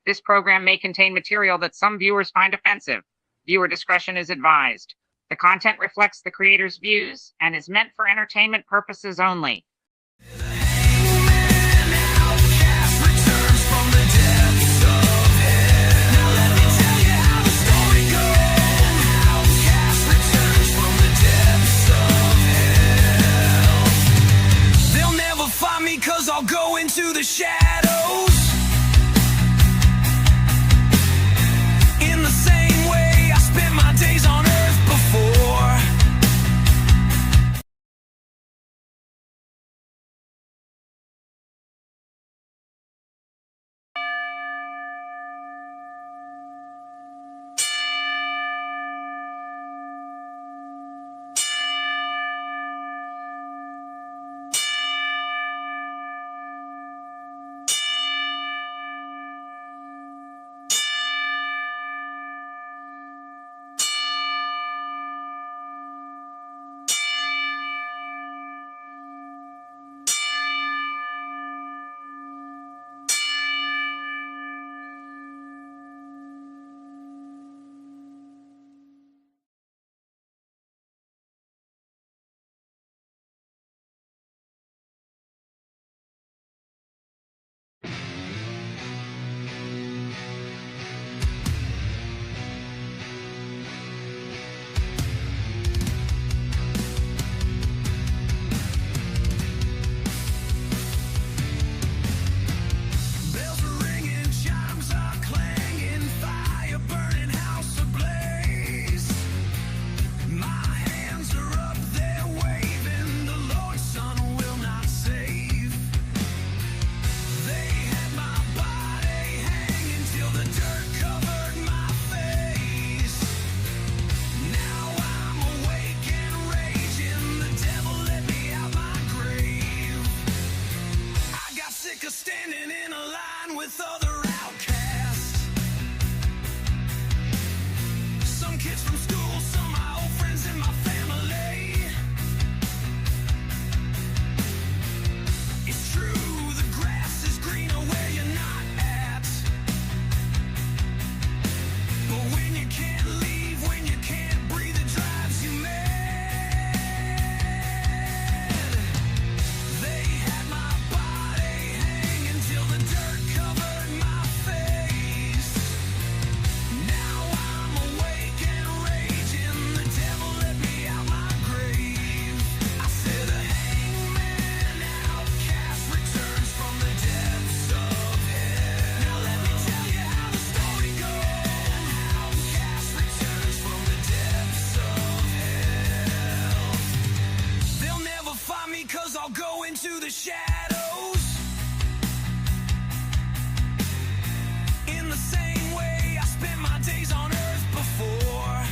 This program may contain material that some viewers find offensive. Viewer discretion is advised. The content reflects the creator's views and is meant for entertainment purposes only. Hangman, Outcast returns from the depths of hell. Now let me tell you how the story goes. Outcast returns from the depths of hell. They'll never find me 'cause I'll go into the shadows. In the same way I spent my days on earth before. Bells are ringing, chimes are clanging, fire burning, house ablaze. My hands are up, they're waving, the Lord's Son will not save. They had my body hanging till the dirt covered my face. Now I'm awake and raging, the devil let me out my grave. I got sick of standing in a line with other outcasts. Some kids from school, some my old friends in my family. It's true, the grass is greener where you're not at. But when you can't leave, when you can't breathe, it drives you mad. They had my body hanging till the dirt covered my face. Now I'm awake and raging, the devil let me out my grave. I said the hangman outcast returns from the depths of hell. Now let me tell you how the story goes. Outcast returns from the depths of hell. They'll never find me 'cause I'll go into the shadows. In the same way I spent my days on earth before.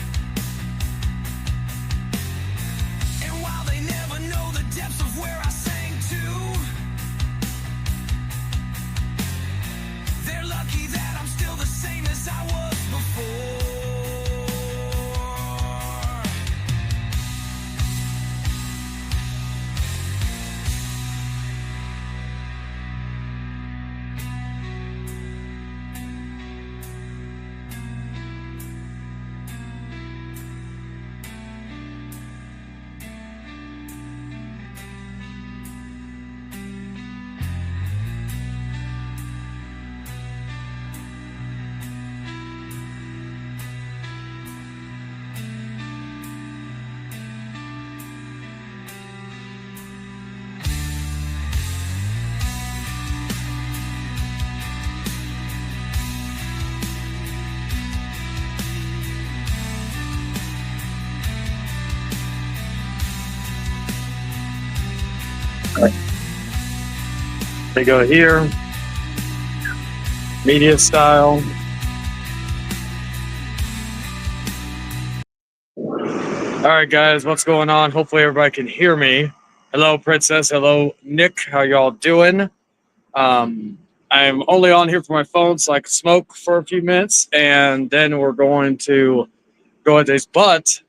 And while they never know the depths of where I sang to, they're lucky that I'm still the same as I was before. They go here, media style. All right, guys, what's going on? Hopefully everybody can hear me. Hello, Princess. Hello, Nick. How y'all doing? I'm only on here for my phone, so I can smoke for a few minutes, and then we're going to go at this. But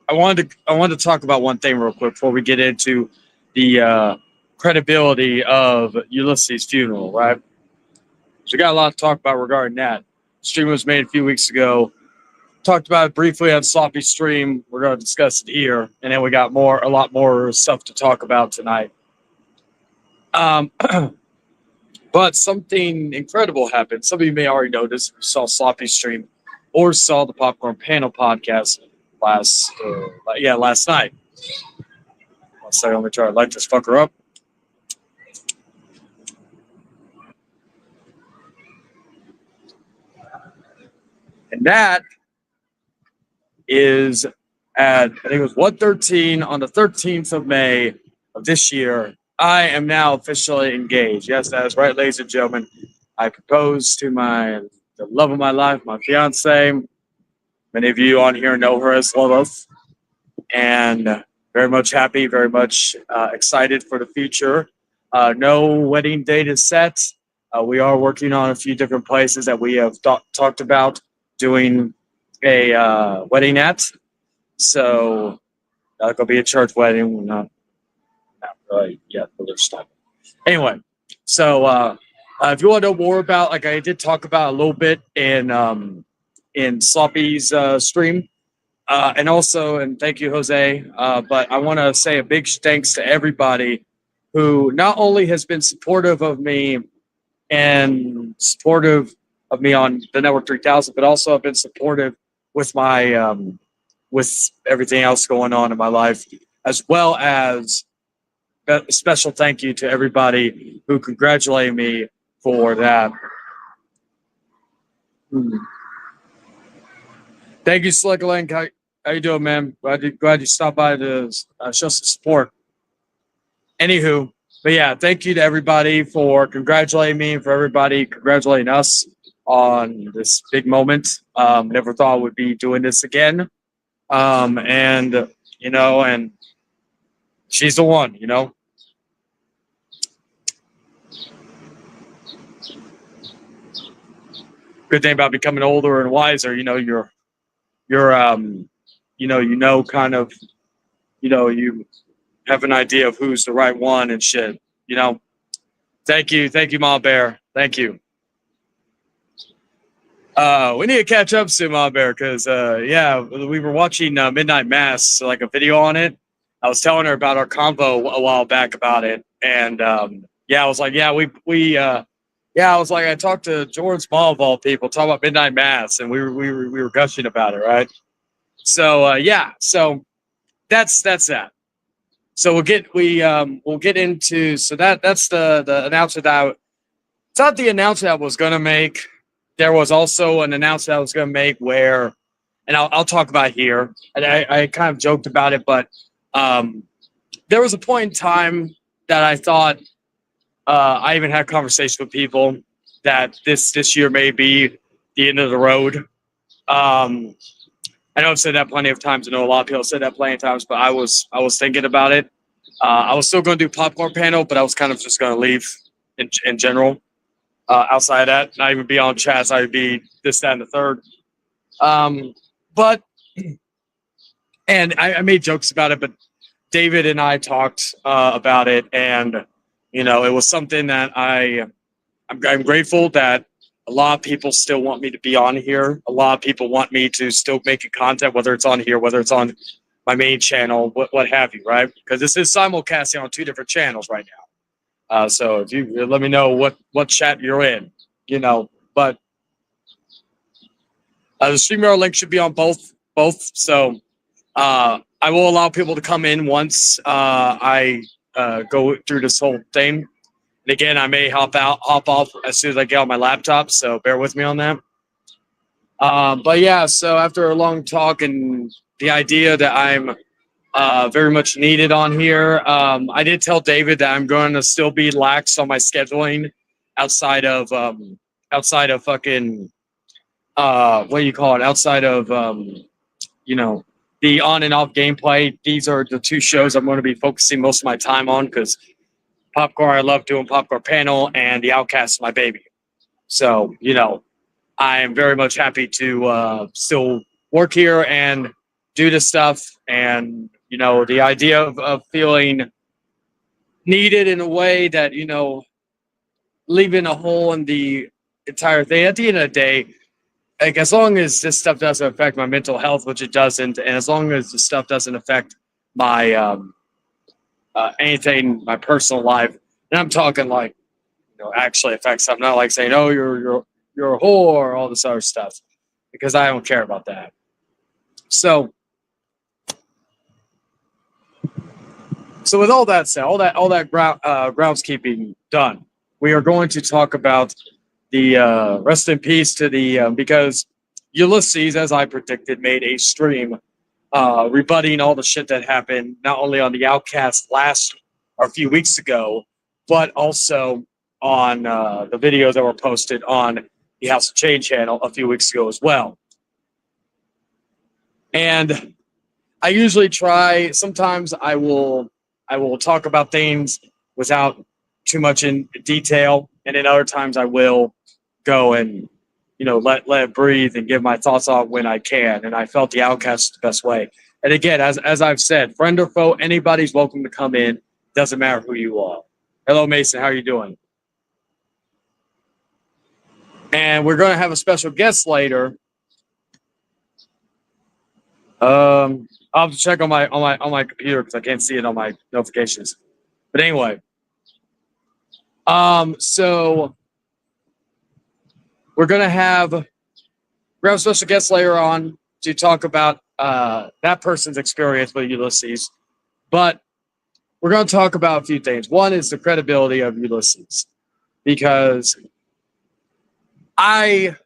I wanted to talk about one thing real quick before we get into the credibility of Ulysses' funeral, right? So we got a lot to talk about regarding that. Stream was made a few weeks ago. Talked about it briefly on Sloppy Stream. We're going to discuss it here, and then we got a lot more stuff to talk about tonight. But something incredible happened. Some of you may already know this. Saw Sloppy Stream or saw the Popcorn Panel podcast last night. One second, let me try to light this fucker up. And that is at, I think it was 1:13 on the 13th of May of this year. I am now officially engaged. Yes, that is right, ladies and gentlemen. I proposed to the love of my life, my fiance. Many of you on here know her as Lilith. And very much happy, very much excited for the future. No wedding date is set. We are working on a few different places that we have talked about doing a wedding at. So that'll go be a church wedding. We're not really yet, but there's stuff. Anyway, so if you want to know more about, like I did talk about a little bit in Sloppy's stream, and also, and thank you, Jose. But I want to say a big thanks to everybody who not only has been supportive of me and supportive of me on the Network 3000, but also have been supportive with my with everything else going on in my life, as well as a special thank you to everybody who congratulated me for that. Thank you, Slick Link. How you doing, man? Glad you stopped by to show some support. Anywho, but yeah, thank you to everybody for congratulating me and for everybody congratulating us on this big moment. Never thought we'd be doing this again. And you know, and she's the one, you know. Good thing about becoming older and wiser, you know, you're kind of, you have an idea of who's the right one and shit, you know. Thank you, Mom Bear. Thank you. We need to catch up soon, Mom Bear, because we were watching Midnight Mass, like a video on it. I was telling her about our convo a while back about it, and I was like, I was like, I talked to Jordan Small of all people, talking about Midnight Mass, and we were gushing about it, right? So so that's that. So we'll get into that's the announcement that it's not the announcement I was gonna make. There was also an announcement I was gonna make where, and I'll talk about here. And I kind of joked about it, but there was a point in time that I thought I even had conversations with people that this year may be the end of the road. I know I've said that plenty of times. I know a lot of people have said that plenty of times, but I was thinking about it. I was still going to do Popcorn Panel, but I was kind of just going to leave in general. Outside of that, not even be on chats. I would be this, that, and the third. But I made jokes about it, but David and I talked about it, and it was something that I'm grateful that a lot of people still want me to be on here. A lot of people want me to still make content, whether it's on here, whether it's on my main channel, what have you, right? Because this is simulcasting on 2 different channels right now. So if you let me know what chat you're in, but the StreamYard link should be on both. So I will allow people to come in once I go through this whole thing. And again, I may hop off as soon as I get on my laptop, so bear with me on that. But yeah, so after a long talk and the idea that I'm very much needed on here, I did tell David that I'm going to still be lax on my scheduling outside of fucking what do you call it? Outside of the on and off gameplay. These are the 2 shows I'm going to be focusing most of my time on because Popcorn, I love doing Popcorn Panel, and the Outcast is my baby. So, I am very much happy to still work here and do this stuff. And, the idea of feeling needed in a way that, leaving a hole in the entire thing. At the end of the day, like as long as this stuff doesn't affect my mental health, which it doesn't, and as long as the stuff doesn't affect my anything, my personal life, and I'm talking like actually affects something, not like saying, oh, you're a whore, all this other stuff, because I don't care about that. So with all that said, all that groundskeeping done, we are going to talk about the rest in peace to the because Ulysses, as I predicted, made a stream rebutting all the shit that happened not only on the Outcast a few weeks ago, but also on the videos that were posted on the House of Change channel a few weeks ago as well. And I usually try. Sometimes I will talk about things without too much in detail, and then other times I will go and let it breathe and give my thoughts on when I can. And I felt the Outcast the best way. And again, as I've said, friend or foe, anybody's welcome to come in. Doesn't matter who you are. Hello, Mason. How are you doing? And we're going to have a special guest later. I'll have to check on my computer because I can't see it on my notifications. But anyway, so we're gonna have a special guest later on to talk about that person's experience with Ulysses. But we're going to talk about a few things. One is the credibility of Ulysses, because I've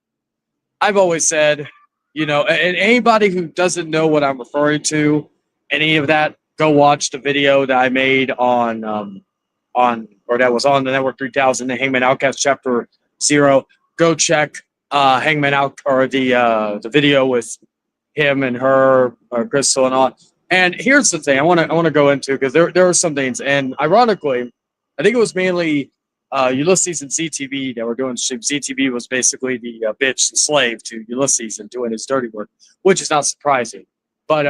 always said, and anybody who doesn't know what I'm referring to, any of that, go watch the video that I made on that was on the Network 3000, the Hangman Outcast Chapter 0. Go check Hangman Out, or the video with him and her, or Crystal and all. And here's the thing I want to go into, because there are some things, and ironically, I think it was mainly Ulysses and ZTV that were doing the stream. ZTV was basically the bitch, the slave to Ulysses and doing his dirty work, which is not surprising. But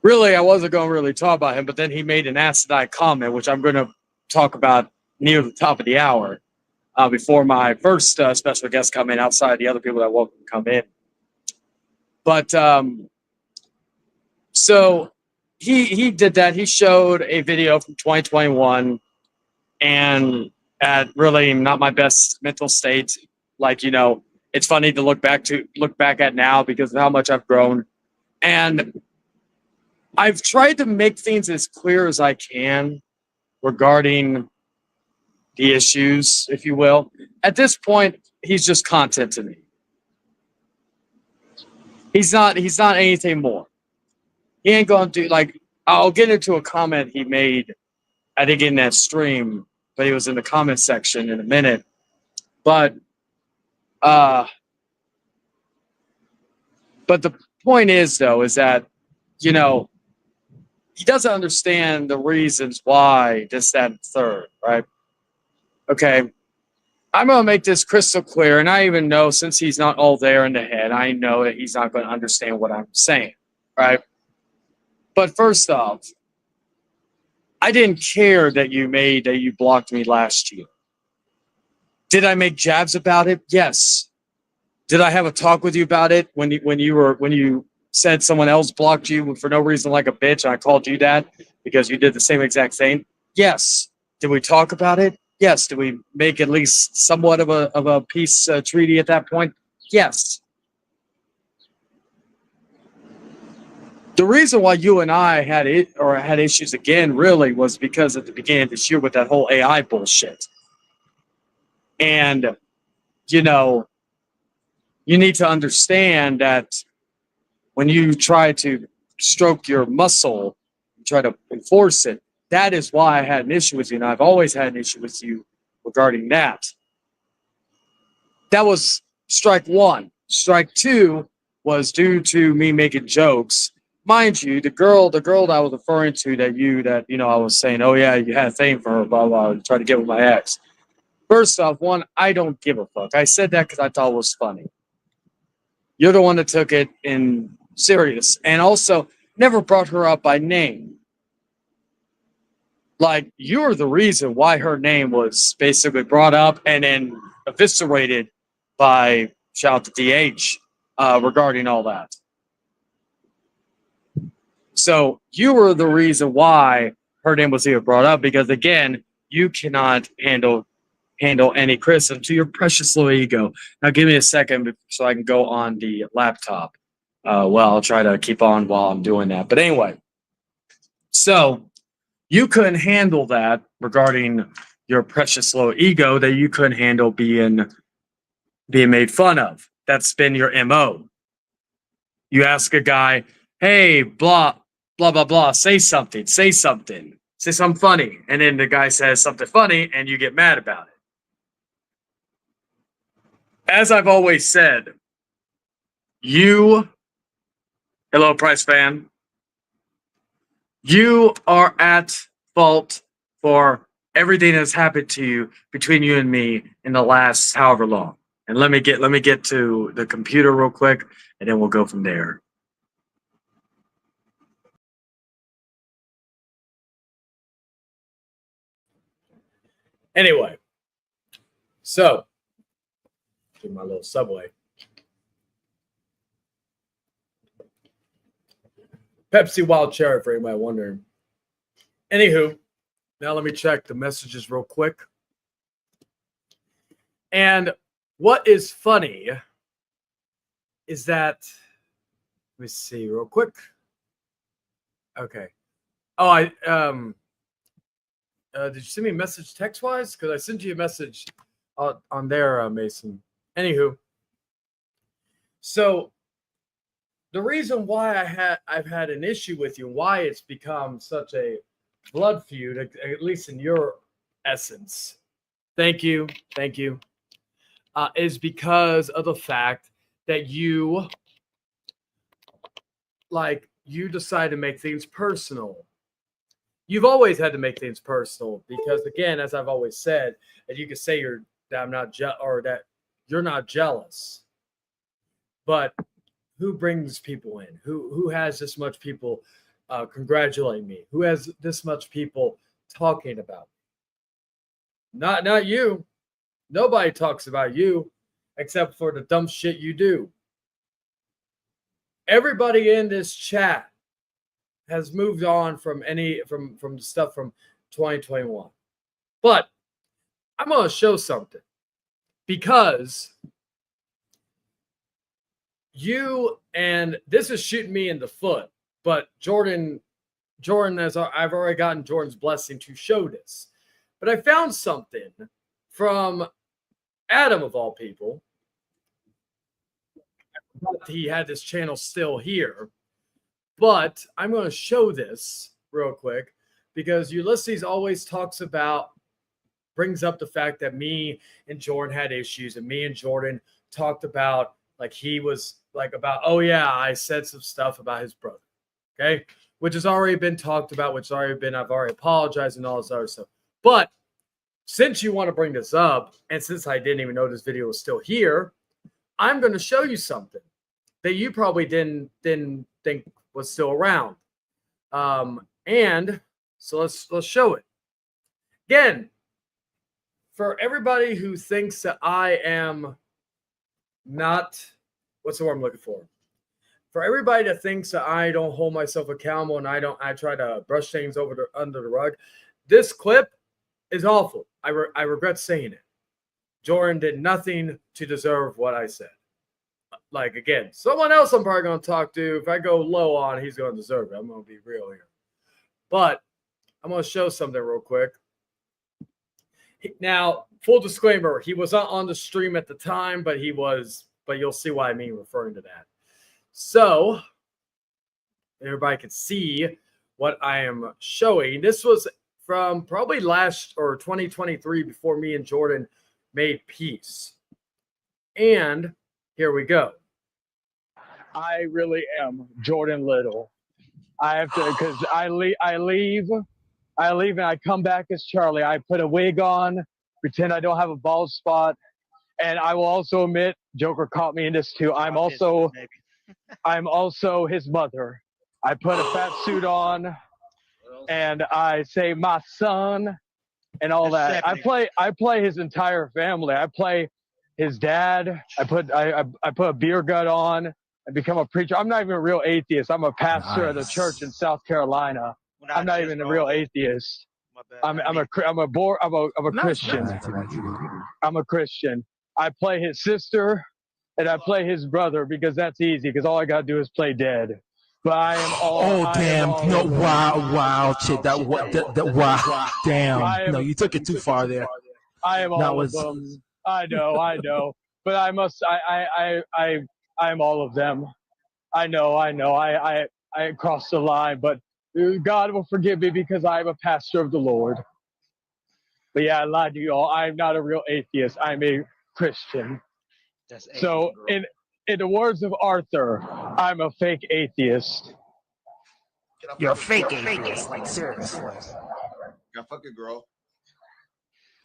really, I wasn't going to really talk about him, but then he made an asinine comment, which I'm going to talk about near the top of the hour, before my first special guest come in, outside the other people that welcome to come in. But so he did that. He showed a video from 2021, and at really not my best mental state. Like, it's funny to look back at now because of how much I've grown. And I've tried to make things as clear as I can regarding the issues, if you will. At this point, he's just content to me. He's not anything more. He ain't going to do, like, I'll get into a comment he made, I think, in that stream, but he was in the comment section in a minute. But the point is, though, is that, he doesn't understand the reasons why this, that, and third, right? Okay. I'm going to make this crystal clear, and I even know, since he's not all there in the head, I know that he's not going to understand what I'm saying, right? But first off, I didn't care that you blocked me last year. Did I make jabs about it? Yes. Did I have a talk with you about it when you said someone else blocked you for no reason, like a bitch, and I called you that because you did the same exact thing? Yes. Did we talk about it? Yes. Did we make at least somewhat of a peace treaty at that point? Yes. The reason why you and I had issues again really was because at the beginning of this year with that whole AI bullshit. And, you need to understand that when you try to stroke your muscle, you try to enforce it, that is why I had an issue with you. And I've always had an issue with you regarding that. That was strike one. Strike two was due to me making jokes. Mind you, the girl that I was referring to, I was saying, oh yeah, you had a thing for her, blah, blah, trying to get with my ex. First off, one, I don't give a fuck. I said that because I thought it was funny. You're the one that took it in serious, and also never brought her up by name. Like, you're the reason why her name was basically brought up and then eviscerated by shout out to DH regarding all that. So you were the reason why her name was even brought up because again, you cannot handle any criticism to your precious little ego. Now give me a second so I can go on the laptop. Well, I'll try to keep on while I'm doing that. But anyway, so you couldn't handle that regarding your precious little ego that you couldn't handle being made fun of. That's been your MO. You ask a guy, hey, blah, blah, blah, blah, say something funny. And then the guy says something funny and you get mad about it. As I've always said, hello, Price fan, you are at fault for everything that's happened to you between you and me in the last however long. And let me get to the computer real quick, and then we'll go from there. Anyway, so do my little Subway. Pepsi Wild Cherry for anybody wondering. Anywho, now let me check the messages real quick. And what is funny is that, let me see real quick. Okay. Oh, did you send me a message text-wise? Because I sent you a message on there, Mason. Anywho, so the reason why I've had an issue with you, why it's become such a blood feud, at least in your essence, thank you, is because of the fact that you decide to make things personal. You've always had to make things personal because, again, as I've always said, and you can say that you're not jealous, but who brings people in? Who has this much people congratulating me? Who has this much people talking about me? Not you. Nobody talks about you except for the dumb shit you do. Everybody in this chat has moved on from the stuff from 2021. But I'm going to show something because you, and this is shooting me in the foot, but Jordan, as I've already gotten Jordan's blessing to show this. But I found something from Adam, of all people. He had this channel still here, but I'm going to show this real quick because Ulysses always brings up the fact that me and Jordan had issues, and me and Jordan talked about, like, he was like about, oh yeah, I said some stuff about his brother, okay, which has already been talked about, I've already apologized and all this other stuff. But since you want to bring this up, and since I didn't even know this video was still here, I'm going to show you something that you probably didn't think was still around. And so let's show it. Again, for everybody who thinks that I am not, what's the word I'm looking for? For everybody that thinks that I don't hold myself accountable and I try to brush things under the rug, this clip is awful. I regret saying it. Jordan did nothing to deserve what I said. Like, again, someone else I'm probably going to talk to, if I go low on, he's going to deserve it. I'm going to be real here. But I'm going to show something real quick. Now, full disclaimer, he was not on the stream at the time, but you'll see what I mean referring to that. So, everybody can see what I am showing. This was from probably 2023 before me and Jordan made peace. And here we go. I really am Jordan Little. I have to, because I leave and I come back as Charlie. I put a wig on, pretend I don't have a bald spot, and I will also admit Joker caught me in this too. I'm also his mother. I put a fat suit on, and I say my son and all that. I play his entire family. I play his dad. I put a beer gut on and become a preacher. I'm not even a real atheist. I'm a pastor at a church in South Carolina. I'm not even a real atheist. I'm a Christian. I'm a Christian. I play his sister and I play his brother because that's easy because all I gotta do is play dead. But I am all. Oh damn! No, wow, shit. That wow, damn. No, you took it too far there. I am all of them. I know. But I must. I'm all of them. I know. I crossed the line, but God will forgive me because I am a pastor of the Lord. But yeah, I lied to you all. I'm not a real atheist. I'm a Christian. So in the words of Arthur, I'm a fake atheist. You're a fake atheist, like seriously. Got fuck a girl.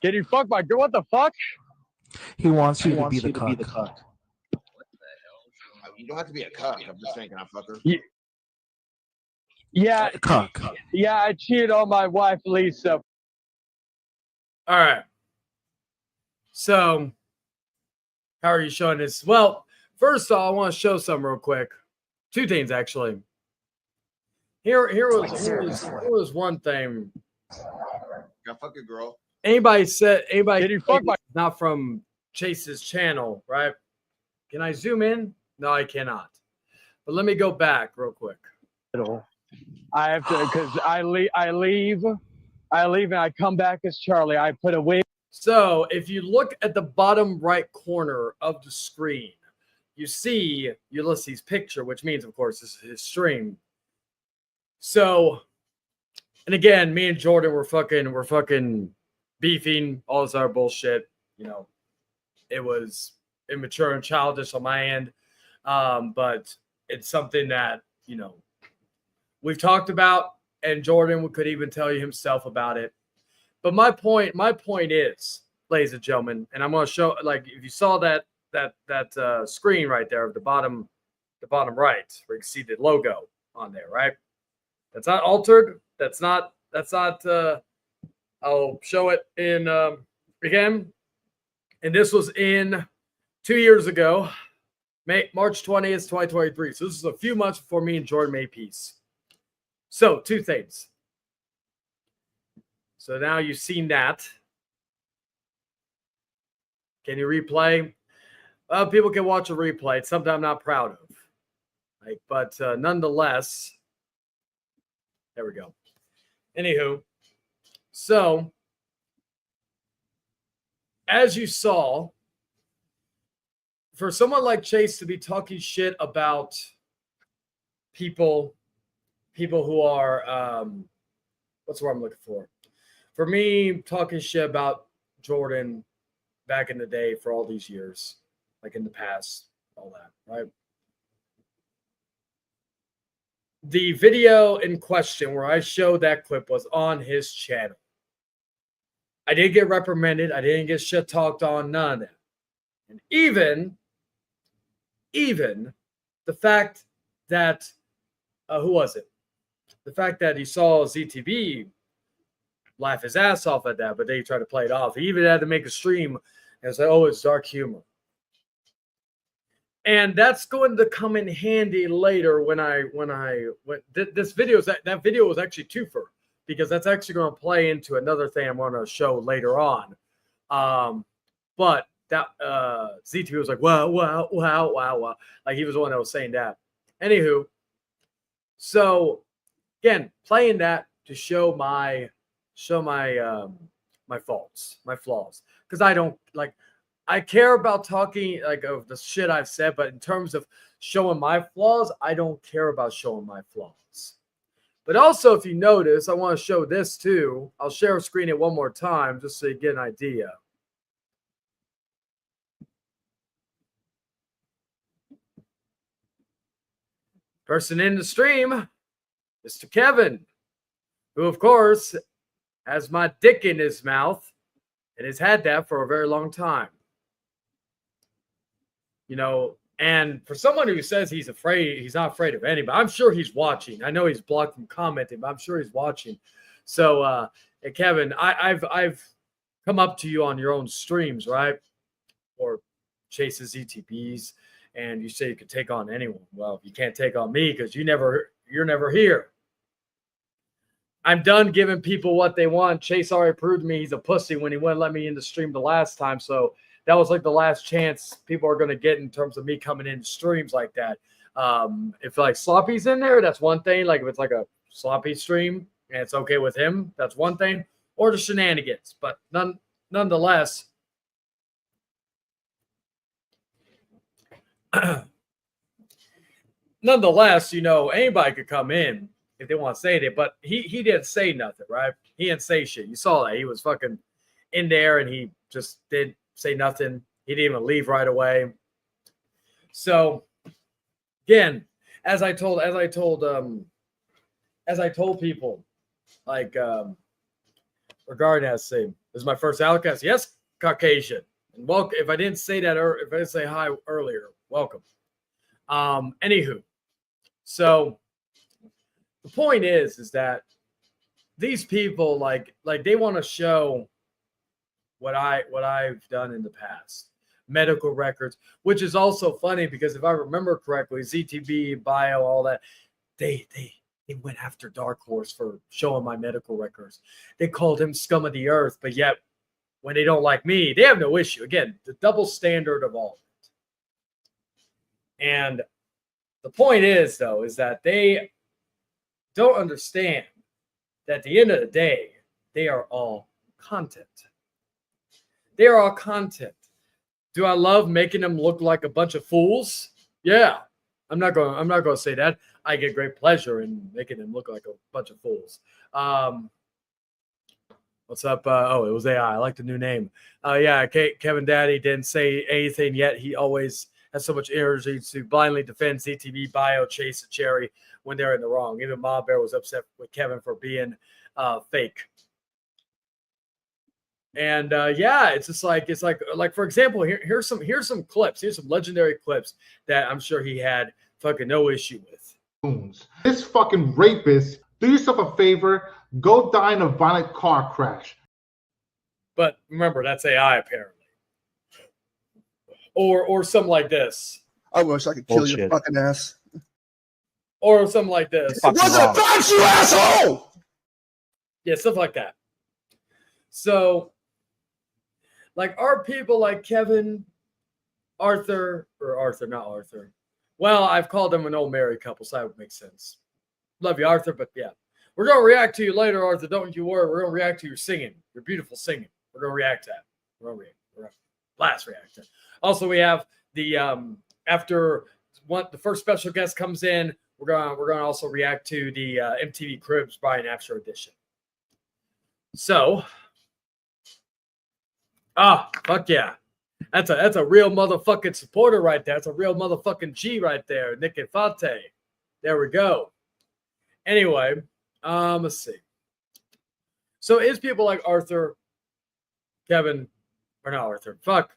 Can you fuck my girl? What the fuck? He wants you to be the cuck. What the hell? You don't have to be a cuck. I'm just saying, can I fuck her? Yeah. Cuck. Yeah, I cheated on my wife, Lisa. All right. So, how are you showing this? Well, first of all, I want to show something real quick. Two things, actually. Here was one thing. Got fuck a girl. Anybody Did you fuck my? Not from Chase's channel, right? Can I zoom in? No, I cannot. But let me go back real quick. I have to because I leave and I come back as Charlie. I put a wig. So if you look at the bottom right corner of the screen, you see Ulysses' picture, which means, of course, this is his stream. So, and again, me and Jordan were fucking beefing, all this other bullshit. You know, it was immature and childish on my end, but it's something that, you know, we've talked about, and Jordan could even tell you himself about it. But my point is, ladies and gentlemen, and I'm going to show, like, if you saw that screen right there, the bottom right, where you can see the logo on there, right? That's not altered. That's not. I'll show it in again, and this was in 2 years ago, March 20th, 2023. So this is a few months before me and Jordan made peace. So two things. So now you've seen that. Can you replay? People can watch a replay. It's something I'm not proud of. Like, but nonetheless, there we go. Anywho, so as you saw, for someone like Chase to be talking shit about people who are what's the word I'm looking for? For me, talking shit about Jordan back in the day for all these years, like in the past, all that, right? The video in question where I showed that clip was on his channel. I didn't get reprimanded. I didn't get shit talked on, none of that. And even the fact that, who was it? The fact that he saw ZTV laugh his ass off at that, but they tried to play it off. He even had to make a stream and say, "Oh, it's dark humor." And that's going to come in handy later when this video is that video was actually twofer, because that's actually going to play into another thing I'm going to show later on. But that ZTV was like, wow. Like he was the one that was saying that. Anywho, so again, playing that to show my faults, my flaws, because I don't like. I care about talking like of the shit I've said, but in terms of showing my flaws, I don't care about showing my flaws. But also, if you notice, I want to show this too. I'll share a screen it one more time just so you get an idea. Person in the stream, Mr. Kevin, who of course has my dick in his mouth and has had that for a very long time. You know, And for someone who says he's not afraid of anybody, I'm sure he's watching. I know he's blocked from commenting, but I'm sure he's watching. So, hey, Kevin, I've come up to you on your own streams, right? Or Chase's ETBs, and you say you could take on anyone. Well, you can't take on me because you're never here. I'm done giving people what they want. Chase already proved to me he's a pussy when he wouldn't let me in the stream the last time. So that was like the last chance people are going to get in terms of me coming in streams like that. If like Sloppy's in there, that's one thing. Like if it's like a Sloppy stream and it's okay with him, that's one thing. Or the shenanigans. But nonetheless, anybody could come in if they want to say it, but he didn't say nothing, right? He didn't say shit. You saw that. He was fucking in there and he just didn't say nothing. He didn't even leave right away. So again, as I told people, like regarding that same, this is my first Outcast. Yes, Caucasian. And welcome. If I didn't say that, or if I didn't say hi earlier, welcome. Anywho, so the point is that these people like they want to show what I've done in the past, medical records, which is also funny because if I remember correctly, ZTB, bio, all that, they went after Dark Horse for showing my medical records. They called him scum of the earth, but yet when they don't like me, they have no issue. Again, the double standard of all. And the point is, though, is that they don't understand that at the end of the day, they are all content. They are all content. Do I love making them look like a bunch of fools? Yeah. I'm not going to say that. I get great pleasure in making them look like a bunch of fools. What's up? It was AI. I like the new name. Yeah, Kevin Daddy didn't say anything yet. He always has so much energy to blindly defend CTV, Bio, Chase, and Cherry when they're in the wrong. Even Ma Bear was upset with Kevin for being fake. And yeah, it's just like for example, here's some clips. Here's some legendary clips that I'm sure he had fucking no issue with. This fucking rapist, do yourself a favor, go die in a violent car crash. But remember, that's AI apparently. Or something like this. I wish I could kill your fucking ass. Or something like this. What's about you, asshole? Yeah, stuff like that. So, like, are people like Kevin, not Arthur. Well, I've called them an old married couple, so that would make sense. Love you, Arthur, but yeah. We're going to react to you later, Arthur. Don't you worry. We're going to react to your singing, your beautiful singing. We're going to react to that. We're going to blast react to it. Also, we have the after the first special guest comes in, we're going to also react to the MTV Cribs Brian After edition. So, fuck yeah. That's a real motherfucking supporter right there. That's a real motherfucking G right there. Nick Infante. There we go. Anyway, let's see. So is people like Arthur, Kevin, or not Arthur? Fuck.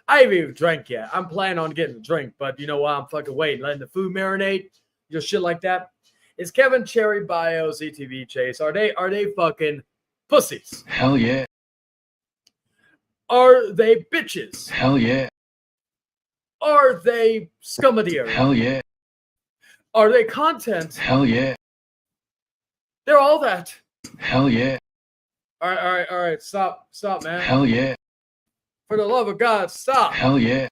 I haven't even drank yet. I'm planning on getting a drink, but you know what? I'm fucking waiting, letting the food marinate, just shit like that. Is Kevin, Cherry, Bio, ZTV, Chase, are they fucking pussies? Hell yeah. Are they bitches? Hell yeah. Are they scum of the earth? Hell yeah. Are they content? Hell yeah. They're all that. Hell yeah. All right. Stop, man. Hell yeah. For the love of God, stop. Hell yeah.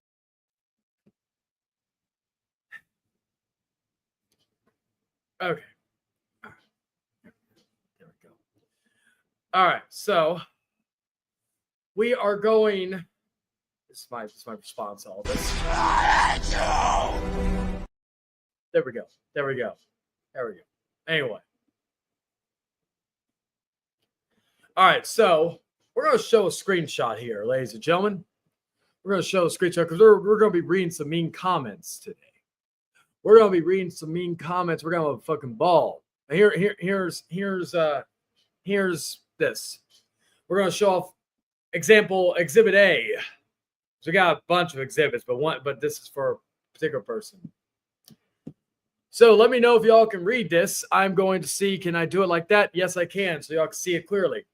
Okay. There we go. All right, so we are going. This is my response to all this. There we go. Anyway. All right, so we're going to show a screenshot here, ladies and gentlemen. We're going to show a screenshot because we're going to be reading some mean comments today. We're going to be reading some mean comments. We're going to have a fucking ball. Here's this. We're going to show off example exhibit A. So we got a bunch of exhibits, but this is for particular person. So let me know if y'all can read this. I'm going to see, can I do it like that? Yes, I can, so y'all can see it clearly.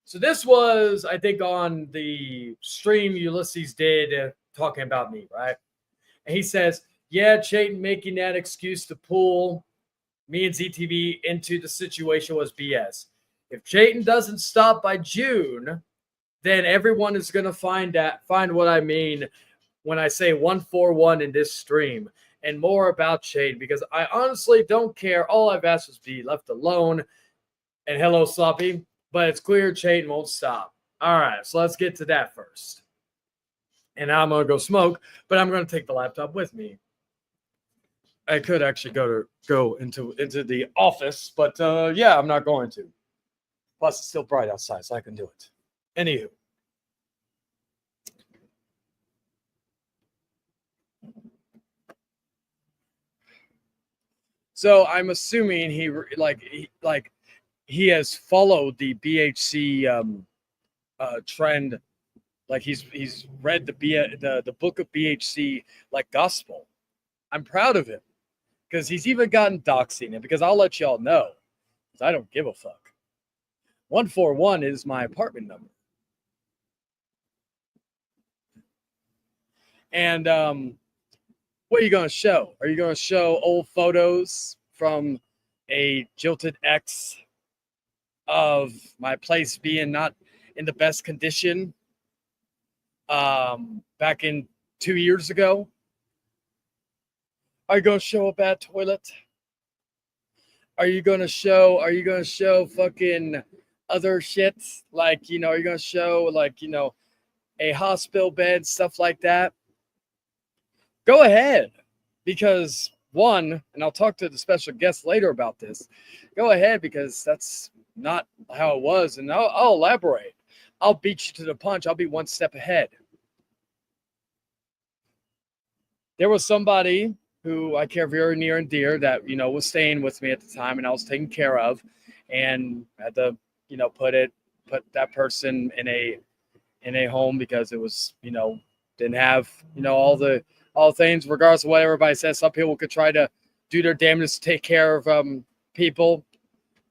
So this was, I think, on the stream Ulysses did talking about me, right? And he says, yeah, Chayton making that excuse to pull me and ZTV into the situation was BS. If Chayton doesn't stop by June, then everyone is going to find what I mean when I say 141 in this stream and more about Chayton, because I honestly don't care. All I've asked is be left alone. And hello, Sloppy. But it's clear Chayton won't stop. All right, so let's get to that first. And now I'm going to go smoke, but I'm going to take the laptop with me. I could actually go into the office, but yeah, I'm not going to. Plus, it's still bright outside, so I can do it. Anywho. So I'm assuming he has followed the BHC trend. Like he's read the book of BHC like gospel. I'm proud of him because he's even gotten doxing it. Because I'll let y'all know, because I don't give a fuck. 141 is my apartment number. And what are you going to show? Are you going to show old photos from a jilted ex of my place being not in the best condition back in 2 years ago? Are you going to show a bad toilet? Are you going to show fucking other shit? Like, are you going to show like, a hospital bed, stuff like that? Go ahead, because one, and I'll talk to the special guest later about this. Go ahead, because that's not how it was, and I'll elaborate. I'll beat you to the punch. I'll be one step ahead. There was somebody who I care very near and dear that, was staying with me at the time, and I was taking care of, and had to, put that person in a home because it was, didn't have, all things, regardless of what everybody says. Some people could try to do their damnedest to take care of people,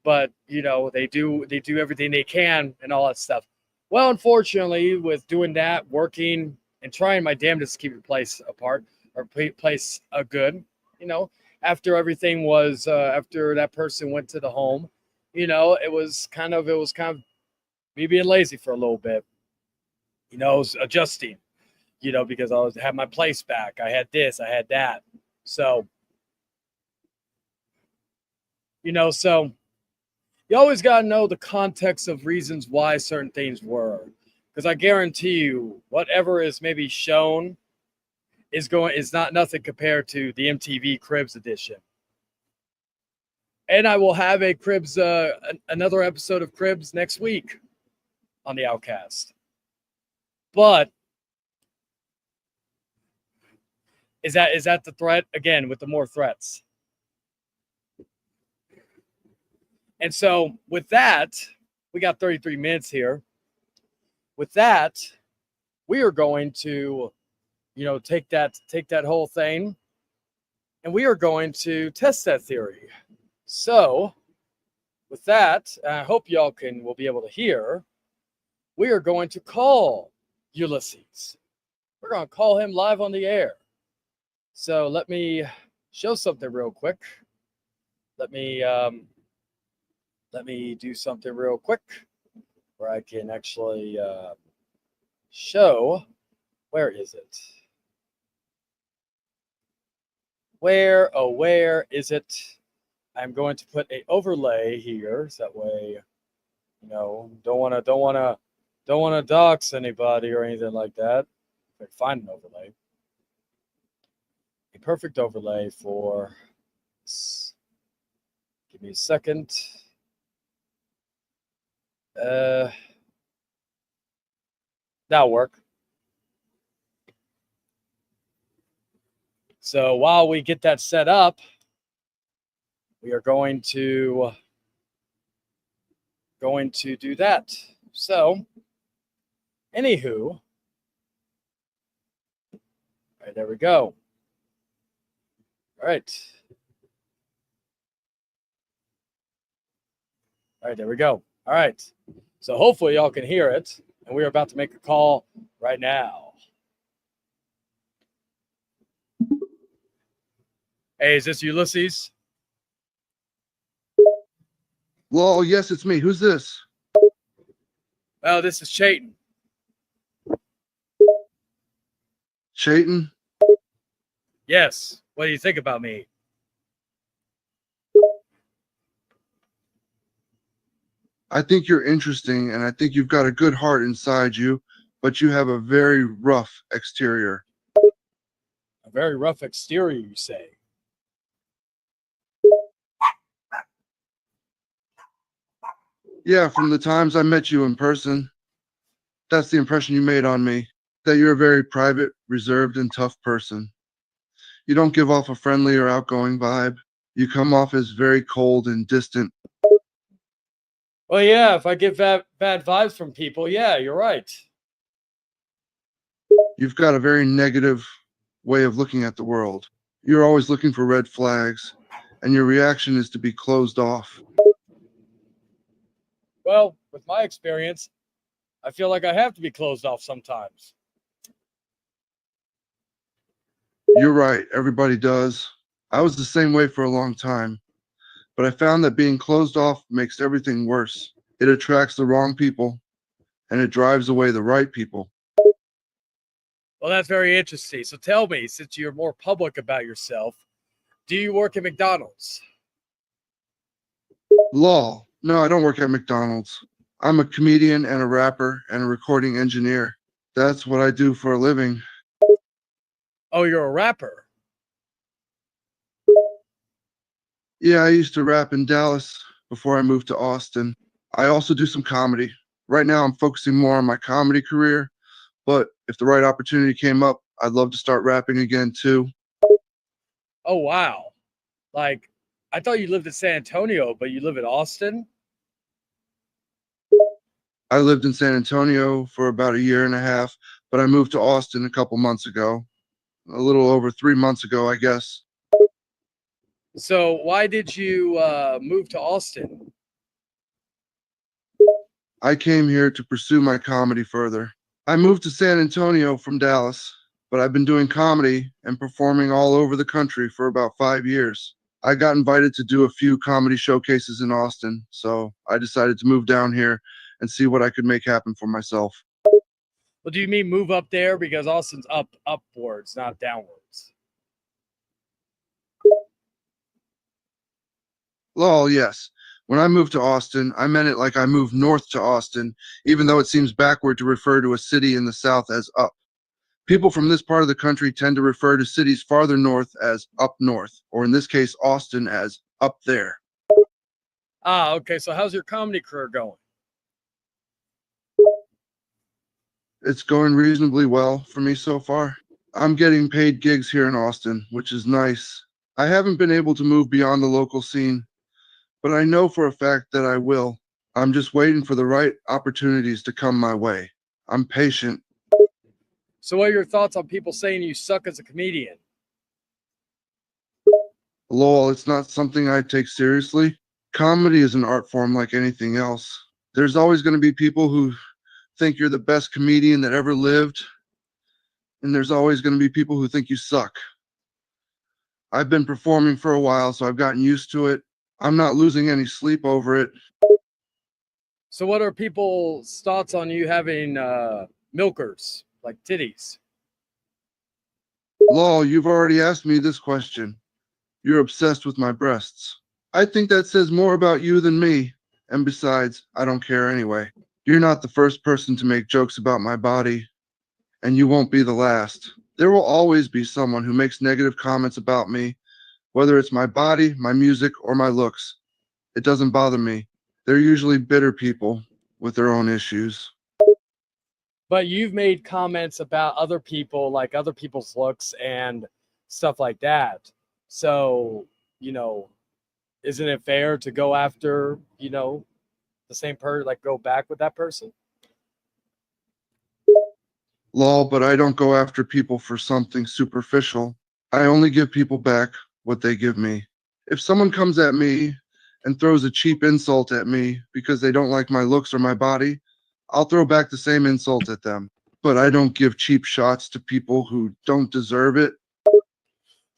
but they do everything they can and all that stuff. Well, unfortunately, with doing that, working and trying my damnedest to keep the place apart or place good, after everything was after that person went to the home, it was kind of me being lazy for a little bit. I was adjusting. Because I had my place back. I had this, I had that. So, so you always got to know the context of reasons why certain things were. Because I guarantee you, whatever is maybe shown is not nothing compared to the MTV Cribs edition. And I will have a Cribs, another episode of Cribs next week on the Outcast. But Is that the threat? Again, with the more threats. And so with that, we got 33 minutes here. With that, we are going to, take that whole thing, and we are going to test that theory. So with that, I hope y'all will be able to hear. We are going to call Ulysses. We're going to call him live on the air. So let me show something real quick. Let me do something real quick where I can actually show. Where is it? Where is it? I'm going to put an overlay here, so that way, don't want to dox anybody or anything like that. If I can find an overlay. A perfect overlay for this. Give me a second. That'll work. So while we get that set up, we are going to do that. So, anywho, all right, there we go. All right. All right, there we go. All right. So hopefully y'all can hear it. And we're about to make a call right now. Hey, is this Ulysses? Well, yes, it's me. Who's this? Oh, this is Chayton. Chayton? Yes. What do you think about me? I think you're interesting, and I think you've got a good heart inside you, but you have a very rough exterior. A very rough exterior, you say? Yeah, from the times I met you in person, that's the impression you made on me, that you're a very private, reserved, and tough person. You don't give off a friendly or outgoing vibe. You come off as very cold and distant. Well, yeah, if I get bad vibes from people, yeah, you're right. You've got a very negative way of looking at the world. You're always looking for red flags, and your reaction is to be closed off. Well, with my experience, I feel like I have to be closed off sometimes. You're right, everybody does. I was the same way for a long time, but I found that being closed off makes everything worse. It attracts the wrong people, and it drives away the right people. Well, that's very interesting. So tell me, since you're more public about yourself, do you work at McDonald's? Lol. No, I don't work at McDonald's. I'm a comedian and a rapper and a recording engineer. That's what I do for a living. Oh, you're a rapper. Yeah, I used to rap in Dallas before I moved to Austin. I also do some comedy. Right now, I'm focusing more on my comedy career, but if the right opportunity came up, I'd love to start rapping again too. Oh, wow. Like, I thought you lived in San Antonio, but you live in Austin? I lived in San Antonio for about a year and a half, but I moved to Austin a couple months ago. A little over 3 months ago, I guess. So why did you move to Austin? I came here to pursue my comedy further. I moved to San Antonio from Dallas, but I've been doing comedy and performing all over the country for about 5 years. I got invited to do a few comedy showcases in Austin, so I decided to move down here and see what I could make happen for myself. Well, do you mean move up there? Because Austin's upwards, not downwards. Lol, yes. When I moved to Austin, I meant it like I moved north to Austin, even though it seems backward to refer to a city in the south as up. People from this part of the country tend to refer to cities farther north as up north, or in this case, Austin as up there. Ah, okay. So how's your comedy career going? It's going reasonably well for me so far. I'm getting paid gigs here in Austin, which is nice. I haven't been able to move beyond the local scene, but I know for a fact that I will. I'm just waiting for the right opportunities to come my way. I'm patient. So what are your thoughts on people saying you suck as a comedian? Lol, it's not something I take seriously. Comedy is an art form like anything else. There's always going to be people who think you're the best comedian that ever lived, and there's always going to be people who think you suck. I've been performing for a while, so I've gotten used to it. I'm not losing any sleep over it. So what are people's thoughts on you having milkers, like titties? Lol, you've already asked me this question. You're obsessed with my breasts. I think that says more about you than me. And besides, I don't care anyway. You're not the first person to make jokes about my body, and you won't be the last. There will always be someone who makes negative comments about me, whether it's my body, my music, or my looks. It doesn't bother me. They're usually bitter people with their own issues. But you've made comments about other people, like other people's looks and stuff like that. So, isn't it fair to go after, the same person, like go back with that person? Lol, but I don't go after people for something superficial. I only give people back what they give me. If someone comes at me and throws a cheap insult at me because they don't like my looks or my body, I'll throw back the same insult at them. But I don't give cheap shots to people who don't deserve it.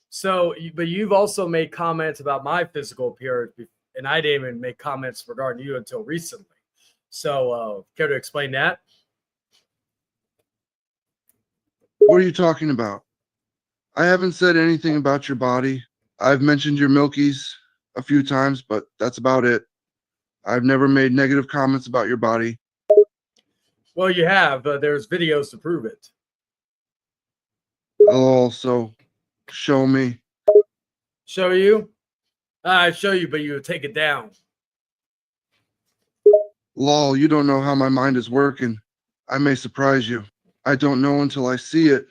So, but you've also made comments about my physical appearance, and I didn't even make comments regarding you until recently. So, care to explain that? What are you talking about? I haven't said anything about your body. I've mentioned your Milkies a few times, but that's about it. I've never made negative comments about your body. Well, you have. There's videos to prove it. I'll also show me. Show you? I show you, but you take it down. Lol, you don't know how my mind is working. I may surprise you. I don't know until I see it.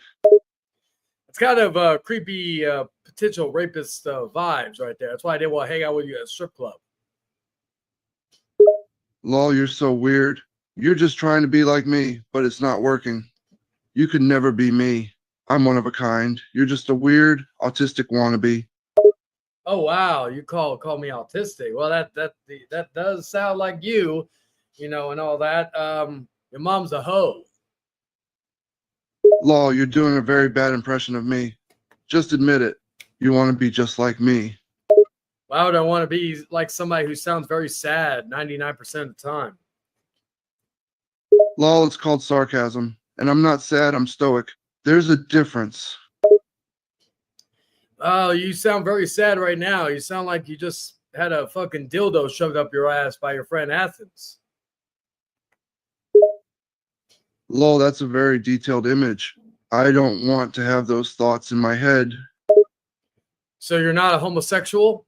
It's kind of creepy potential rapist vibes right there. That's why I didn't want to hang out with you at a strip club. Lol, you're so weird. You're just trying to be like me, but it's not working. You could never be me. I'm one of a kind. You're just a weird, autistic wannabe. Oh wow, you call me autistic. Well, that does sound like you, and all that. Your mom's a hoe. Lol, you're doing a very bad impression of me. Just admit it. You want to be just like me. Why would I want to be like somebody who sounds very sad 99% of the time? Lol, it's called sarcasm. And I'm not sad, I'm stoic. There's a difference. Oh, you sound very sad right now. You sound like you just had a fucking dildo shoved up your ass by your friend Athens. Lol, that's a very detailed image. I don't want to have those thoughts in my head. So you're not a homosexual?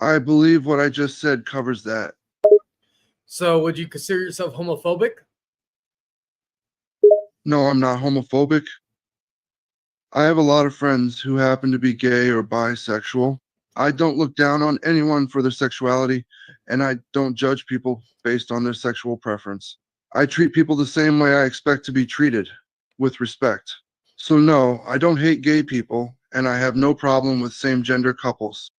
I believe what I just said covers that. So would you consider yourself homophobic? No, I'm not homophobic. I have a lot of friends who happen to be gay or bisexual. I don't look down on anyone for their sexuality, and I don't judge people based on their sexual preference. I treat people the same way I expect to be treated, with respect. So no, I don't hate gay people, and I have no problem with same-gender couples.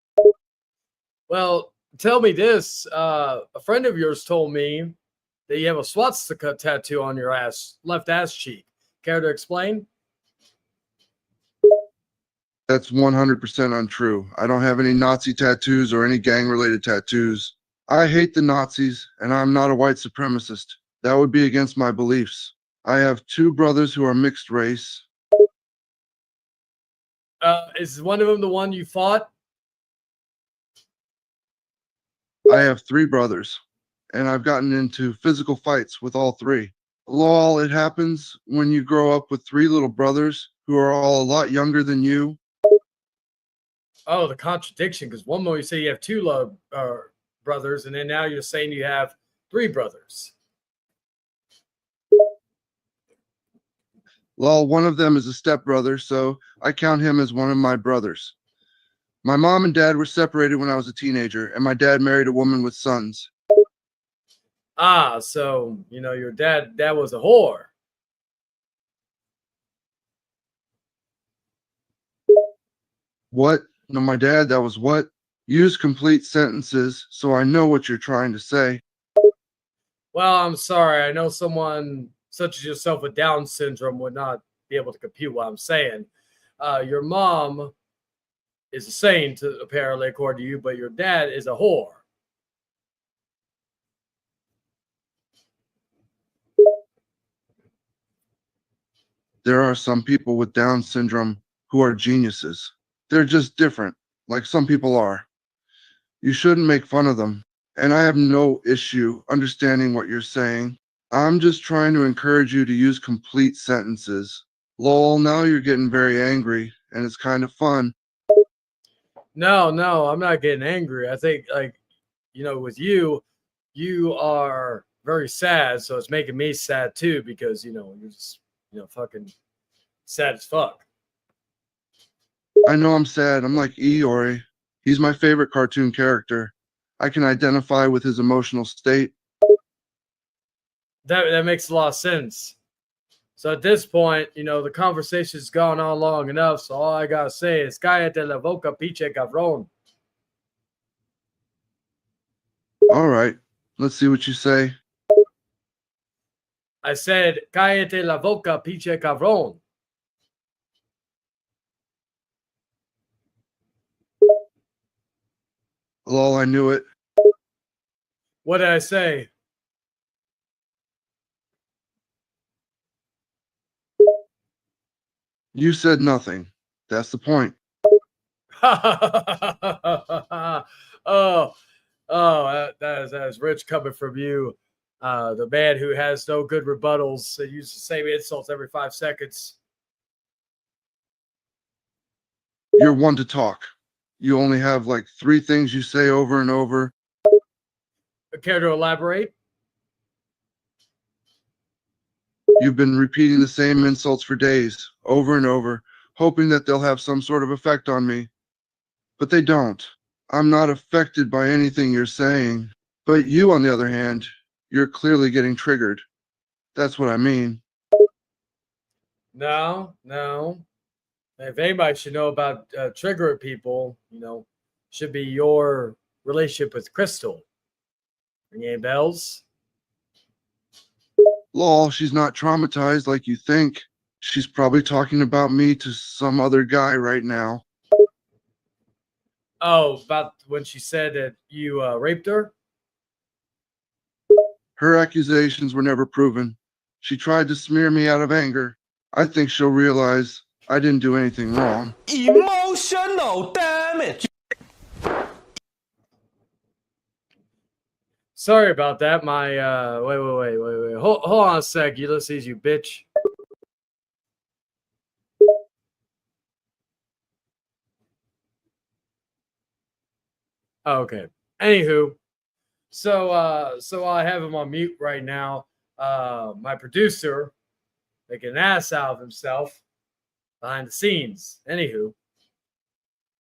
Well, tell me this. A friend of yours told me that you have a swastika tattoo on your left ass cheek. Care to explain? That's 100% untrue. I don't have any Nazi tattoos or any gang-related tattoos. I hate the Nazis, and I'm not a white supremacist. That would be against my beliefs. I have 2 brothers who are mixed race. Is one of them the one you fought? I have 3 brothers, and I've gotten into physical fights with all 3. Lol, it happens when you grow up with 3 little brothers who are all a lot younger than you. Oh, the contradiction, because one moment you say you have 2 brothers, and then now you're saying you have 3 brothers. Lol, one of them is a stepbrother, so I count him as one of my brothers. My mom and dad were separated when I was a teenager, and my dad married a woman with sons. Ah, so, your dad was a whore. What? No, my dad, that was what? Use complete sentences so I know what you're trying to say. Well, I'm sorry. I know someone such as yourself with Down syndrome would not be able to compute what I'm saying. Your mom is a saint, apparently, according to you, but your dad is a whore. There are some people with Down syndrome who are geniuses. They're just different, like some people are. You shouldn't make fun of them. And I have no issue understanding what you're saying. I'm just trying to encourage you to use complete sentences. Lol, now you're getting very angry, and it's kind of fun. No, I'm not getting angry. I think, with you are very sad, so it's making me sad too, because, you're just, fucking sad as fuck. I know I'm sad. I'm like Eeyore. He's my favorite cartoon character. I can identify with his emotional state. That makes a lot of sense. So at this point, you know, the conversation's gone on long enough. So all I got to say is, cállate la boca, pinche cabrón. All right, let's see what you say. I said, cállate la boca, pinche cabrón. Lol, I knew it. What did I say? You said nothing. That's the point. Oh, that is rich coming from you. The man who has no good rebuttals, uses the same insults every 5 seconds. You're one to talk. You only have like 3 things you say over and over. Care to elaborate? You've been repeating the same insults for days, over and over, hoping that they'll have some sort of effect on me. But they don't. I'm not affected by anything you're saying. But you, on the other hand, you're clearly getting triggered. That's what I mean. No. If anybody should know about triggering people, you know, should be your relationship with Crystal. Ring any bells? Lol, she's not traumatized like you think. She's probably talking about me to some other guy right now. Oh, about when she said that you raped her? Her accusations were never proven. She tried to smear me out of anger. I think she'll realize I didn't do anything wrong. Emotional damage. Sorry about that. My wait. Hold on a sec, Ulysses, you bitch. Okay. Anywho, so I have him on mute right now. My producer making an ass out of himself behind the scenes. Anywho.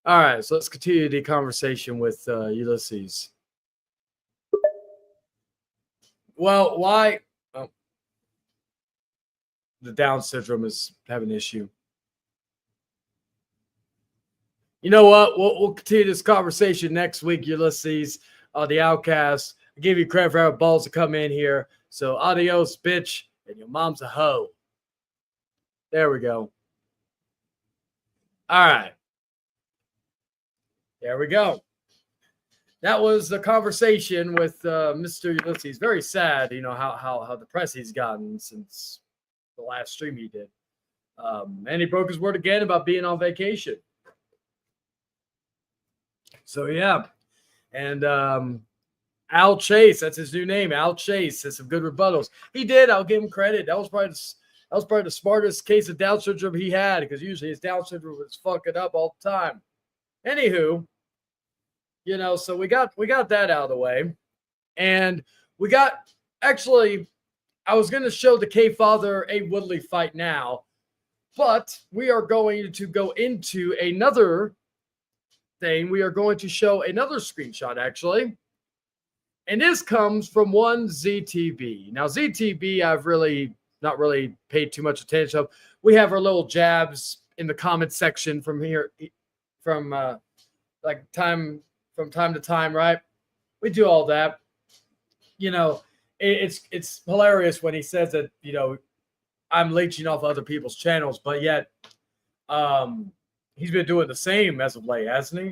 All right, so let's continue the conversation with Ulysses. Well, why? Oh, the Down syndrome is having an issue. You know what? We'll continue this conversation next week, Ulysses, the Outcast. I give you credit for having balls to come in here. So adios, bitch, and your mom's a hoe. There we go. All right. There we go. That was the conversation with Mr. Ulysses. Very sad, you know, how depressed he's gotten since the last stream he did. And he broke his word again about being on vacation. So, yeah. And Al Chase, that's his new name. Al Chase has some good rebuttals. He did. I'll give him credit. That was probably the smartest case of Down syndrome he had, because usually his Down syndrome was fucking up all the time. Anywho, you know, so we got that out of the way. And we got, actually, I was going to show the K-Father A. Woodley fight now, but we are going to go into another thing. We are going to show another screenshot, actually. And this comes from one ZTB. Now, ZTB, I've really not really paid too much attention to. We have our little jabs in the comment section from here, from time to time, right? We do all that. You know, it's hilarious when he says that, you know, I'm leeching off other people's channels, but yet he's been doing the same as of late, hasn't he?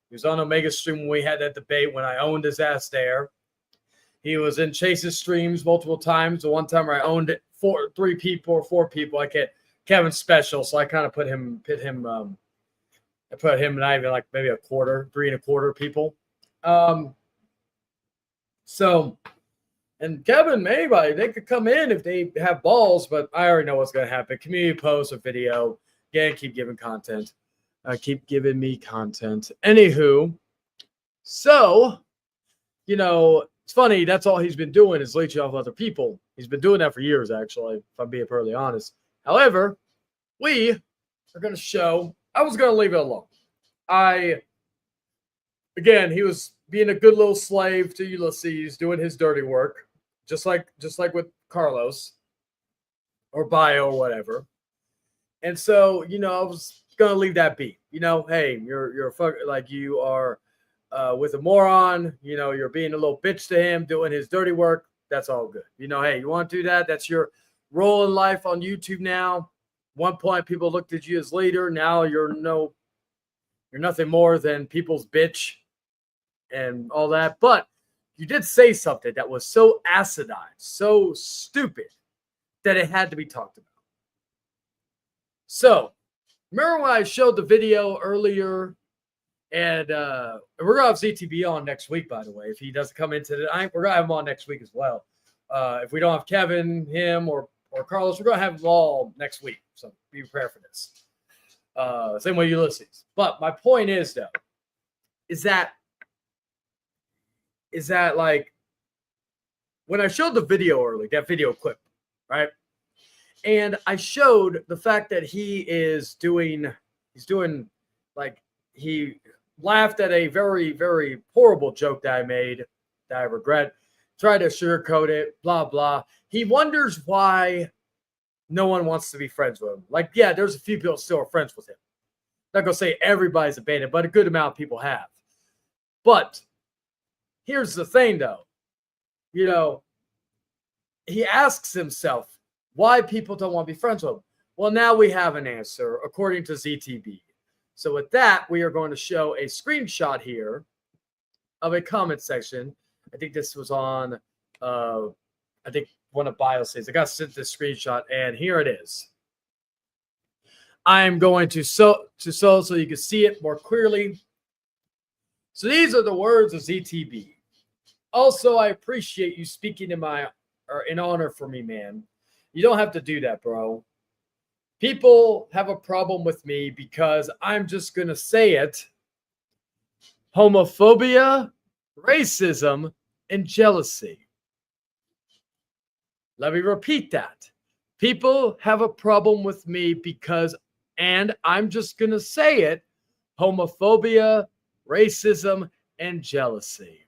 He was on Omega stream when we had that debate when I owned his ass there. He was in Chase's streams multiple times. The one time where I owned it, 4 people. I can't. Kevin's special, so I kind of put him not even like maybe 3 1/4 people. So, and Kevin, maybe they could come in if they have balls, but I already know what's going to happen. Community post, a video. Again, keep giving content. Keep giving me content. Anywho, so, you know, it's funny. That's all he's been doing is leeching off other people. He's been doing that for years, actually, if I'm being perfectly honest. However, we are going to show. I was going to leave it alone. Again, he was being a good little slave to Ulysses, doing his dirty work, just like with Carlos. or bio or whatever. And so, you know, I was gonna leave that be. You know, hey, you're a fuck, like you are with a moron. You know, you're being a little bitch to him, doing his dirty work. That's all good. You know, hey, you want to do that? That's your role in life on YouTube now. One point, people looked at you as leader. Now you're nothing more than people's bitch and all that. But you did say something that was so acidine, so stupid that it had to be talked about. So, remember when I showed the video earlier? And we're going to have ZTB on next week, by the way. If he doesn't come into we're going to have him on next week as well. If we don't have Kevin, him, or Carlos, we're going to have them all next week. So be prepared for this. Same way Ulysses. But my point is, though, is that like when I showed the video early, that video clip, right? And I showed the fact that he's doing like he laughed at a very, very horrible joke that I made that I regret, tried to sugarcoat it, blah, blah. He wonders why no one wants to be friends with him. Like, yeah, there's a few people still are friends with him. I'm not going to say everybody's abandoned, but a good amount of people have. But here's the thing, though. You know, he asks himself why people don't want to be friends with him. Well, now we have an answer, according to ZTB. So with that, we are going to show a screenshot here of a comment section. I think this was on, I think one of BioSaves. I got sent this screenshot, and here it is. I am going to so you can see it more clearly. So these are the words of ZTB. Also, I appreciate you speaking in honor for me, man. You don't have to do that, bro. People have a problem with me because I'm just going to say it. Homophobia, racism, and jealousy. Let me repeat that. People have a problem with me because, and I'm just going to say it, homophobia, racism, and jealousy.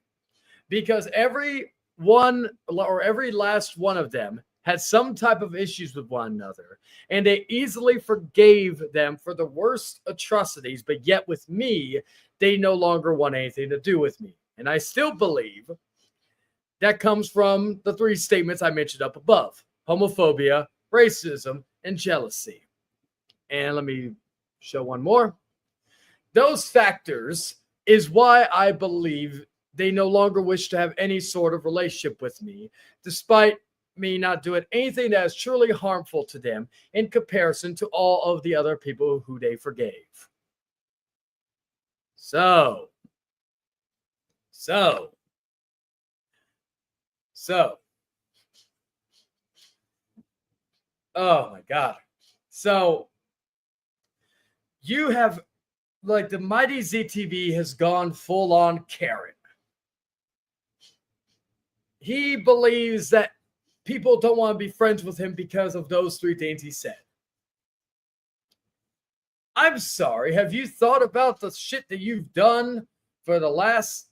Because every one or every last one of them had some type of issues with one another, and they easily forgave them for the worst atrocities, but yet with me, they no longer want anything to do with me. And I still believe that comes from the three statements I mentioned up above: homophobia, racism, and jealousy. And let me show one more. Those factors is why I believe they no longer wish to have any sort of relationship with me, despite me not doing anything that is truly harmful to them in comparison to all of the other people who they forgave. So, oh my God. So, you have, like, the mighty ZTV has gone full on Karen. He believes that people don't want to be friends with him because of those three things he said. I'm sorry. Have you thought about the shit that you've done for the last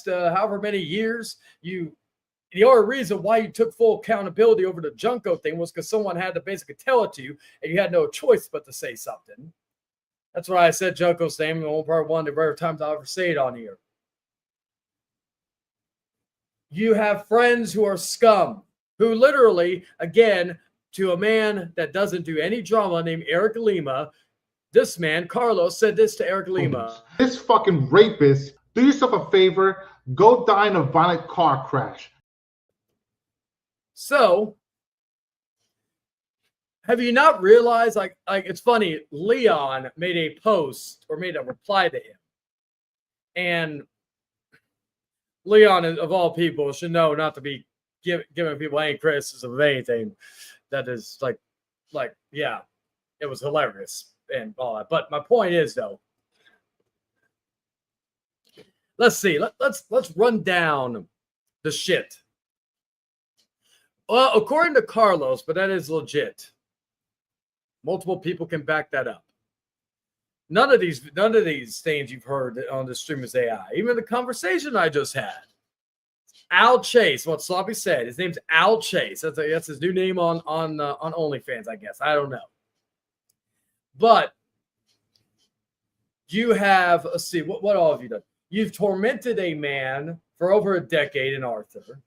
however many years? The only reason why you took full accountability over the Junko thing was because someone had to basically tell it to you, and you had no choice but to say something. That's why I said Junko's name in the whole part one of the rare times I'll ever say it on here. You have friends who are scum, who literally, again, to a man that doesn't do any drama named Eric Lima, this man, Carlos, said this to Eric Lima. This fucking rapist, do yourself a favor, go die in a violent car crash. So, have you not realized, like it's funny, Leon made a post or made a reply to him. And Leon, of all people, should know not to be giving people any criticism of anything that is like, yeah, it was hilarious and all that. But my point is, though, let's see, let's run down the shit. Well, according to Carlos, but that is legit. Multiple people can back that up. None of these things you've heard on the stream is AI. Even the conversation I just had, Al Chase. What Sloppy said. His name's Al Chase. That's his new name on OnlyFans, I guess. I don't know. But you have, let's see, what all have you done? You've tormented a man for over a decade in Arthur.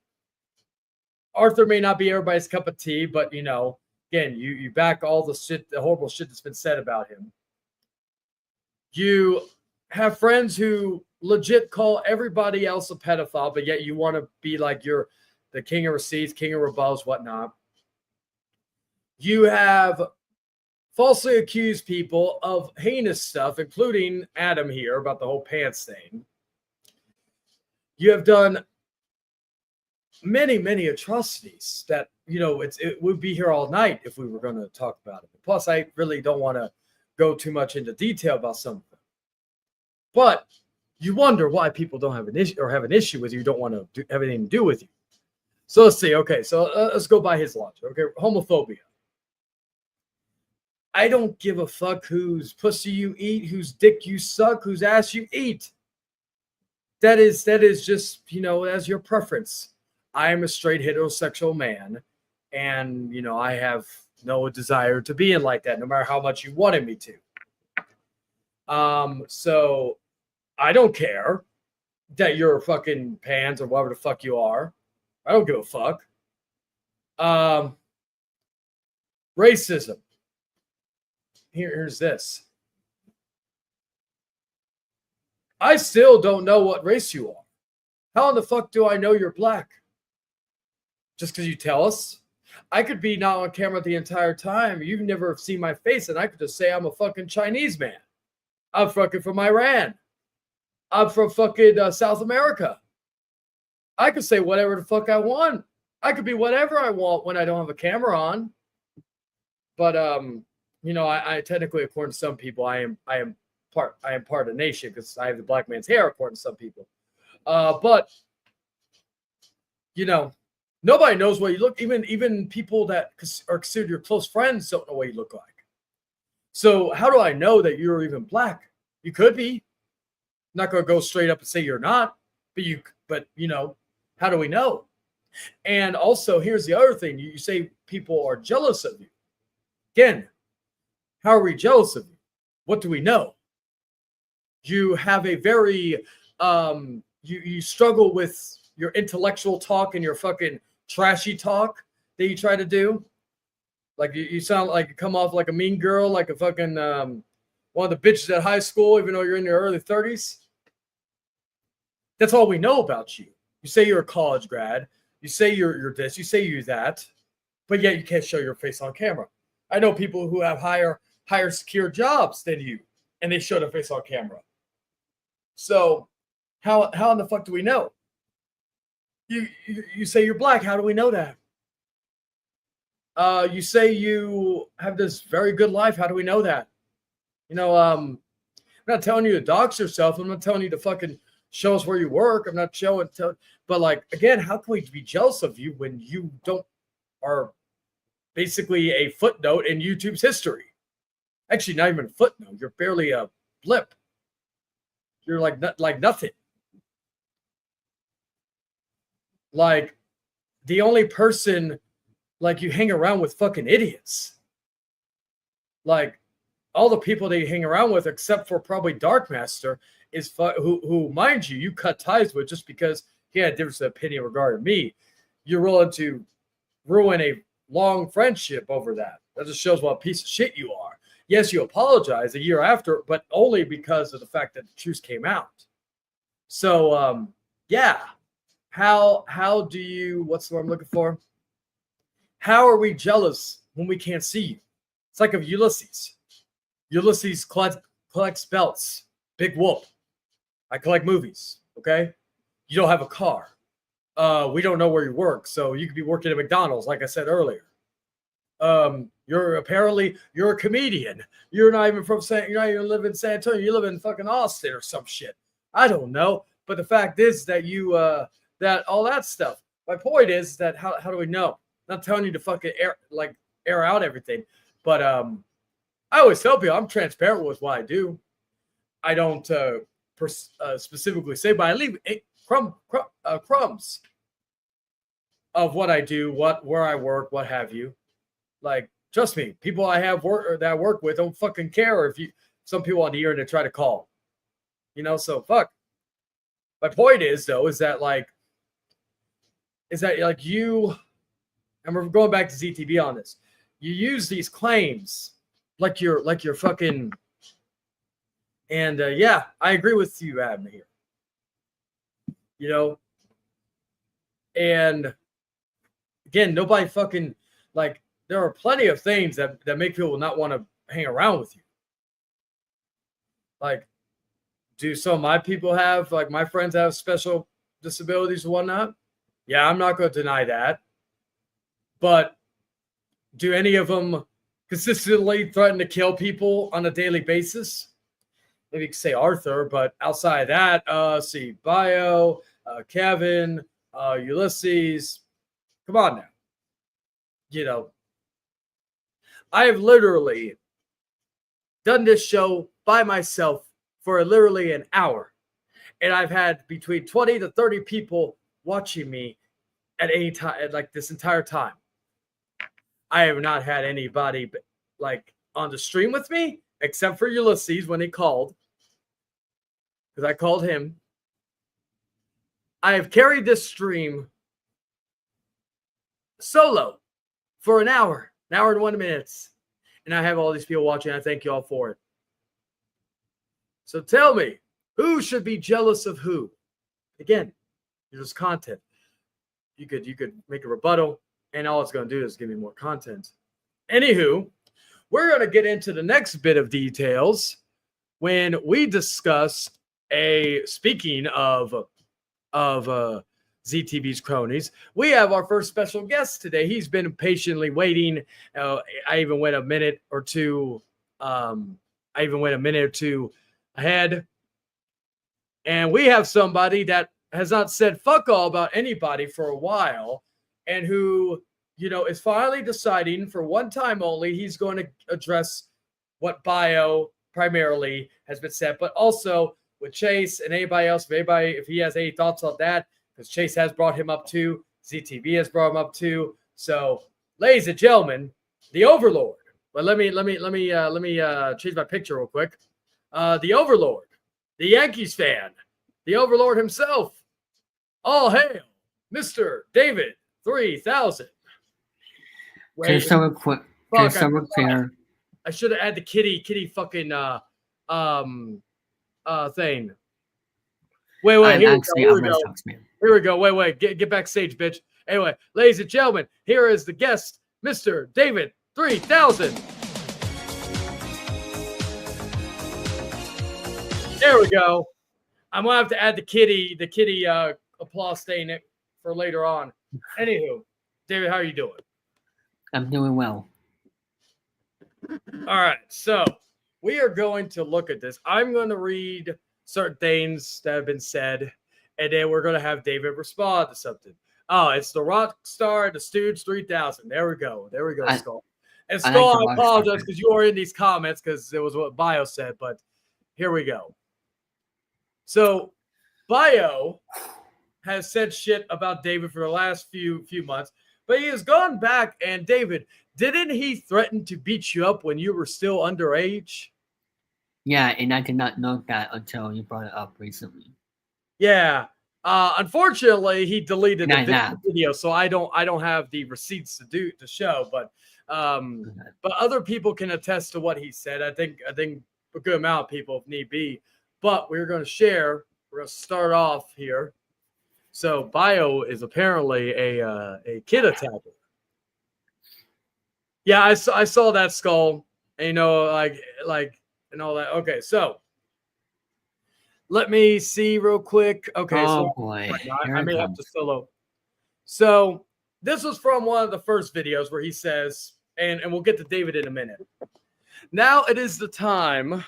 Arthur may not be everybody's cup of tea, but you know, again, you back all the shit, the horrible shit that's been said about him. You have friends who legit call everybody else a pedophile, but yet you want to be like you're the king of receipts, king of rebels, whatnot. You have falsely accused people of heinous stuff, including Adam here about the whole pants thing. You have done many, many atrocities that, you know, it would be here all night if we were going to talk about it. Plus, I really don't want to go too much into detail about some of them. But you wonder why people don't have an issue or have an issue with you, don't want to have anything to do with you. So let's see. Okay, so let's go by his logic. Okay, homophobia. I don't give a fuck whose pussy you eat, whose dick you suck, whose ass you eat. That is just, you know, as your preference. I am a straight heterosexual man, and, you know, I have no desire to be in like that, no matter how much you wanted me to. So I don't care that you're fucking pans or whatever the fuck you are. I don't give a fuck. Racism. Here's this. I still don't know what race you are. How in the fuck do I know you're black? Just because you tell us? I could be not on camera the entire time. You've never seen my face, and I could just say I'm a fucking Chinese man. I'm fucking from Iran. I'm from fucking South America. I could say whatever the fuck I want. I could be whatever I want when I don't have a camera on. But you know, I technically, according to some people, I am part of the nation because I have the black man's hair, according to some people. But you know, nobody knows what you look. Even people that are considered your close friends don't know what you look like. So how do I know that you're even black? You could be. I'm not going to go straight up and say you're not, but you know, how do we know? And also, here's the other thing: you say people are jealous of you. Again, how are we jealous of you? What do we know? You have a very you struggle with your intellectual talk and your fucking trashy talk that you try to do. Like you sound like you come off like a mean girl, like a fucking one of the bitches at high school, even though you're in your early 30s. That's all we know about you. You say you're a college grad. You say you're this. You say you're that. But yet you can't show your face on camera. I know people who have higher secure jobs than you, and they show their face on camera. So how in the fuck do we know? You say you're black. How do we know that? You say you have this very good life. How do we know that? You know, I'm not telling you to dox yourself. I'm not telling you to fucking show us where you work. I'm not but like, again, how can we be jealous of you when you are basically a footnote in YouTube's history? Actually, not even a footnote. You're barely a blip. You're like nothing. Like the only person, like, you hang around with fucking idiots. Like all the people that you hang around with, except for probably Darkmaster, is who mind you cut ties with just because he had a difference of opinion regarding me. You're willing to ruin a long friendship over that. That just shows what a piece of shit you are. Yes, you apologize a year after, but only because of the fact that the truth came out. So, yeah. How do you, what's the word I'm looking for? How are we jealous when we can't see you? It's like of Ulysses. Ulysses collects belts. Big whoop. I collect movies, okay? You don't have a car. We don't know where you work, so you could be working at McDonald's, like I said earlier. You're a comedian. You're not even live in San Antonio. You live in fucking Austin or some shit. I don't know. But the fact is that you that all that stuff. My point is that how do we know? I'm not telling you to fucking air out everything, but I always tell people I'm transparent with what I do. I don't specifically say, but I leave crumbs. of what I do, where I work, what have you. Like, trust me, people I have that I work with don't fucking care if some people on the internet try to call. So fuck. My point is though, is that you, and we're going back to ZTB on this. You use these claims like you're fucking, and yeah, I agree with you, Adam, here. And again, nobody fucking, like, there are plenty of things that make people not want to hang around with you. Like, do some of my people have, like, my friends have special disabilities and whatnot? Yeah, I'm not going to deny that. But do any of them consistently threaten to kill people on a daily basis? Maybe you could say Arthur, but outside of that, see, Bio, Kevin, Ulysses. Come on now. I have literally done this show by myself for literally an hour. And I've had between 20 to 30 people watching me at any time, like this entire time. I have not had anybody like on the stream with me, except for Ulysses when he called. Because I called him. I have carried this stream solo for an hour and 1 minute. And I have all these people watching. I thank you all for it. So tell me, who should be jealous of who? Again, there's content. You could make a rebuttal, and all it's going to do is give me more content. Anywho, we're going to get into the next bit of details when we discuss speaking of ZTV's cronies. We have our first special guest today. He's been patiently waiting. I even went a minute or two. Ahead. And we have somebody that has not said fuck all about anybody for a while, and who, is finally deciding for one time only he's going to address what Bio primarily has been said, but also with Chase and anybody else, if he has any thoughts on that, because Chase has brought him up too, ZTV has brought him up too. So, ladies and gentlemen, the Overlord. But let me change my picture real quick. The Overlord, the Yankees fan, the Overlord himself. All hail, Mr. David 3000. Can you start with clear? I should have had the kitty fucking thing. Wait, here we go. Wait, get backstage, bitch. Anyway, ladies and gentlemen, here is the guest, Mr. David 3000. There we go. I'm gonna have to add the kitty applause stain it for later on. Anywho, David, how are you doing? I'm doing well. All right, so we are going to look at this. I'm going to read certain things that have been said, and then we're going to have David respond to something. Oh, it's the rock star, the Stooge 3000. There we go, Skull. And Skull, I apologize because you are in these comments because it was what Bio said, but here we go. So, Bio has said shit about David for the last few months, but he has gone back, and David, didn't he threaten to beat you up when you were still underage? Yeah, and I did not know that until you brought it up recently. Yeah. Unfortunately, he deleted the video, so I don't have the receipts to show, but other people can attest to what he said. I think a good amount of people if need be. But we're going to share. We're going to start off here. So Bio is apparently a kid attacker. Yeah, I saw that, Skull. And, like and all that. Okay, so let me see real quick. Okay, boy. I may have to solo. So this was from one of the first videos where he says, and we'll get to David in a minute. Now it is the time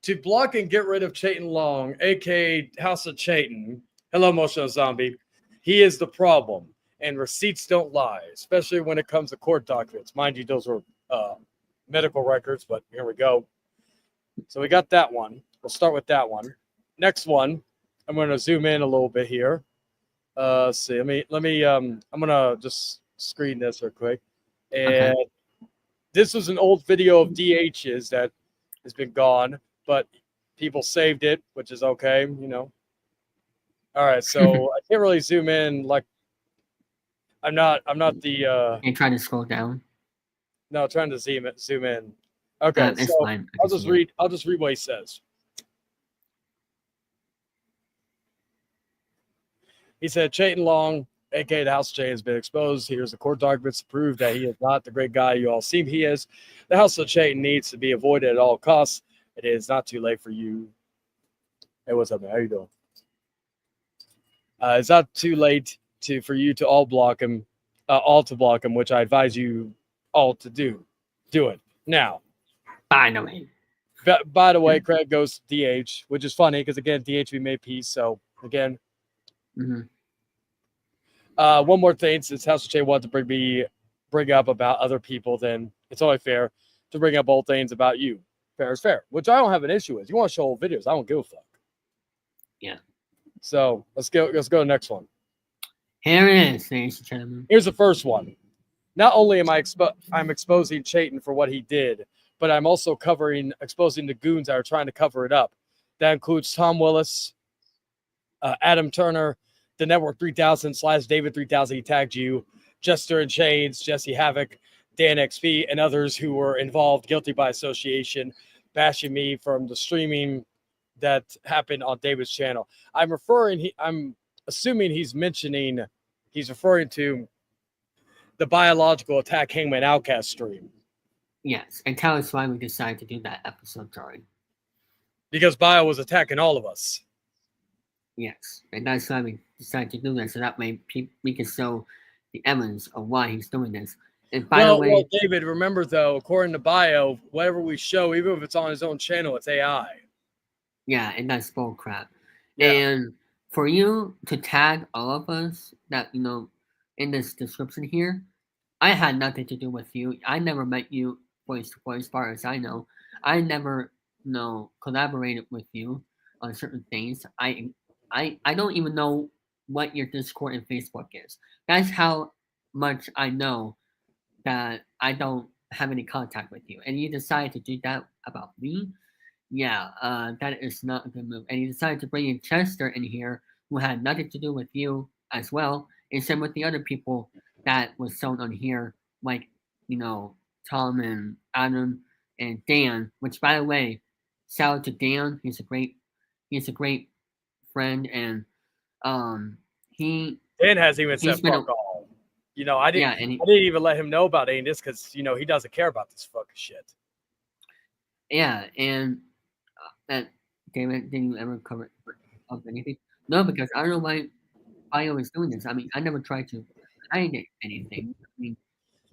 to block and get rid of Chayton Long, aka House of Chayton. Hello, Emotional Zombie. He is the problem, and receipts don't lie, especially when it comes to court documents. Mind you, those were medical records, but here we go. So we got that one. We'll start with that one. Next one, I'm going to zoom in a little bit here. Let's see. Let me. I'm gonna just screen this real quick. And Okay. this was an old video of DH's that has been gone, but people saved it, which is okay. All right, so I can't really zoom in. Like I'm not the And try to scroll down. no trying to zoom in. Okay, It's so fine. I can see it. I'll just read what he says. He said, Chayton Long, aka the House of J, has been exposed. Here's the court documents to prove that he is not the great guy you all seem he is. The House of Chayton needs to be avoided at all costs. It is not too late for you. Hey, what's up, man? How you doing? It's not too late for you to all block him, which I advise you all to do. Do it now. By the way. By the way, Craig goes to DH, which is funny because again, DH we made peace. So again, Mm-hmm. One more thing, since House of J wanted to bring up about other people, then it's only fair to bring up old things about you. Fair is fair, which I don't have an issue with. You want to show old videos, I don't give a fuck. Yeah. So let's go to the next one. Here it is, ladies and gentlemen. Here's the first one. Not only am I'm exposing Chayton for what he did, but I'm also exposing the goons that are trying to cover it up. That includes Tom Willis, Adam Turner, the Network 3000 / David 3000. He tagged you, Jester and Shades, Jesse Havoc, Dan XP, and others who were involved, guilty by association, bashing me from the streaming that happened on David's channel. I'm assuming he's referring to the biological attack Hangman Outcast stream. Yes, and tell us why we decided to do that episode, sorry. Because Bio was attacking all of us. Yes, and that's why we decided to do this, so that way we can show the evidence of why he's doing this. And by the way, well, David, remember though, according to Bio, whatever we show, even if it's on his own channel, it's AI. Yeah, and that's bull crap. Yeah. And for you to tag all of us that in this description here, I had nothing to do with you. I never met you voice to voice, as far as I know. I never collaborated with you on certain things. I don't even know what your Discord and Facebook is. That's how much I know that I don't have any contact with you. And you decided to do that about me? Yeah, that is not a good move. And you decided to bring in Chester in here, who had nothing to do with you as well, and same with the other people that was shown on here, like, Tom and Adam and Dan, which, by the way, shout out to Dan. He's a great friend, and Dan hasn't even said fuck all. I didn't even let him know about any of this because he doesn't care about this fucking shit. Yeah, and that David, didn't you ever cover up anything? No, because I don't know why Bio is doing this. I mean, I never tried to hide anything. I mean,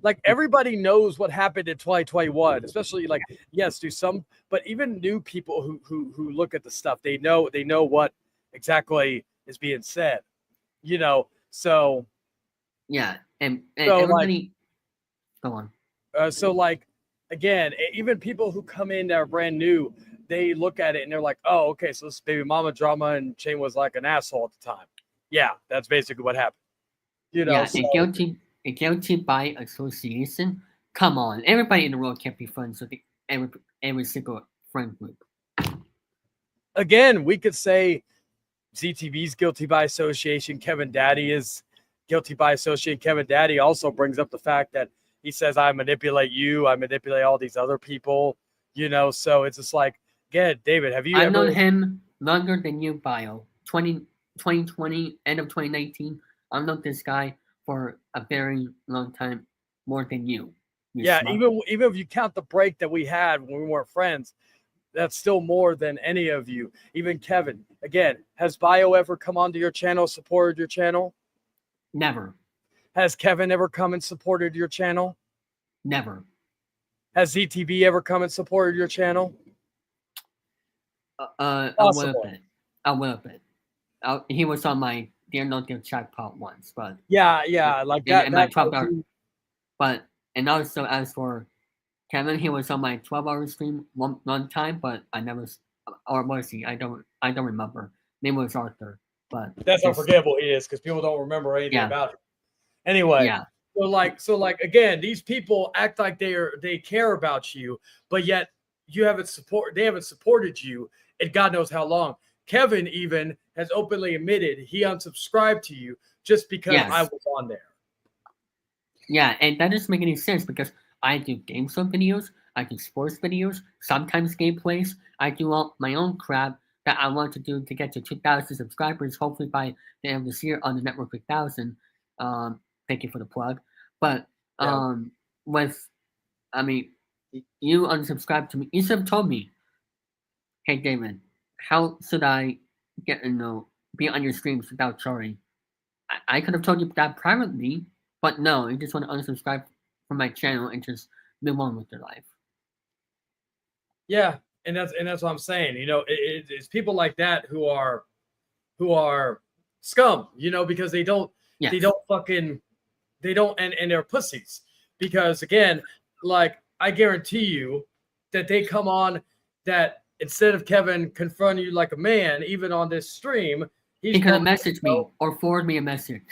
like everybody knows what happened in 2021, especially like do some, but even new people who look at the stuff, they know what exactly is being said, so yeah, and so everybody go on. So like again, even people who come in that are brand new, they look at it and they're like, oh, okay, so this is baby mama drama and Shane was like an asshole at the time. Yeah, that's basically what happened. Yeah, a guilty by association. Come on, everybody in the world can't be friends with every single friend group. Again, we could say ZTV's guilty by association. Kevin Daddy is guilty by association. Kevin Daddy also brings up the fact that he says, I manipulate you, I manipulate all these other people, so it's just like, again, David, have you I've known him longer than you, Bio. 2020, end of 2019. I've known this guy for a very long time, more than you. Yeah, even if you count the break that we had when we weren't friends, that's still more than any of you. Even Kevin. Again, has Bio ever come onto your channel, supported your channel? Never. Has Kevin ever come and supported your channel? Never. Has ZTV ever come and supported your channel? A little bit. He was on my Dear No Dear Jackpot once, but yeah, like that. In my 12-hour. But and also as for Kevin, he was on my 12-hour stream one time, but I never, or was he? I don't remember. Name was Arthur. But That's how just- forgettable he is because people don't remember anything Yeah. about him. Anyway, yeah, so like again, these people act like they care about you, but yet they haven't supported you in God knows how long. Kevin even has openly admitted he unsubscribed to you just because Yes. I was on there. yeah, and that doesn't make any sense because I do game show videos, I do sports videos, sometimes gameplays. I do all my own crap that I want to do to get to 2,000 subscribers, hopefully by the end of this year on the network 1,000. Thank you for the plug. But Yeah. you unsubscribed to me. You should have told me, hey David, how should I get be on your streams without charging? I could have told you that privately, but no, you just want to unsubscribe from my channel and just move on with your life. Yeah, and that's what I'm saying. It's people like that who are scum. Because they don't Yes. and they're pussies. Because again, like I guarantee you that they come on that instead of Kevin confronting you like a man, even on this stream, He could have probably messaged me or forward me a message.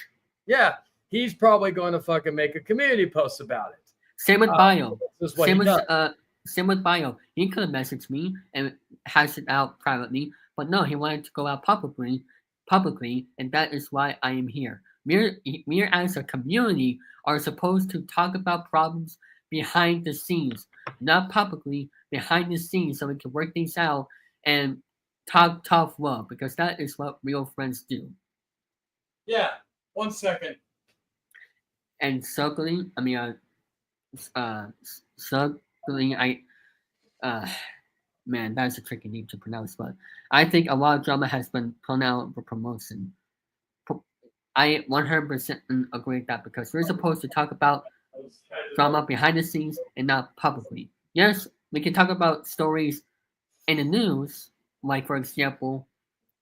Yeah, he's probably going to fucking make a community post about it. Same with Bio. This is what Same he does. with Bio. He could have messaged me and hashed it out privately, but no, he wanted to go out publicly, and that is why I am here. We as a community are supposed to talk about problems behind the scenes, not publicly, behind the scenes, so we can work things out and talk tough love, because that is what real friends do. Yeah, 1 second. And circling, man, that's a tricky name to pronounce, but I think a lot of drama has been thrown out for promotion. I 100% agree with that, because we're supposed to talk about drama behind the scenes and not publicly. Yes, we can talk about stories in the news, like for example,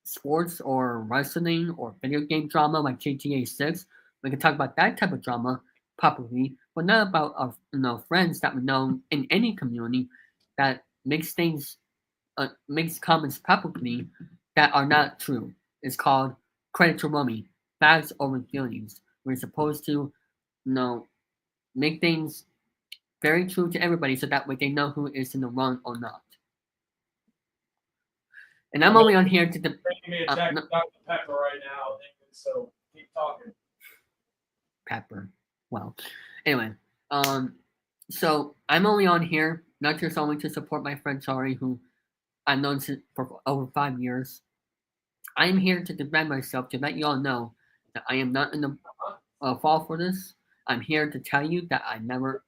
sports or wrestling or video game drama like GTA 6. We can talk about that type of drama publicly, but not about our friends that we know in any community that makes comments publicly that are not true. It's called credit to rummy, facts over feelings. We're supposed to, make things very true to everybody, so that way they know who is in the wrong or not. And I'm only on here to Making me a Jack Dr. Pepper right now, so keep talking. Pepper. Well, anyway, so I'm only on here not just only to support my friend Chari, who I've known for over 5 years. I'm here to defend myself, to let you all know that I am not in the fall for this. I'm here to tell you that I never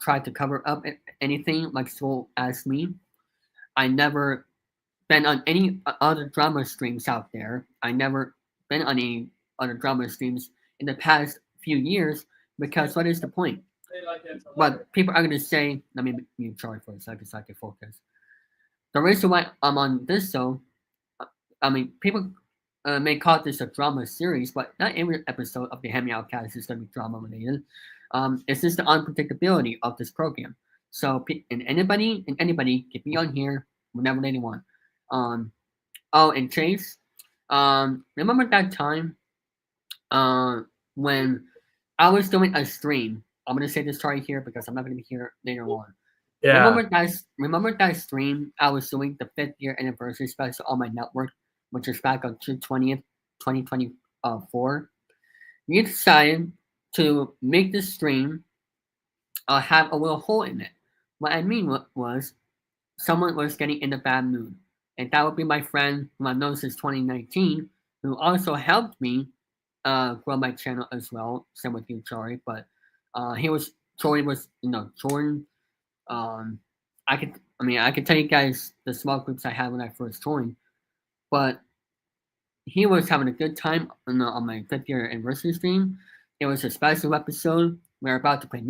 tried to cover up anything like Soul asked me. I never been on any other drama streams out there. I never been on any other drama streams in the past few years, because what is the point? But people are going to say, let me mute Charlie for a second so I can focus. The reason why I'm on this show, people may call this a drama series, but not every episode of the Hangman Outcast is going to be drama related. It's just the unpredictability of this program. So, anybody can be on here whenever they want. And Chase, remember that time when I was doing a stream? I'm gonna say this right here because I'm not gonna be here later on. Yeah. Remember that stream I was doing, the 5th year anniversary special on my network, which is back on June 20th, 2024. We decided to make this stream have a little hole in it. What I mean was someone was getting in a bad mood, and that would be my friend who I've known since 2019, who also helped me grow my channel as well. Same with you, Jory. But Jordan. I could tell you guys the small groups I had when I first joined, but he was having a good time on my 5th year anniversary stream. It was a special episode. We were about to play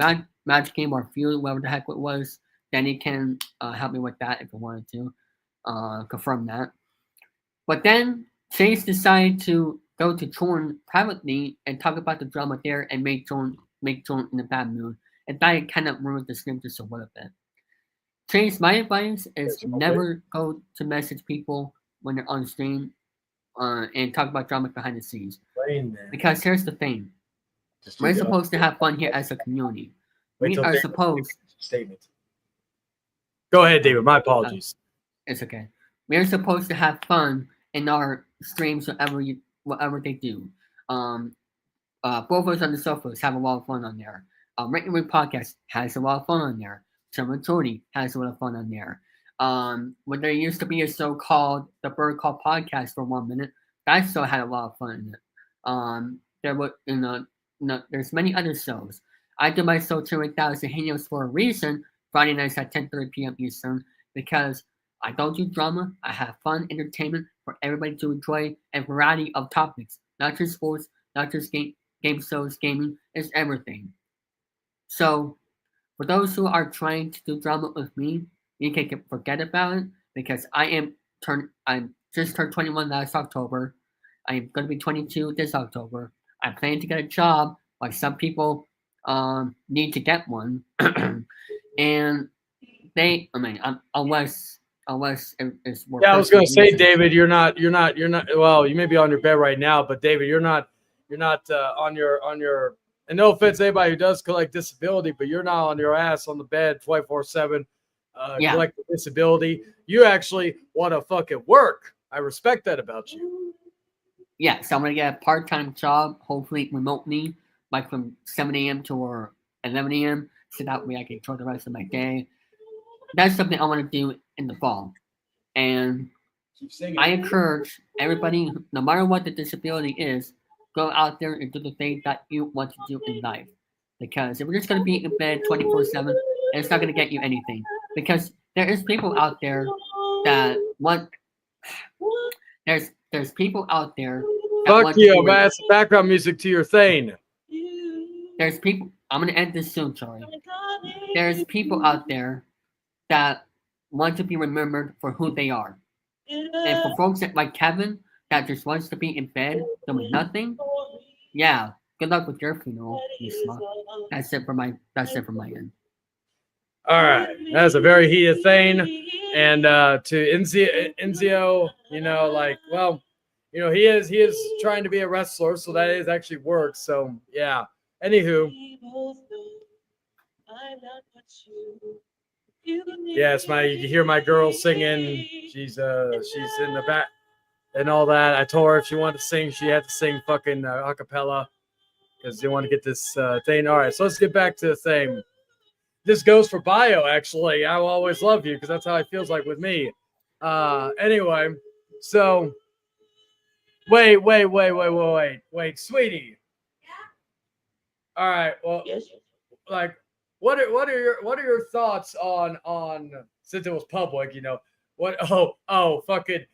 Magic Game or Feud, whatever the heck it was. Danny can help me with that if I wanted to confirm that. But then Chase decided to go to Jordan privately and talk about the drama there and make Jordan in a bad mood. And that kind of ruined the stream just a little bit. Chase, my advice is never go to message people when they're on stream and talk about drama behind the scenes. Rain Man. Because here's the thing: Just we're do that. supposed to have fun here as a community. Wait We till are David supposed. makes a statement. Go ahead, David. My apologies. It's okay. We're supposed to have fun in our streams, whatever they do. Both of us on the sofas have a lot of fun on there. Written Wing Podcast has a lot of fun on there. Summer Tony has a lot of fun on there. When there used to be a so-called The Bird Call Podcast for 1 minute, that still had a lot of fun in it. There were, there's many other shows. I do my show 2000 Henios for a reason, Friday nights at 10:30 p.m. Eastern, because I don't do drama. I have fun entertainment for everybody to enjoy a variety of topics, not just sports, not just game shows, gaming, it's everything. So, for those who are trying to do drama with me, you can forget about it because I just turned 21 last October. I'm going to be 22 this October. I'm planning to get a job, like some people need to get one, and unless it's more. Yeah, I was going to say, reasons. David, you're not. Well, you may be on your bed right now, but David, you're not on your. And no offense to anybody who does collect disability, but you're not on your ass on the bed 24/7. Yeah. Collect disability. You actually want to fucking work. I respect that about you. Yeah, so I'm gonna get a part-time job, hopefully remotely, like from 7 a.m. to 11 a.m. So that way I can enjoy the rest of my day. That's something I want to do in the fall, and I encourage everybody, no matter what the disability is, go out there and do the thing that you want to do in life. Because if you're just gonna be in bed 24/7, it's not gonna get you anything. Because there is people out there that want. There's people out there. That Fuck want you, to man. Add some background music to your thing. There's people. I'm gonna end this soon, Charlie. There's people out there that want to be remembered for who they are, and for folks like Kevin that just wants to be in bed doing nothing. Yeah, good luck with your funeral, you slut. That's it for my end. All right, that's a very heated thing. And to Enzio, he is trying to be a wrestler, so that is actually work. So yeah. Anywho, yes, you hear my girl singing. She's in the back and all that. I told her if she wanted to sing, she had to sing fucking a cappella because they want to get this thing. All right, so let's get back to the thing. This goes for bio, actually. I will always love you because that's how it feels like with me. Anyway, so wait, sweetie. All right, well, like, what are your thoughts on since it was public, what? Fucking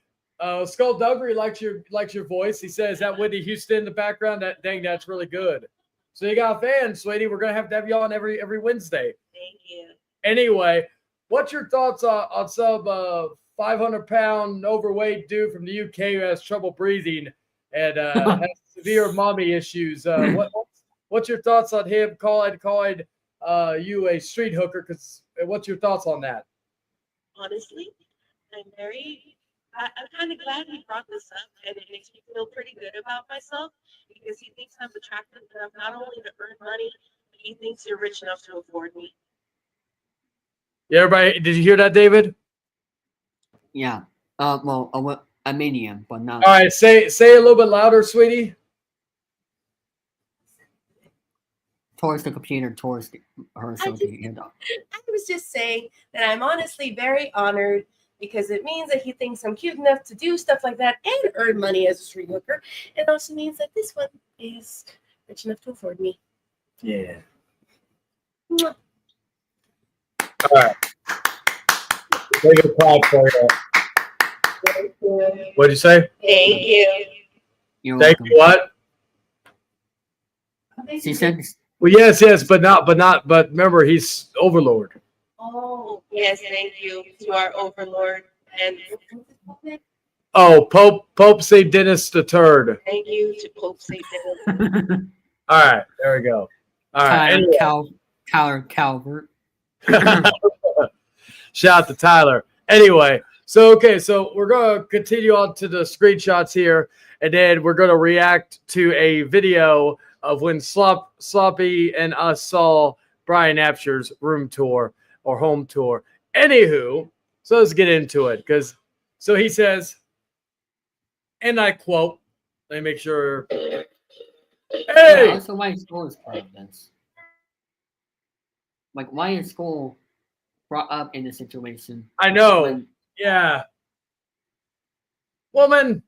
Skullduggery likes your voice. He says that Whitney Houston in the background. That's really good. So you got fans, sweetie. We're gonna have to have you on every Wednesday. Thank you. Anyway, what's your thoughts on some 500-pound overweight dude from the UK who has trouble breathing and has severe mommy issues? What's your thoughts on him calling you a street hooker? Because what's your thoughts on that? Honestly, I'm kind of glad he brought this up, and it makes me feel pretty good about myself because he thinks I'm attractive enough not only to earn money, but he thinks you're rich enough to afford me. Yeah, everybody, did you hear that, David? Yeah. Well, a medium, but not. All right, say a little bit louder, sweetie. Towards the computer, towards her. I was just saying that I'm honestly very honored because it means that he thinks I'm cute enough to do stuff like that and earn money as a street hooker. It also means that this one is rich enough to afford me. Yeah. Mwah. All right. Take a clap for you. Thank you. What'd you say? Thank you. You're Thank welcome. you. What? She said. Well, yes, but remember, he's Overlord. Oh, yes, thank you to our overlord. And Oh, Pope St. Dennis the Third. thank you to Pope St. Dennis. All right, there we go. All right. Anyway. Tyler Calvert. Shout out to Tyler. Anyway, So, okay, so we're going to continue on to the screenshots here, and then we're going to react to a video of when Sloppy and us saw Brian Apsher's room tour or home tour. Anywho, so let's get into it. So he says, and I quote, let me make sure. Yeah, Hey! also, why is school is part of this? Like, why is school brought up in this situation? I know. When Yeah. Woman.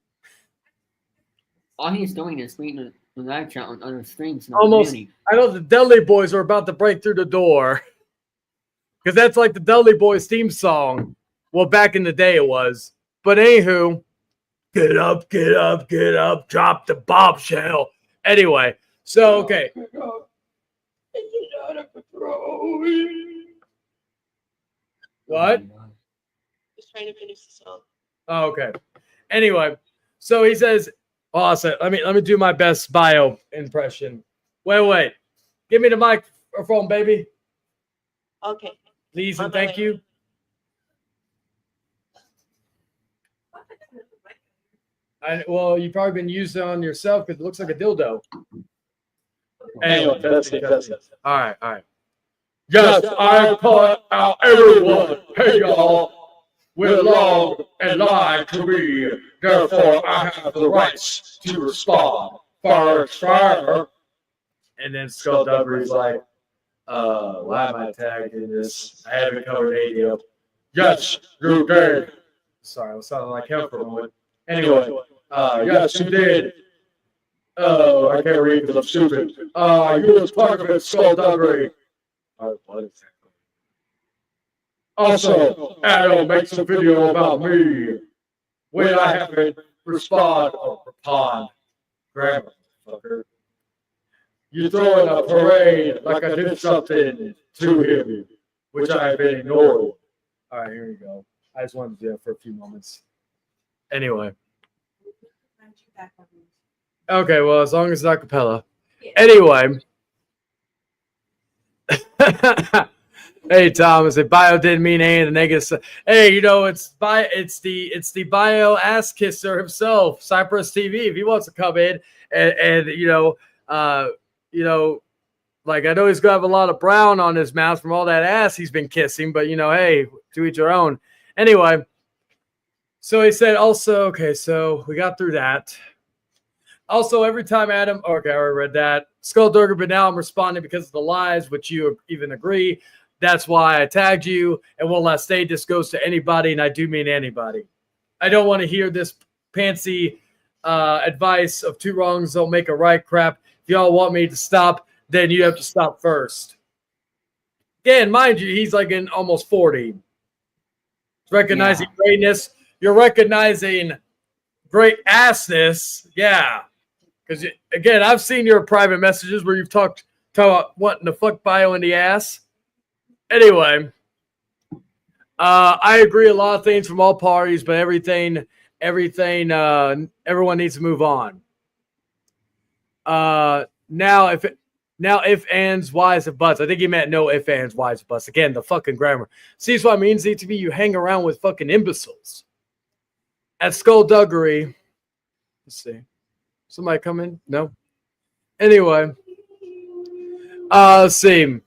all he's doing is reading the live chat on other streams. In the Almost. community. I know the Dudley Boys are about to break through the door. Because that's like the Dudley Boys theme song. Well, back in the day it was. But anywho, get up, get up, get up, drop the bombshell. Anyway, so, okay. What? Just trying to finish the song. Oh, okay. Anyway, so he says, awesome. Let me do my best bio impression. Wait. Give me the microphone, baby. Okay. Please On and my thank way. you. Well, you've probably been using it on yourself because it looks like a dildo. Anyway, that's it. All right. Yes, I point out everyone. Hey, y'all. We're long and live to be. Therefore, I have the rights to respond. Fire. And then Skullduggery's like, why am I tagged in this? I haven't covered 80 of. Yes, you did. Sorry, I was sounding like him for a moment. Anyway, yes, you did. I can't read because I'm stupid. You was part of it, Skullduggery. What exactly? Also, Adam makes a video about me. When I haven't respond or respond. Grammar, fucker. You throw in a parade like I did something to him, which I have been ignored. All right, here we go. I just wanted to do that for a few moments. Anyway. Okay, well, as long as it's acapella. Anyway. Hey, Thomas, if bio didn't mean any of the negative. Hey, it's the bio ass kisser himself, Cypress TV. If he wants to come in and like I know he's gonna have a lot of brown on his mouth from all that ass he's been kissing, but hey, to each their own. Anyway, so he said also, okay, so we got through that. Also, every time Adam, okay, I already read that. Skulldugger, but now I'm responding because of the lies, which you even agree. That's why I tagged you. And one last day, this goes to anybody, and I do mean anybody. I don't want to hear this fancy advice of two wrongs don't make a right crap. If y'all want me to stop, then you have to stop first. Again, mind you, he's like in almost 40. Recognizing greatness. You're recognizing great assness. Yeah. Because, again, I've seen your private messages where you've talked about wanting to fuck bio in the ass. Anyway, I agree a lot of things from all parties, but everything, everyone needs to move on. Now, if ands, whys, and buts. I think he meant no if, ands, whys, and buts. Again, the fucking grammar. See, what it means to be you hang around with fucking imbeciles. At Skullduggery, let's see. Somebody come in? No? Anyway. Let's see.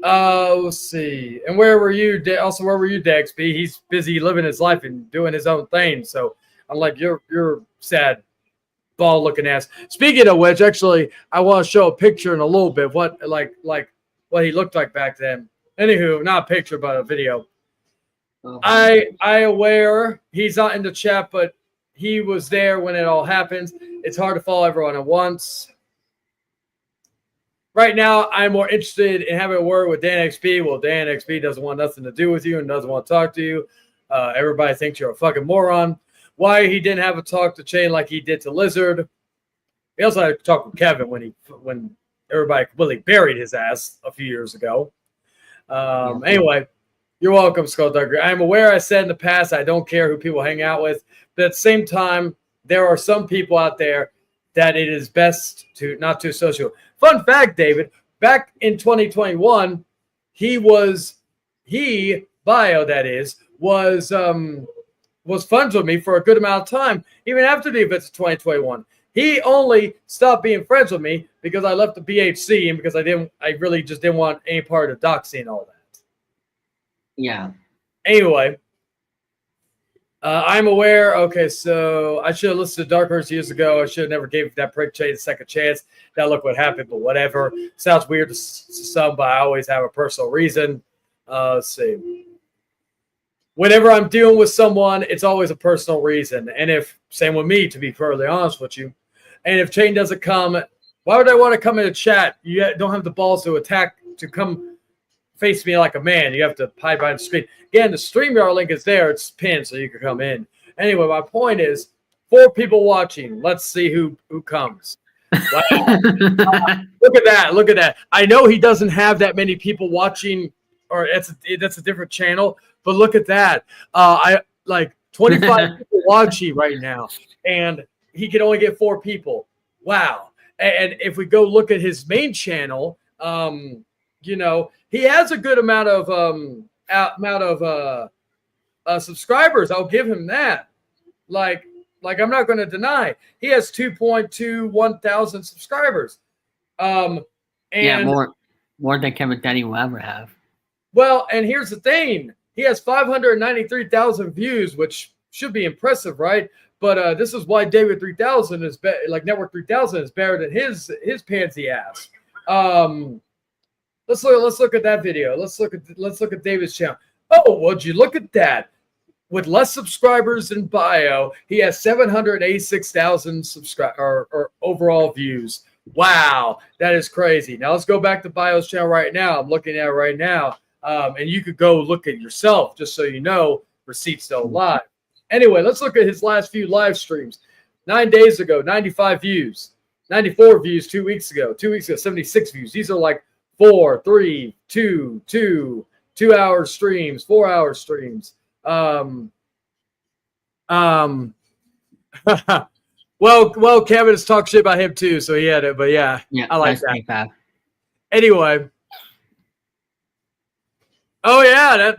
Let's see. And where were you? Also, where were you, Dexby? He's busy living his life and doing his own thing. So, unlike your sad, bald-looking ass. Speaking of which, actually, I want to show a picture in a little bit. What what he looked like back then. Anywho, not a picture, but a video. I aware he's not in the chat, but he was there when it all happens. It's hard to follow everyone at once. Right now, I'm more interested in having a word with Dan XP. Well, Dan XP doesn't want nothing to do with you and doesn't want to talk to you. Everybody thinks you're a fucking moron. Why he didn't have a talk to Chain like he did to Lizard. He also had to talk with Kevin when everybody completely buried his ass a few years ago. Anyway, you're welcome, Skulldugger. I'm aware I said in the past I don't care who people hang out with, but at the same time, there are some people out there that it is best to not to associate. Fun fact, David, back in 2021, bio, that is, was friends with me for a good amount of time, even after the events of 2021. He only stopped being friends with me because I left the BHC and because I really just didn't want any part of doxing and all that. Yeah. Anyway, I'm aware. Okay, so I should have listened to Dark Horse years ago. I should have never gave that prick Chase a second chance. Now look what happened, but whatever. Sounds weird to some, but I always have a personal reason. Let's see. Whenever I'm dealing with someone, it's always a personal reason. And if, same with me, to be perfectly honest with you, and if Chain doesn't come, why would I want to come in a chat? You don't have the balls to come face me like a man. You have to hide behind the screen. Again, the StreamYard link is there. It's pinned so you can come in. Anyway, my point is 4 people watching. Let's see who comes. Wow. Look at that. Look at that. I know he doesn't have that many people watching, or that's a different channel, but look at that. I like 25 people watching right now, and he can only get 4 people. Wow. And if we go look at his main channel, you know, he has a good amount of subscribers. I'll give him that. Like I'm not going to deny he has 2.21 thousand subscribers. And yeah, more than Kevin Denny will ever have. Well, and here's the thing: he has 593,000 views, which should be impressive, right? But this is why David 3000 is like Network 3000 is better than his pansy ass. Let's look at that video. Let's look at David's channel. Oh, would you look at that? With less subscribers than Bio, he has 786,000 or overall views. Wow, that is crazy. Now let's go back to Bio's channel right now. I'm looking at it right now, and you could go look at it yourself, just so you know. Receipt's still live. Anyway, let's look at his last few live streams. 9 days ago, 95 views. 94 views 2 weeks ago. 2 weeks ago, 76 views. These are like 4, 3, 2, 2, 2 hour streams, 4 hour streams. Well, Kevin has talked shit about him too, so he had it, but yeah I like that. Anyway. Oh yeah,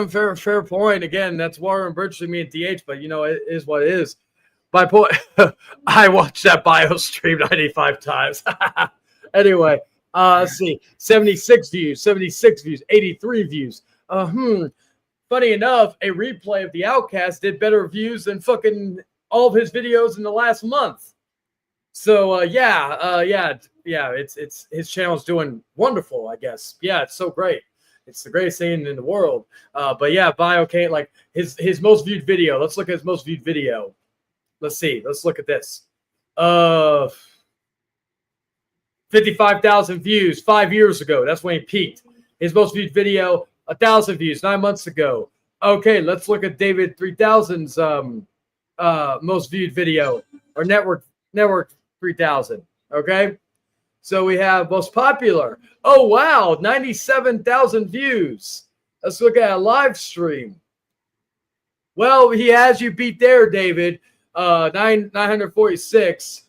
fair point. Again, that's Warren Birchley, me and DH, but you know, it is what it is. My point, I watched that Bio stream 95 times. Anyway, let's see, 76 views, 83 views. Funny enough, a replay of the Outcast did better views than fucking all of his videos in the last month. So it's his channel's doing wonderful, I guess. Yeah, it's so great. It's the greatest thing in the world. But yeah, Bio can't, like his most viewed video. Let's look at his most viewed video. Let's see. Let's look at this. 55,000 views 5 years ago. That's when he peaked. His most viewed video, 1,000 views 9 months ago. Okay, let's look at David 3000's most viewed video, or Network 3000. Okay, so we have most popular. Oh wow, 97,000 views. Let's look at a live stream. Well, he has you beat there, David. 946.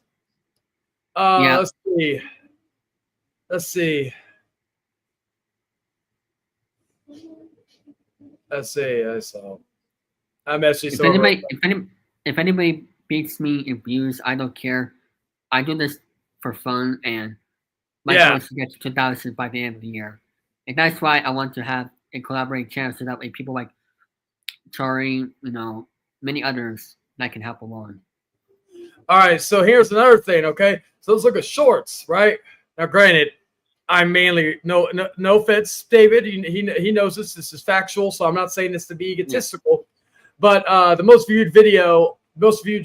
Yeah. Let's see. So I'm actually if anybody beats me in views, I don't care. I do this for fun, and my goal is to get to 2,000 by the end of the year. And that's why I want to have a collaborating channel, so that way people like Chari, many others that can help along. All right, so here's another thing, okay? So let's look at shorts, right? Now, granted, I'm mainly no offense, David. He knows this. This is factual, so I'm not saying this to be egotistical. But the most viewed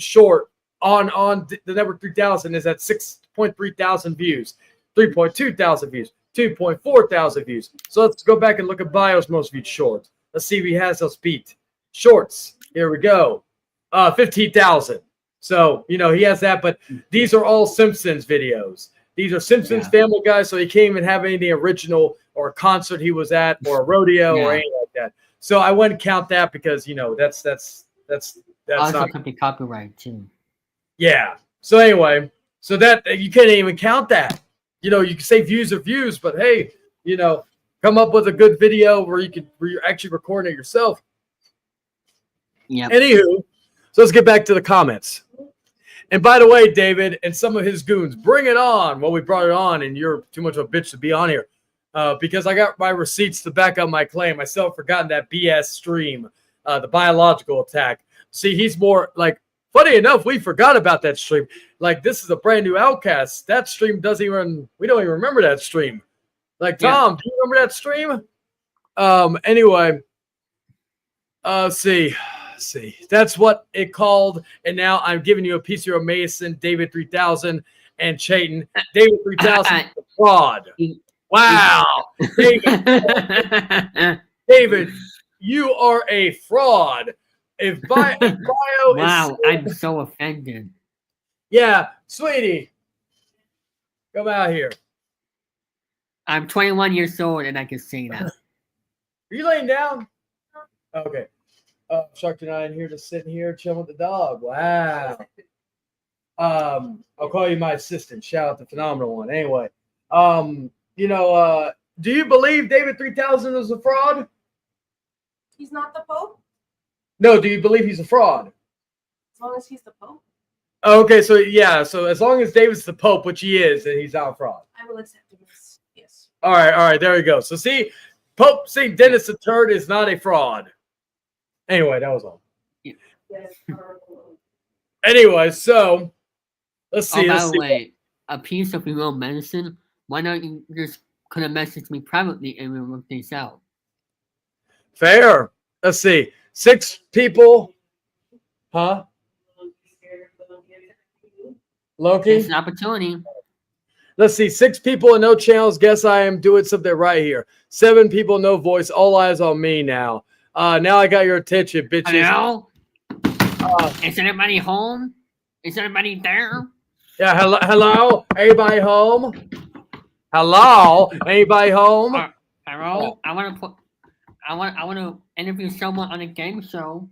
short on the Network 3000 is at 6.3 thousand views, 3.2 thousand views, 2.4 thousand views. So let's go back and look at Bio's most viewed short. Let's see if he has us beat. Shorts. Here we go. 15,000. So he has that, but these are all Simpsons videos. These are Simpsons, Family Guy, so he can't even have anything original or a concert he was at or a rodeo or anything like that. So I wouldn't count that because that's also not could be copyright too. Yeah. So anyway, so that you can't even count that. You can say views are views, but hey, come up with a good video where you're actually recording it yourself. Yep. Anywho, so let's get back to the comments. And by the way, David and some of his goons, bring it on. Well, we brought it on, and you're too much of a bitch to be on here because I got my receipts to back up my claim. I still have forgotten that BS stream, the biological attack. See, he's more like, funny enough, we forgot about that stream. Like, this is a brand new Outcast. That stream doesn't even, we don't even remember that stream. Like, Tom, do you remember that stream? Anyway, see, that's what it called. And now I'm giving you a piece of your Mason, David 3000, and Chayton. David 3000 is a fraud. Wow. David, you are a fraud. If bio wow, is I'm so offended. Yeah, sweetie, come out here. I'm 21 years old and I can say that. Are you laying down? Okay. Shark and I in here just sitting here chilling with the dog. Wow. I'll call you my assistant. Shout out the phenomenal one. Anyway, do you believe David 3000 is a fraud? He's not the Pope? No, do you believe he's a fraud? As long as he's the Pope, Okay, so yeah, so as long as David's the Pope, which he is, then he's not a fraud. I will accept him as yes. All right, there we go. So see, Pope St. Dennis the Third is not a fraud. Anyway, that was all. Yes. Anyway, so let's see. By the way, a piece of your own medicine. Why don't you just could have messaged me privately and we'll work things out? Fair. Let's see. 6 people. Huh? Loki? It's an opportunity. Let's see. 6 people and no channels. Guess I am doing something right here. 7 people, no voice. All eyes on me now. Now I got your attention, bitches. Hello? Is anybody home? Is anybody there? Yeah, hello? Anybody home? Hello? Anybody home? Hello? I want to interview someone on a game show.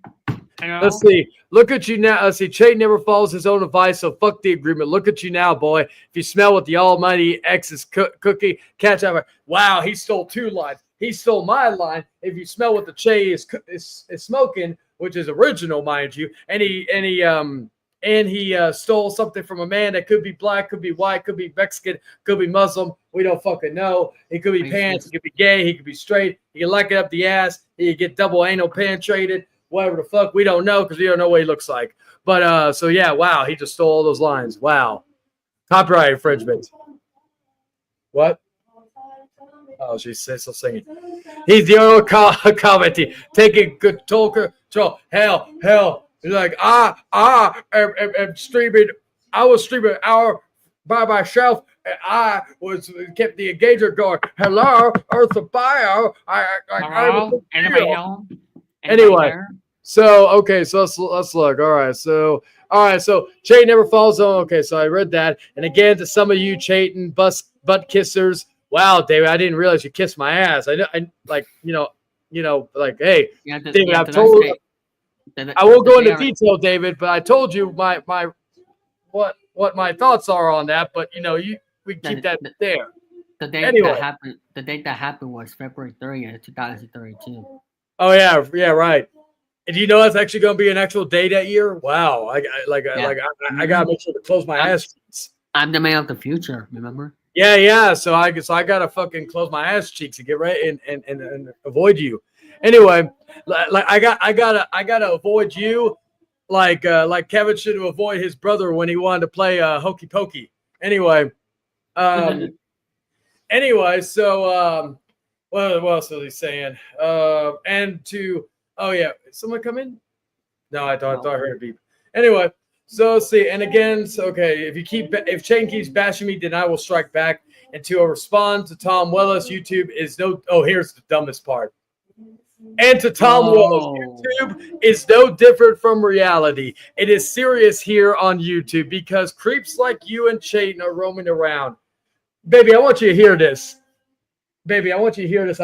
Hello? Let's see. Look at you now. Let's see. Chade never follows his own advice, so fuck the agreement. Look at you now, boy. If you smell what the almighty X's cookie, catch out. Wow, he stole 2 lines. He stole my line. If you smell what the Che is smoking, which is original, mind you, and he stole something from a man that could be black, could be white, could be Mexican, could be Muslim. We don't fucking know. He could be pants. He could be gay. He could be straight. He could like it up the ass. He could get double anal penetrated. Whatever the fuck. We don't know because we don't know what he looks like. But so yeah, wow. He just stole all those lines. Wow. Copyright infringement. What? Oh, she's still singing. He's the only commenting, taking control. Hell. He's like, I'm streaming. I was streaming an hour by myself, and I kept the engager going. Hello, Earth of Bio. Hello? Anybody home? Anyway, so okay, so let's look. All right, so Chayton never falls on. Okay, so I read that, and again to some of you Chayton butt kissers. Wow, David, I didn't realize you kissed my ass. Hey, David, I've told you. I won't go into detail, David, but I told you what my thoughts are on that. But we keep that there. The date that happened was February 30th, 2032. Oh yeah, right. And do you know that's actually going to be an actual day that year? Wow, I gotta make sure to close my ass cheeks. I'm the man of the future. Remember? Yeah. So I gotta fucking close my ass cheeks and get ready and avoid you. Anyway, like I gotta avoid you, like Kevin should avoid his brother when he wanted to play hokey pokey. Anyway, so what else was he saying? Someone come in? No, I thought I heard a beep. Anyway, so let's see. And again, if Shane keeps bashing me, then I will strike back. And to respond to Tom Willis, YouTube is no. Oh, here's the dumbest part. And to Tom Willis, YouTube is no different from reality. It is serious here on YouTube because creeps like you and Chayton are roaming around. Baby, I want you to hear this. I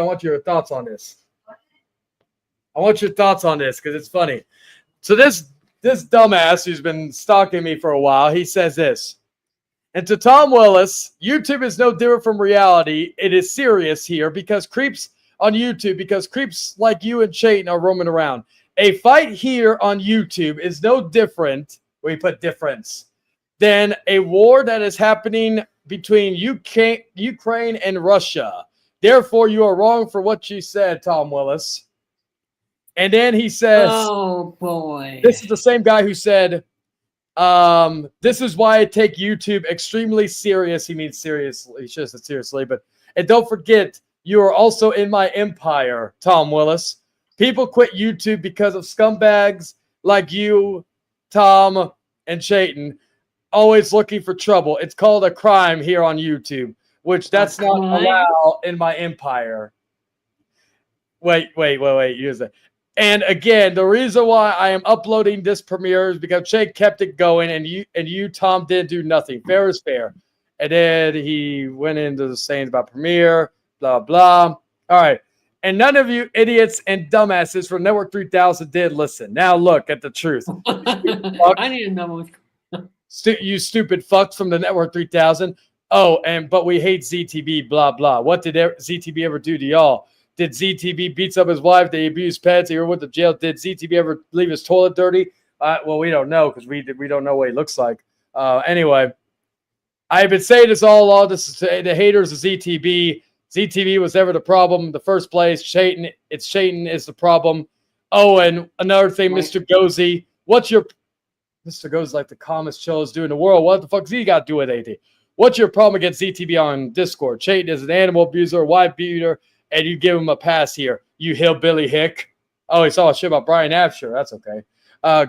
want your thoughts on this. Because it's funny. So this dumbass who's been stalking me for a while, he says this. And to Tom Willis, YouTube is no different from reality. It is serious here because creeps on YouTube, because creeps like you and Chayton are roaming around. A fight here on YouTube is no different, we put difference, than a war that is happening between Ukraine and Russia. Therefore, you are wrong for what you said, Tom Willis. And then he says, "Oh boy, this is the same guy who said, this is why I take YouTube extremely serious." He means seriously. He should have said seriously. But and don't forget, you are also in my empire, Tom Willis. People quit YouTube because of scumbags like you, Tom, and Chayton, always looking for trouble. It's called a crime here on YouTube, which that's not allowed in my empire. Wait. Use that. And again, the reason why I am uploading this premiere is because Jake kept it going, and you, Tom, didn't do nothing. Fair is fair. And then he went into the sayings about premiere, blah blah. All right, and none of you idiots and dumbasses from Network 3000 did listen. Now look at the truth. I need to know You stupid fucks from the Network 3000. Oh, but we hate ZTV, blah blah. What did ZTV ever do to y'all? Did ZTV beats up his wife? Did he abuse pets? He went to jail. Did ZTV ever leave his toilet dirty? Well, we don't know because we don't know what he looks like. Anyway, I've been saying this all along. This is the haters of ZTV. ZTV was never the problem in the first place. Chayton is the problem. Oh, and another thing, Mr. Gozy. Mr. Gozy's like the calmest, chillest dude in the world. What the fuck does he got to do with anything? What's your problem against ZTV on Discord? Chayton is an animal abuser, a wife beater, and you give him a pass here, you hillbilly hick. Oh, he saw a shit about Brian Absher. That's okay. All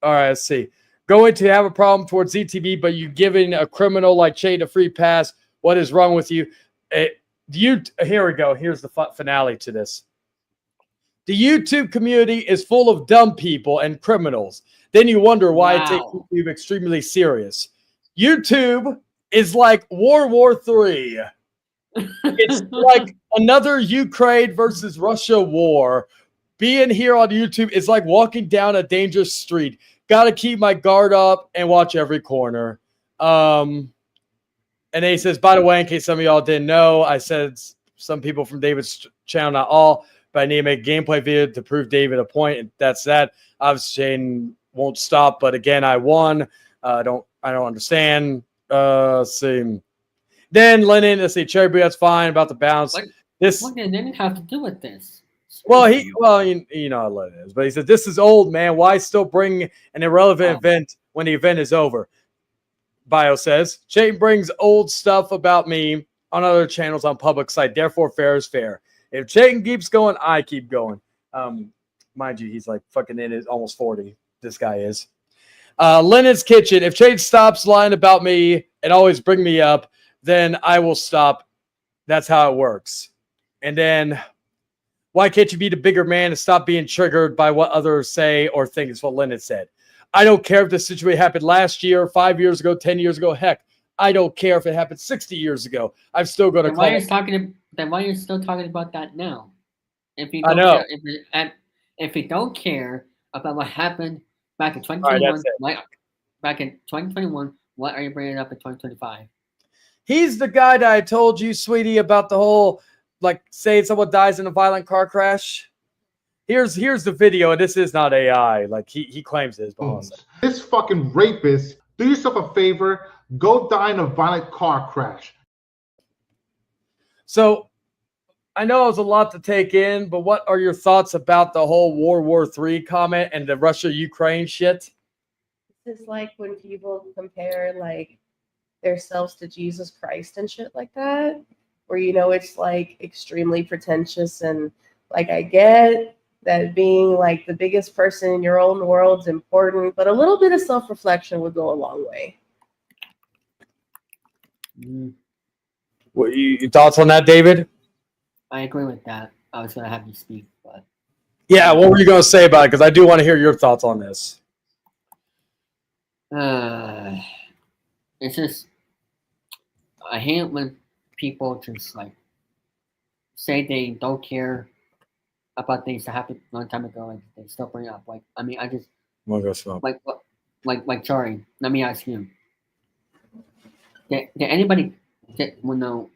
right, let's see. Going to have a problem towards ZTV, but you giving a criminal like Chayton a free pass. What is wrong with you? Here we go. Here's the finale to this. The YouTube community is full of dumb people and criminals. Then you wonder why I take YouTube extremely serious. YouTube is like World War III. It's like another Ukraine versus Russia war. Being here on YouTube is like walking down a dangerous street. Got to keep my guard up and watch every corner. And then he says, by the way, in case some of y'all didn't know, I said some people from David's channel, not all, but I need to make a gameplay video to prove David a point. And that's that. Obviously, Shane won't stop, but again, I won. I don't understand. Let's see. Then Lennon, let's see, Cherry Boo, that's fine about the bounce. What did Lennon have to do with this? Well, you know how Lennon is, but he said, this is old, man. Why still bring an irrelevant event when the event is over? Bio says, Chayton brings old stuff about me on other channels on public site. Therefore, fair is fair. If Chayton keeps going, I keep going. Mind you, he's like fucking in his almost 40. This guy is. Lennon's Kitchen. If Chayton stops lying about me and always bring me up, then I will stop. That's how it works. And then, why can't you be the bigger man and stop being triggered by what others say or think, is what Lennon said. I don't care if this situation happened last year, 5 years ago, 10 years ago. Heck, I don't care if it happened 60 years ago. I'm still going to call it. Then why are you still talking about that now? If you I know. If you don't care about what happened back in 2021, back in 2021, what are you bringing up in 2025? He's the guy that I told you, sweetie, about the whole, like, saying someone dies in a violent car crash. Here's the video, and this is not AI. Like, he claims it is. This fucking rapist, do yourself a favor, go die in a violent car crash. So, I know it was a lot to take in, but what are your thoughts about the whole World War III comment and the Russia-Ukraine shit? It's like when people compare, like, themselves to Jesus Christ and shit like that, where, you know, it's like extremely pretentious, and like, I get that being like the biggest person in your own world's important, but a little bit of self-reflection would go a long way. What your thoughts on that, David? I agree with that. I was going to have you speak, but yeah, what were you going to say about it? Because I do want to hear your thoughts on this. It's just, I hate when people just like say they don't care about things that happened a long time ago and they still bring it up. Like, I mean, I just like Chari. Let me ask you: Did anybody know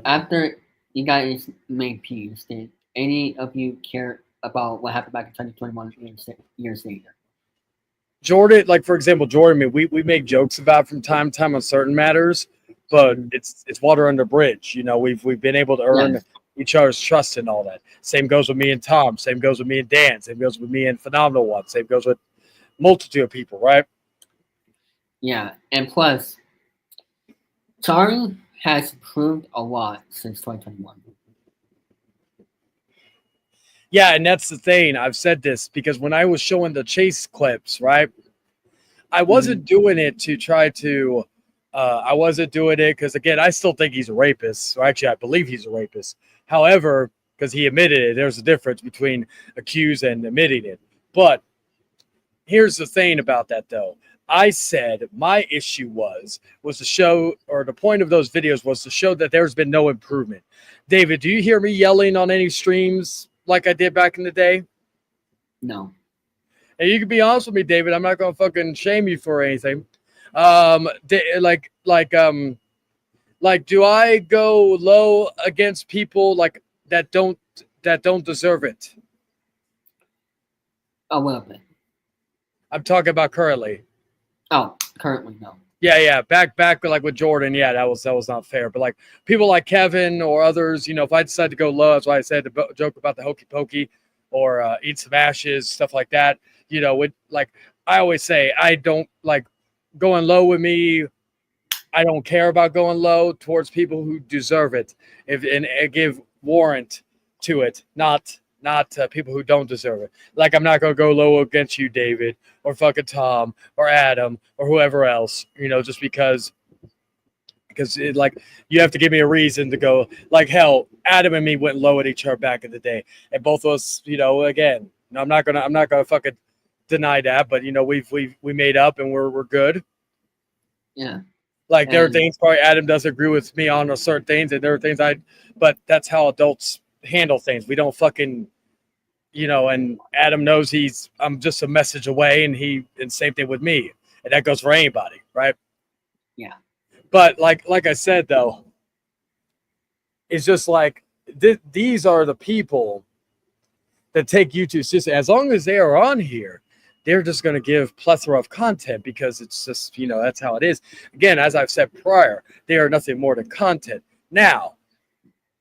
after you guys made peace? Did any of you care about what happened back in 2021 years later. Jordan, like for example, Jordan, I mean, we make jokes about from time to time on certain matters, but it's water under bridge. You know, we've been able to earn each other's trust and all that. Same goes with me and Tom. Same goes with me and Dan. Same goes with me and Phenomenal One. Same goes with multitude of people, right? Yeah, and plus, Charlie has improved a lot since 2021. Yeah, and that's the thing. I've said this because when I was showing the chase clips, right, I wasn't doing it to try to. I wasn't doing it because, again, I still think he's a rapist. Or actually, I believe he's a rapist. However, because he admitted it, there's a difference between accused and admitting it. But here's the thing about that, though. I said my issue was to show, or the point of those videos was to show that there's been no improvement. David, do you hear me yelling on any streams like I did back in the day? No. And you can be honest with me, David. I'm not gonna fucking shame you for anything. Like, do I go low against people like that don't deserve it? A little bit. I'm talking about currently. Oh, currently no. Yeah. Back like with Jordan, yeah, that was not fair. But like people like Kevin or others, you know, if I decide to go low, that's why I said to joke about the hokey pokey or eat some ashes, stuff like that. You know, with like I always say, I don't like going low with me. I don't care about going low towards people who deserve it, and give warrant to it, not people who don't deserve it. Like I'm not gonna go low against you, David, or fucking Tom, or Adam, or whoever else. You know, just because it, like you have to give me a reason to go. Like hell, Adam and me went low at each other back in the day, and both of us, you know, again, I'm not gonna fucking deny that, but you know, we made up and we're good. Yeah. Like there are things probably Adam doesn't agree with me on certain things, and there are things but that's how adults handle things. We don't fucking, you know, and Adam knows I'm just a message away, and same thing with me, and that goes for anybody, right? Yeah. But like I said though, it's just like these are the people that take YouTube seriously. As long as they are on here, they're just going to give plethora of content because it's just, you know, that's how it is. Again, as I've said prior, they are nothing more than content. Now,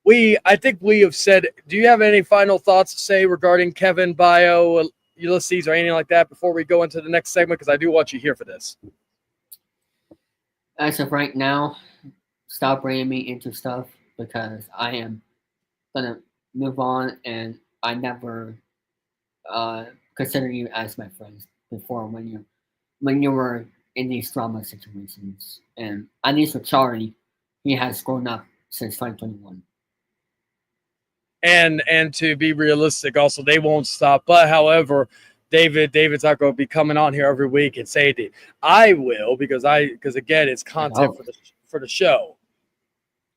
I think we have said, do you have any final thoughts to say regarding Kevin, Bio, Ulysses, or anything like that before we go into the next segment? Because I do want you here for this. As of right now, stop bringing me into stuff because I am going to move on, and I never consider you as my friends before when you were in these drama situations. And at least with Charlie, he has grown up since 2021. And to be realistic, also they won't stop. But however, David's not going to be coming on here every week and saying it. I will because again, it's content for the show.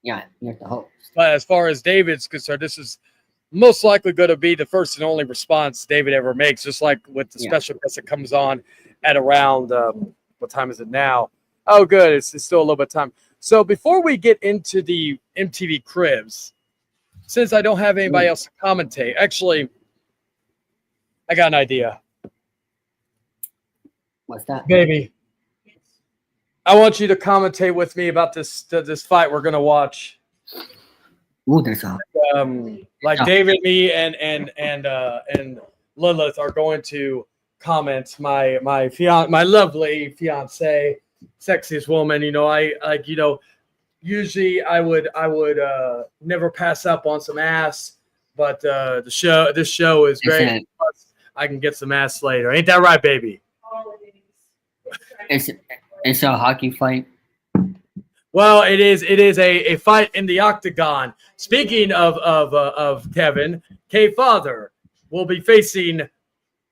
Yeah, you're the host. But as far as David's concerned, this is most likely going to be the first and only response David ever makes, just like with the special guest that comes on at around, what time is it now? Oh, good. It's still a little bit of time. So before we get into the MTV Cribs, since I don't have anybody else to commentate, actually, I got an idea. What's that? Baby, I want you to commentate with me about this fight we're going to watch. Ooh, there's a David, me, and Lilith are going to comment. My lovely fiance, sexiest woman. You know, I like. You know, usually I would never pass up on some ass, but this show is great. I can get some ass later. Ain't that right, baby? It's a hockey fight. Well, it is a fight in the octagon. Speaking of Kevin, K Father will be facing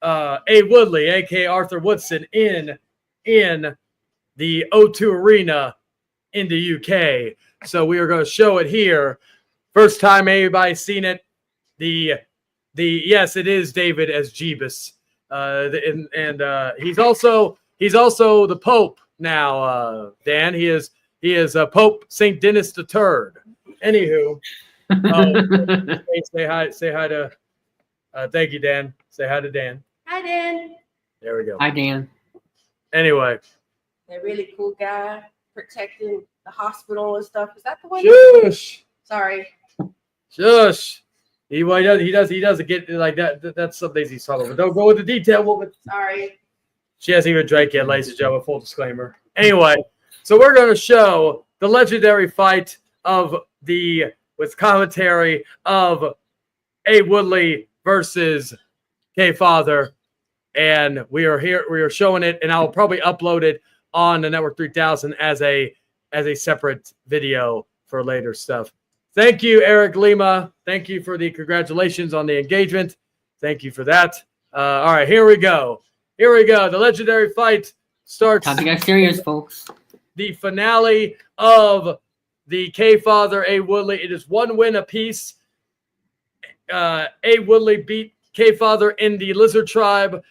A Woodley, aka Arthur Woodson, in the O2 Arena in the UK. So we are going to show it here. First time anybody's seen it. Yes, it is David as Jeebus, and he's also the Pope now. Dan, he is Pope Saint Denis III. Anywho, say hi to Thank you, Dan. Say hi to Dan. Hi, Dan. There we go. Hi, Dan. Anyway. That really cool guy protecting the hospital and stuff. Is that the one? Shush. Sorry. Shush. He doesn't get like that. That's some things he's talking about. Don't go into detail. Sorry. She hasn't even drank yet, ladies and gentlemen. Full disclaimer. Anyway, so we're going to show the legendary fight with commentary of A. Woodley versus K. Father. And we are showing it, and I'll probably upload it on the Network 3000 as a separate video for later stuff. Thank you, Eric Lima. Thank you for the congratulations on the engagement. Thank you for that. All right, here we go. Here we go. The legendary fight starts. Time to get serious, folks. The finale of the K-Father, A. Woodley. It is 1 win apiece. A. Woodley beat K-Father in the Lizard Tribe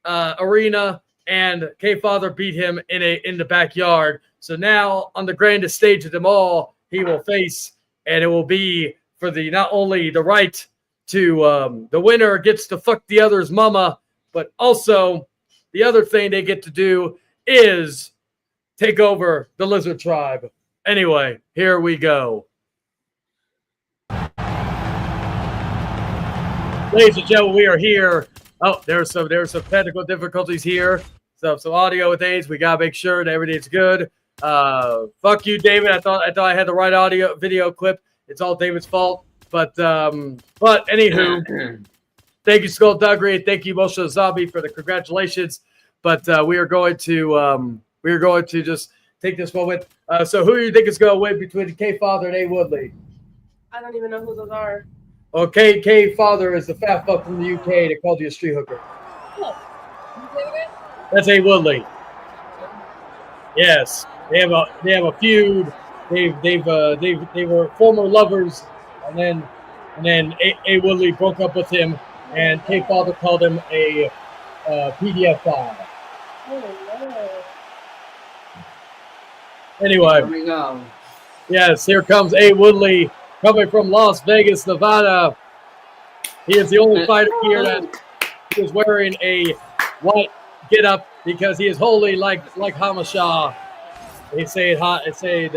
arena, and K-Father beat him in the backyard. So now, on the grandest stage of them all, he will face, and it will be for not only the right to the winner gets to fuck the other's mama, but also the other thing they get to do is take over the Lizard Tribe. Anyway, here we go. Ladies and gentlemen, we are here. Oh, there's some technical difficulties here. So some audio with AIDS. We gotta make sure that everything's good. Fuck you, David. I thought I had the right audio video clip. It's all David's fault. But anywho, thank you, Skullduggery. Thank you, Emotional Zombie, for the congratulations. But we are going to just take this moment. So who do you think is going to win between K-Father and A. Woodley? I don't even know who those are. Okay, K-Father is the fat fuck from the UK that called you a street hooker. Look. That's A. Woodley. Yes, they have a feud. They were former lovers, and then A. Woodley broke up with him, and K-Father called him a PDF file. Oh, no. Anyway, Here we go. yes, here comes A. Woodley coming from Las Vegas, Nevada. He is the only fighter here that is wearing a white get-up because he is holy like Hamasha. They say it hot. They say it,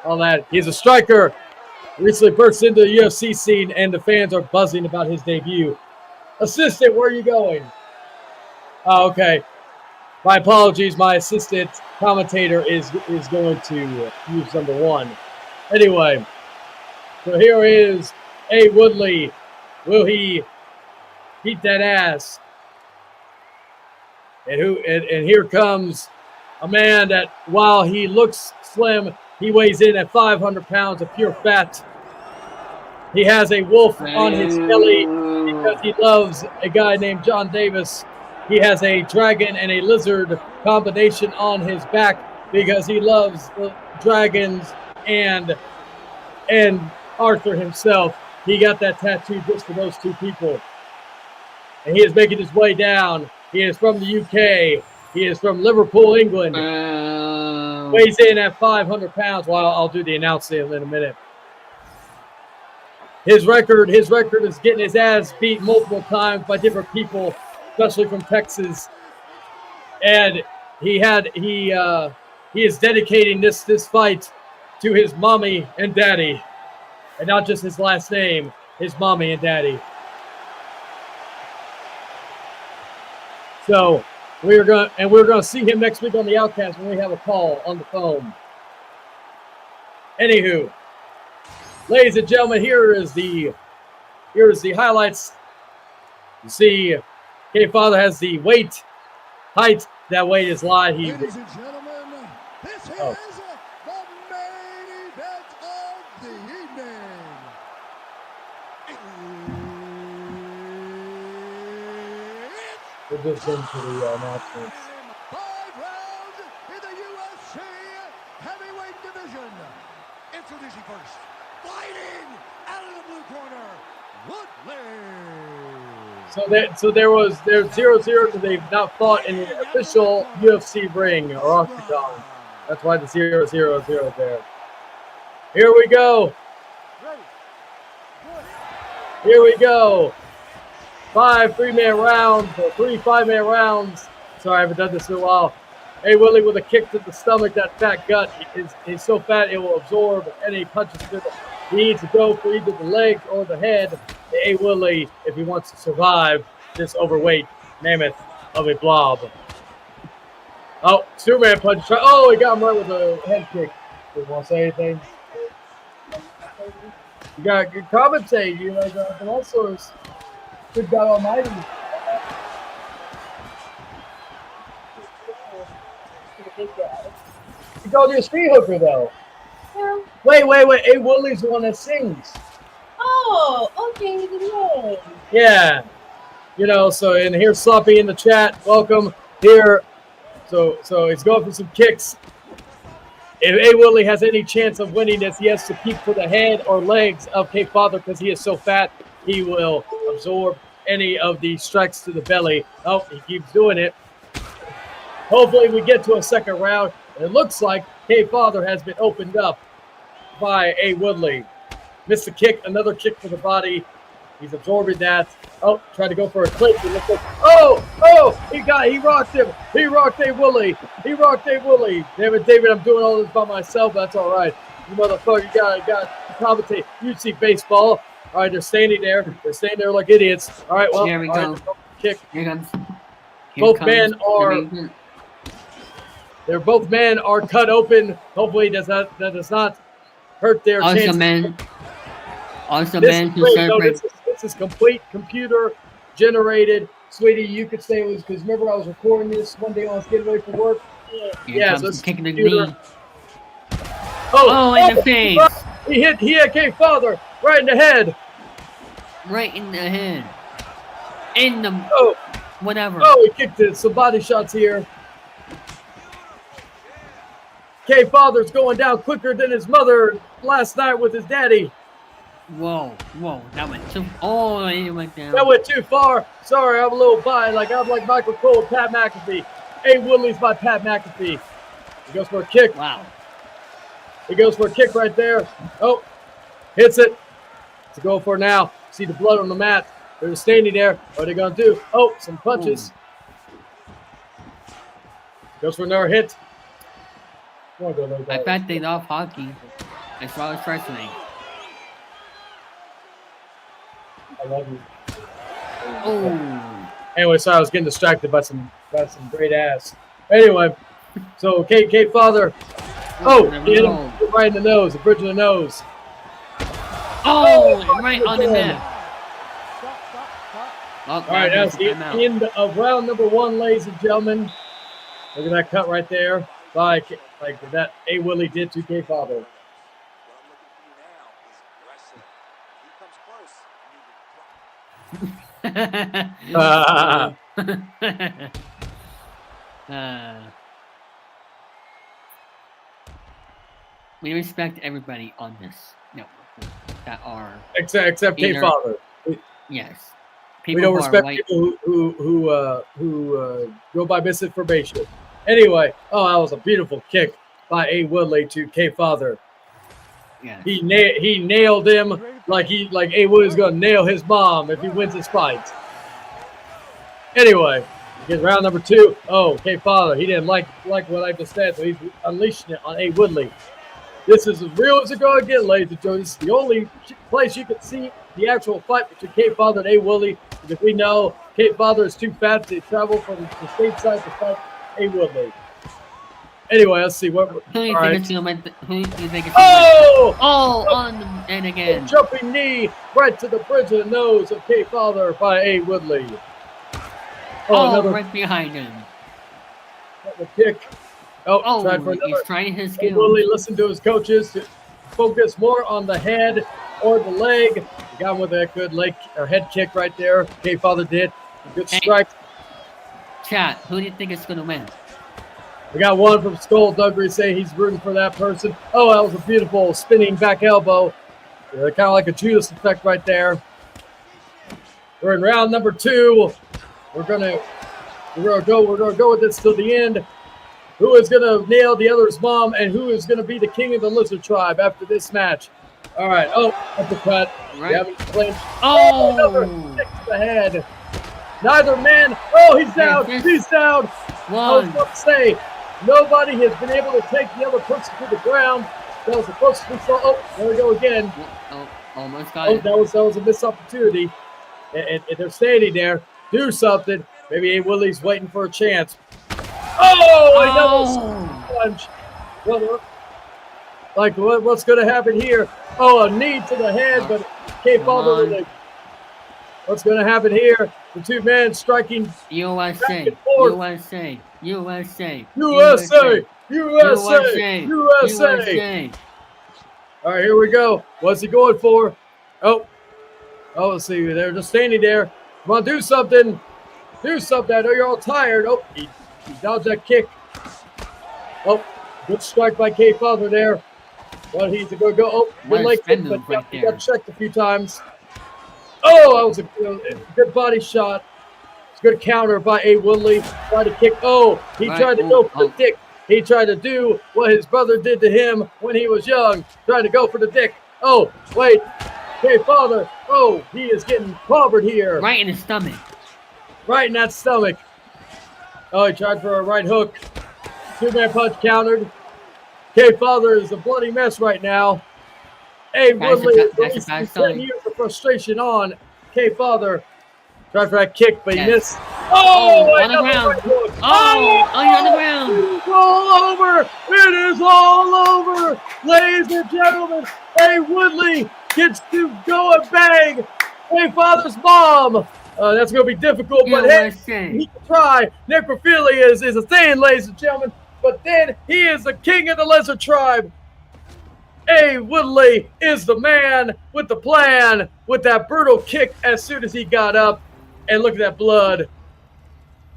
all that. He's a striker. Recently burst into the UFC scene, and the fans are buzzing about his debut. Assistant, where are you going? Oh, okay. My apologies. My assistant commentator is going to use number 1. Anyway, so here is A. Woodley. Will he beat that ass? And here comes a man that, while he looks slim, he weighs in at 500 pounds of pure fat. He has a wolf on his belly because he loves a guy named John Davis. He has a dragon and a lizard combination on his back because he loves the dragons and Arthur himself. He got that tattoo just for those two people. And he is making his way down. He is from the UK. He is from Liverpool, England. Weighs in at 500 pounds. Well, I'll do the announcing in a minute. His record is getting his ass beat multiple times by different people, especially from Texas. And he is dedicating this fight to his mommy and daddy, and not just his last name, his mommy and daddy. So we're gonna see him next week on the Outcast when we have a call on the phone. Anywho, ladies and gentlemen, here is the highlights. You see, K-Father has the height. That weight is lied. Ladies and gentlemen, this is the main event of the evening. We'll just into the announcements. 5 rounds in the UFC heavyweight division. Introducing first, fighting out of the blue corner, Woodley. So there's 0-0 because they've not fought in the official UFC ring or octagon. That's why the 0-0-0 there. Here we go. Here we go. 5 3-man rounds or 3 5-man rounds. Sorry, I haven't done this in a while. A Willie with a kick to the stomach. That fat gut is so fat it will absorb any punches to the. He needs to go for either the legs or the head. A Willie, if he wants to survive this overweight mammoth of a blob. Oh, Superman punch. Oh, he got him right with a head kick. Didn't want to say anything. You got good commentate. You know, but also is good God Almighty. You go to a street hooker though. Yeah. Wait. A Willie's the one that sings. Oh, okay. Good. Yeah. You know, so and here's Sloppy in the chat. Welcome here. So he's going for some kicks. If A Willie has any chance of winning this, he has to keep to the head or legs of K Father because he is so fat he will absorb any of the strikes to the belly. Oh, he keeps doing it. Hopefully we get to a second round. It looks like K Father has been opened up by A Woodley. Missed a kick, another kick to the body. He's absorbing that. Oh, tried to go for a clip. He rocked him. He rocked A Willie. Damn it, David, I'm doing all this by myself. That's all right. You motherfucker, you got to commentate. You see baseball. All right, they're standing there. They're standing there like idiots. All right, well, Here we go. Kick. Here comes. Both men are cut open. Hopefully, that does not hurt their chances. This is complete computer generated. Sweetie, you could say it was because remember I was recording this one day when I was getting ready for work. Yeah, so it's kicking the computer. knee. Oh, in the face. He hit K Father right in the head. Right in the head. In the whatever. Oh, he kicked it. Some body shots here. K Father's going down quicker than his mother last night with his daddy. Whoa, that went too. Oh, it went down. That went too far. Sorry, I'm a little biased. I'm like Michael Cole and Pat McAfee. A Willie's by Pat McAfee. He goes for a kick. Wow. He goes for a kick right there. Oh, hits it. To go for now. See the blood on the mat. They're standing there. What are they gonna do? Oh, some punches. Goes for another hit. I bet they love hockey as well as wrestling. I love you. Oh. Anyway, sorry, I was getting distracted by some great ass. Anyway, so K Father. Oh, he hit him right in the nose, the bridge of the nose. Oh, right on the neck. All right, that's the end of round number 1, ladies and gentlemen. Look at that cut right there. Like that A Willie did to K Father. We respect everybody on this network that are except K Father. Yes, we don't respect people who go by misinformation. Anyway, that was a beautiful kick by A Woodley to K Father. Yeah. He nailed him like A Woodley's gonna nail his mom if he wins this fight. Anyway, get round number 2. Oh, K Father, he didn't like what I just said, so he's unleashing it on A Woodley. This is as real as it's going to get, ladies and gentlemen. This is the only place you can see the actual fight between K Father and A Woodley, because we know K Father is too fat to travel from the stateside to fight A Woodley. Anyway, let's see what. Who do you think it's going to win? Oh, on the end again. A jumping knee right to the bridge of the nose of K Father by A Woodley. Another right behind him. Another kick. Tried for another. He's trying his skill. Willie listened to his coaches to focus more on the head or the leg. He got him with a good leg or head kick right there. K Father did. A good strike. Chat, who do you think is going to win? We got one from Skullduggery saying he's rooting for that person. Oh, that was a beautiful spinning back elbow. Kind of like a Judas effect right there. We're in round number 2. We're gonna go with this till the end. Who is gonna nail the other's mom, and who is gonna be the king of the lizard tribe after this match? All right. Oh, uppercut. Right. Another kick to the head. Neither man. Oh, he's down. Yes, He's down. I was about to say, nobody has been able to take the other person to the ground. That was supposed to be so. Oh, there we go again. Oh, almost got Oh, it. that was a missed opportunity. And they're standing there. Do something. Maybe A. Willie's waiting for a chance. Oh, another punch. What's going to happen here? Oh, a knee to the head, but can't bother with it. What's going to happen here? The two men striking. USA. Back and forth. USA. USA. USA. USA. USA. USA. All right, here we go. What's he going for? Oh, let's see. They're just standing there. Come on, do something. Do something. I know you're all tired. Oh, he dodged that kick. Oh, good strike by K. Father there. But he's going to go. Oh, good leg kick, but he got checked a few times. Oh, that was a good body shot. It's a good counter by A. Woodley. Tried to kick. Oh, he tried to go for the dick. He tried to do what his brother did to him when he was young. Trying to go for the dick. Oh, wait. K. Father. Oh, he is getting clobbered here. Right in his stomach. Right in that stomach. Oh, he tried for a right hook. Two-man punch countered. K. Father is a bloody mess right now. A. Woodley is releasing 10 years of frustration on K. Father. Tried for that kick, but he missed. Oh, on the ground. Right hook. Oh, on the ground. It's all over. It is all over. Ladies and gentlemen, A. Woodley gets to go and bang K. Father's mom. That's going to be difficult, but hey, he can try. Necrophilia is a thing, ladies and gentlemen. But then he is the king of the lizard tribe. A. Woodley is the man with the plan, with that brutal kick as soon as he got up. And look at that blood.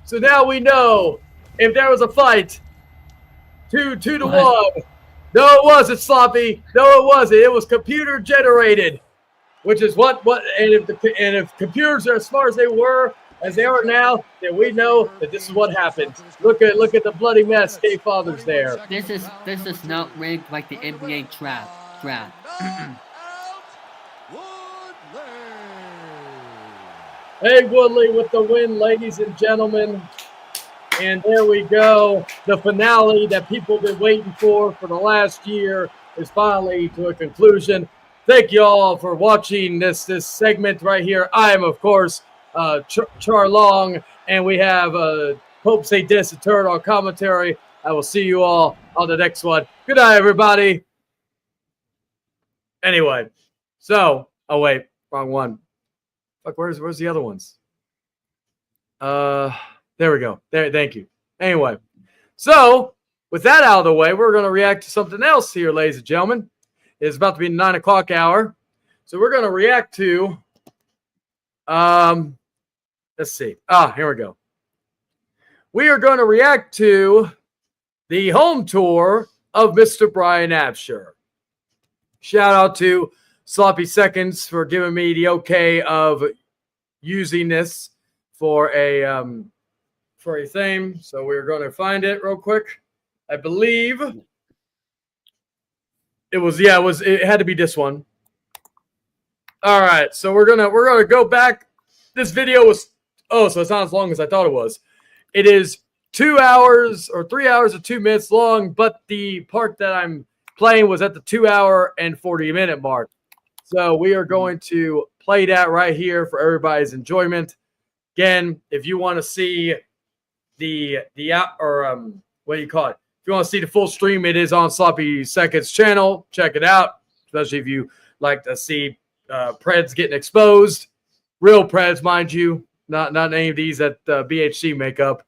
So now we know if there was a fight, 2-1. No, it wasn't, Sloppy. No, it wasn't. It was computer generated, which is what. And if computers are as smart as they are now, then we know that this is what happened. Look at the bloody mess K. Father's there. This is not rigged like the NBA draft. Hey, Woodley with the win, ladies and gentlemen. And there we go. The finale that people have been waiting for the last year is finally to a conclusion. Thank you all for watching this segment right here. I am, of course, Char Long, and we have Pope St. Dennis the Turd on commentary. I will see you all on the next one. Good night, everybody. Anyway, so, oh wait, wrong one. Fuck, where's the other ones? There we go. There, thank you. Anyway, so with that out of the way, we're going to react to something else here, ladies and gentlemen. It's about to be 9 o'clock hour. So we're going to react to, let's see. Here we go. We are going to react to the home tour of Mr. Brian Absher. Shout out to Sloppy Seconds for giving me the okay of using this for a theme. So we're going to find it real quick. I believe it had to be this one. All right, so we're gonna go back. This video was so it's not as long as I thought it was. It is 2 hours or 3 hours and 2 minutes long, but the part that I'm playing was at the 2 hour and 40 minute mark. So we are going to play that right here for everybody's enjoyment. Again, if you want to see what do you call it? If you want to see the full stream, it is on Sloppy Seconds channel. Check it out, especially if you like to see Preds getting exposed. Real Preds, mind you, not any of these that BHC make up.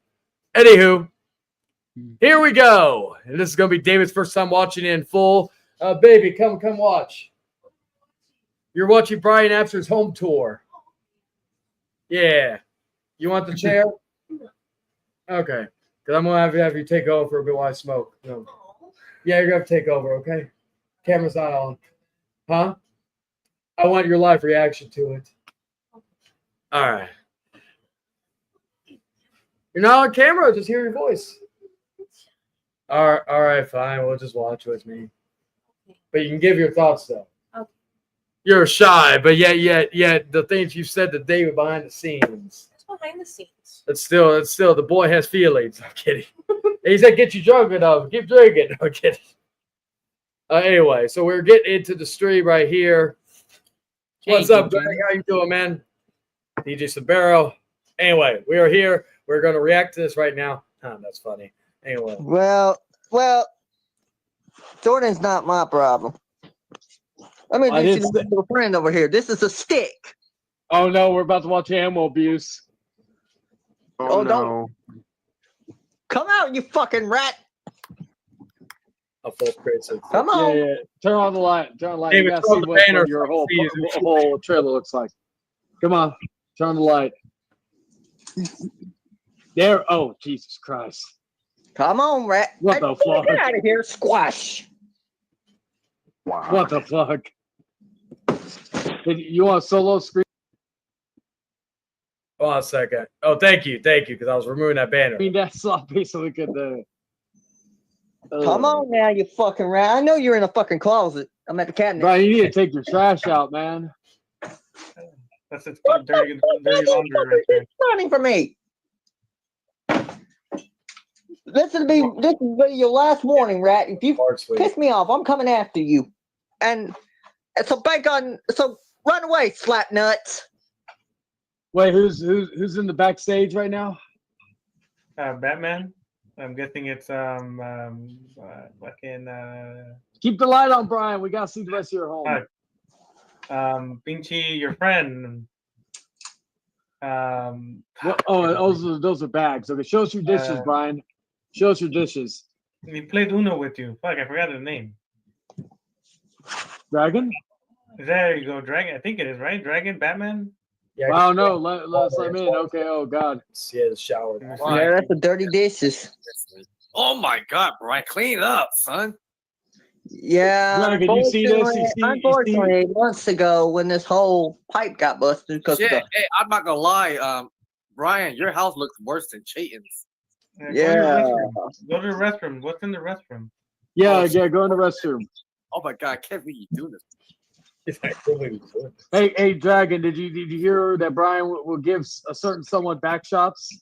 Anywho, here we go. And this is going to be David's first time watching it in full. Baby, come watch. You're watching Brian Absher's home tour. Yeah. You want the chair? Okay. Because I'm going to have you take over for a bit while I smoke. No. Yeah, you're going to have to take over, okay? Camera's not on. Huh? I want your live reaction to it. All right. You're not on camera. Just hear your voice. All right, fine. We'll just watch with me. But you can give your thoughts, though. You're shy, but yet, the things you said to David behind the scenes. behind the scenes. It's still the boy has feelings. I'm kidding. He said, "Get you drunk enough. Keep drinking." I'm kidding. Anyway, so we're getting into the stream right here. What's up, Greg? How you doing, man? DJ Sabero. Anyway, we are here. We're going to react to this right now. That's funny. Anyway. Well, Jordan's not my problem. Let me introduce you to a friend over here. This is a stick. Oh no, we're about to watch animal abuse. Oh no. Come out, you fucking rat. A full crazy. Come on. Yeah. Turn on the light. Turn on the light. Hey, You gotta see what your whole trailer looks like. Come on. Turn on the light. There. Oh, Jesus Christ. Come on, rat. What the fuck? Get out of here, squash. Wow. What the fuck? You want a solo screen? Hold on a second. Oh, thank you, because I was removing that banner. I mean, that's sloppy, so we could. Come on now, you fucking rat. I know you're in a fucking closet. I'm at the cabinet. Bro, you need to take your trash out, man. That's it. Dirty laundry right there. Running for me. This will be your last warning, rat. If you piss me off, I'm coming after you. And so run away, slap nuts. Wait, who's in the backstage right now? Batman. I'm guessing it's fucking Keep the light on, Brian. We gotta see the rest of your home. Pinchy, your friend. Those are bags. Okay, show us your dishes, Brian. Show us your dishes. We played Uno with you. Fuck, I forgot his name. Dragon? There you go, Dragon. I think it is, right? Dragon, Batman? Yeah, wow, no, let's let me in. Okay, oh god. Yeah, the shower. Yeah, that's the dirty dishes. Oh my god, Brian, clean it up, son. Yeah, Dragon, you see this? Unfortunately, months ago when this whole pipe got busted because hey, I'm not gonna lie, Brian, your house looks worse than Chayton's. Yeah. Go to the restroom. What's in the restroom? Yeah, go in the restroom. Oh my god, I can't believe you do this. Hey, Dragon, did you hear that Brian will give a certain someone back shots?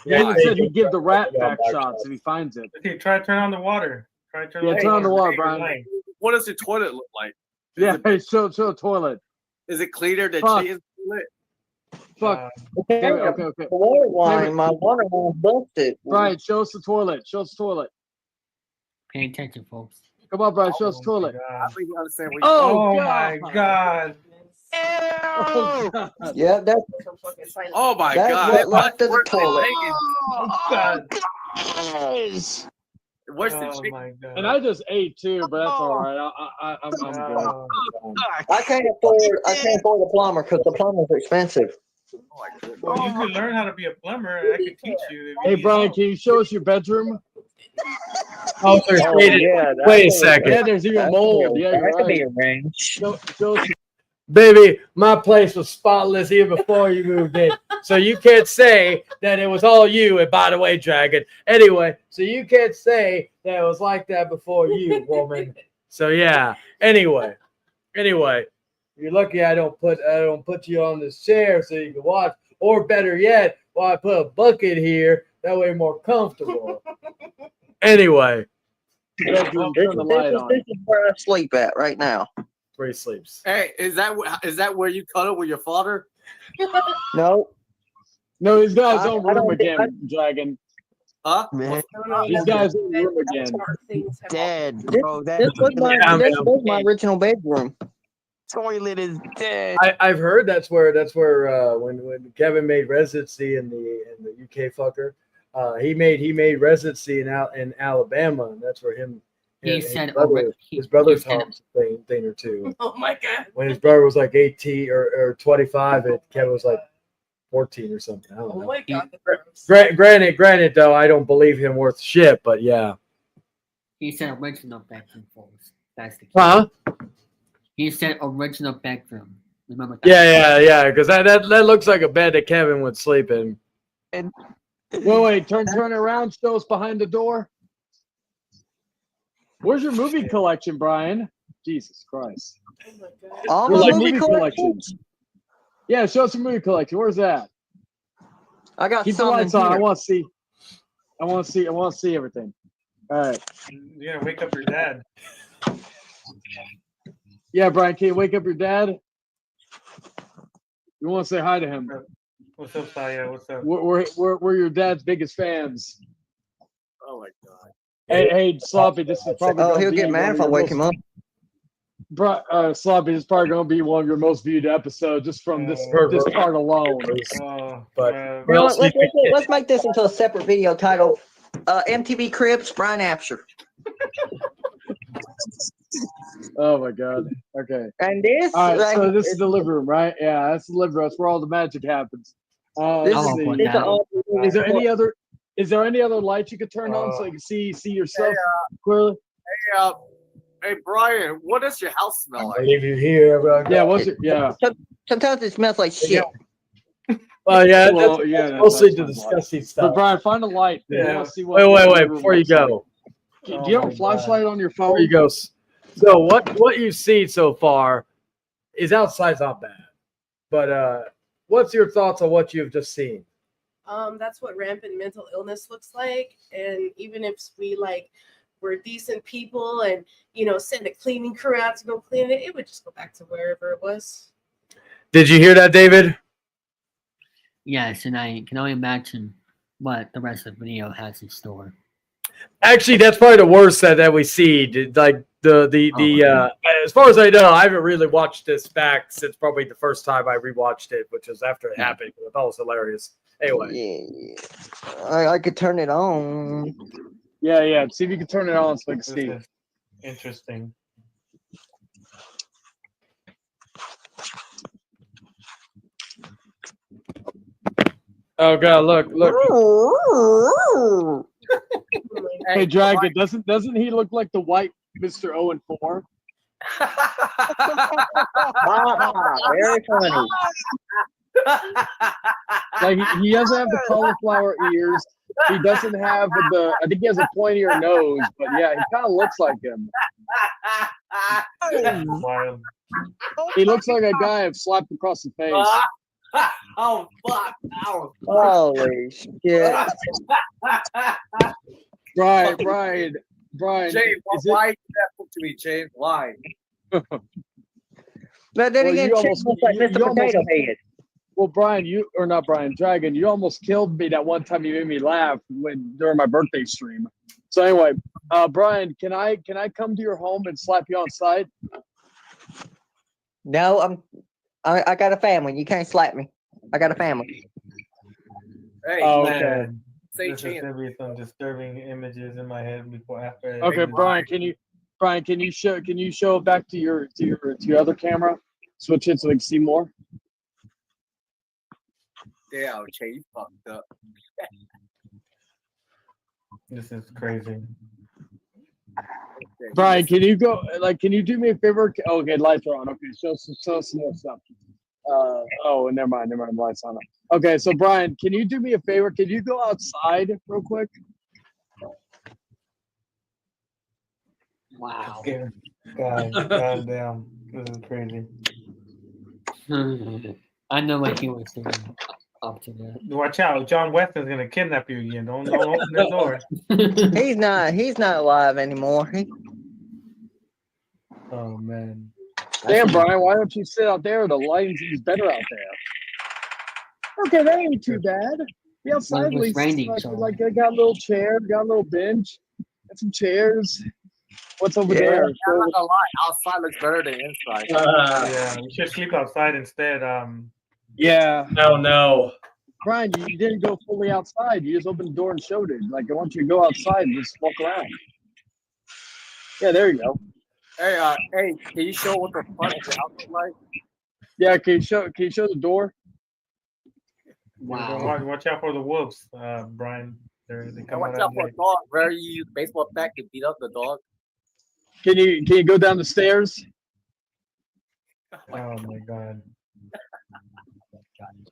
Yeah, he said he'd give the rat back shots if he finds it. Okay, try to turn on the water. Turn on the water, Brian. What does the toilet look like? Show the toilet. Is it cleaner than Chayton's toilet? Fuck. Okay. The water line, my water line busted. Brian, show us the toilet. Pay attention, folks. Come on, Brian, show us the toilet. I think you understand what Oh my god. Oh, God. Yeah, that's. Oh my that's god. What left of the toilet. Oh god. Where's the Oh chicken? my god. And I just ate too, but that's all right. I'm good. I can't afford a plumber because the plumber's expensive. Well, you can learn how to be a plumber. I could teach you. Hey, Brian, can you show us your bedroom? Oh, wait a second. Yeah, there's even mold. Yeah, you're That could be right. arranged. Show us. Baby, my place was spotless even before you moved in. So you can't say that it was all you. And by the way, Dragon. Anyway, so you can't say that it was like that before you, woman. So yeah. Anyway, you're lucky I don't put you on this chair so you can watch. Or better yet, I put a bucket here. That way more comfortable. Anyway. This is where I sleep at right now. Where he sleeps. Hey, is that where you cuddle with your father? No. No, he's got his own room again, Dragon. Huh? He's got his own room again. Dead, bro. This was my original bedroom. Toilet is dead. I've heard that's where when Kevin made residency in the UK fucker, he made residency in Alabama, and that's where his brother's home thing or two. Oh my god. When his brother was like 18 or 25, and Kevin was like 14 or something. I don't know. Oh my god. Granted, though, I don't believe him worth shit, but yeah. He said original bedroom, folks. That's the key. Huh? He said original bedroom. Remember that? Yeah, because that looks like a bed that Kevin would sleep in. Wait, turn around, show us behind the door. Where's your movie collection, Brian? Jesus Christ. All Where's my your movie collection? Yeah, show us your movie collection. Where's that? I got Keep the something lights on. I here. want to see. I want to see everything. All right. You gotta wake up your dad. Yeah, Brian, can you wake up your dad? You want to say hi to him? What's up, Saya? What's up? We're your dad's biggest fans. Oh my god. Hey, Sloppy, this is probably. Oh, gonna he'll be get mad if I one of wake your him up. Sloppy, this is probably going to be one of your most viewed episodes just from this part alone. But You know what? Let's make this into a separate video titled MTV Cribs Brian Apsher. Oh my God. Okay. And this. All right. So this is the living room, right? Yeah, that's the living room. That's where all the magic happens. Let's see. Is there any other lights you could turn on so you can see yourself clearly? Hey, Brian, what does your house smell like? leave you here. Yeah. What's it? Yeah. Sometimes it smells like shit. Yeah, Well, that's yeah, mostly that's the fine. disgusting But stuff. Brian, find a light. Yeah. I want to see what the Wait, living room before you looks like. go. Do you have a flashlight on your phone? Before you go. So what you've seen so far is outside's not bad. But what's your thoughts on what you've just seen? That's what rampant mental illness looks like. And even if we're decent people and, send a cleaning crew out to go clean it, it would just go back to wherever it was. Did you hear that, David? Yes, and I can only imagine what the rest of the video has in store. Actually, that's probably the worst that we see. Like as far as I know, I haven't really watched this back since probably the first time I rewatched it, which was after it happened. I thought it was hilarious. Anyway, I could turn it on. Yeah. See if you can turn it on so I can see. Interesting. Oh God! Look! Hey, Dragon, doesn't he look like the white Mr. Owen 4? Very funny. Like he doesn't have the cauliflower ears. He doesn't have I think he has a pointier nose, but yeah, he kind of looks like him. Wild. He looks like a guy I've slapped across the face. Oh fuck! Ow. Holy shit! Brian. James, why did that put to me, James? Why? But then again, shit looks like Mr. Potato Head. Well, Dragon, you almost killed me that one time you made me laugh during my birthday stream. So anyway, Brian, can I come to your home and slap you on site? No, I got a family. You can't slap me. I got a family. Hey, okay. There's gonna be some disturbing images in my head after. Okay, Brian, can you show it back to your other camera? Switch it so we can see more. Damn, Jay, you fucked up. This is crazy. Brian, can you do me a favor? Okay, lights are on. Okay, show some more stuff. Never mind, lights on. Okay, so Brian, can you do me a favor? Can you go outside real quick? Wow. God damn. This is crazy. I know what he was doing up to that. Watch out, John Weston's gonna kidnap you again. Don't open the door. He's not alive anymore. Oh man. Damn, Brian, why don't you sit out there? The lighting's better out there. Okay, that ain't too bad. The outside It was least raining, like I got a little chair, got a little bench, got some chairs. What's over there? I'm not gonna lie, outside looks better than inside. Yeah, you should sleep outside instead. Yeah. No. Brian, you didn't go fully outside. You just opened the door and showed it. Like I want you to go outside and just walk around. Yeah, there you go. Hey, can you show what the front of the house is like? Yeah, can you show the door? Wow. Watch out for the wolves, Brian. They come Watch out out for a dog. Where you use baseball bat to beat up the dog? Can you go down the stairs? Oh my god.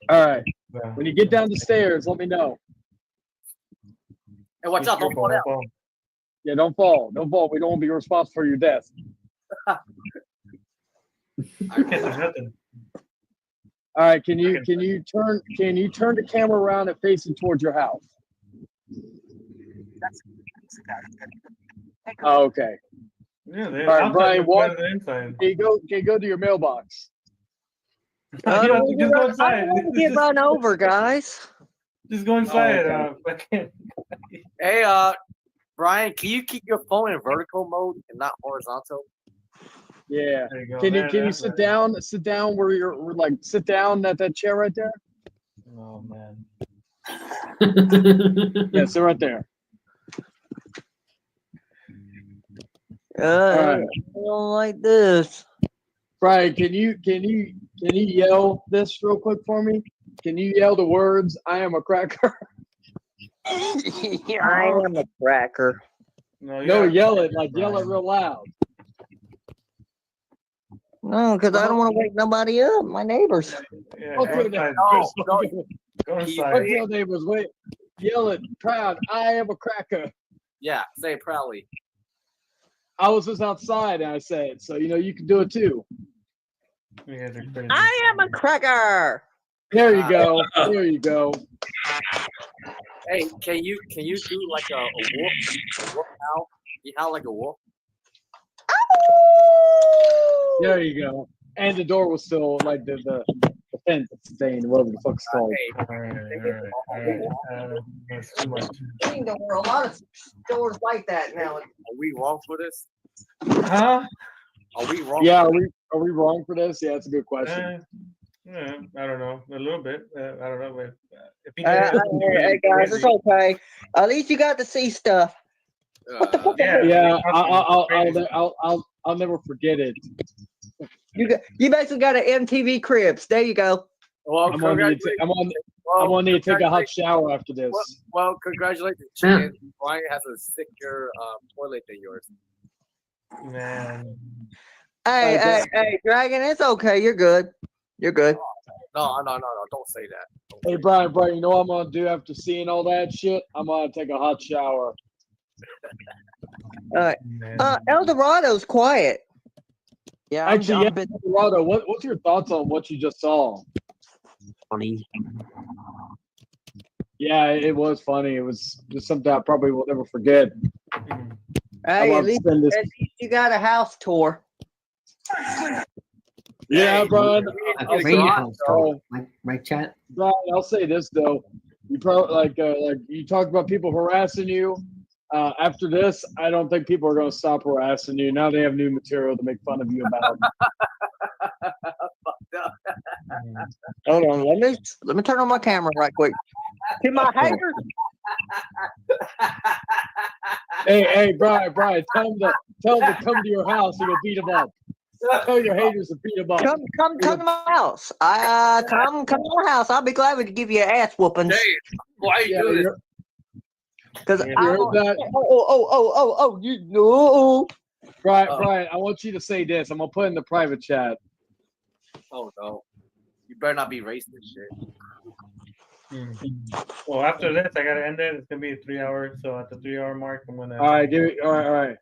All right. When you get down the stairs, let me know. And watch out, don't fall down. Yeah, don't fall. Don't fall. We don't want to be responsible for your death. I can't do nothing. All right, can you turn the camera around and face it towards your house? Oh, okay. Yeah, All right, Brian, what? what? Can you go to your mailbox? I don't I don't want to get run over, guys. Just go inside. okay. Hey, Brian, can you keep your phone in vertical mode and not horizontal? Yeah. There you go. Can There, you that's sit better. down? Sit down where you're like sit down at that chair right there. Oh man. Yeah, sit right there. I don't like this. Brian, can you yell this real quick for me? Can you yell the words "I am a cracker"? I am a cracker. No, Yell it yell it real loud. No, because I don't want to wake nobody up. My neighbors. Yeah, What's go your inside. neighbors? Go inside. What's your neighbors? Wait, yell it proud. I am a cracker. Yeah, say it proudly. I was just outside and I said it, so you can do it too. You guys are crazy. I am a cracker. There you go. There you go. Hey, can you do like a wolf howl? You howl like a wolf. There you go. And the door was still like the fence thing, whatever the fuck's called. All right. That's too much. There were a lot of stores like that now. Are we wrong for this? Huh? Are we wrong? Yeah, for are we wrong for this? Yeah, that's a good question. Yeah, I don't know. A little bit. I don't know. But, Hey guys, it's okay. At least you got to see stuff. Yeah, I'll never forget it. You basically got an MTV Cribs. There you go. Well, I'm gonna need to take a hot shower after this. Well, congratulations, Chicken. Brian has a sicker toilet than yours. Man. Hey, Dragon, it's okay. You're good. You're good. No, don't say that. Hey, Brian, you know what I'm gonna do after seeing all that shit? I'm gonna take a hot shower. All right. El Dorado's quiet. Yeah, Actually, El Dorado, what's your thoughts on what you just saw? Funny. Yeah, it was funny. It was just something I probably will never forget. Hey, at least you got a house tour. Yeah, Brian. My chat. Brian, I'll say this though. You probably like you talked about people harassing you. After this, I don't think people are going to stop harassing you. Now they have new material to make fun of you about. Hold on, let me turn on my camera right quick. To my haters. Hey, Brian, tell them to come to your house and you'll beat them up. Tell your haters to beat them up. Come to my house. Come to my house. I'll be glad to give you an ass whooping. Why are you doing this? Because you know. You know. Brian, I want you to say this. I'm gonna put it in the private chat. Oh no, you better not be racist shit. Well, after this, I gotta end it. It's gonna be 3 hours. So at the 3 hour mark, I'm gonna. All right, dude. All right.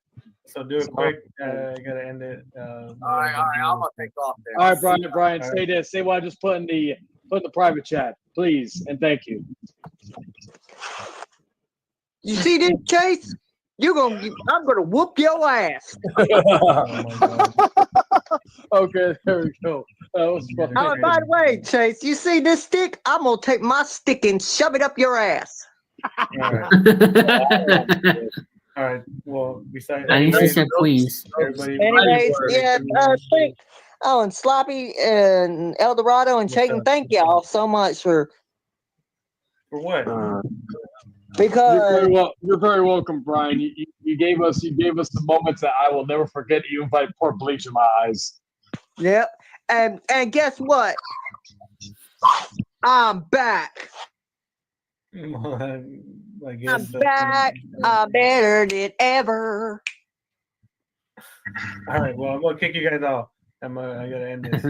So do it quick. I gotta end it. All right. I'm gonna take off there. All right, Brian. Say this. Say what I just put in the private chat, please, and thank you. You see this, Chase? I'm gonna whoop your ass. Okay, there we go. That was funny. By the way, Chase, you see this stick? I'm gonna take my stick and shove it up your ass. All right. Well, besides, I need to say please. Anyways, yeah. And Sloppy and El Dorado and Chayton, thank y'all so much for what? Because you're very welcome, Brian. You gave us the moments that I will never forget. You invited poured bleach in my eyes. Yep. And guess what? I'm back. I guess I'm back. I'm better than ever. All right. Well, I'm gonna kick you guys off. I gotta end this.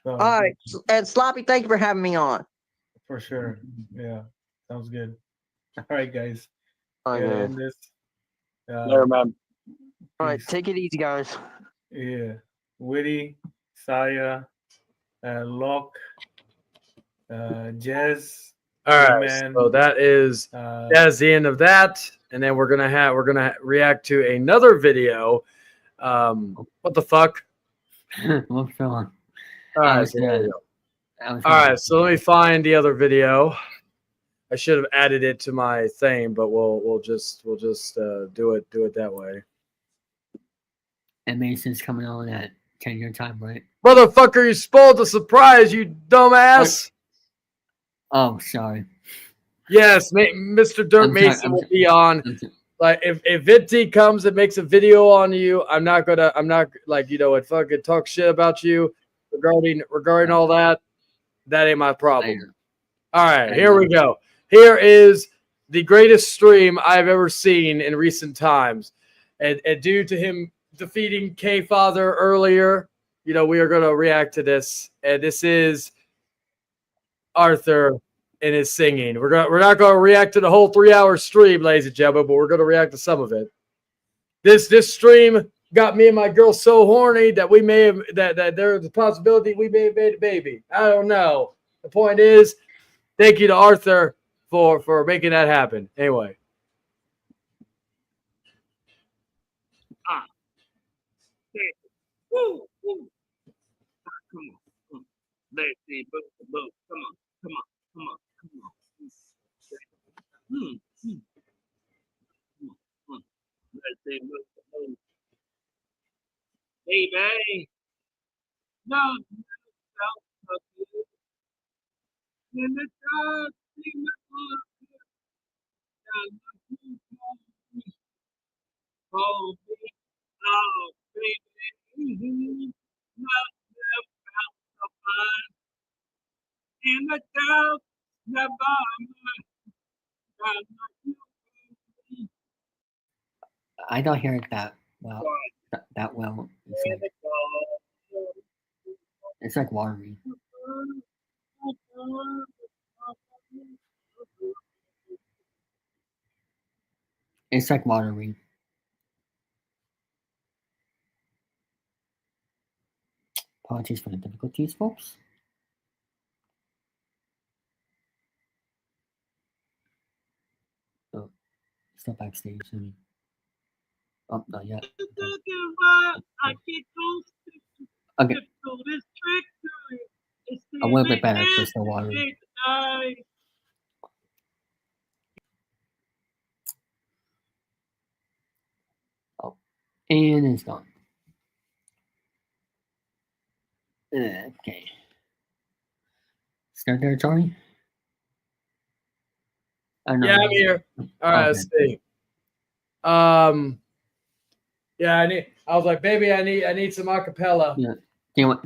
So, all right. And Sloppy, thank you for having me on. For sure. Yeah. Sounds good. All right, guys. All right, End this. Later, man. All right, take it easy, guys. Yeah. Witty, Saya, Locke, Jez. All right, Man. so that is the end of that, and then we're gonna react to another video. What the fuck? What's wrong? All right, so there we go. All right, so let me find the other video. I should have added it to my thing, but we'll just do it that way. And Mason's coming on at 10 your time, right? Motherfucker, you spoiled the surprise, you dumbass. Oh, sorry. Yes, Mr. Dirt Mason will be on. Like if Vinty comes and makes a video on you, I'm not like, you know, and fucking talk shit about you regarding all that. That ain't my problem. All right, here we go. Here is the greatest stream I've ever seen in recent times. And due to him defeating K-Father earlier, you know, we are going to react to this. And this is Arthur and his singing. We're not going to react to the whole 3-hour stream, ladies and gentlemen, but we're going to react to some of it. This stream got me and my girl so horny that we may have that there's a possibility we may have made a baby. I don't know. The point is, thank you to Arthur for making that happen. Anyway. Woo, woo. Come on. Let's see. Come on. Let's see. Baby. No. In the dark, in the oh, baby. In the dark, I don't hear it that well. That well. It's like watery. It's like watery. Apologies for the difficulties, folks. Oh, still backstage. Oh, not yet. Okay. A little bit better for still watery. Oh, and it's gone. Okay. Start there, Charlie? Yeah, I'm here. All right, let's see. Yeah, I was like, baby, I need some acapella. Yeah. You know what?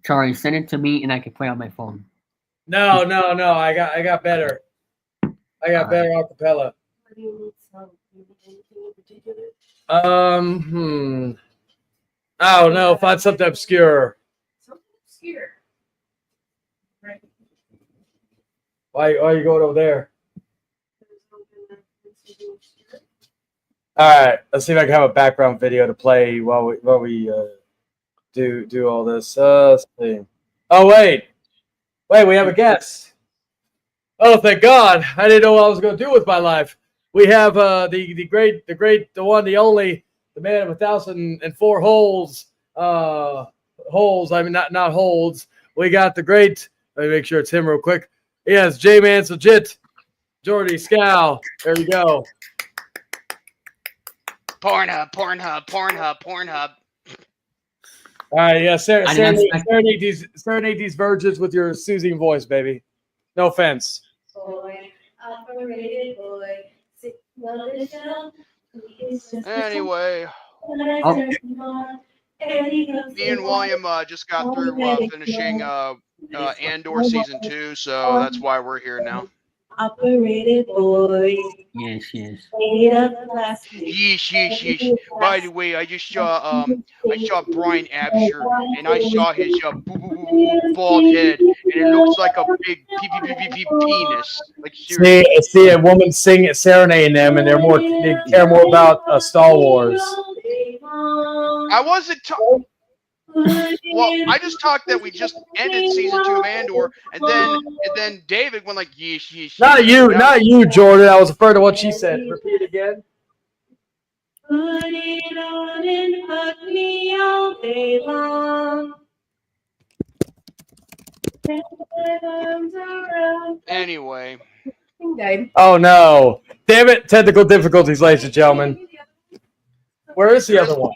Charlie, send it to me and I can play on my phone. No. I got better. I got better acapella. What do you need some? Do you need anything in particular? I don't know. Find something obscure. Something obscure. Right. Why are you going over there? All right, let's see if I can have a background video to play while we do all this. Let's see. Oh wait, we have a guest. Oh, thank God! I didn't know what I was going to do with my life. We have the great, the one, the only, the man of 1,004 holes. Holes. I mean, not holds. We got the great. Let me make sure it's him real quick. Yes, J-Man's legit. Jordy Scow. There you go. Pornhub. All right, yeah, serenade these virgins with your soothing voice, baby. No offense. Boy, operated boy, sitting on the shelf. Anyway, me and William just got through finishing Andor season 2, so that's why we're here now. Operated boy. Yes. Yeesh. By the way, I just saw Brian Absher, and I saw his bald head, and it looks like a big penis. Like seriously. See a woman serenading them, and they care more about Star Wars. I wasn't talking. Well, I just talked that we just ended season 2 of Andor, and then David went like, yeesh, yeesh, Not yeesh. you, Now- not you, Jordan. I was referring to what she said. Repeat it again. Put it on and hug me all day long. Anyway. Oh no! Damn it! Technical difficulties, ladies and gentlemen. Where is the other one?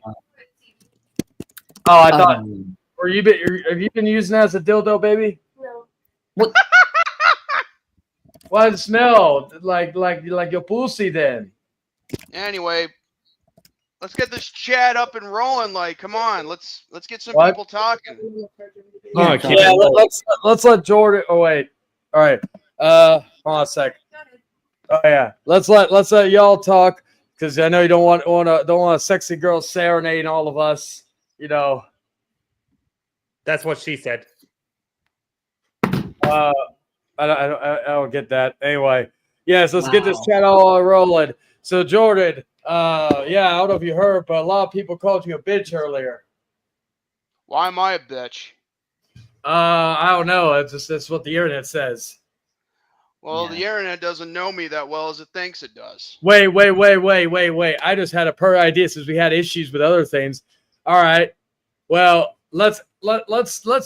Oh, I thought. Have you been using that as a dildo, baby? No. What? Why does it smell like your pussy then? Anyway, let's get this chat up and rolling. Like, come on, let's get some What? people talking. Yeah, let's let Jordan. Oh wait. All right. Hold on a sec. Oh yeah. Let's let y'all talk because I know you don't want a sexy girl serenading all of us. You know. That's what she said. I don't get that. Anyway, yes, let's get this chat all rolling. So Jordan, yeah, I don't know if you heard, but a lot of people called you a bitch earlier. Why am I a bitch? I don't know. That's what the internet says. Well, the internet doesn't know me that well as it thinks it does. Wait. I just had a per idea since we had issues with other things. All right. Well, let's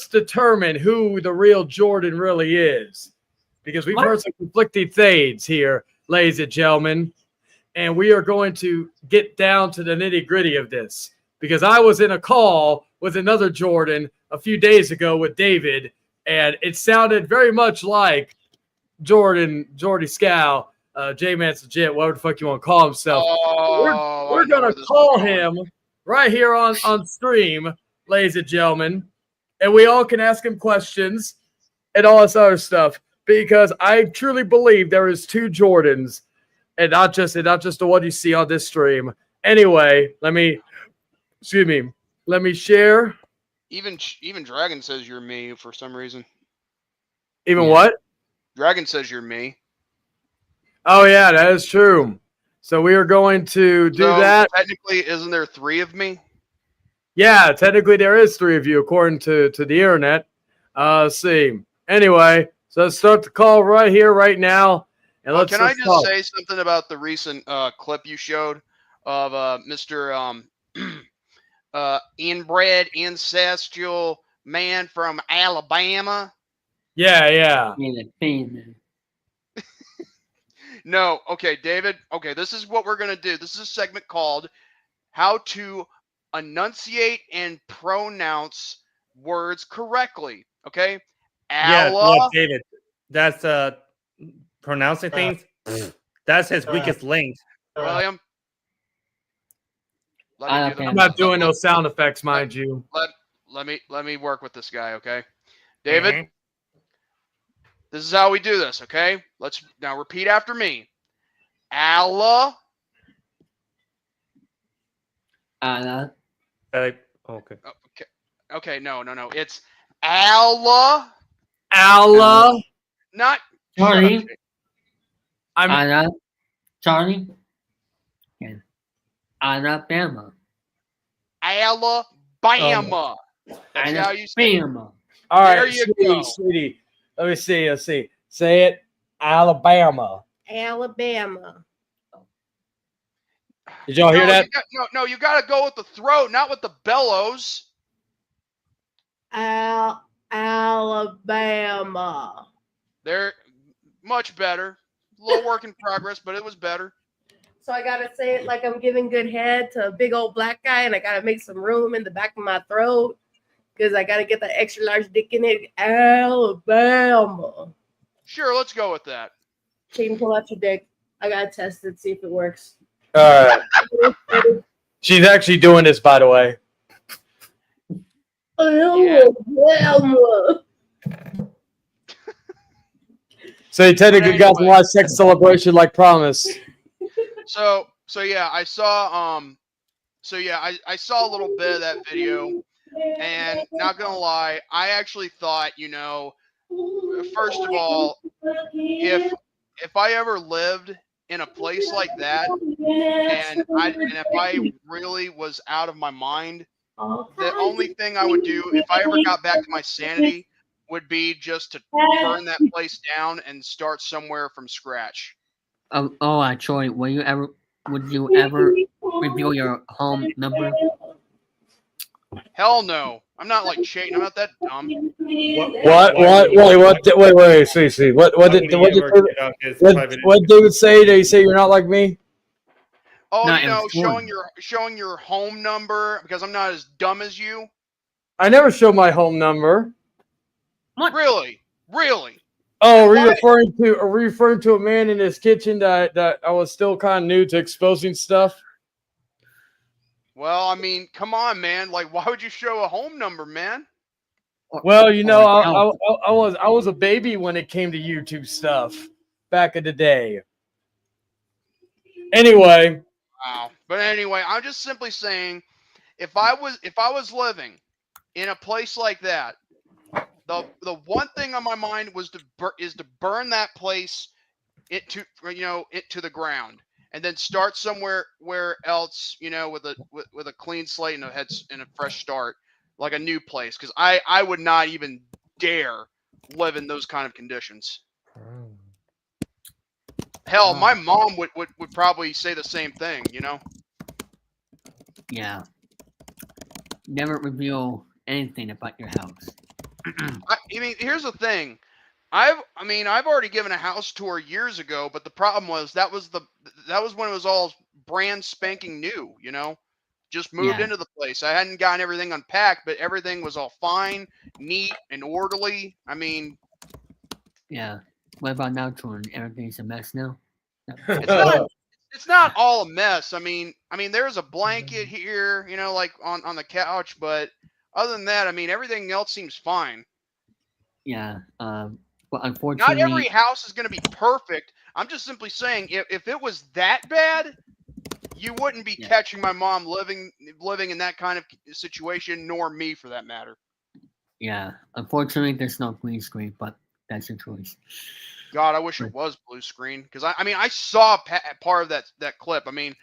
determine who the real Jordan really is. Because we've heard some conflicting things here, ladies and gentlemen. And we are going to get down to the nitty-gritty of this. Because I was in a call with another Jordan a few days ago with David, and it sounded very much like Jordy Scow, J-Man's Legit, whatever the fuck you want to call himself. We're going to call him right here on stream, ladies and gentlemen, and we all can ask him questions and all this other stuff because I truly believe there is two Jordans and not just the one you see on this stream. Anyway, let me share. Even Dragon says you're me for some reason. Even what? Dragon says you're me. Oh yeah, that is true. So we are going to do that. Technically, isn't there 3 of me? Yeah, technically there is 3 of you according to the internet. Let's see. Anyway, so let's start the call right here, right now. And let's. Can I just say something about the recent clip you showed of Mr. Inbred, ancestral man from Alabama? Yeah. No, okay, David. Okay, this is what we're gonna do. This is a segment called "How to Enunciate and Pronounce Words Correctly." Okay, Yeah, look, David. That's pronouncing things. That's his weakest link. William. I'm not doing no sound effects, mind you. Let me work with this guy, okay? David, this is how we do this, okay? Let's now repeat after me. Allah. Okay. Okay, no. It's Allah. Allah. Not Johnny. I'm Johnny. Alabama. Alabama. That's how you say it. All right, There you go. sweetie. Let me see. Let's see. Say it. Alabama. Alabama. Did y'all hear that? You got to go with the throat, not with the bellows. Alabama. They're much better. A little work in progress, but it was better. So I gotta say it like I'm giving good head to a big old black guy, and I gotta make some room in the back of my throat because I gotta get the extra large dick in it. Alabama. Sure, let's go with that. Chain, pull out your dick. I gotta test it, see if it works. All right. She's actually doing this, by the way. Alabama. So you technically got to watch Sex Celebration like promised. So yeah, I saw I saw a little bit of that video, and not gonna lie, I actually thought, first of all, if I ever lived in a place like that, and if I really was out of my mind, the only thing I would do if I ever got back to my sanity would be just to burn that place down and start somewhere from scratch. Troy, would you ever reveal your home number? Hell no. I'm not like Shane. I'm not that dumb. Wait, see. What did David say? Did he say you're not like me? Oh, Not you know, informed. showing your home number because I'm not as dumb as you. I never showed my home number. What? Really? Oh, are you referring to a man in his kitchen that I was still kind of new to exposing stuff? Well, I mean, come on, man. Like, why would you show a home number, man? Well, you know, I was a baby when it came to YouTube stuff back in the day. Anyway. Wow. But anyway, I'm just simply saying, if I was living in a place like that, the one thing on my mind was to burn that place to the ground, and then start somewhere else, you know, with a clean slate and a fresh start, like a new place, because I would not even dare live in those kind of conditions. Hell, my mom would probably say the same thing, you know? Yeah. Never reveal anything about your house. I mean, here's the thing. I've already given a house tour years ago, but the problem was that was when it was all brand spanking new, you know? Just moved into the place. I hadn't gotten everything unpacked, but everything was all fine, neat, and orderly. I mean, yeah. What about now, Jordan? Everything's a mess now? It's not all a mess. I mean, there's a blanket here, you know, like on the couch, but other than that, I mean, everything else seems fine. Yeah. But unfortunately, not every house is going to be perfect. I'm just simply saying, if it was that bad, you wouldn't be catching my mom living in that kind of situation, nor me for that matter. Yeah. Unfortunately, there's no green screen, but that's your choice. God, I wish it was blue screen, because I saw part of that clip. I mean,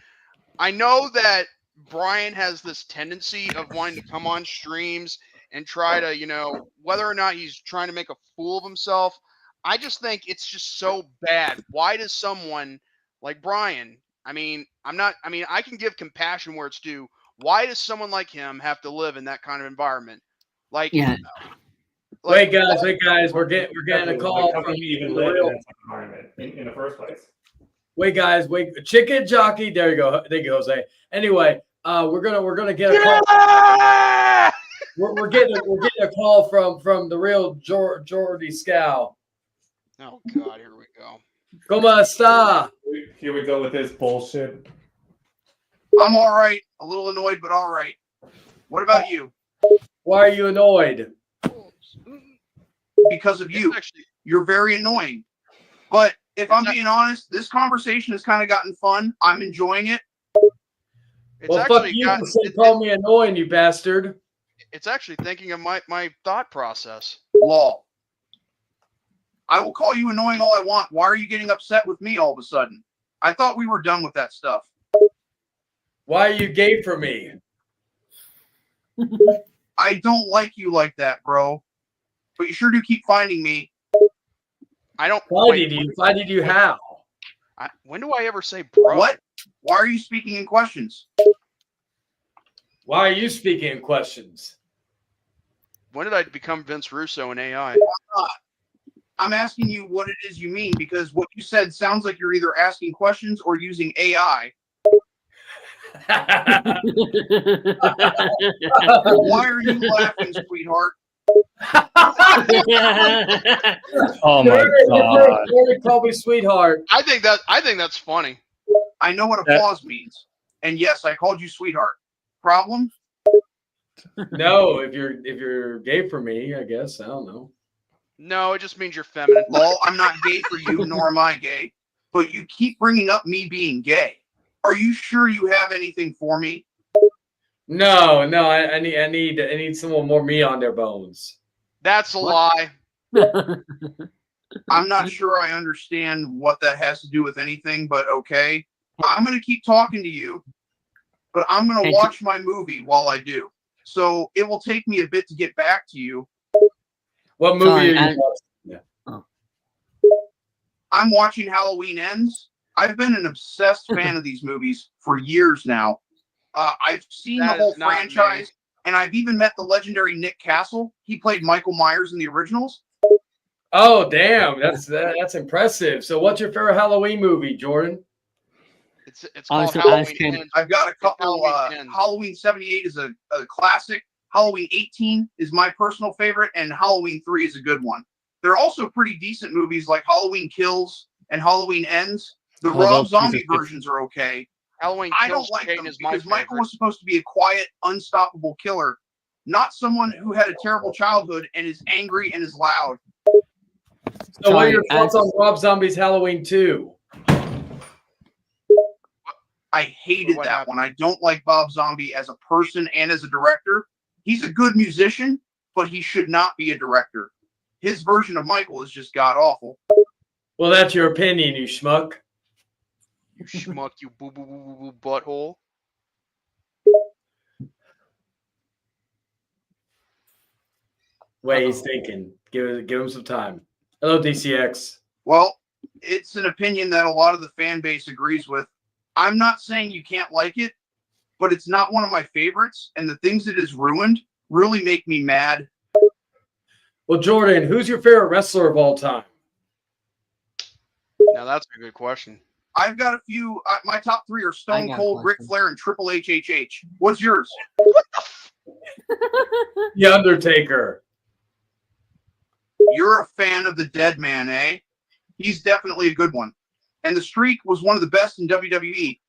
I know that Brian has this tendency of wanting to come on streams and try to, you know, whether or not he's trying to make a fool of himself. I just think it's just so bad. Why does someone like Brian, I can give compassion where it's due. Why does someone like him have to live in that kind of environment? Like, yeah. Wait, guys, we're getting a call from even live in that environment in the first place. Wait, guys, chicken jockey. There you go. Thank you, Jose. Anyway, we're gonna get a call. We're getting a call from the real Jordy Scow. Oh God, here we go. ¿Cómo está? Here we go with this bullshit. I'm all right. A little annoyed, but all right. What about you? Why are you annoyed? Because of you. You're very annoying. But if I'm being honest, this conversation has kind of gotten fun. I'm enjoying it. Well, fuck you for calling me annoying, you bastard. It's actually thinking of my thought process. Law. I will call you annoying all I want. Why are you getting upset with me all of a sudden? I thought we were done with that stuff. Why are you gay for me? I don't like you like that, bro. But you sure do keep finding me. I don't. Finding you how? When do I ever say bro? What? Why are you speaking in questions? Why are you speaking in questions? When did I become Vince Russo in AI? I'm asking you what it is you mean, because what you said sounds like you're either asking questions or using AI. Why are you laughing, sweetheart? Oh my God! Call me sweetheart. I think that's funny. I know what applause means, and yes, I called you sweetheart. Problem? No, if you're gay for me, I guess I don't know. No, it just means you're feminine. Well, I'm not gay for you, nor am I gay. But you keep bringing up me being gay. Are you sure you have anything for me? No, I need someone more meat on their bones. That's a lie. I'm not sure I understand what that has to do with anything, but okay. I'm going to keep talking to you, but I'm going to watch my movie while I do. so it will take me a bit to get back to you. What movie are you Oh. I'm watching Halloween Ends. I've been an obsessed fan of these movies for years now. I've seen That the whole is not franchise, and I've even met the legendary Nick Castle. He played Michael Myers in the originals. Oh, damn. That's impressive. So what's your favorite Halloween movie, Jordan? It's called called Halloween Halloween Ends. I've got a couple. Halloween Ends. Halloween 78 is a classic. Halloween 18 is my personal favorite, and Halloween 3 is a good one. There are also pretty decent movies like Halloween Kills and Halloween Ends. The Oh, Rob those Zombie pieces of- versions are okay. Halloween I don't Kills like Chain them is my because Michael favorite. was supposed to be a quiet, unstoppable killer, not someone who had a terrible childhood and is angry and is loud. So what are your thoughts on Rob Zombie's Halloween 2? I hated that one. I don't like Bob Zombie as a person and as a director. He's a good musician, but he should not be a director. His version of Michael is just god awful. Well, that's your opinion, you schmuck. You schmuck, you boo boo boo boo boo butthole. Wait, he's thinking. Give him some time. Hello, DCX. Well, it's an opinion that a lot of the fan base agrees with. I'm not saying you can't like it, but it's not one of my favorites, and the things it has ruined really make me mad. Well, Jordan, who's your favorite wrestler of all time? Now that's a good question. I've got a few. My top three are I Stone got a Cold, Ric Flair, and Triple H. What's yours? The Undertaker. You're a fan of the Dead Man, eh? He's definitely a good one. And the Streak was one of the best in WWE.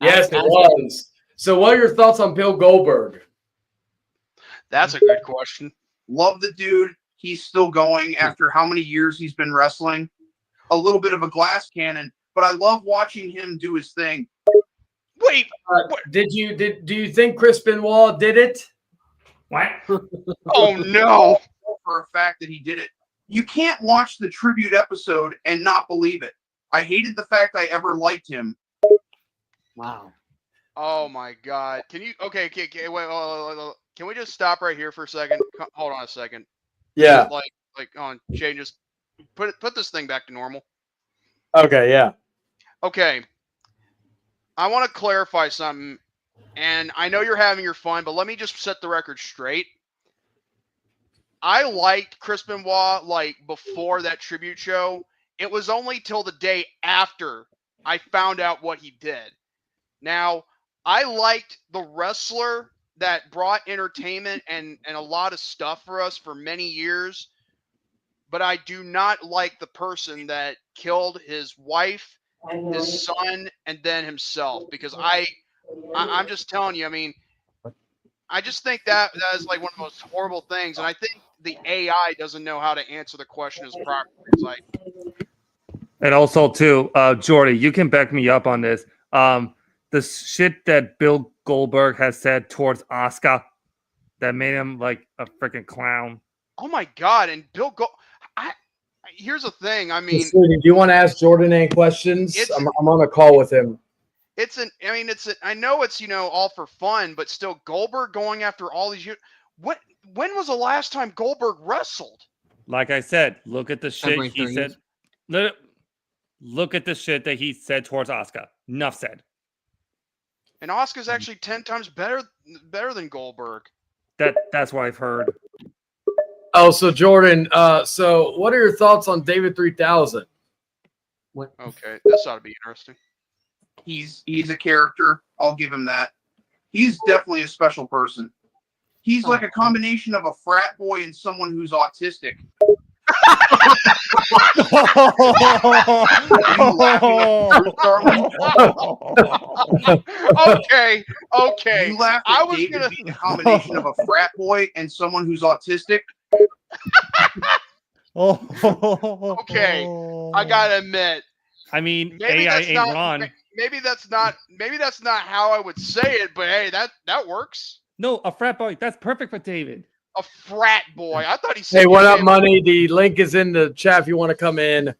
Yes, it was. So what are your thoughts on Bill Goldberg? That's a good question. Love the dude. He's still going after how many years he's been wrestling. A little bit of a glass cannon, but I love watching him do his thing. Wait, do you think Chris Benoit did it? What? Oh no! For a fact that he did it. You can't watch the tribute episode and not believe it. I hated the fact I ever liked him. Wow. Oh my God! Can you? Okay, wait. Can we just stop right here for a second? Hold on a second. Yeah. Like on Jay, just put this thing back to normal. Okay, yeah. Okay. I want to clarify something, and I know you're having your fun, but let me just set the record straight. I liked Chris Benoit like before that tribute show. It was only till the day after I found out what he did. Now, I liked the wrestler that brought entertainment and a lot of stuff for us for many years, but I do not like the person that killed his wife, his son, and then himself, because I'm just telling you, I mean, I just think that is like one of the most horrible things, and I think the AI doesn't know how to answer the question as properly as I. And also, too, Jordy, you can back me up on this. The shit that Bill Goldberg has said towards Asuka that made him like a freaking clown. Oh my God! And Bill here's the thing. I mean, do you want to ask Jordan any questions? I'm on a call with him. I know it's, all for fun, but still Goldberg going after all these years. When was the last time Goldberg wrestled? Like I said, look at the shit February he 30th. said. Look at the shit that he said towards Asuka. Enough said. And Asuka's actually 10 times better than Goldberg. That's what I've heard. Oh, so Jordan, so what are your thoughts on David 3000? What? Okay, this ought to be interesting. He's a character. I'll give him that. He's definitely a special person. He's like a combination of a frat boy and someone who's autistic. Okay. You laughed at David being a combination of a frat boy and someone who's autistic. Okay, I gotta admit. I mean, Maybe AI that's ain't not. wrong. Maybe that's not how I would say it. But hey, that works. No, a frat boy. That's perfect for David. A frat boy. I thought he said. Hey, what up, Money? The link is in the chat if you want to come in.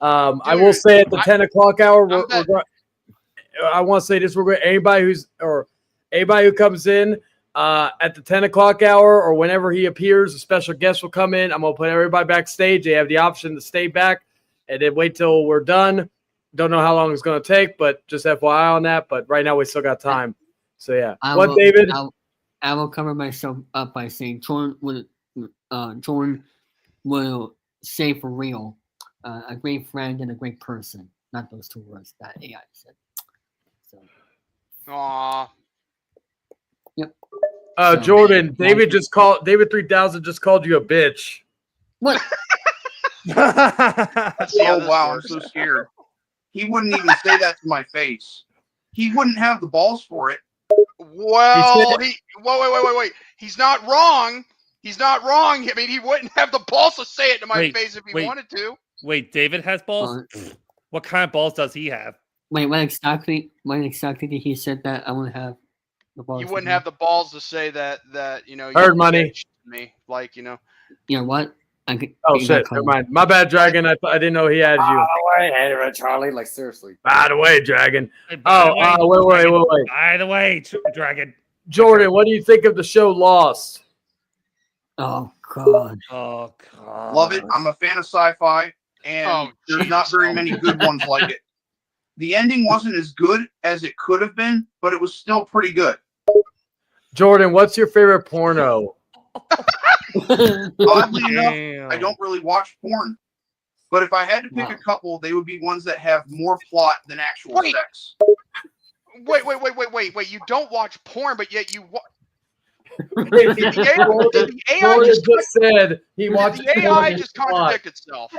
I will say at the 10 o'clock hour, I want to say this: anybody who comes in, at the 10 o'clock hour or whenever he appears, a special guest will come in. I'm going to put everybody backstage. They have the option to stay back and then wait till we're done. Don't know how long it's going to take, but just FYI on that. But right now we still got time. So, yeah. David? I will cover myself up by saying Jordan will say for real, a great friend and a great person. Not those two words that AI said. So. Aww. Yep. Jordan, David 3000 just called you a bitch. What? Oh wow, I'm so scared. He wouldn't even say that to my face. He wouldn't have the balls for it. Well, wait. He's not wrong. He's not wrong. I mean, he wouldn't have the balls to say it to my face if he wanted to. Wait, David has balls? What kind of balls does he have? Wait, when exactly did he said that I wouldn't have the balls? You wouldn't have the balls to say that you know. Heard money. Me, like you know. You know what? Oh shit! Never mind. My bad, Dragon. I didn't know he had you. By the way, hey, Charlie. Like seriously. By the way, Dragon. Wait. Wait. By the way, Dragon. Jordan, what do you think of the show Lost? Oh God. Oh God. Love it. I'm a fan of sci-fi, and there's not very many good ones like it. The ending wasn't as good as it could have been, but it was still pretty good. Jordan, what's your favorite porno? Oddly enough, I don't really watch porn. But if I had to pick a couple, they would be ones that have more plot than actual sex. Wait. You don't watch porn, but yet you watch. The AI just contradicted itself.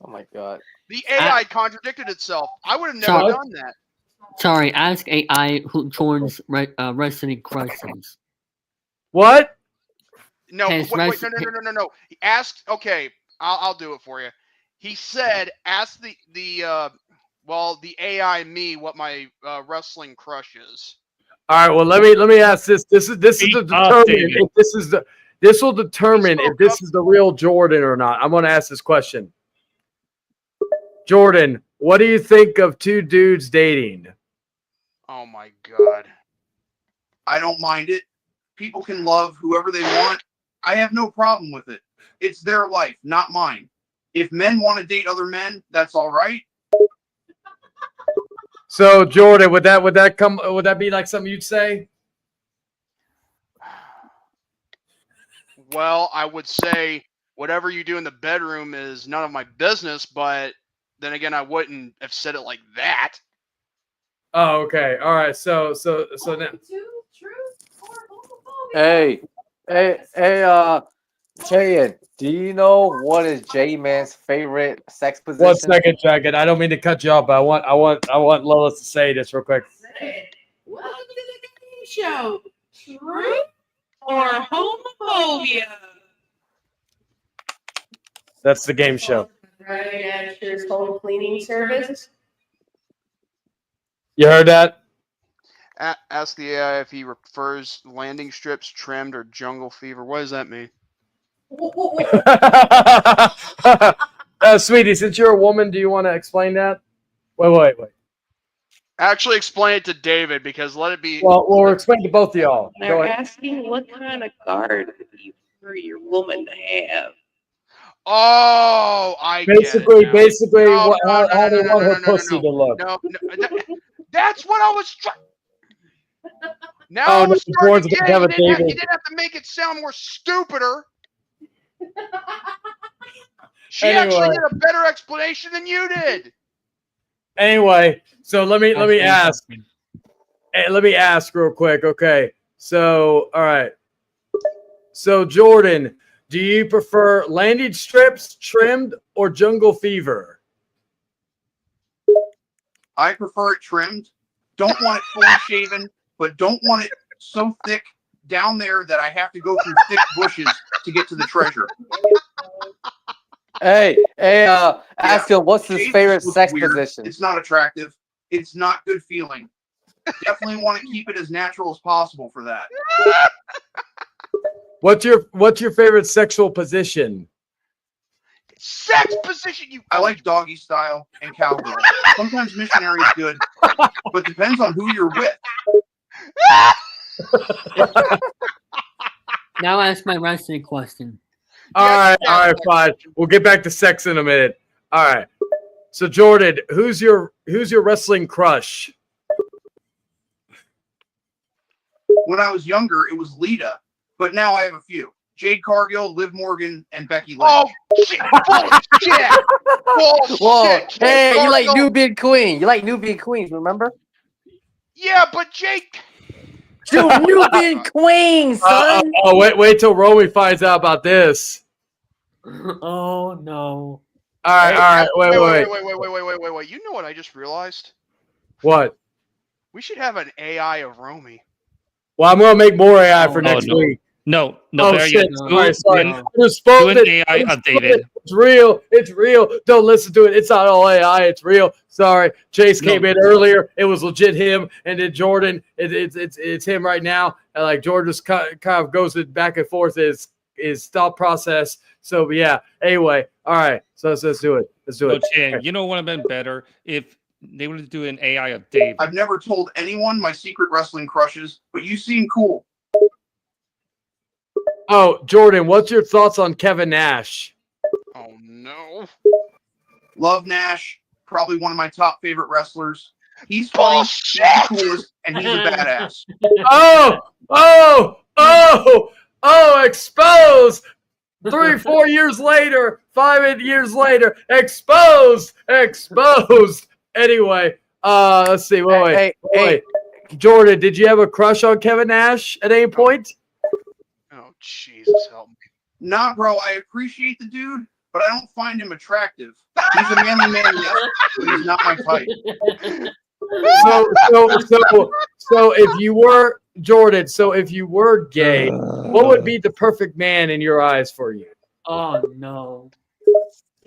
Oh my God. The AI contradicted itself. I would have never done that. Sorry, ask AI who Jordan's wrestling crush is. What? No, no. He asked. Okay, I'll do it for you. He said, "Ask the AI me what my wrestling crush is." All right. Well, let me ask this. This will determine if this is the real Jordan or not. I'm going to ask this question. Jordan, what do you think of two dudes dating? Oh my God. I don't mind it. People can love whoever they want. I have no problem with it. It's their life, not mine. If men want to date other men, that's all right. So, Jordan, would that be like something you'd say? Well, I would say whatever you do in the bedroom is none of my business, but then again, I wouldn't have said it like that. Oh, okay. All right. So now. Hey, Jayan, do you know what is J-Man's favorite sex position? 1 second, Dragon. I don't mean to cut you off, but I want Lois to say this real quick. Welcome to the game show. Truth or homophobia? That's the game show. Right after home cleaning service. You heard that? Ask the AI if he prefers landing strips, trimmed, or jungle fever. What does that mean? Sweetie, since you're a woman, do you want to explain that? Wait. Actually, explain it to David because let it be. Well, we'll explain to both of y'all. They're asking what kind of guard for your woman to have. Oh, I basically, get it now. how they want her pussy to look. No, that's what I was trying. Now I was starting to get it. You didn't have to make it sound more stupider. She actually did a better explanation than you did. Anyway, so let me ask. Hey, let me ask real quick. Okay, so all right. So Jordan, do you prefer landing strips, trimmed, or jungle fever? I prefer it trimmed. Don't want it fully shaven, but don't want it so thick down there that I have to go through thick bushes to get to the treasure. Hey, ask him what's his favorite sex position. It's not attractive. It's not good feeling. Definitely want to keep it as natural as possible for that. What's your favorite sexual position? Sex position, I like doggy style and cowgirl. Sometimes missionary is good, but depends on who you're with. Now ask my wrestling question. All right, fine. We'll get back to sex in a minute. All right. So Jordan, who's your wrestling crush? When I was younger, it was Lita, but now I have a few: Jade Cargill, Liv Morgan, and Becky Lynch. Oh shit! Bullshit! Bullshit! Whoa, Jade hey, you like Cargill. New Big Queen? You like New Big Queens? Remember? Yeah, but Jake. Dude, New Big Queen, son. Wait till Romy finds out about this. Oh no! All right, wait. Wait. You know what I just realized? What? We should have an AI of Romy. Well, I'm gonna make more AI for next no. week. No, Oh Barry, shit! Sorry. do I just spoke an it. AI I just spoke updated. it. It's real. It's real. Don't listen to it. It's not all AI. It's real. Sorry. Chase came in earlier. It was legit him, and then Jordan. It's him right now. And like Jordan just kind of goes back and forth his thought process. So yeah. Anyway, all right. So let's do it. Let's do it. Chan, you know what would have been better if they would do an AI of Dave. I've never told anyone my secret wrestling crushes, but you seem cool. Oh, Jordan, what's your thoughts on Kevin Nash? Oh no. Love Nash, probably one of my top favorite wrestlers. He's funny, he's the coolest, and he's a badass. Exposed. 3-4 years later, 5 years later, exposed. Anyway, let's see. Wait. Jordan, did you have a crush on Kevin Nash at any point? Oh, Jesus help me. Nah, bro, I appreciate the dude, but I don't find him attractive. He's a manly man, yes, but he's not my type. So if you were Jordan, if you were gay, what would be the perfect man in your eyes for you? Oh no.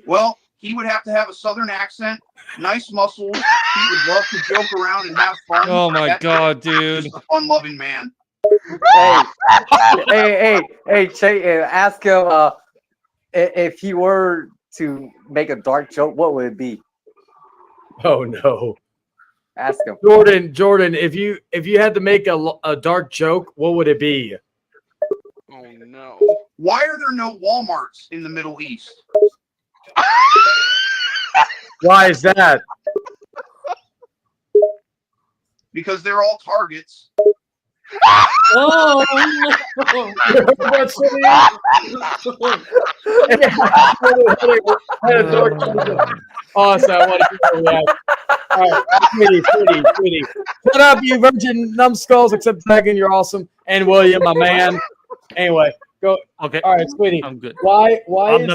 Well, he would have to have a southern accent, nice muscles. He would love to joke around and have fun. Oh my god, dude! Just a fun-loving man. Hey, Che, ask him if he were to make a dark joke, what would it be? Oh no. Ask him. Jordan, if you had to make a dark joke, what would it be? Oh no. Why are there no Walmarts in the Middle East? Why is that? Because they're all Targets. Oh Awesome. I want to hear that. All right, sweetie. Shut up, you virgin numbskulls, except Megan, you're awesome. And William, my man. Anyway, go. Okay. All right, sweetie. I'm good. Why is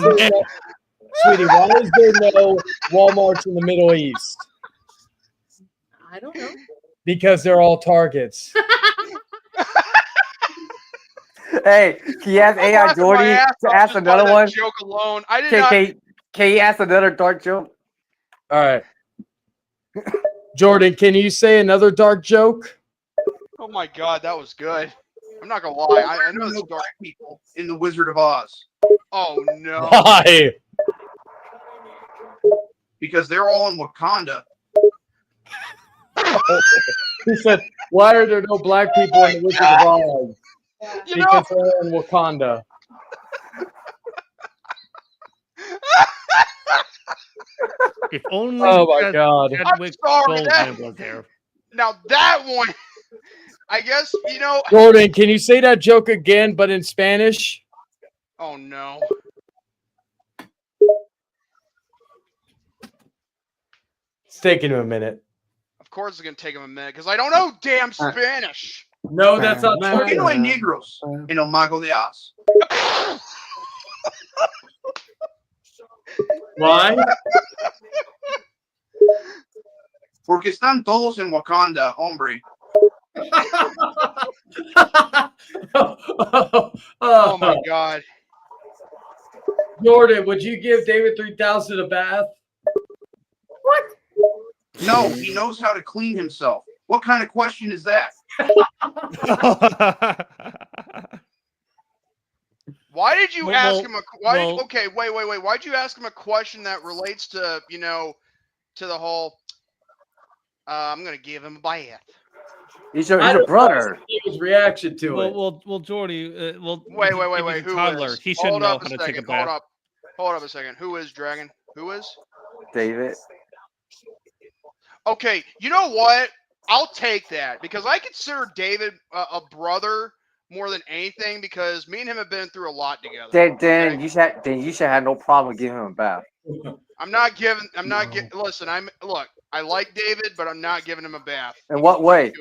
there no Walmarts in the Middle East? I don't know. Because they're all Targets. Hey, can you ask AI Jordy to ask another one? Joke alone. I did Can you ask another dark joke? All right. Jordan, can you say another dark joke? Oh my god, that was good. I'm not gonna lie. I know no this dark black people in the Wizard of Oz. Oh no. Why? Because they're all in Wakanda. He said, "Why are there no black people in the Wizard of Oz?" Because they're in Wakanda. If only. Oh my god! Chadwick Boseman was there. Now that one, I guess Jordan, can you say that joke again, but in Spanish? Oh no. It's taking him a minute. Of course, it's gonna take him a minute because I don't know damn Spanish. No, that's not true. ¿Por qué no hay negros en el Mago de Oz? Why? Porque están todos en Wakanda, hombre. Oh my god. Jordan, would you give David 3000 a bath? What? No, he knows how to clean himself. What kind of question is that? Why did you ask him okay, wait. Why'd you ask him a question that relates to, to the whole I'm gonna give him a bath. He's your brother. His reaction to it. Well, Jordy. Wait. He's a Who toddler. is? He should Hold know up how a to take a second. bath. Hold up a second. Who is Dragon? Who is? David. Okay, you know what? I'll take that because I consider David a brother more than anything because me and him have been through a lot together. Then you should have no problem giving him a bath. I'm not giving. Listen, look. I like David, but I'm not giving him a bath. In what way?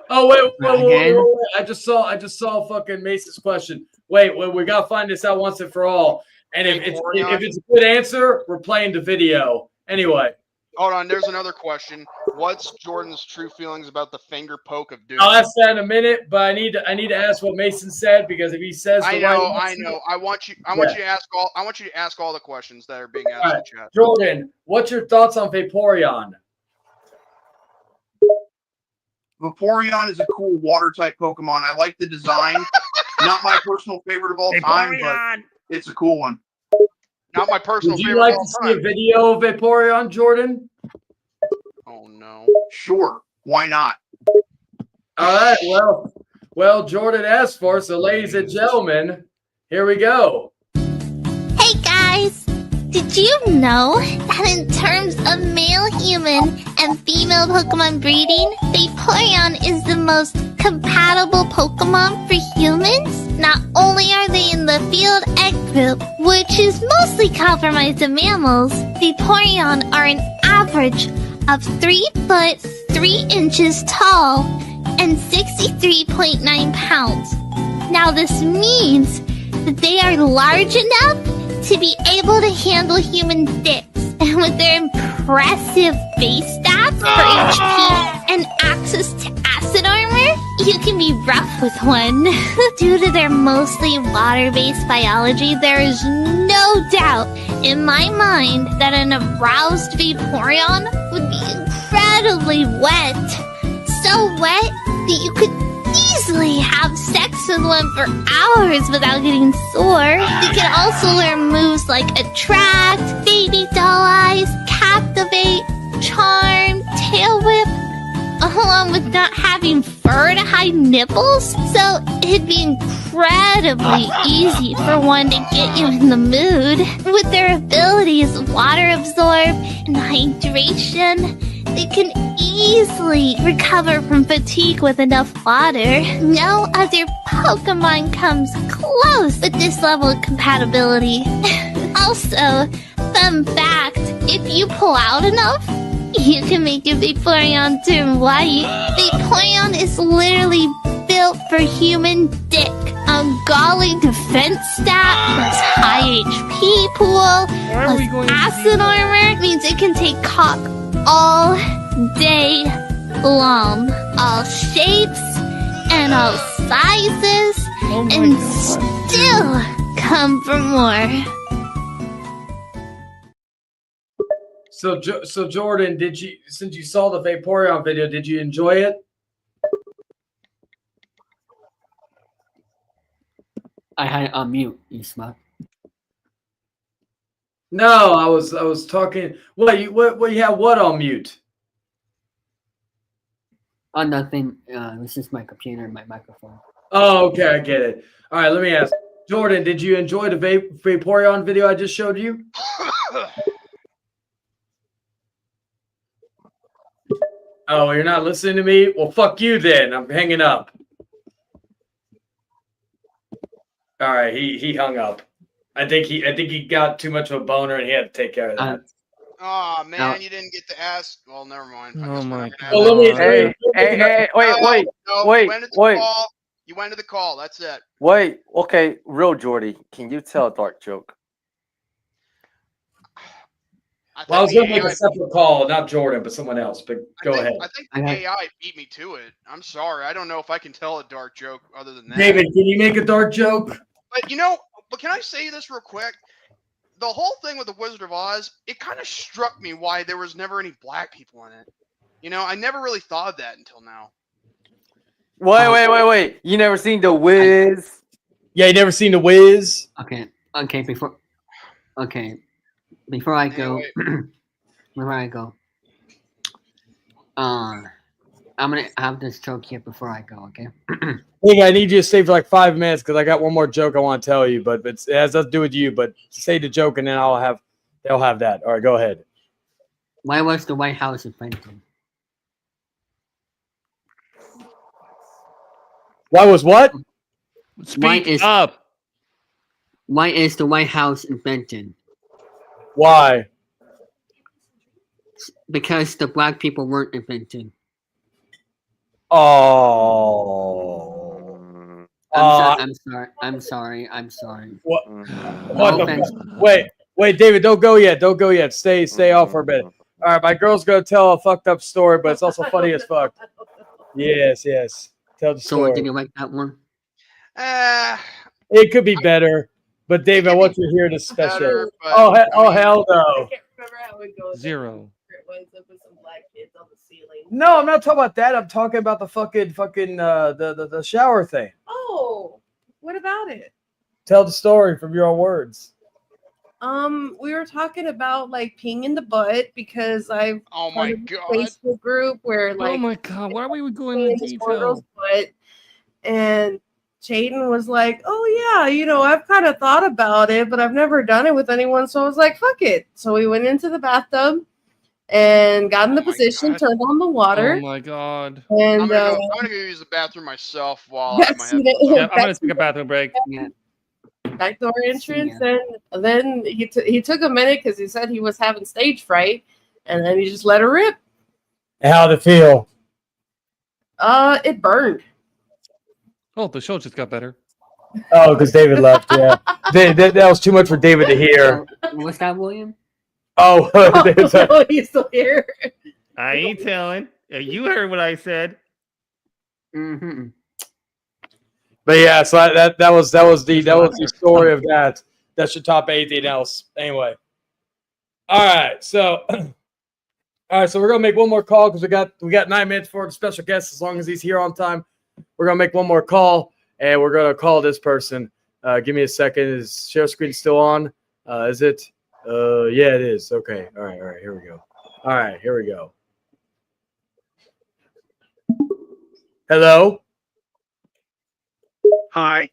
Oh wait. I just saw fucking Mason's question. Wait, we gotta find this out once and for all. And if it's a good answer, we're playing the video. Anyway. Hold on, there's another question. What's Jordan's true feelings about the finger poke of doom? I'll ask that in a minute, but I need to ask what Mason said because if he says I know. I want you to ask all. I want you to ask all the questions that are being asked in chat. Jordan, what's your thoughts on Vaporeon? Vaporeon is a cool water type Pokemon. I like the design. Not my personal favorite of all time, but it's a cool one. Not my personal Would you favorite like of all to see time. a video of Vaporeon, Jordan? Oh no. Sure. Why not? All right. Well, Jordan asked for it, so ladies and gentlemen, here we go. Hey guys! Did you know that in terms of male human and female Pokemon breeding, Vaporeon is the most compatible Pokemon for humans? Not only are they in the field egg group, which is mostly comprised of mammals, Vaporeon are an average of 3 foot 3 inches tall and 63.9 pounds. Now this means that they are large enough to be able to handle human dicks, and with their impressive base stats for HP and access to acid armor, you can be rough with one. Due to their mostly water-based biology, there is no doubt in my mind that an aroused Vaporeon would be incredibly wet. So wet that you could easily have sex with one for hours without getting sore. They can also learn moves like Attract, Baby Doll Eyes, Captivate, Charm, Tail Whip, along with not having fur to hide nipples. So it'd be incredibly easy for one to get you in the mood. With their abilities Water Absorb and Hydration, they can easily recover from fatigue with enough water. No other Pokemon comes close with this level of compatibility. Also, fun fact, if you pull out enough, you can make your Vaporeon turn white. Vaporeon is literally built for human dick. Ungodly defense stat plus high HP pool plus acid armor means it can take cock all day long. All shapes and all sizes and still come for more. So Jordan, since you saw the Vaporeon video, did you enjoy it? I had it on mute, you smut. No, I was talking. What you have what on mute? Oh, nothing. This is my computer and my microphone. Oh, okay, I get it. All right, let me ask. Jordan, did you enjoy the Vaporeon video I just showed you? Oh, you're not listening to me? Well, fuck you then. I'm hanging up. All right, he hung up. I think he got too much of a boner and he had to take care of that. Oh man, you didn't get to ask. Well, never mind. Oh my god. Well, let me. Hey, wait. You went to the call. That's it. Wait, okay, real Jordy, can you tell a dark joke? Well, I was going to make a separate call, not Jordan, but someone else. But go ahead. I think the AI beat me to it. I'm sorry. I don't know if I can tell a dark joke other than that. David, can you make a dark joke? But can I say this real quick? The whole thing with the Wizard of Oz, it kind of struck me why there was never any black people in it. I never really thought of that until now. Wait. You never seen The Wiz? Yeah, you never seen The Wiz? Okay, before I go, I I'm gonna have this joke here before I go. Okay. Hey, I need you to stay for like 5 minutes because I got one more joke I want to tell you, but it has nothing to do with you. But say the joke and then they'll have that. All right, go ahead. Why was the White House invented? Why was what? Speak up. Why is the White House invented? Why? Because the black people weren't invented. Oh. I'm sorry. What? No What the offense. Wait, David, don't go yet. Don't go yet. Stay off for a bit. All right, my girl's gonna tell a fucked up story, but it's also funny as fuck. Yes. Tell the So story. did you like that one? It could be better, but David, I want you to hear the special. Better, but, hell I no. can't remember how it goes. Zero. It winds up with some black kids on the ceiling. No, I'm not talking about that. I'm talking about the fucking the shower thing. Oh, what about it? Tell the story from your own words. We were talking about like peeing in the butt because I've Oh my part of a God. Facebook group where like Oh my god, why are we going into this one girl's detail? butt, and Jaden was like, "Oh yeah, I've kind of thought about it, but I've never done it with anyone." So I was like, "Fuck it!" So we went into the bathtub and got in the position, turned on the water, Oh my god. and I'm gonna go use the bathroom myself while I have my that's headphones on. Yeah, I'm gonna take a bathroom break. backdoor entrance, and then he took a minute because he said he was having stage fright, and then he just let her rip. How'd it feel? It burned. Oh, the show just got better. Oh, because David left. Yeah, that was too much for David to hear. Was that William? Oh, Oh, he's still here. I ain't telling. You heard what I said. Mm-hmm. But yeah, so that was the story of that. That should top anything else. Anyway. All right, so we're gonna make one more call because we got 9 minutes for the special guest. As long as he's here on time, we're gonna make one more call and we're gonna call this person. Give me a second. Is share screen still on? Is it? Yeah, it is. Okay. All right. Here we go. All right, here we go. Hello. Hi.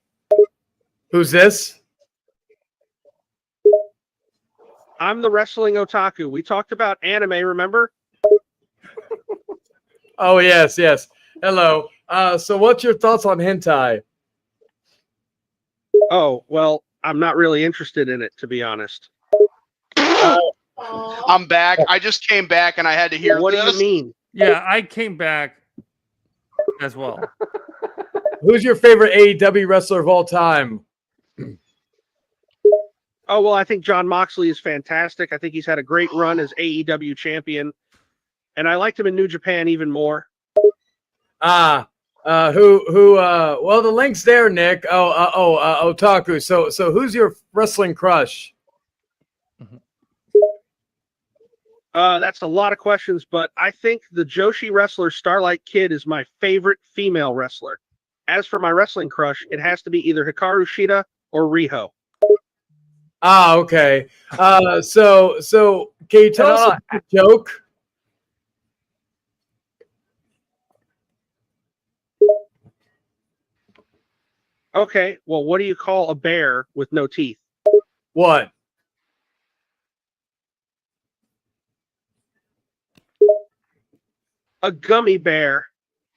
Who's this? I'm the wrestling otaku. We talked about anime, remember? Oh, yes. Hello. So what's your thoughts on hentai? Oh, well, I'm not really interested in it, to be honest. I'm back. I just came back and I had to hear What this. do you mean? Yeah, I came back as well. Who's your favorite AEW wrestler of all time? Oh, well, I think John Moxley is fantastic. I think he's had a great run as AEW champion. And I liked him in New Japan even more. Well, the link's there, Nick. Otaku. So who's your wrestling crush? That's a lot of questions, but I think the Joshi wrestler Starlight Kid is my favorite female wrestler. As for my wrestling crush, it has to be either Hikaru Shida or Riho. Okay. So can you tell us a joke? Okay, well, what do you call a bear with no teeth? What? A gummy bear.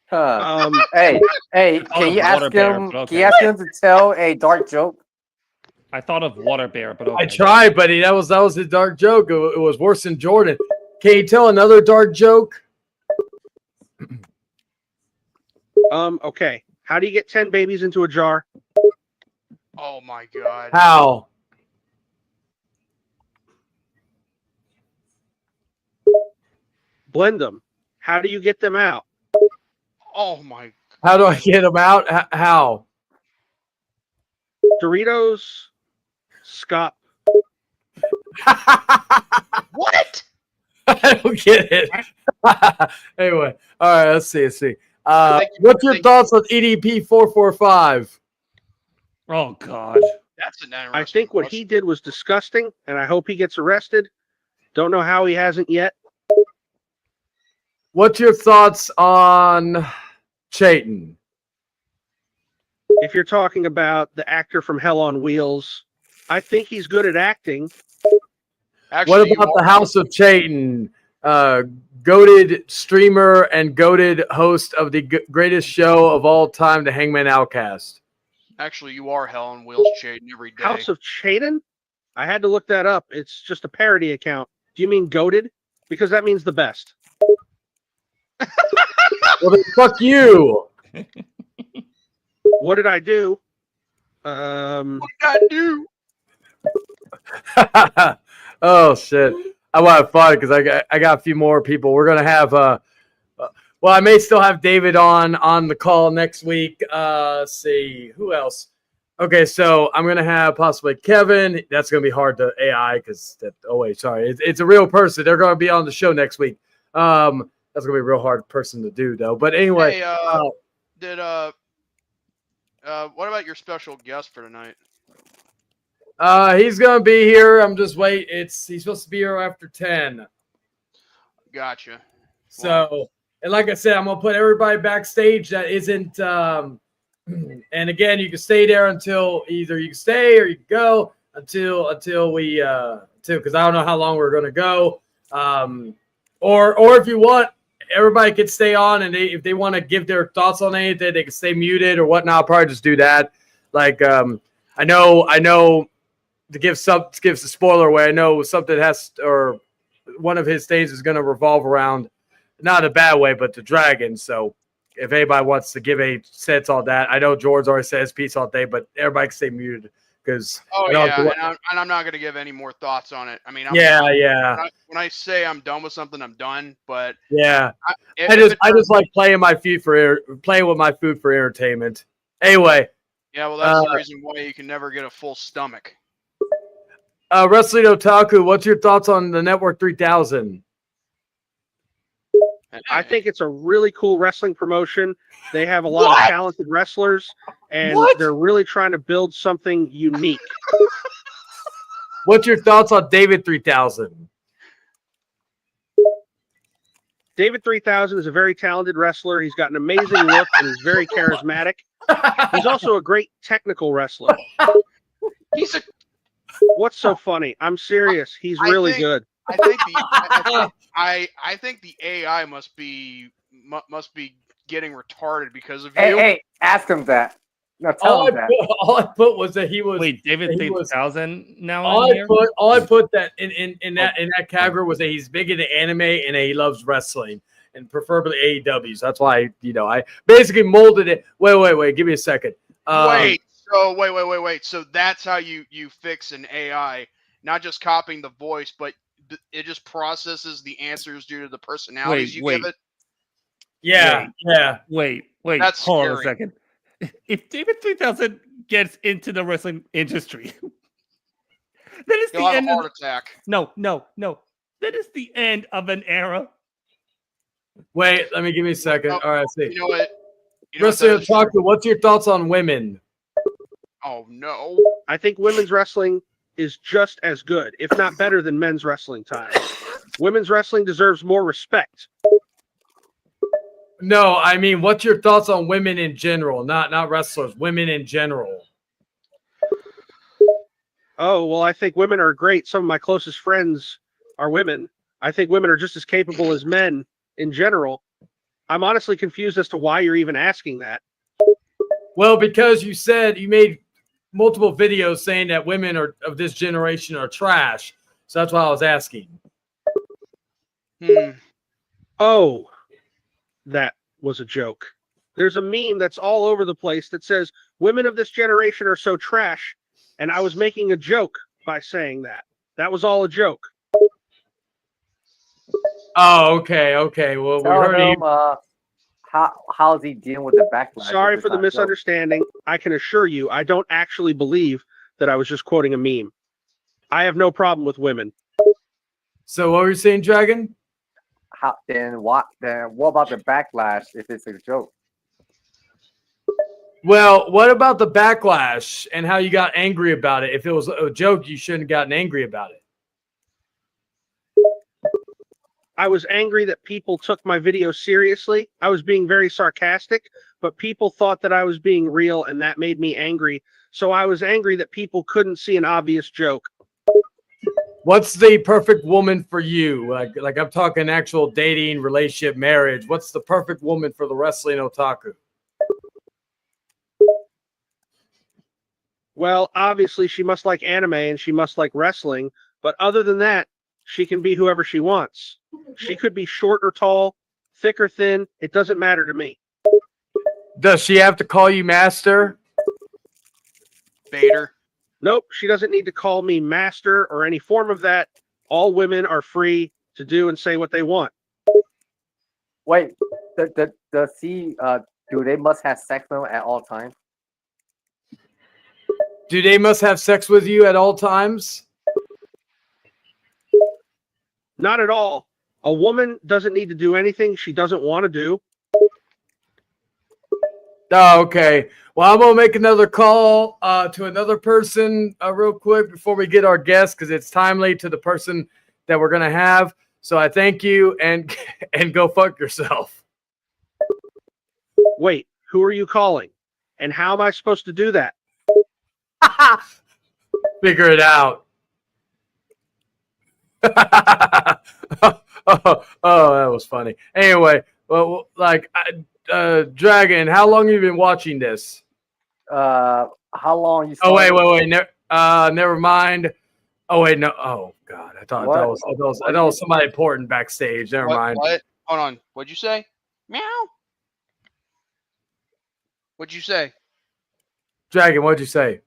Hey, can you ask him? Can you ask him to tell a dark joke? I thought of water bear, but okay. I tried, buddy. That was a dark joke. It was worse than Jordan. Can you tell another dark joke? Okay. How do you get 10 babies into a jar? Oh my god. How? Blend them. How do you get them out? Oh my. How do I get them out? How? Doritos. Scop. What? I don't get it. Anyway, all right. Let's see. What's your thoughts on EDP 445? Oh God. That's an I think what he did was disgusting, and I hope he gets arrested. Don't know how he hasn't yet. what's your thoughts on Chayton? If you're talking about the actor from Hell on Wheels, I think he's good at acting. Actually, What about the House of Chayton? Goated streamer and goated host of the greatest show of all time, the Hangman Outcast. Actually, you are Hell on Wheels Chayton every day. House of Chayton? I had to look that up. It's just a parody account. Do you mean goated? Because that means the best. Well, then fuck you. What did I do? What did I do? Oh shit! I want to have fun because I got a few more people. We're gonna have well, I may still have David on the call next week. Let's see who else. Okay, so I'm gonna have possibly Kevin. That's gonna be hard to AI because that. Oh wait, sorry, it's a real person. They're gonna be on the show next week. That's gonna be a real hard person to do though. But anyway, Hey, what about your special guest for tonight? he's gonna be here. I'm just wait. He's supposed to be here after 10. Gotcha. So, and like I said, I'm gonna put everybody backstage that isn't. And again, you can stay there until either you can stay or you can go until we because I don't know how long we're gonna go. Or if you want, everybody could stay on, and if they want to give their thoughts on anything, they can stay muted or whatnot. I'll probably just do that. Like I know. To give a spoiler away, I know something or one of his things is going to revolve around, not a bad way, but the dragon. So if anybody wants to give a sense on that, I know George already says peace all day, but everybody can stay muted because. And I'm not going to give any more thoughts on it. I mean, when I say I'm done with something, I'm done. But yeah, I just like playing with my food for entertainment. Anyway. Yeah, well, that's the reason why you can never get a full stomach. Wrestling Otaku, what's your thoughts on the Network 3000? I think it's a really cool wrestling promotion. They have a lot of talented wrestlers, and they're really trying to build something unique. What's your thoughts on David 3000? David 3000 is a very talented wrestler. He's got an amazing look, and he's very charismatic. He's also a great technical wrestler. What's so funny? I'm serious. He's really good. I think the AI must be getting retarded because of you. Hey, ask him that. No, tell him that. All I put was that he was. Wait, David 3000 now. All I put that in that category was that he's big into anime and that he loves wrestling and preferably AEW. So that's why I basically molded it. Wait. Give me a second. Wait. So that's how you fix an AI, not just copying the voice, but it just processes the answers due to the personalities you give it. Yeah. Wait. That's hold scary. on a second. If David 3000 gets into the wrestling industry, that is He'll the have end. a heart attack. No. That is the end of an era. Wait, let me give me a second. All right, see. You know what? Wrestling Otaku, what's your thoughts on women? Oh no. I think women's wrestling is just as good, if not better than men's wrestling time. Women's wrestling deserves more respect. No, I mean, what's your thoughts on women in general? Not wrestlers, women in general. Oh, well, I think women are great. Some of my closest friends are women. I think women are just as capable as men in general. I'm honestly confused as to why you're even asking that. Well, because you said you made multiple videos saying that women of this generation are trash. So that's why I was asking. Oh, that was a joke. There's a meme that's all over the place that says women of this generation are so trash. And I was making a joke by saying that. That was all a joke. Oh, okay. Well, we heard him, how's he dealing with the backlash? Sorry for the misunderstanding. I can assure you, I don't actually believe that I was just quoting a meme. I have no problem with women. So what were you saying, Dragon? Then what about the backlash if it's a joke? Well, what about the backlash and how you got angry about it? If it was a joke, you shouldn't have gotten angry about it. I was angry that people took my video seriously. I was being very sarcastic, but people thought that I was being real, and that made me angry. So I was angry that people couldn't see an obvious joke. What's the perfect woman for you? Like I'm talking actual dating, relationship, marriage. What's the perfect woman for the wrestling otaku? Well, obviously she must like anime and she must like wrestling, but other than that, she can be whoever she wants. She could be short or tall, thick or thin. It doesn't matter to me. Does she have to call you master? Vader. Nope, she doesn't need to call me master or any form of that. All women are free to do and say what they want. Wait, does he do they must have sex with him at all times? Do they must have sex with you at all times? Not at all. A woman doesn't need to do anything she doesn't want to do. Oh, okay. Well, I'm going to make another call to another person real quick before we get our guest, because it's timely to the person that we're going to have. So I thank you, and go fuck yourself. Wait, who are you calling? And how am I supposed to do that? Figure it out. oh, that was funny. Anyway, well, Dragon, how long have you been watching this? How long you? Oh wait. Never mind. Oh wait, no. Oh God, I thought that was somebody important backstage. Never mind. What? Hold on. What'd you say? Meow. What'd you say? Dragon, what'd you say?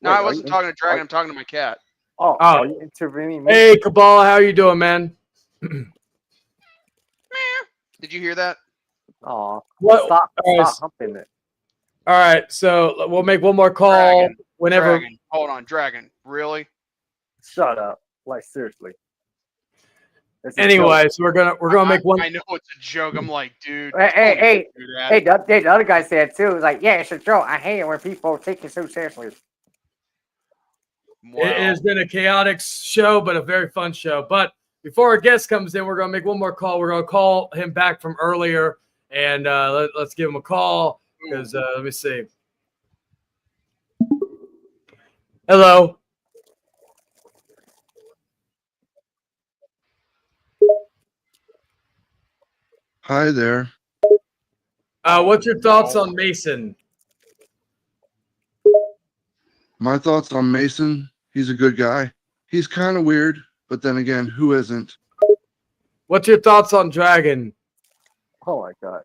No, I wasn't talking to Dragon. I'm talking to my cat. Oh, are you interviewing me? Hey, Kabbalah, how you doing, man? Did you hear that? Oh, What? stop All right. humping it. All right, so we'll make one more call whenever. Dragon. Hold on, Dragon. Really? Shut up. Like seriously. Anyway, so we're gonna make one. I know it's a joke. I'm like, dude. Hey, the other guy said too. Like, yeah, it's a joke. I hate it when people take it so seriously. Wow. It has been a chaotic show, but a very fun show. But before our guest comes in, we're gonna make one more call. We're gonna call him back from earlier, and let's give him a call because let me see. Hello. Hi there. What's your thoughts on Mason? My thoughts on Mason, he's a good guy. He's kind of weird, but then again, who isn't? What's your thoughts on Dragon? Oh my God.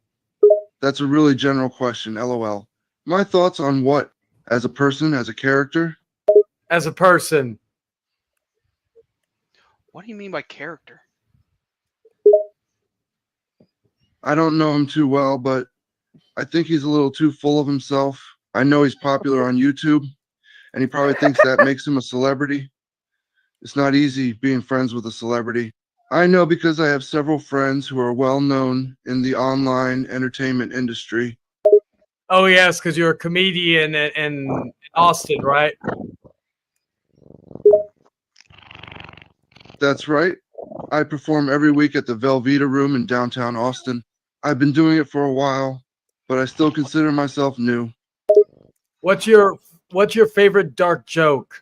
That's a really general question, LOL. My thoughts on what? As a person, as a character? As a person. What do you mean by character? I don't know him too well, but I think he's a little too full of himself. I know he's popular on YouTube, and he probably thinks that makes him a celebrity. It's not easy being friends with a celebrity. I know because I have several friends who are well known in the online entertainment industry. Oh yes, because you're a comedian in Austin, right? That's right. I perform every week at the Velveeta Room in downtown Austin. I've been doing it for a while, but I still consider myself new. What's your favorite dark joke?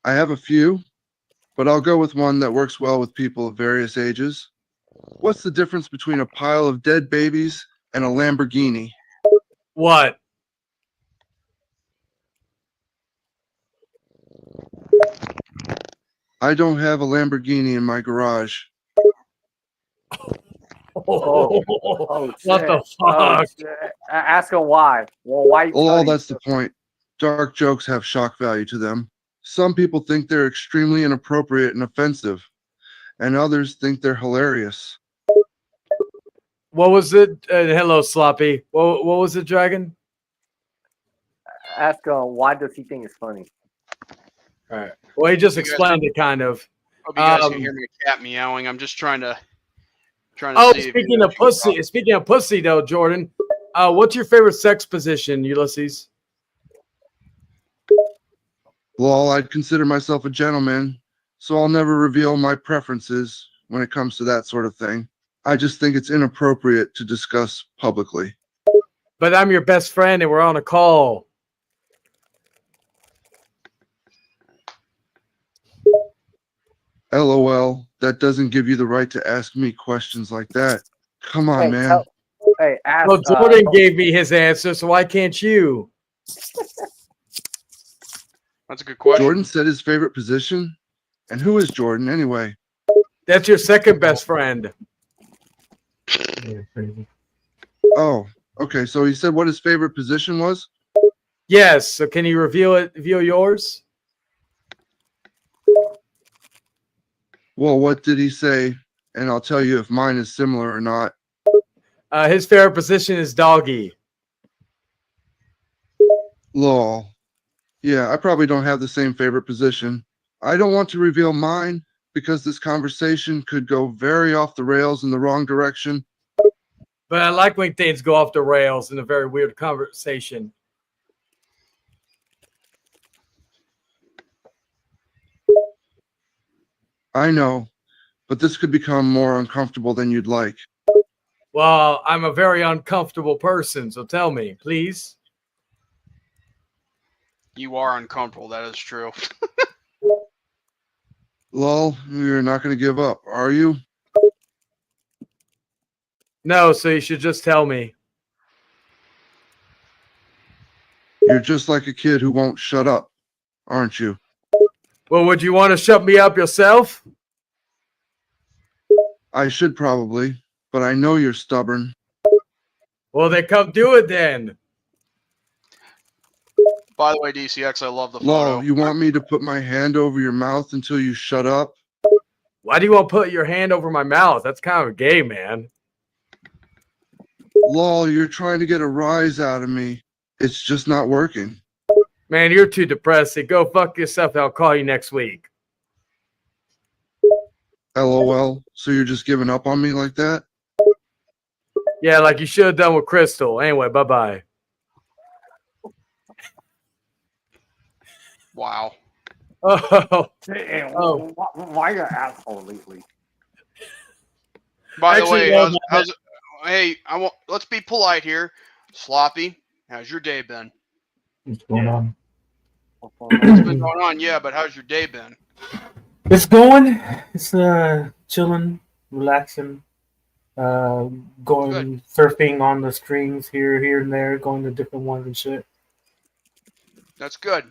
I have a few, but I'll go with one that works well with people of various ages. What's the difference between a pile of dead babies and a Lamborghini? What? I don't have a Lamborghini in my garage. What the fuck? Ask him why. Well, why? Oh, that's the point. Dark jokes have shock value to them. Some people think they're extremely inappropriate and offensive, and others think they're hilarious. What was it? Hello, Sloppy. What was it, Dragon? Ask him why does he think it's funny? All right. Well, he just explained it, kind of. Hope you guys can hear my cat meowing. I'm just trying to Oh, see. speaking of pussy, though, Jordan, what's your favorite sex position, Ulysses? Well, I'd consider myself a gentleman, so I'll never reveal my preferences when it comes to that sort of thing. I just think it's inappropriate to discuss publicly. But I'm your best friend and we're on a call. LOL, that doesn't give you the right to ask me questions like that. Come on, man. Ask. Well, Jordan gave me his answer, so why can't you? That's a good question. Jordan said his favorite position? And who is Jordan anyway? That's your second best friend. Oh, okay. So he said what his favorite position was? Yes. So can you reveal yours? Well, what did he say? And I'll tell you if mine is similar or not. His favorite position is doggy. Lol. Yeah, I probably don't have the same favorite position. I don't want to reveal mine because this conversation could go very off the rails in the wrong direction. But I like when things go off the rails in a very weird conversation. I know, but this could become more uncomfortable than you'd like. Well, I'm a very uncomfortable person, so tell me, please. You are uncomfortable. That is true. Lol, you're not going to give up, are you? No, so you should just tell me. You're just like a kid who won't shut up, aren't you? Well, would you want to shut me up yourself? I should probably, but I know you're stubborn. Well, then come do it then. By the way, DCX, I love the photo. Lol, you want me to put my hand over your mouth until you shut up? Why do you want to put your hand over my mouth? That's kind of gay, man. Lol, you're trying to get a rise out of me. It's just not working. Man, you're too depressing. Go fuck yourself. I'll call you next week. LOL, so you're just giving up on me like that? Yeah, like you should have done with Crystal. Anyway, bye-bye. Wow. Oh. Why you asshole lately? By the Actually, way, no, hey, let's be polite here. Sloppy, how's your day been? What's going on? What's been going on? Yeah, but how's your day been? It's going. It's chilling, relaxing, going surfing on the strings here and there, going to different ones and shit. That's good.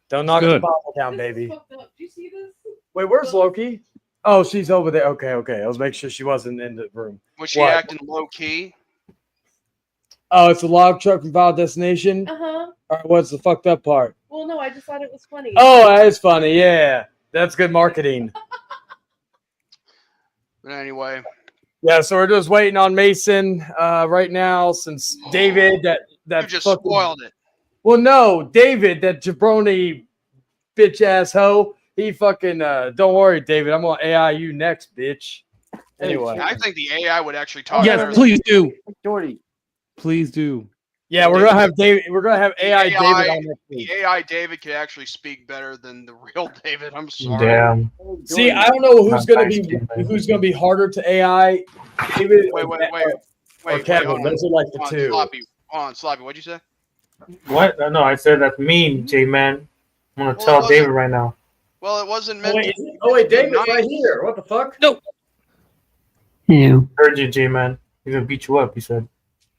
Don't knock the bottle down, baby. Did you see this? Wait, where's Loki? Oh, she's over there. Okay. I was making sure she wasn't in the room. Was she What? acting low key? Oh, it's a log truck from Final Destination? Uh-huh. All right, what's the fucked up part? Well, no, I just thought it was funny. Oh, that is funny. Yeah. That's good marketing. But anyway. Yeah, so we're just waiting on Mason right now since David, that You just spoiled it. Well, no, David, that jabroni bitch ass hoe, he fucking, don't worry, David, I'm gonna AI you next, bitch. Anyway. I think the AI would actually talk. Yes, better please do. Jordy. Please do. Yeah, we're gonna have David. We're gonna have AI, AI David on next week. The AI David could actually speak better than the real David. I'm sorry. Damn. See, I don't know who's gonna be harder to AI, David Wait, or Kevin. hold on. Those are like the Hold on, two. Sloppy. Hold on, Sloppy. What'd you say? What? No, I said that's mean, J-Man. I'm gonna tell David right now. Well, it wasn't meant to. Oh wait, be David's nice. right here. What the fuck? No. Yeah. Heard you, J-Man. He's gonna beat you up. He said.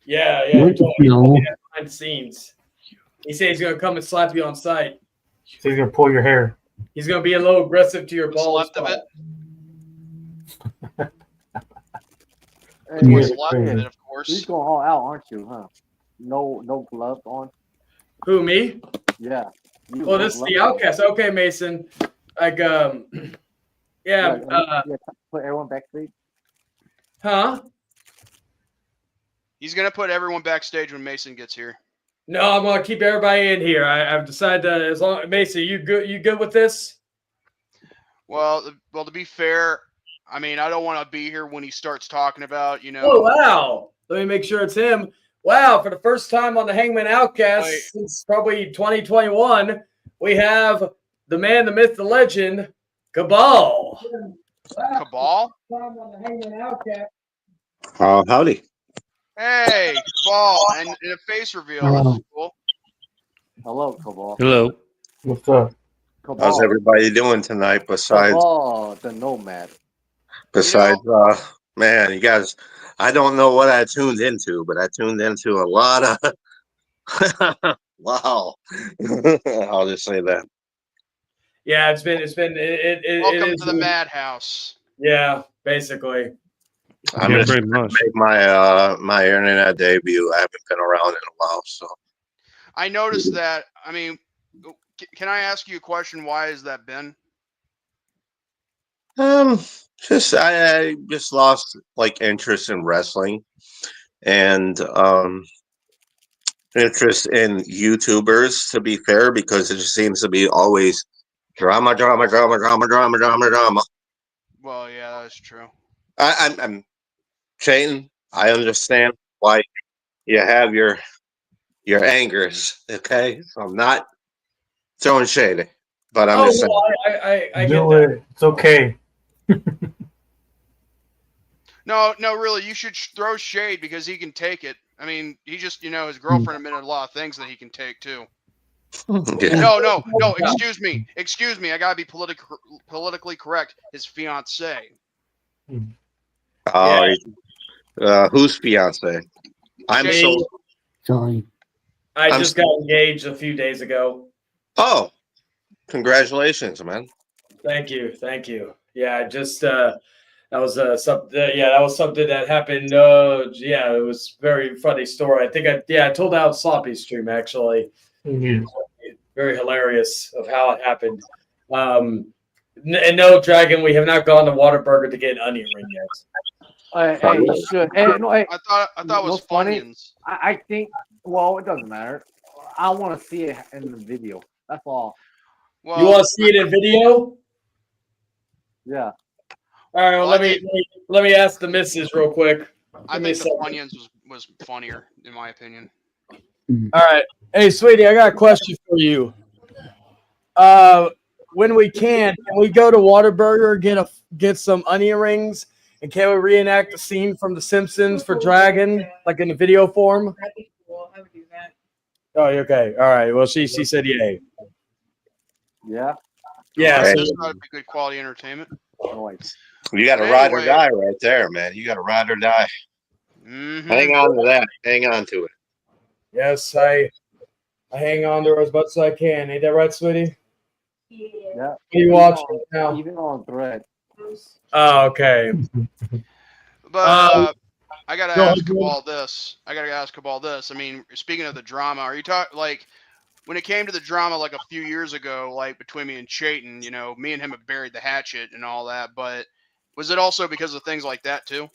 Yeah. He told me No. behind the scenes. He said he's gonna come and slap you on sight. So he's gonna pull your hair. He's gonna be a little aggressive to your What's balls. left of it? Hey, What's left of it, of course. You're going all out, aren't you? Huh? No gloves on. Who, me? Yeah. You Well, no this is gloves the on. Outcast. Okay, Mason. Like, yeah. Put everyone backstage. Huh? He's gonna put everyone backstage when Mason gets here. No, I'm gonna keep everybody in here. I've decided that as long Mason, you good with this? Well, to be fair, I mean, I don't want to be here when he starts talking about, Oh wow! Let me make sure it's him. Wow! For the first time on the Hangman Outcast since probably 2021, we have the man, the myth, the legend, Cabal. Cabal? Oh, howdy. Hey, Cabal, and a face reveal. This is cool. Hello, Cabal. Hello. What's up? Cabal. How's everybody doing tonight? Cabal, the Nomad. Man, you guys, I don't know what I tuned into, but I tuned into a lot of. Wow. I'll just say that. Yeah, it's been Welcome to the madhouse. Yeah, basically. I'm just trying to make my my internet debut. I haven't been around in a while, so. I noticed that. I mean, can I ask you a question? Why has that been? Just I just lost like interest in wrestling, and interest in YouTubers. To be fair, because it just seems to be always drama. Well, yeah, that's true. I'm Shane. I understand why you have your angers. Okay, so I'm not throwing shade, but I'm just saying. I get Do that. it. It's okay. No, really, you should throw shade because he can take it. I mean, he just, his girlfriend admitted a lot of things that he can take too. Yeah. No, excuse me. I gotta be politically correct. His fiance. Oh, whose fiance? I'm so sorry. I just got engaged a few days ago. Oh, congratulations, man! Thank you. Yeah, I just that was that was something that happened. Yeah, it was a very funny story. I think I told that on Sloppy stream actually. Mm-hmm. Very hilarious of how it happened. And no, Dragon, we have not gone to Whataburger to get an onion ring yet. Hey, you should. Hey, no, hey, I thought it was funny. Funyuns. I think. Well, it doesn't matter. I want to see it in the video. That's all. Well, you want to see it in video? Yeah. All right. Well, let me ask the missus real quick. I think the Funyuns was funnier, in my opinion. All right. Hey, sweetie, I got a question for you. When we can we go to Whataburger, get some onion rings, and can we reenact the scene from The Simpsons for Dragon, like in the video form? That'd be cool. I would do that. Oh, okay. All right. Well, she said yay. Yeah. Yeah. Hey. That's gotta be good quality entertainment. You got to ride or die right there, man. You got to ride or die. Mm-hmm. Hang on to that. Hang on to it. Yes, I hang on to her as much as I can. Ain't that right, sweetie? Yeah. What are you watching now? Even on thread. Oh, okay. But I gotta ask Cabal this. I mean, speaking of the drama, are you talking like when it came to the drama like a few years ago, like between me and Chayton? Me and him have buried the hatchet and all that. But was it also because of things like that too?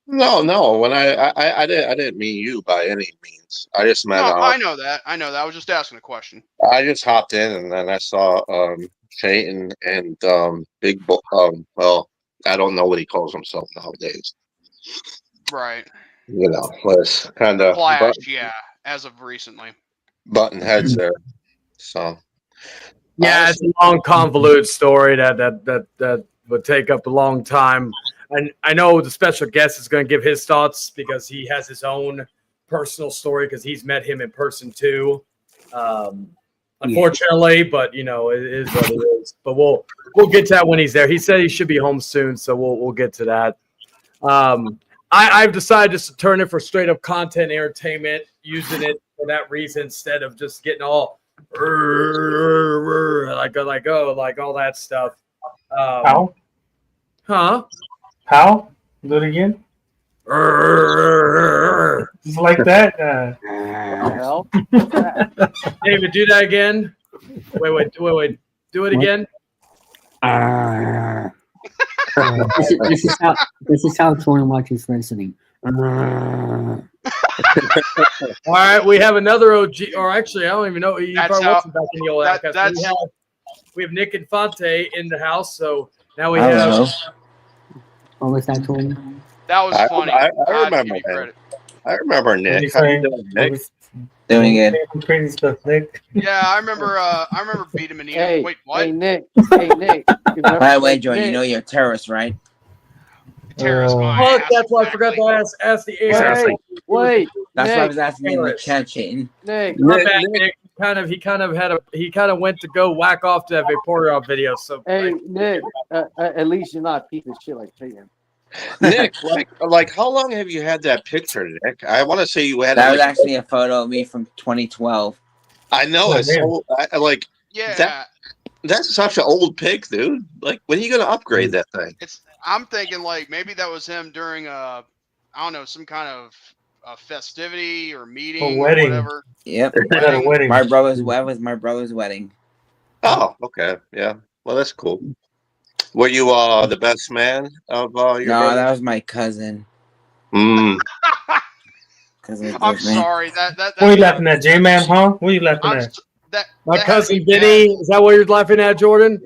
No. When I didn't mean you by any means. I just meant. No, I know that. I was just asking a question. I just hopped in and then I saw Chayton and Big Bull. Well, I don't know what he calls himself nowadays. Right. Was kind of Clash, yeah, as of recently. Button heads there. So. Yeah, it's a long, convoluted story that would take up a long time. And I know the special guest is going to give his thoughts because he has his own personal story because he's met him in person too. Unfortunately, but it is what it is. But we'll get to that when he's there. He said he should be home soon, so we'll get to that. I've decided just to turn it for straight up content entertainment, using it for that reason instead of just getting all like all that stuff. How? Huh? How? Do it again. Just like that. David, do that again. Wait. Do it again. This is how Tony watches wrestling. All right, we have another OG, or actually, I don't even know. You probably wasn't back in the old Outcast. We have Nick Infante in the house, so now we have. What was that, Tony? That was funny. I remember him. I remember Nick. How you doing, Nick? Doing it. Crazy stuff, Nick. Yeah, I remember beating him in Eno. Hey, Wait, what? hey Nick, hey Nick. By the way, Jordan, you know you're a terrorist, right? Terrorist my Fuck, ass. that's why I forgot to ask the agent. Wait, That's Nick, why I was asking in the terrorist. chat, Chayton. Nick. My bad, Nick. He kind of went to go whack off to that Vaporeon video. So Hey Nick, at least you're not a piece of shit like Peyton. Nick, like, how long have you had that picture, Nick? I want to say you had That it. was Like, actually a photo of me from 2012. I know it's so like Yeah. that's such an old pic, dude. Like, when are you gonna upgrade that thing? I'm thinking like maybe that was him during I don't know, some kind of a festivity or meeting or wedding. whatever. Yep. At a wedding. My brother's my brother's wedding. Oh, okay, yeah. Well, that's cool. Were you the best man of your No, brother? that was my cousin. Mm. I'm sorry. That What are you laughing at, J-Man, huh? What are you laughing at? my that cousin had to be Vinny. Is that what you're laughing at, Jordan?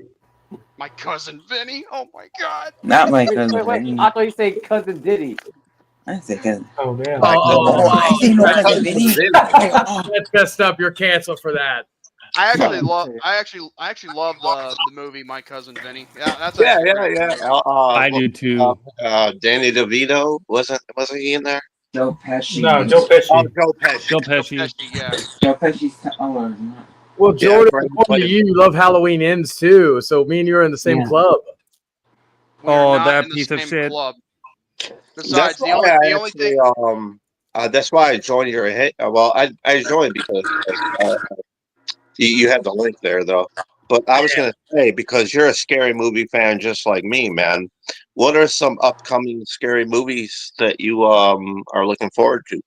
My cousin Vinny. Oh my god. Not my cousin. Wait, Vinny. I thought you said cousin Diddy. I said cousin. Oh yeah. I say no cousin Vinny. That's messed up. You're canceled for that. I actually love the movie My Cousin Vinny. Yeah, that's Yeah, actually a pretty yeah. good movie. I do too. Danny DeVito wasn't he in there? Joe Pesci. No, Joe Pesci. Oh, Joe Pesci. Joe Pesci. Yeah. Joe Pesci's. Oh, not. Well, Yeah, Jordan, Brandon according to White. you love Halloween Ends too. So me and you are in the same Yeah. club. Oh, Not that in the piece of same shit. Club. Besides, That's the why I only actually, thing. that's why I joined your. Well, I joined because you had the link there, though. But I was going to say, because you're a scary movie fan just like me, man, what are some upcoming scary movies that you are looking forward to?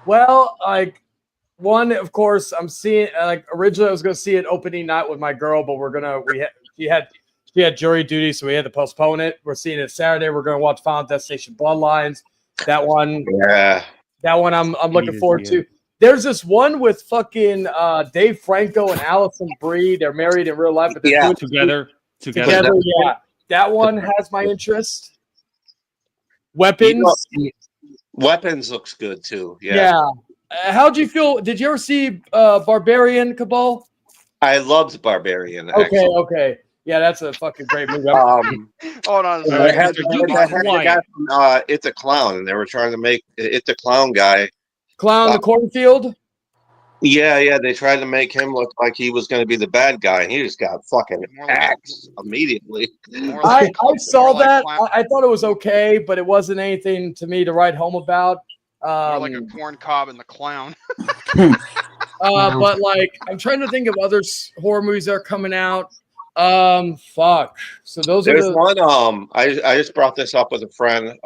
Well, like one, of course, I'm seeing. Like originally, I was going to see it opening night with my girl, but she had jury duty, so we had to postpone it. We're seeing it Saturday. We're going to watch Final Destination Bloodlines. That one, Yeah. that one, I'm looking forward to. There's this one with fucking Dave Franco and Allison Brie. They're married in real life, but they're doing Together. Yeah, that one has my interest. Weapons. Weapons looks good too. Yeah. How'd you feel? Did you ever see Barbarian Cabal? I loved Barbarian. Okay, Actually. okay. Yeah, that's a fucking great movie. Hold on a I second. had the guy from It's a Clown, and they were trying to make It's a Clown guy. Clown the Cornfield? Yeah, they tried to make him look like he was going to be the bad guy, and he just got fucking axed immediately. I saw that. I thought it was okay, but it wasn't anything to me to write home about. More like a corn cob and the clown. But like, I'm trying to think of other horror movies that are coming out. Fuck. So those There's are the one. I just brought this up with a friend.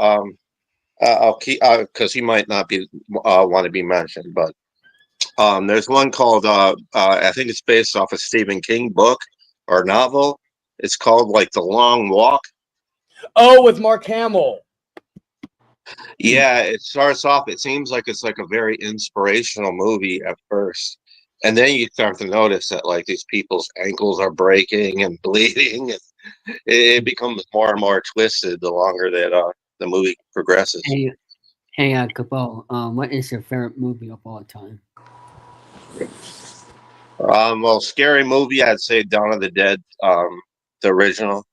I'll keep because he might not be want to be mentioned, but there's one called I think it's based off a Stephen King book or novel. It's called like The Long Walk. Oh, with Mark Hamill. Yeah, it starts off. It seems like it's like a very inspirational movie at first, and then you start to notice that like these people's ankles are breaking and bleeding, and it becomes more and more twisted the longer that the movie progresses. Hey, Cabal, what is your favorite movie of all time? Well, scary movie, I'd say Dawn of the Dead, the original.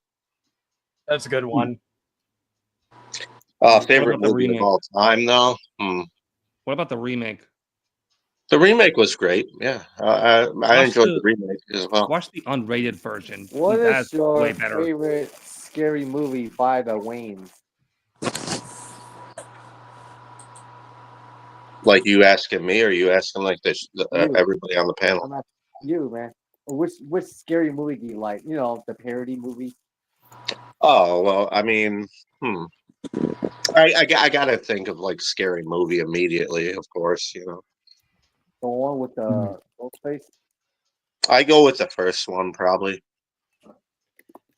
That's a good one. Favorite movie of all time, though. What about the remake? The remake was great. Yeah, I enjoyed the remake as well. Watch the unrated version. What That's is your way better. favorite scary movie by the Waynes? Like you asking me, or you asking like everybody on the panel? I'm asking you, man. Which scary movie do you like? You know, the parody movie. Oh well, I mean, I gotta think of like scary movie immediately. Of course, you know. The one with the ghost face. I go with the first one probably.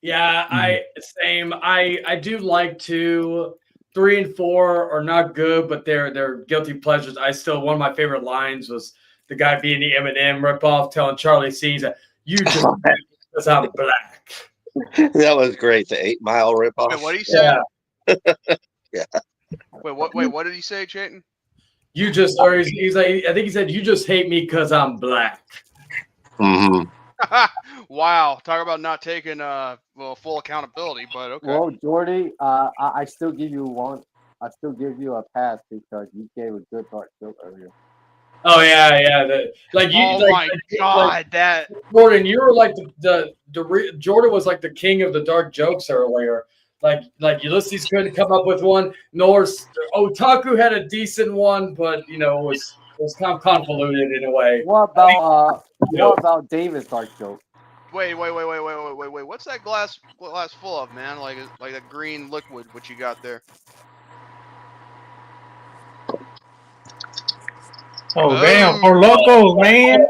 Yeah, I do like 2, 3, and 4 are not good, but they're guilty pleasures. One of my favorite lines was the guy being the Eminem ripoff, telling Charlie C's that you just because I'm black. That was great. The 8 Mile ripoff. Wait, what did he say? Yeah. Wait, what did he say, Chayton? You just, or he's like, I think he said, you just hate me because I'm black. Mm-hmm. Wow, talk about not taking full accountability, but okay. Well, Jordy, I still give you one. I still give you a pass because you gave a good dark joke earlier. Oh yeah. Like you, Oh my God, that Jordan, you were like Jordan was like the king of the dark jokes earlier. Like Ulysses couldn't come up with one, nor Otaku had a decent one, but it was kind of convoluted in a way. What about David's dark joke? Wait. What's that glass full of, man? Like a green liquid, what you got there? Oh damn! For locos, man.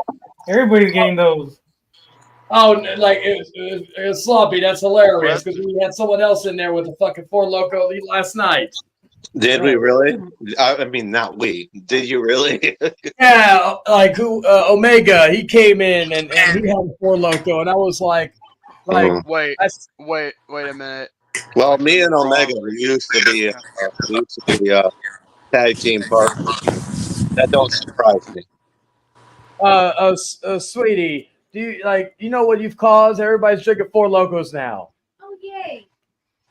Everybody's getting those. Oh, like it was sloppy. That's hilarious because we had someone else in there with a fucking Four Loko last night. Did we really? I mean, not we. Did you really? Yeah, like Omega, he came in and he had Four Loko, and I was like, wait a minute. Well, me and Omega used to be tag team partners. That don't surprise me. Sweetie, do you know what you've caused? Everybody's drinking Four Locos now. Oh yay!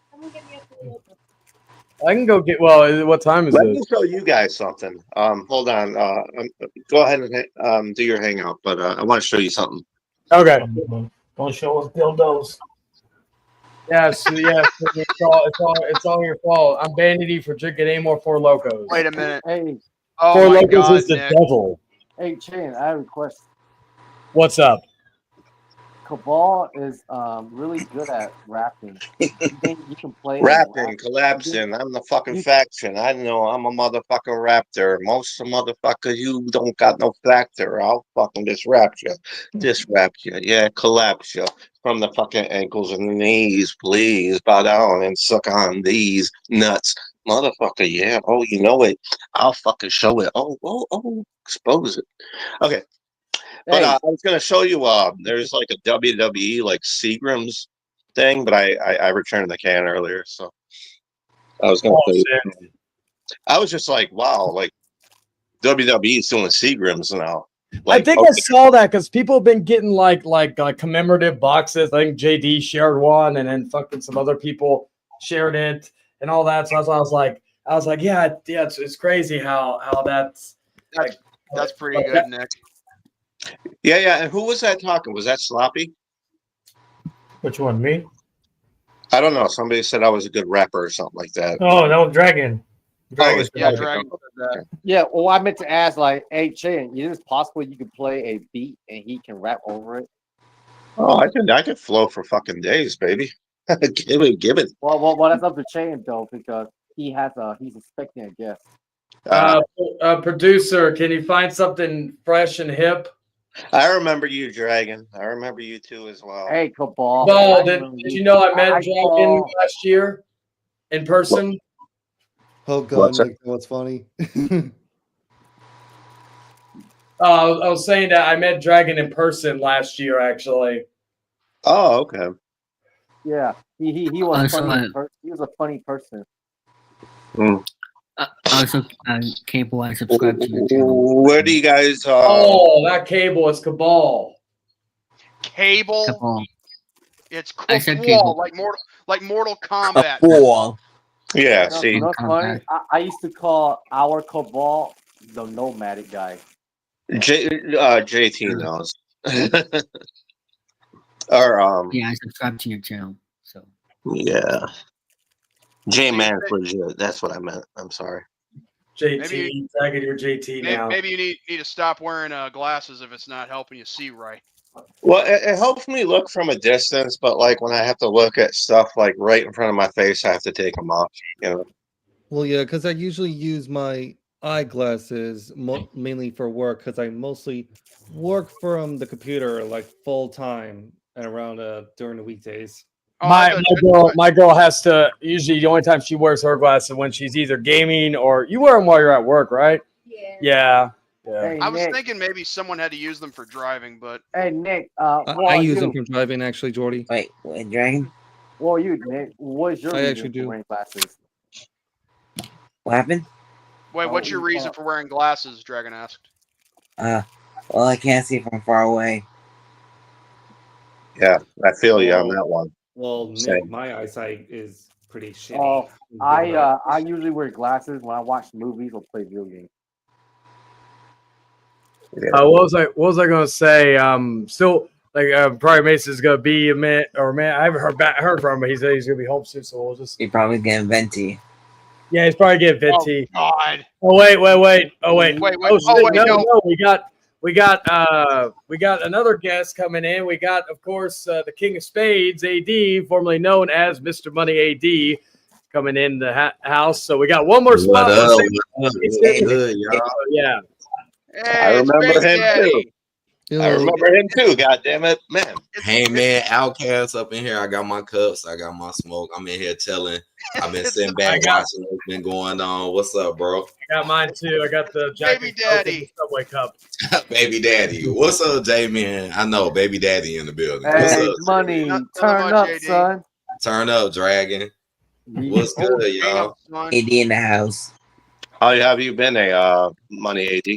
Someone get me a Four Loko. I can go get. Well, what time is Let it? me show you guys something. Hold on. Go ahead and do your hangout, but I want to show you something. Okay. Don't show us dildos. Yes, it's all your fault. I'm banning you for drinking any more Four Locos. Wait a minute. Hey, Oh Four my Locos God, is the Nick. devil. hey, Chan, I have a request. What's up? Cabal is really good at rapping. You think you can play Rapping, collapsing. I'm the fucking faction. I know I'm a motherfucking raptor. Most of motherfuckers, you don't got no factor. I'll fucking just rap you. Yeah, collapse you. From the fucking ankles and the knees, please bow down and suck on these nuts. Motherfucker, yeah. Oh, you know it. I'll fucking show it. Oh, expose it. Okay. But I was gonna show you. There's like a WWE like Seagram's thing, but I returned the can earlier, so I was gonna. I was just like, wow, like WWE's doing Seagram's now. Like, I think I saw that because people have been getting like commemorative boxes. I think JD shared one, and then fucking some other people shared it and all that. So I was like, yeah, it's crazy how that's pretty good, Nick. Yeah. And who was that talking? Was that Sloppy? Which one, me? I don't know. Somebody said I was a good rapper or something like that. Oh, that was Dragon. Dragon. Dragon said that. Yeah, well, I meant to ask, like, hey, Chan, is it possible you could play a beat and he can rap over it? Oh, I could flow for fucking days, baby. give it. Well, that's up to Chan though, because he's expecting a guest. Producer, can you find something fresh and hip? I remember you, Dragon. I remember you too as well. Hey, Cabal. No, did you know I met Dragon last year in person? Oh God, Nick, what's funny? I was saying that I met Dragon in person last year, actually. Oh, okay. Yeah, he was funny. He was a funny person. Also, Cable, I subscribe to your channel. Where do you guys? Oh, that Cable is Cabal. Cable. Cabal. It's I said Cabal, Cable. like Mortal Kombat. Yeah, You know, see. you know what's funny? I used to call our Cabal the nomadic guy. JT knows. Or Yeah, I subscribe to your channel. So yeah. J-Man's legit. That's what I meant. I'm sorry. JT, tagging your JT now. Maybe you need to stop wearing glasses if it's not helping you see right. Well, it helps me look from a distance, but like when I have to look at stuff like right in front of my face, I have to take them off. You know. Well, yeah, because I usually use my eyeglasses mainly for work because I mostly work from the computer like full time and around during the weekdays. My girl has to usually the only time she wears her glasses when she's either gaming or you wear them while you're at work, right? Yeah. Hey, I was Nick. thinking maybe someone had to use them for driving, but Hey, Nick. I use them from driving, actually, Jordy. Wait, Dragon? Well, you, Nick. What's your I reason actually for do. wearing glasses? What happened? Wait, what's your reason for wearing glasses? Dragon asked. Well, I can't see from far away. Yeah, I feel you on that one. Well, Nick, Same. my eyesight is pretty shitty. Oh, I usually wear glasses when I watch movies or play video games. What was I gonna say? Still, like, probably Mason's gonna be a man, I haven't heard from him. But he said he's gonna be home soon, so we'll just. He probably getting venti. Yeah, he's probably getting venti. Oh God. Oh wait. Oh wait. Wait, Oh shit! wait, no, no. no, we got another guest coming in. We got, of course, the King of Spades, AD, formerly known as Mr. Money AD, coming in the house. So we got one more spot. What up? Good, y'all. Yeah. I remember him too. I remember him too. God damn it, man. Hangman, Outcast up in here. I got my cups. I got my smoke. I'm in here telling. I've been sitting back watching what's been going on. What's up, bro? I got mine too. I got the Baby Daddy Subway cup. Baby Daddy. What's up, J-Man? I know, Baby Daddy in the building. Hey, What's up? Money, turn up, son. Turn up, Dragon. What's good, y'all? AD in the house. How have you been, Money AD?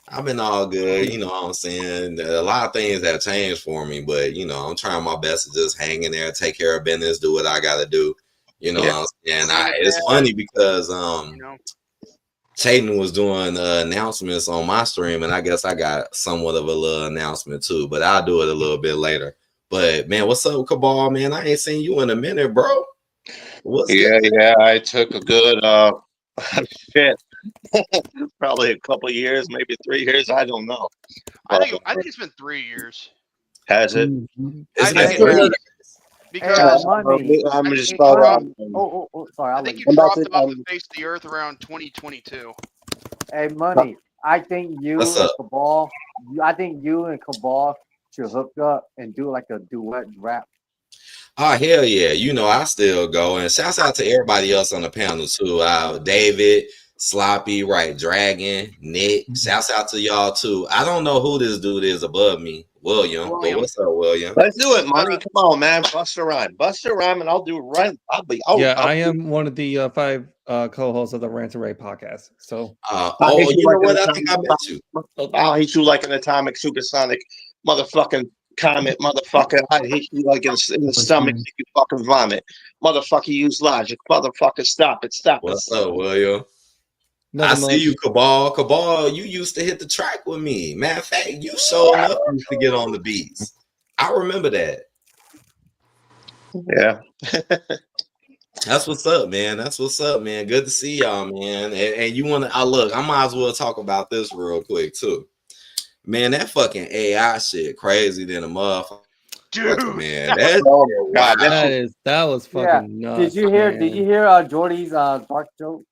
I've been all good, you know what I'm saying? A lot of things have changed for me, but you know, I'm trying my best to just hang in there, take care of business, do what I gotta do. You know what I'm saying? It's funny because Chayton was doing announcements on my stream, and I guess I got somewhat of a little announcement too, but I'll do it a little bit later. But man, what's up, Cabal? Man, I ain't seen you in a minute, bro. Yeah, I took a good shit. Probably a couple years, maybe 3 years. I don't know. I think it's been 3 years. Has it? It's been 3 years. Because I'm just sorry. I think you dropped him off the face of the earth around 2022. Hey, Money. I think you What's and up? Cabal. I think you and Cabal should hook up and do like a duet rap. Oh, hell yeah. You know, I still go. And shouts out to everybody else on the panel too. David, Sloppy, right? Dragon, Nick. Shouts out to y'all too. I don't know who this dude is above me, William. But what's up, William? Let's do it, Money. Come on, man. Bust a rhyme. Bust a rhyme, and I'll do right. I am one of the 5 co-hosts of the Rant and Ray podcast. So, you know what? I think I met you. I'll hit you like an atomic supersonic motherfucking comet, motherfucker. I hit you like in the stomach. You fucking vomit, motherfucker. Use logic, motherfucker. Stop it. Stop it. What's up, William? I Nothing see much. you, Cabal. Cabal, you used to hit the track with me. Matter of fact, you showed up used to get on the beats. I remember that. Yeah. That's what's up, man. That's what's up, man. Good to see y'all, man. And you want to, look, I might as well talk about this real quick, too. Man, that fucking AI shit crazy than a motherfucker. Dude, man. That, oh my God, that was fucking nuts. Did you hear? man. Did you hear Jordy's dark joke?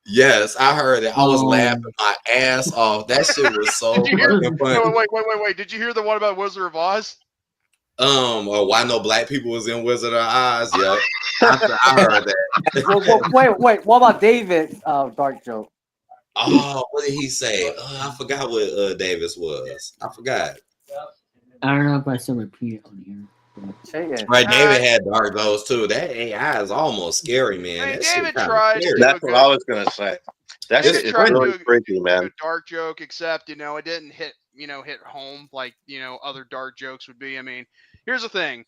yes, I heard it. I was laughing my ass off. That shit was so Did you hear? fucking funny. Wait. Did you hear the one about Wizard of Oz? Why no black people was in Wizard of Oz? Yeah, I heard that. Wait. What about David's dark joke? Oh, what did he say? I forgot what Davis was. I forgot. I don't know if I still repeat it on here. Right, David had dark those too. That AI is almost scary, man. Hey, That David shit kinda tries scary. That's what I was gonna say. That David shit is tried to really do freaky, man. a dark joke, except it didn't hit home like other dark jokes would be. I mean, here's the thing: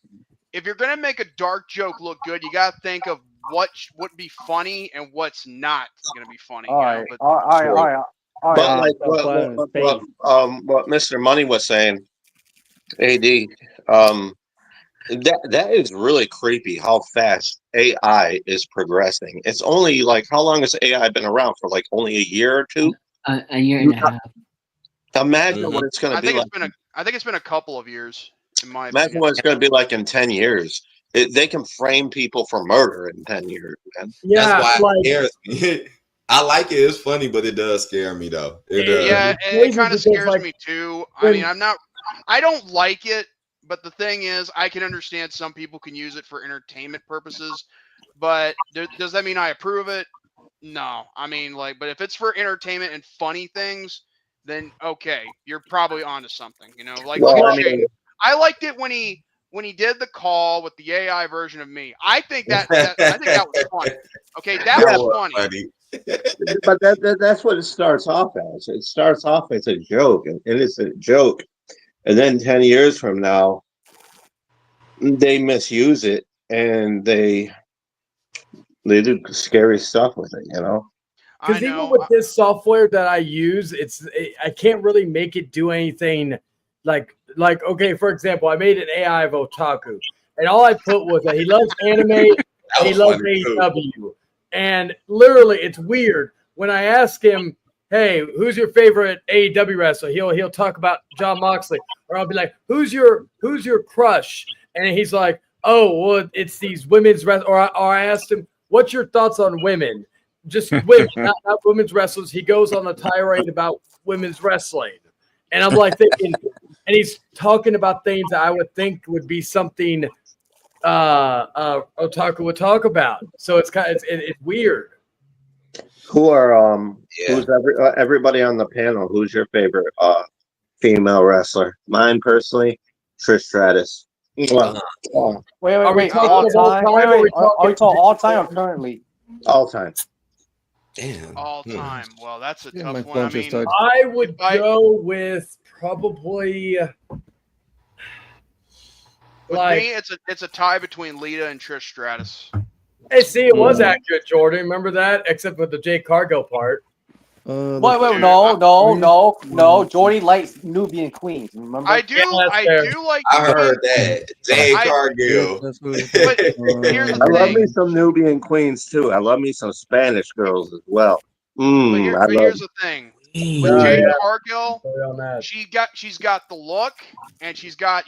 if you're gonna make a dark joke look good, you gotta think of what would be funny and what's not gonna be funny. All right. But like what Mr. Money was saying, AD, that is really creepy how fast AI is progressing. It's only like, how long has AI been around for? Like only a year or two? A year and a half. Imagine what it's going to be like. I think it's been a couple of years. In my Imagine opinion. what it's going to be like in 10 years. They can frame people for murder in 10 years, man. That's why it scares me. I like it. It's funny, but it does scare me though. It does. Yeah, and it kind of scares me too. I mean, I don't like it, but the thing is, I can understand some people can use it for entertainment purposes. But does that mean I approve it? No. I mean, but if it's for entertainment and funny things, then okay, you're probably onto something. I liked it when he did the call with the AI version of me. I think that was funny. Okay, that was funny. But that's what it starts off as. It starts off as a joke, an innocent joke, and then 10 years from now, they misuse it and they do scary stuff with it. You know. Because even with this software that I use, I can't really make it do anything like okay, for example, I made an AI of Otaku, and all I put was that he loves anime, and he loves AEW, and literally, it's weird when I ask him, "Hey, who's your favorite AEW wrestler?" He'll talk about John Moxley, or I'll be like, "Who's your crush?" And he's like, "Oh, well, it's these women's wrestlers." Or I asked him, "What's your thoughts on women?" Just women, not women's wrestlers. He goes on a tirade about women's wrestling, and I'm like thinking, and he's talking about things that I would think would be something Otaku would talk about. So it's it's weird. Who are who's everybody on the panel? Who's your favorite female wrestler? Mine personally, Trish Stratus. Wait. All time? Are we talking all time or currently? All time. Damn. All time. Well, that's a my tough one. I phone just mean, died. I would go with probably with me, it's a tie between Lita and Trish Stratus. Hey, see, it was accurate, Jordan. Remember that? Except for the Jade Cargill part. Wait, no. Jordy likes Nubian queens. Remember? I do like. I heard that. Jay Cargill. Here's the I love thing. me some Nubian queens too. I love me some Spanish girls as well. But here's the thing. With Jade Cargill, she's got the look and she's got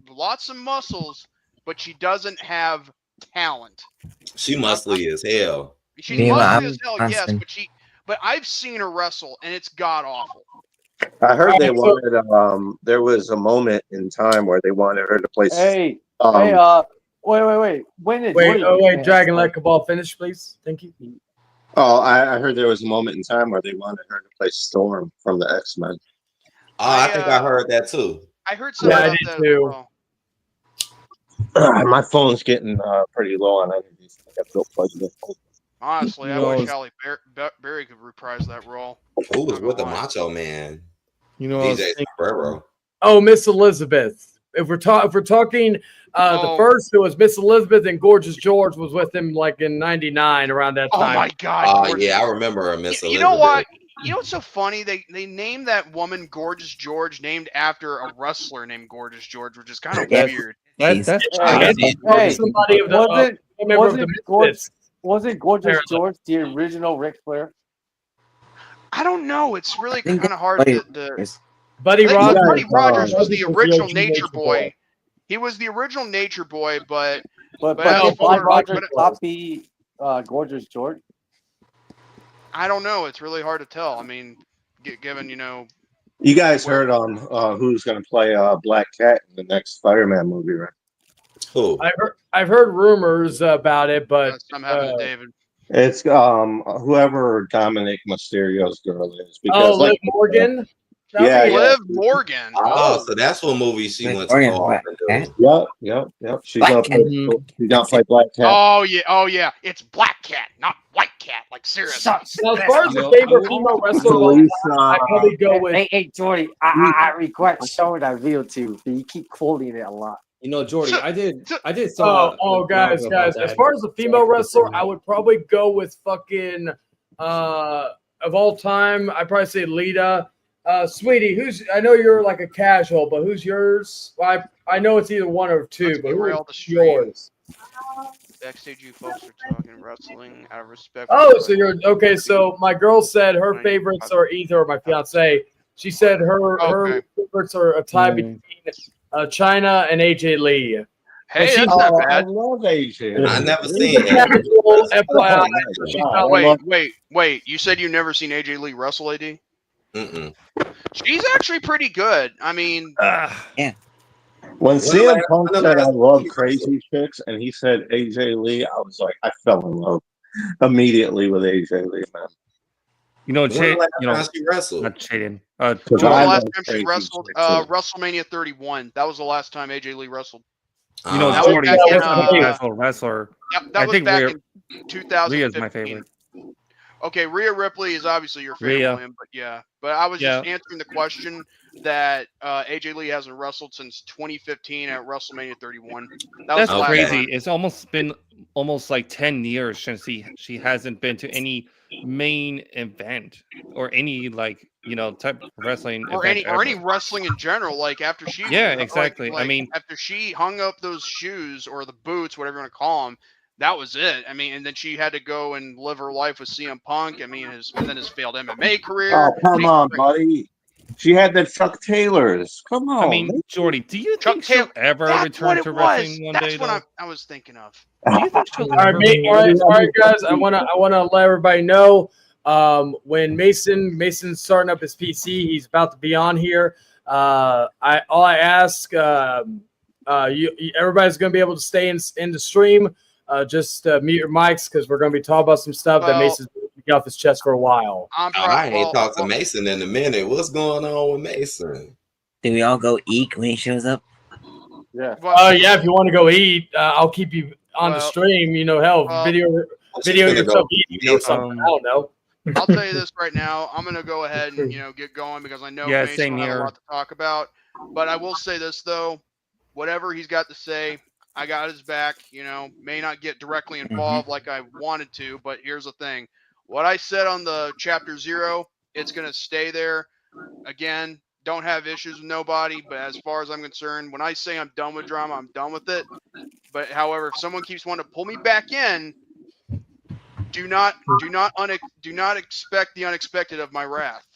lots of muscles, but she doesn't have talent. She muscly as hell. She's muscly as hell, yes, but I've seen her wrestle and it's god awful. I heard they wanted. There was a moment in time where they wanted her to play. Wait. When did Wait, Dragon, let Cabal finish, please. Thank you. Oh, I heard there was a moment in time where they wanted her to play Storm from the X-Men. I think I heard that too. I heard something about that too. My phone's getting pretty low on energy. So I got to plug it in. Honestly, I wish Halle Berry could reprise that role. Who was with the Macho Man? You know, DJ Sombrero. Oh, Miss Elizabeth. If we're talking, the first who was Miss Elizabeth and Gorgeous George was with him like in '99 around that time. Oh my God! Yeah, I remember her, Miss Elizabeth. You know what? You know what's so funny? They named that woman Gorgeous George, named after a wrestler named Gorgeous George, which is kind of weird. Somebody of the wasn't Gorgeous George the original Ric Flair? I don't know. It's really kind of hard to. Buddy Rogers was the original Nature Boy. He was the original Nature Boy, but did Buddy Rogers copy Gorgeous George? I don't know. It's really hard to tell. I mean, given You guys heard on who's going to play Black Cat in the next Spider-Man movie, right? Who? I've heard rumors about it, but I'm having David. It's whoever Dominic Mysterio's girl is. Because, Liv Morgan. Liv Morgan. Oh, so that's what movie she went to. Yep. She's gonna play Black Cat. Oh yeah. It's Black Cat, not White Cat. Like seriously. Now, as far as the favorite female wrestler, I probably go with. Hey, Jordy. I regret showing that video to you. You keep quoting it a lot. You know, Jordy, I did. Guys. As far as the female wrestler, I would probably go with fucking of all time. I'd probably say Lita. Sweetie, I know you're like a casual, but who's yours? Well, I know it's either one or two, but who's yours? Backstage, you folks are talking wrestling out of respect. Oh, so you're okay. So my girl said her favorites are either my fiance. She said her favorites are a tie between China and AJ Lee. Hey, that's not bad. I love AJ. I never seen it. Wait. You said you've never seen AJ Lee wrestle, AD? Mm-mm. She's actually pretty good. I mean, yeah. When CM Punk said I love crazy chicks, and he said AJ Lee, I was like, I fell in love immediately with AJ Lee, man. You know, she wrestled. Not Chaden. the last time she wrestled, WrestleMania 31. That was the last time AJ Lee wrestled. You know, Jordy is a professional wrestler. Yep, that was back in 2015. Rhea's my favorite. Okay, Rhea Ripley is obviously your favorite, Rhea. William, but yeah. But I was just Yeah. answering the question that AJ Lee hasn't wrestled since 2015 at WrestleMania 31. That was That's the last crazy. time. It's almost been almost like 10 years since she hasn't been to any main event or any like type of wrestling Or event any ever. wrestling in general. Like after she Yeah, exactly. I mean, after she hung up those shoes or the boots, whatever you want to call them, that was it. I mean, and then she had to go and live her life with CM Punk. I mean, and then his failed MMA career. Oh, come on, buddy. She had the Chuck Taylors. Come on. I mean, Jordy, do you Chuck think she'll Taylor. ever That's return what it to was. wrestling one That's day? what Though? I was thinking of. Do you think she'll All right, ever? all right, guys. I wanna let everybody know when Mason's starting up his PC, he's about to be on here. All I ask, everybody's gonna be able to stay in the stream. Just mute your mics because we're gonna be talking about some stuff that Mason's been keeping off his chest for a while. I ain't talked to Mason in a minute. What's going on with Mason? Do we all go eat when he shows up? Yeah. Yeah. If you want to go eat, I'll keep you on the stream. Video yourself eating or something. I don't know. I'll tell you this right now. I'm gonna go ahead and get going because I know Yeah, Mason same will have a here. lot to talk about. But I will say this though, whatever he's got to say, I got his back. May not get directly involved like I wanted to, but here's the thing: what I said on the chapter 0, it's gonna stay there. Again, don't have issues with nobody, but as far as I'm concerned, when I say I'm done with drama, I'm done with it. But however, if someone keeps wanting to pull me back in, do not expect the unexpected of my wrath.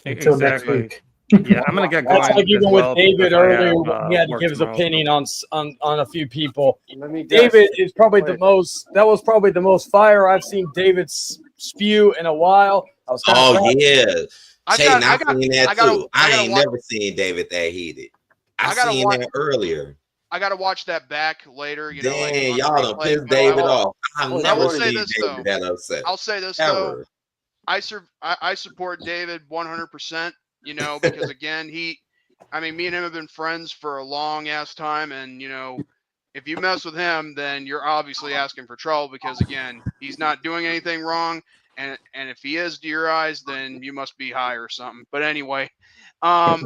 Until next week. Yeah, I'm gonna get going. That's like even as with well David because I earlier, have, when he had to work give his tomorrow. opinion on a few people. guess. David is probably the most. That was probably the most fire I've seen David spew in a while. I was kind of Yeah. Chayton, I seen that gotta- too. I I gotta ain't watch- never seen David that heated. I I gotta seen watch- that earlier. I gotta watch that back later. Dang, on y'all done replay, pissed but David I will- off. I've I never will say seen this David though. that upset. I'll say this though. Ever. I support David 100%. Because again, me and him have been friends for a long ass time, and if you mess with him, then you're obviously asking for trouble because again, he's not doing anything wrong, and if he is to your eyes, then you must be high or something. But anyway, I'm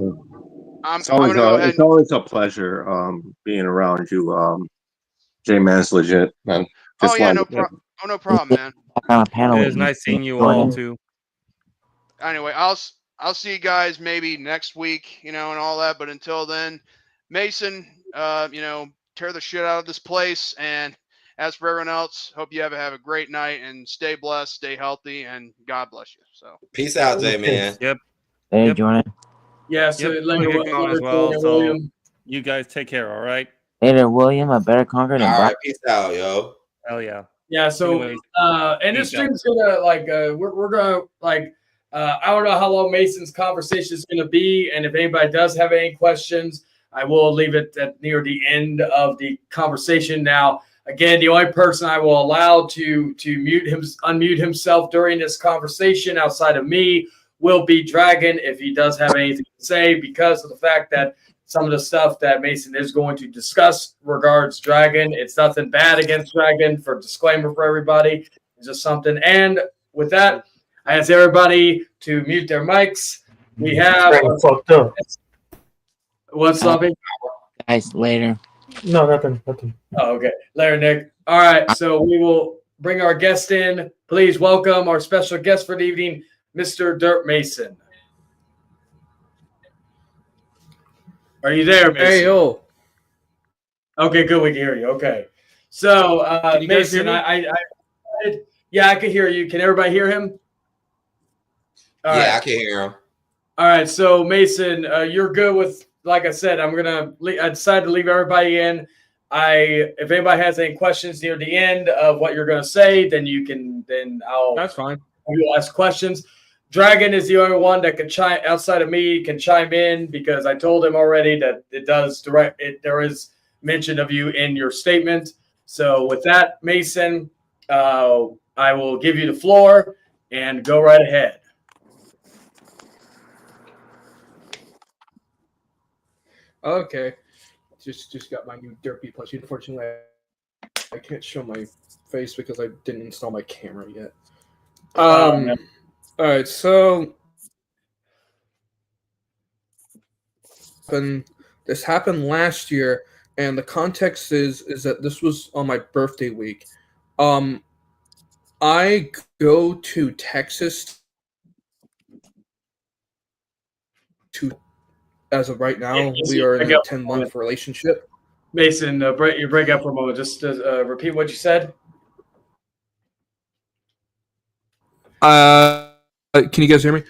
It's always, gonna go ahead. it's always a pleasure being around you. J-Man's legit, man. Oh yeah, no wanted- problem, man. On a panel It with was you, nice seeing you Jordan. all too. Anyway, I'll see you guys maybe next week, and all that. But until then, Mason, tear the shit out of this place. And as for everyone else, hope you have a great night and stay blessed, stay healthy, and God bless you. So Peace out, J-Man. Yep. Hey, Yep. Jordan. Yeah. So Yep. later, I'm gonna get going as well. William. So you guys take care. All right. Later, William. A better conquer than All Brock. right, peace out, yo. Hell yeah. Yeah, so Anyways, and this peace out. stream's gonna we're gonna I don't know how long Mason's conversation is gonna be, and if anybody does have any questions, I will leave it at near the end of the conversation. Now, again, the only person I will allow to unmute himself during this conversation outside of me will be Dragon if he does have anything to say, because of the fact that some of the stuff that Mason is going to discuss regards Dragon. It's nothing bad against Dragon, for disclaimer for everybody. It's just something. And with that, I ask everybody to mute their mics. We have fucked up. what's up? Guys, later. No, nothing. Oh, okay. Later, Nick. All right, so we will bring our guest in. Please welcome our special guest for the evening, Mr. Dirt Mason. Are you there, Mason? Hey, yo. Okay, good. We can hear you. Okay. So, Can you guys hear Mason, me? yeah, I can hear you. Can everybody hear him? All Yeah, right. I can hear him. All right. So, Mason, you're good with, like I said, I decided to leave everybody in. If anybody has any questions near the end of what you're going to say, then That's fine. You'll ask questions. Dragon is the only one that can chime outside of me, can chime in, because I told him already that there is mention of you in your statement. So with that, Mason, I will give you the floor and go right ahead. Okay. Just got my new Derpy plushie. Unfortunately, I can't show my face because I didn't install my camera yet. All right, so this happened last year, and the context is that this was on my birthday week. I go to Texas to, as of right now, we are in a 10-month relationship. Mason, you break up for a moment. Just repeat what you said. Can you guys hear me?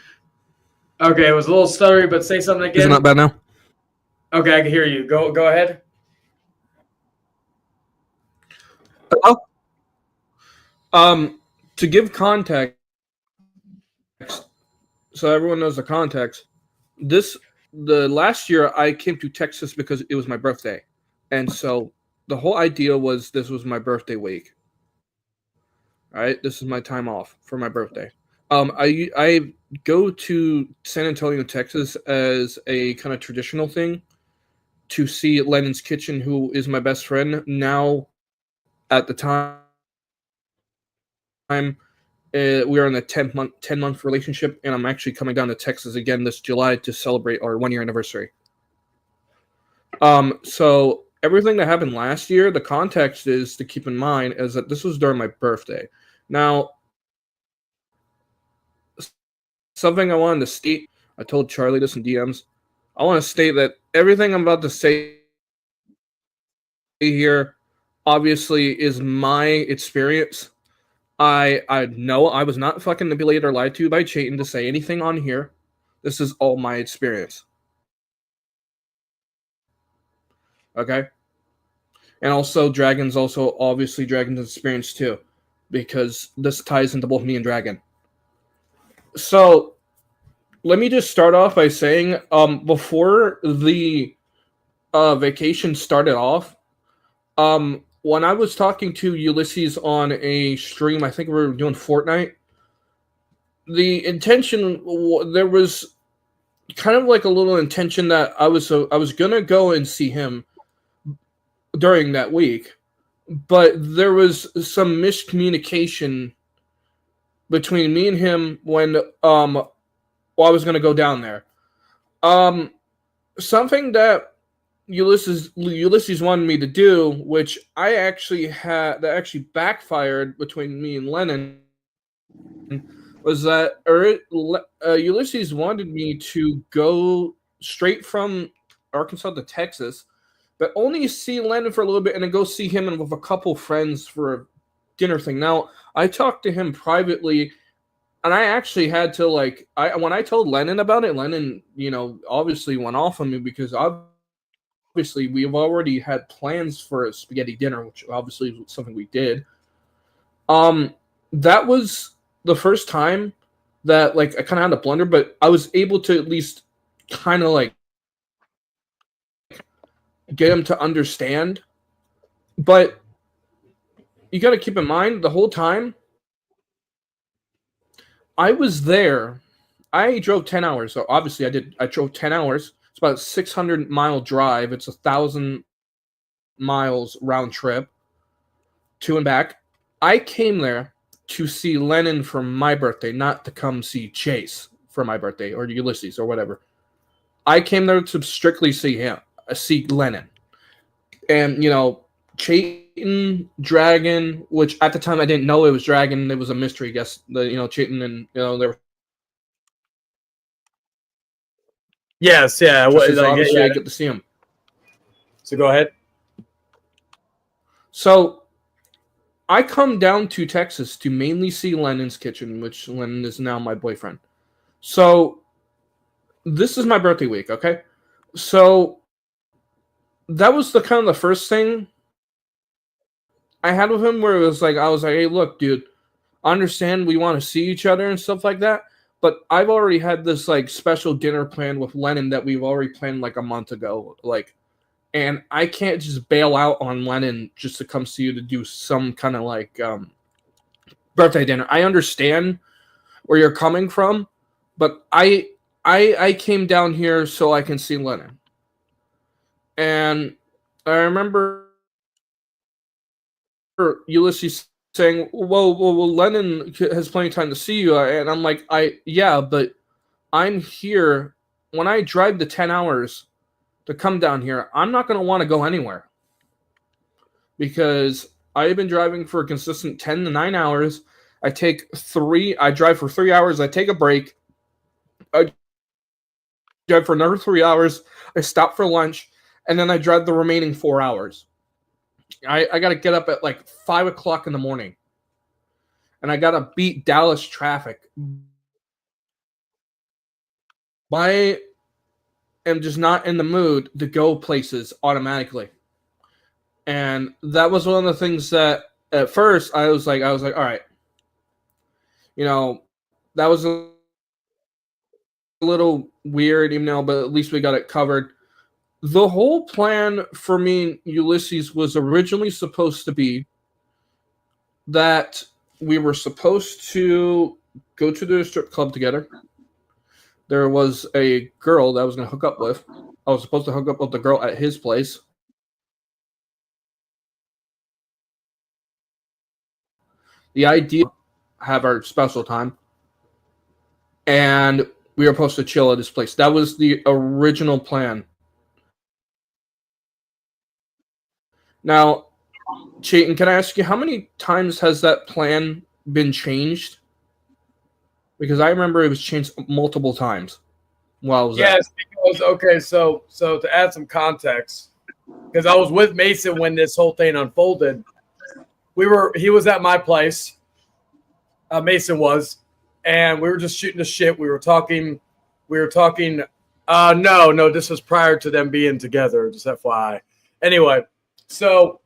Okay, it was a little stuttery, but say something again. Is it not bad now? Okay, I can hear you. Go ahead. To give context, so everyone knows the context. The last year I came to Texas because it was my birthday, and so the whole idea was this was my birthday week. All right, this is my time off for my birthday. I go to San Antonio, Texas, as a kind of traditional thing to see Lennon's Kitchen, who is my best friend now. At the time, we are in a 10-month relationship, and I'm actually coming down to Texas again this July to celebrate our 1-year anniversary. So everything that happened last year, the context is to keep in mind is that this was during my birthday. Now, something I wanted to state, I told Charlie this in DMs. I want to state that everything I'm about to say here obviously is my experience. I know I was not fucking manipulated or lied to by Chayton to say anything on here. This is all my experience. Okay? And also, Dragon's also obviously Dragon's experience too, because this ties into both me and Dragon. So, let me just start off by saying, before the vacation started off, when I was talking to Ulysses on a stream, I think we were doing Fortnite, the intention, there was kind of like a little intention that I was gonna go and see him during that week, but there was some miscommunication between me and him when I was gonna go down there. Something that Ulysses wanted me to do, which I actually had that actually backfired between me and Lennon, was that Ulysses wanted me to go straight from Arkansas to Texas, but only see Lennon for a little bit and then go see him and with a couple friends for a dinner thing. Now, I talked to him privately, and I actually had to when I told Lennon about it, Lennon, obviously went off on me because obviously we've already had plans for a spaghetti dinner, which obviously was something we did. That was the first time that I kind of had a blunder, but I was able to at least kind of get him to understand. But you got to keep in mind the whole time I was there, I drove 10 hours. So obviously I drove 10 hours. It's about a 600-mile drive. It's 1,000 miles round trip to and back. I came there to see Lennon for my birthday, not to come see Chase for my birthday or Ulysses or whatever. I came there to strictly see Lennon. And, Chayton, Dragon, which at the time I didn't know it was Dragon. It was a mystery, I guess. Chayton and, they were. Yes, yeah. Obviously, I get to see him. So go ahead. So, I come down to Texas to mainly see Lennon's Kitchen, which Lennon is now my boyfriend. So, this is my birthday week, okay? So, that was the kind of the first thing I had with him where it was I was like, hey, look, dude, I understand we want to see each other and stuff like that, but I've already had this special dinner plan with Lennon that we've already planned a month ago, and I can't just bail out on Lennon just to come see you to do some kind of birthday dinner. I understand where you're coming from, but I came down here so I can see Lennon. And I remember Ulysses saying, well, Lennon has plenty of time to see you. And I'm like, yeah, but I'm here. When I drive the 10 hours to come down here, I'm not going to want to go anywhere. Because I've been driving for a consistent 10 to 9 hours. I drive for 3 hours. I take a break. I drive for another 3 hours. I stop for lunch. And then I drive the remaining 4 hours. I got to get up at like 5 o'clock in the morning. And I got to beat Dallas traffic. I am just not in the mood to go places automatically. And that was one of the things that at first I was like, all right. You know, that was a little weird, but at least we got it covered. The whole plan for me and Ulysses was originally supposed to be that we were supposed to go to the strip club together. There was a girl that I was going to hook up with. I was supposed to hook up with the girl at his place. The idea have our special time. And we were supposed to chill at his place. That was the original plan. Now, Chayton, can I ask you, how many times has that plan been changed? Because I remember it was changed multiple times. While yes, because okay, so to add some context, because I was with Mason when this whole thing unfolded. He was at my place. Mason was, and we were just shooting the shit. We were talking. No, this was prior to them being together. Just FYI. Anyway, so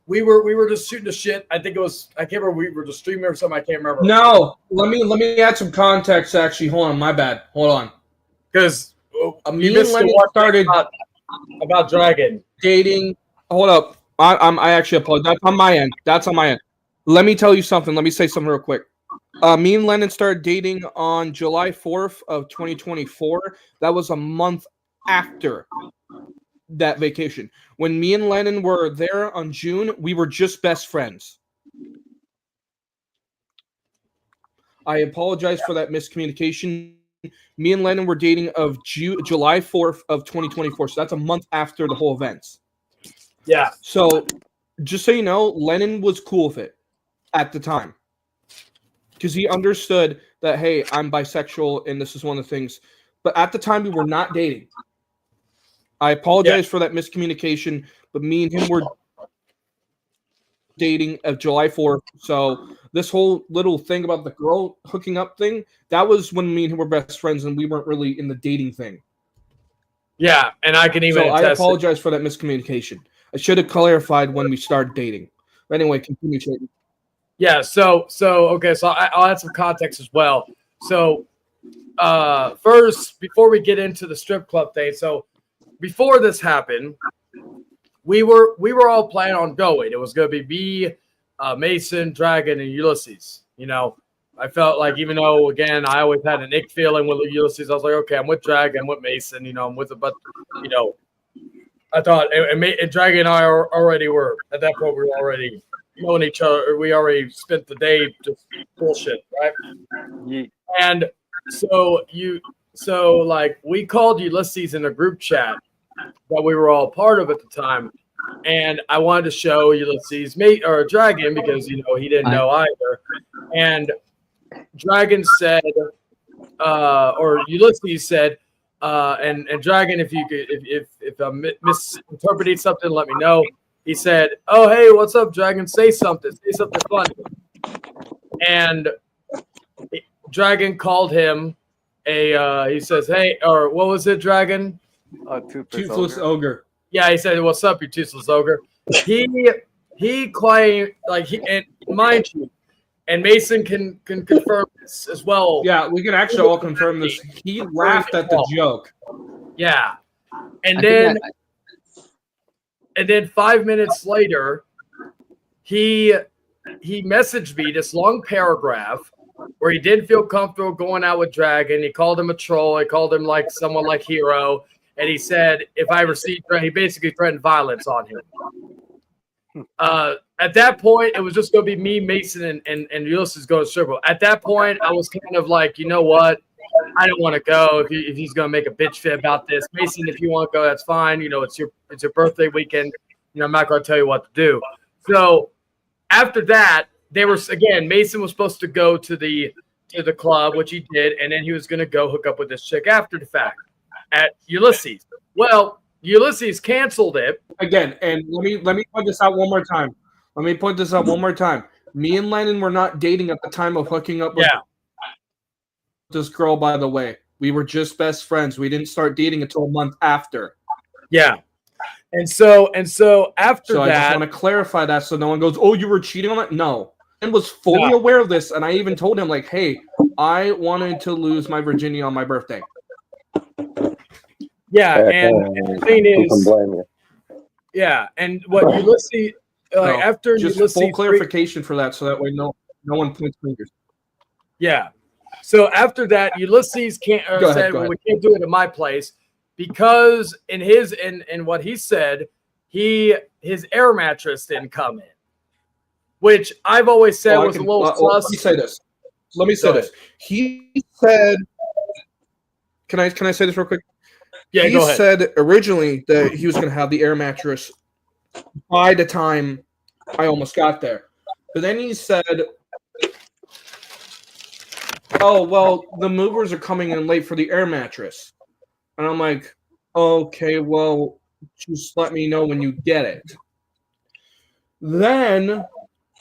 we were just shooting the shit. I think it was, I can't remember, we were just streaming or something. I can't remember. No, let me add some context. Actually, hold on, my bad. Hold on, because me and Lenny started about Dragon dating. Hold up, I actually apologize. That's on my end. That's on my end. Let me tell you something. Let me say something real quick. Me and Lennon started dating on July 4th of 2024. That was a month after that vacation. When me and Lennon were there on June, we were just best friends. I apologize for that miscommunication. Me and Lennon were dating of July 4th of 2024. So that's a month after the whole events. Yeah. So just so you know, Lennon was cool with it at the time. Because he understood that, hey, I'm bisexual and this is one of the things. But at the time, we were not dating. I apologize for that miscommunication, but me and him were dating of July 4th. So this whole little thing about the girl hooking up thing, that was when me and him were best friends and we weren't really in the dating thing. Yeah, and I can even So I apologize for that miscommunication. I should have clarified when we started dating. But anyway, continue, Chayton. Yeah, so okay, so I'll add some context as well. So first, before we get into the strip club thing, so before this happened, we were all planning on going. It was going to be me, Mason, Dragon, and Ulysses. You know, I felt like, even though, again, I always had an ick feeling with Ulysses, I was like, okay, I'm with Dragon, I'm with Mason, I'm with it, but, I thought, and Dragon and I already were, at that point, we were already knowing each other. We already spent the day just bullshit, right? Yeah. And so we called Ulysses in a group chat that we were all part of at the time, and I wanted to show Ulysses Dragon because he didn't know either. And Dragon said, or Ulysses said, and Dragon, if I'm misinterpreting something, let me know. He said, "Oh, hey, what's up, Dragon? Say something funny." And Dragon called him he says, "Hey," or what was it, Dragon? Toothless ogre. Yeah, he said, "What's up, you toothless ogre?" He claimed, and mind you, and Mason can confirm this as well. Yeah, we can actually all confirm this. He laughed at the joke. Yeah, and then 5 minutes later, he messaged me this long paragraph where he didn't feel comfortable going out with Dragon. He called him a troll. He called him like someone like Hero. And he said, if I ever see, he basically threatened violence on him. At that point, it was just going to be me, Mason, and Ulysses going to circle. At that point, I was kind of like, you know what? I don't want to go if he's going to make a bitch fit about this. Mason, if you want to go, that's fine. You know, it's your birthday weekend. You know, I'm not going to tell you what to do. So after that, Mason was supposed to go to the club, which he did, and then he was going to go hook up with this chick after the fact at Ulysses. Well, Ulysses canceled it again, and let me point this out one more time. Me and Lennon were not dating at the time of hooking up with this girl, by the way. We were just best friends. We didn't start dating until a month after. Yeah. And so after that, I just want to clarify that so no one goes, "Oh, you were cheating on it." No, and was fully aware of this, and I even told him like, "Hey, I wanted to lose my virginity on my birthday." Yeah, and the thing is, yeah, and what Ulysses after just Ulysses full clarification for that, so that way no one points fingers. Yeah. So after that, Ulysses said, "Well, we can't do it in my place." Because in what he said, his air mattress didn't come in, which I've always said was a little sus. Let me say this. He said, "Can I say this real quick?" Yeah, go ahead. He said originally that he was going to have the air mattress by the time I almost got there, but then he said, "Oh well, the movers are coming in late for the air mattress." And I'm like, okay, well, just let me know when you get it. Then,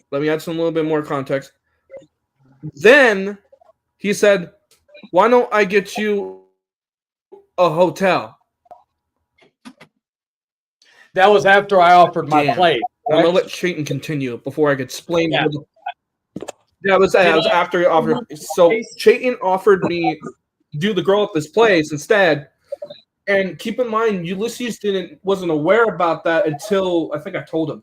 let me add some little bit more context. Then he said, why don't I get you a hotel? That was after I offered my place. I'm going to let Chayton continue before I could explain. Yeah. That was after he offered. So Chayton offered me to do the girl at this place instead. And keep in mind, Ulysses wasn't aware about that until I think I told him.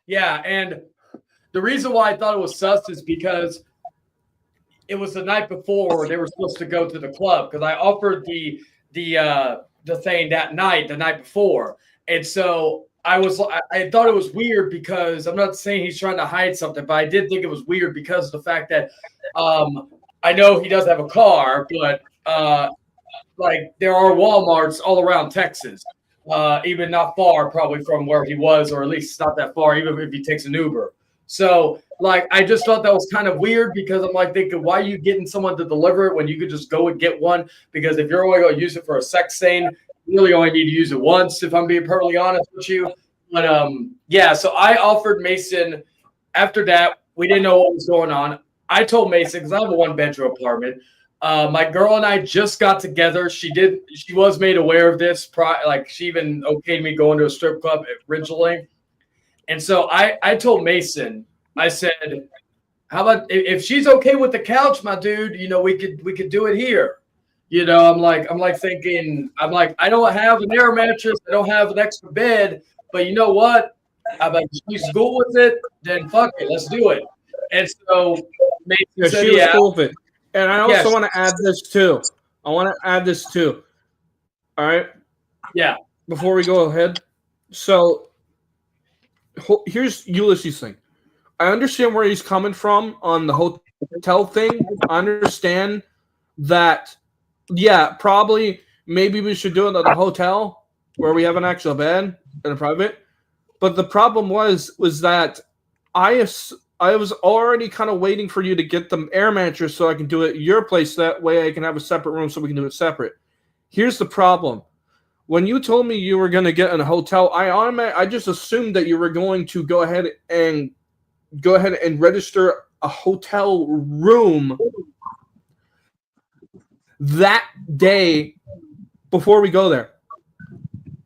Yeah, and the reason why I thought it was sus is because it was the night before they were supposed to go to the club because I offered the thing that night, the night before, and so I thought it was weird because I'm not saying he's trying to hide something, but I did think it was weird because of the fact that I know he does have a car, but like there are Walmarts all around Texas, even not far probably from where he was, or at least not that far, even if he takes an Uber. So like I just thought that was kind of weird because I'm like thinking, why are you getting someone to deliver it when you could just go and get one? Because if you're only going to use it for a sex scene, you really only need to use it once, if I'm being perfectly honest with you. But yeah, so I offered Mason. After that, we didn't know what was going on. I told Mason, because I have a 1-bedroom apartment. My girl and I just got together. She was made aware of this. Like she even okayed me going to a strip club originally. And so I told Mason, I said, how about if she's okay with the couch, my dude, you know, we could do it here. You know, I'm like thinking, I don't have an air mattress. I don't have an extra bed, but you know what? I'm like, if she's cool with it, then fuck it, let's do it. And so Mason said, she was cool with it. And I also want to add this too. All right. Yeah. Before we go ahead. So here's Ulysses' thing. I understand where he's coming from on the hotel thing. I understand that, yeah, probably maybe we should do it at a hotel where we have an actual bed in a private. But the problem was that I was already kind of waiting for you to get the air mattress so I can do it at your place. That way I can have a separate room so we can do it separate. Here's the problem. When you told me you were going to get in a hotel, I just assumed that you were going to go ahead and register a hotel room that day before we go there.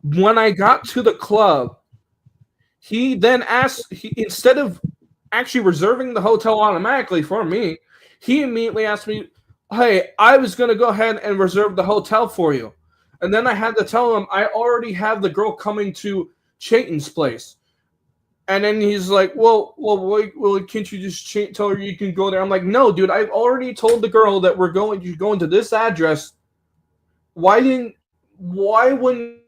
When I got to the club, he then asked, instead of actually reserving the hotel automatically for me, he immediately asked me, hey, I was going to go ahead and reserve the hotel for you. And then I had to tell him I already have the girl coming to Chayton's place. And then he's like, well, can't you just tell her you can go there? I'm like, no, dude, I've already told the girl that you're going to this address. Why wouldn't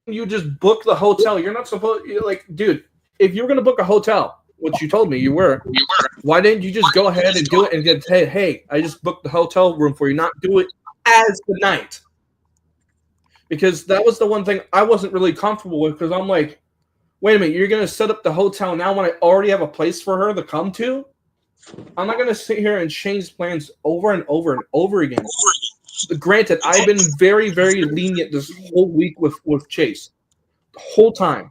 you just book the hotel? You're not supposed. You're like, dude, if you're gonna book a hotel, which you told me you were, why didn't you just go ahead and do it and get hey, I just booked the hotel room for you, not do it as the night? Because that was the one thing I wasn't really comfortable with. Because I'm like, wait a minute, you're gonna set up the hotel now when I already have a place for her to come to? I'm not gonna sit here and change plans over and over and over again. Granted, I've been very, very lenient this whole week with Chase, the whole time.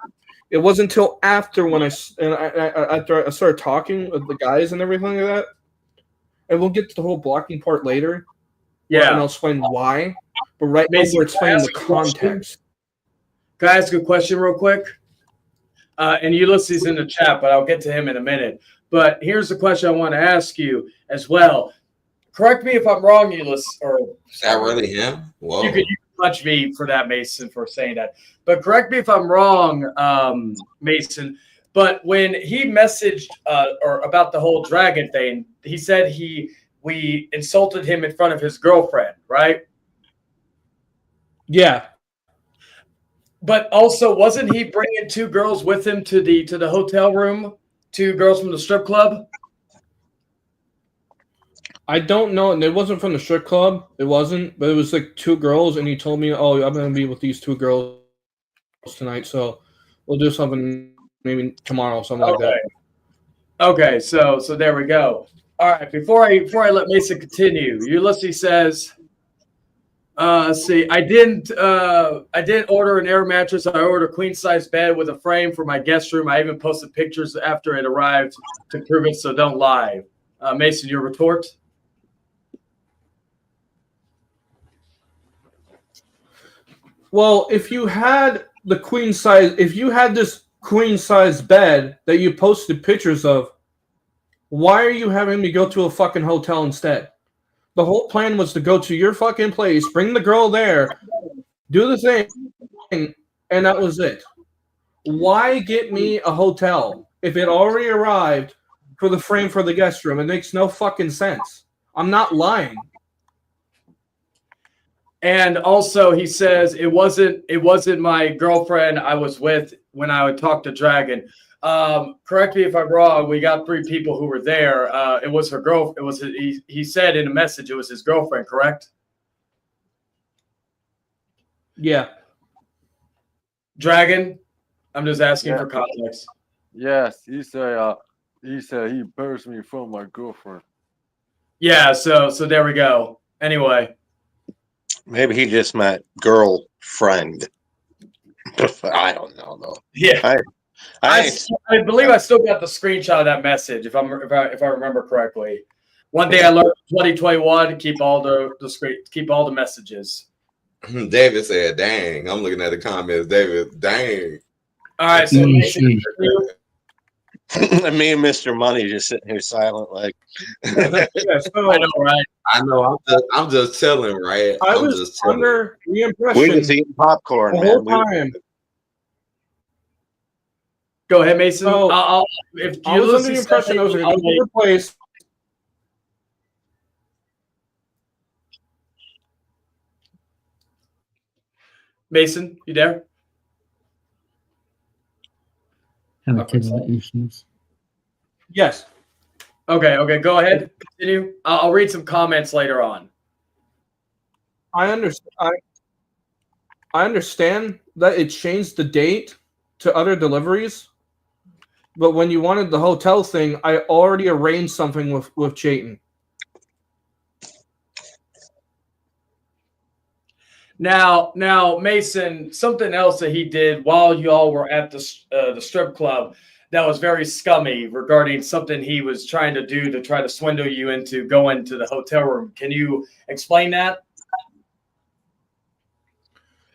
It wasn't until after when after I started talking with the guys and everything like that, and we'll get to the whole blocking part later. Yeah, and I'll explain why. But right now we're explaining the context. Can I ask a question real quick? And Ulysses in the chat, but I'll get to him in a minute. But here's the question I want to ask you as well. Correct me if I'm wrong, Ulysses. Or is that really him? Whoa. You can punch me for that, Mason, for saying that. But correct me if I'm wrong, Mason. But when he messaged or about the whole dragon thing, he said we insulted him in front of his girlfriend, right? Yeah. But also, wasn't he bringing two girls with him to the hotel room? Two girls from the strip club? I don't know. And it wasn't from the strip club. It wasn't. But it was like two girls. And he told me, oh, I'm going to be with these two girls tonight. So we'll do something maybe tomorrow, something like that. Okay, so there we go. All right, before I let Mason continue, Ulysses says, let's see, I didn't order an air mattress. I ordered a queen size bed with a frame for my guest room. I even posted pictures after it arrived to prove it, so don't lie. Mason, your retort? Well, if you had the queen size, if you had this queen size bed that you posted pictures of, why are you having me go to a fucking hotel instead? The whole plan was to go to your fucking place, bring the girl there, do the thing, and that was it. Why get me a hotel if it already arrived for the frame for the guest room? It makes no fucking sense. I'm not lying. And also, he says it wasn't my girlfriend I was with when I would talk to Dragon. Correct me if I'm wrong. We got 3 people who were there. It was her girl. It was he said in a message it was his girlfriend. Correct? Yeah. Dragon. I'm just asking for context. Yes, he said he embarrassed me in front of my girlfriend. Yeah. So there we go. Anyway. Maybe he just meant girlfriend. I don't know though. Yeah. I believe I still got the screenshot of that message if I remember correctly. One day I learned 2021 keep all the messages. David said, "Dang." I'm looking at the comments. David, dang. All right, so me and Mr. Money just sitting here silent, like. I know, right? I know. I'm just telling, right? I was just under the impression we just eating popcorn, the man. whole time. Go ahead, Mason. So, if I was under the impression I was going to go to your place. Mason, you there? Yes. Okay. Go ahead. Continue. I'll read some comments later on. I understand that it changed the date to other deliveries, but when you wanted the hotel thing, I already arranged something with Chayton. Now, Mason, something else that he did while y'all were at the strip club that was very scummy regarding something he was trying to do to try to swindle you into going to the hotel room. Can you explain that?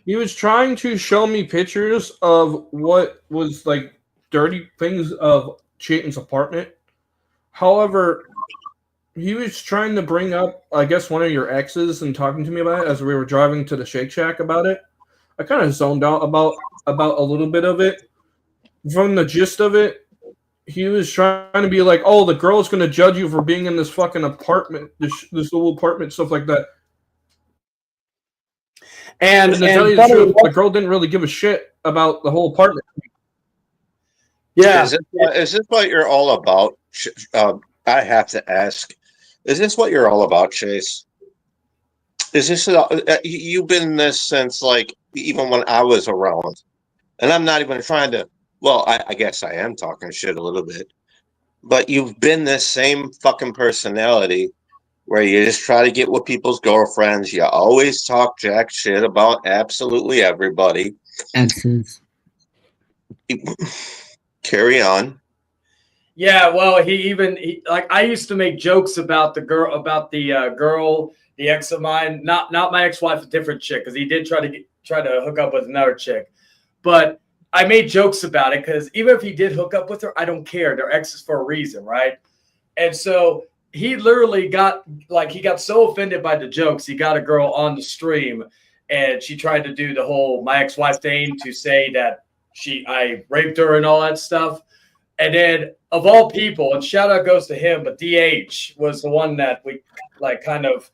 He was trying to show me pictures of what was like dirty things of Chayton's apartment. However, he was trying to bring up, I guess, one of your exes and talking to me about it as we were driving to the Shake Shack about it. I kind of zoned out about a little bit of it. From the gist of it, he was trying to be like, oh, the girl's going to judge you for being in this fucking apartment, this little apartment, stuff like that. And to tell you the truth, the girl didn't really give a shit about the whole apartment. Yeah. Is this what you're all about? I have to ask. Is this what you're all about, Chase? Is this you've been this since like even when I was around, and I'm not even trying to. Well, I guess I am talking shit a little bit, but you've been this same fucking personality where you just try to get with people's girlfriends. You always talk jack shit about absolutely everybody. Exes. Carry on. Yeah, well, like I used to make jokes about the girl, the ex of mine, not my ex-wife, a different chick, because he did try to hook up with another chick, but I made jokes about it because even if he did hook up with her, I don't care. They're exes for a reason, right? And so he literally got so offended by the jokes, he got a girl on the stream, and she tried to do the whole my ex-wife thing to say that I raped her and all that stuff. And then, of all people, and shout out goes to him, but DH was the one that we like kind of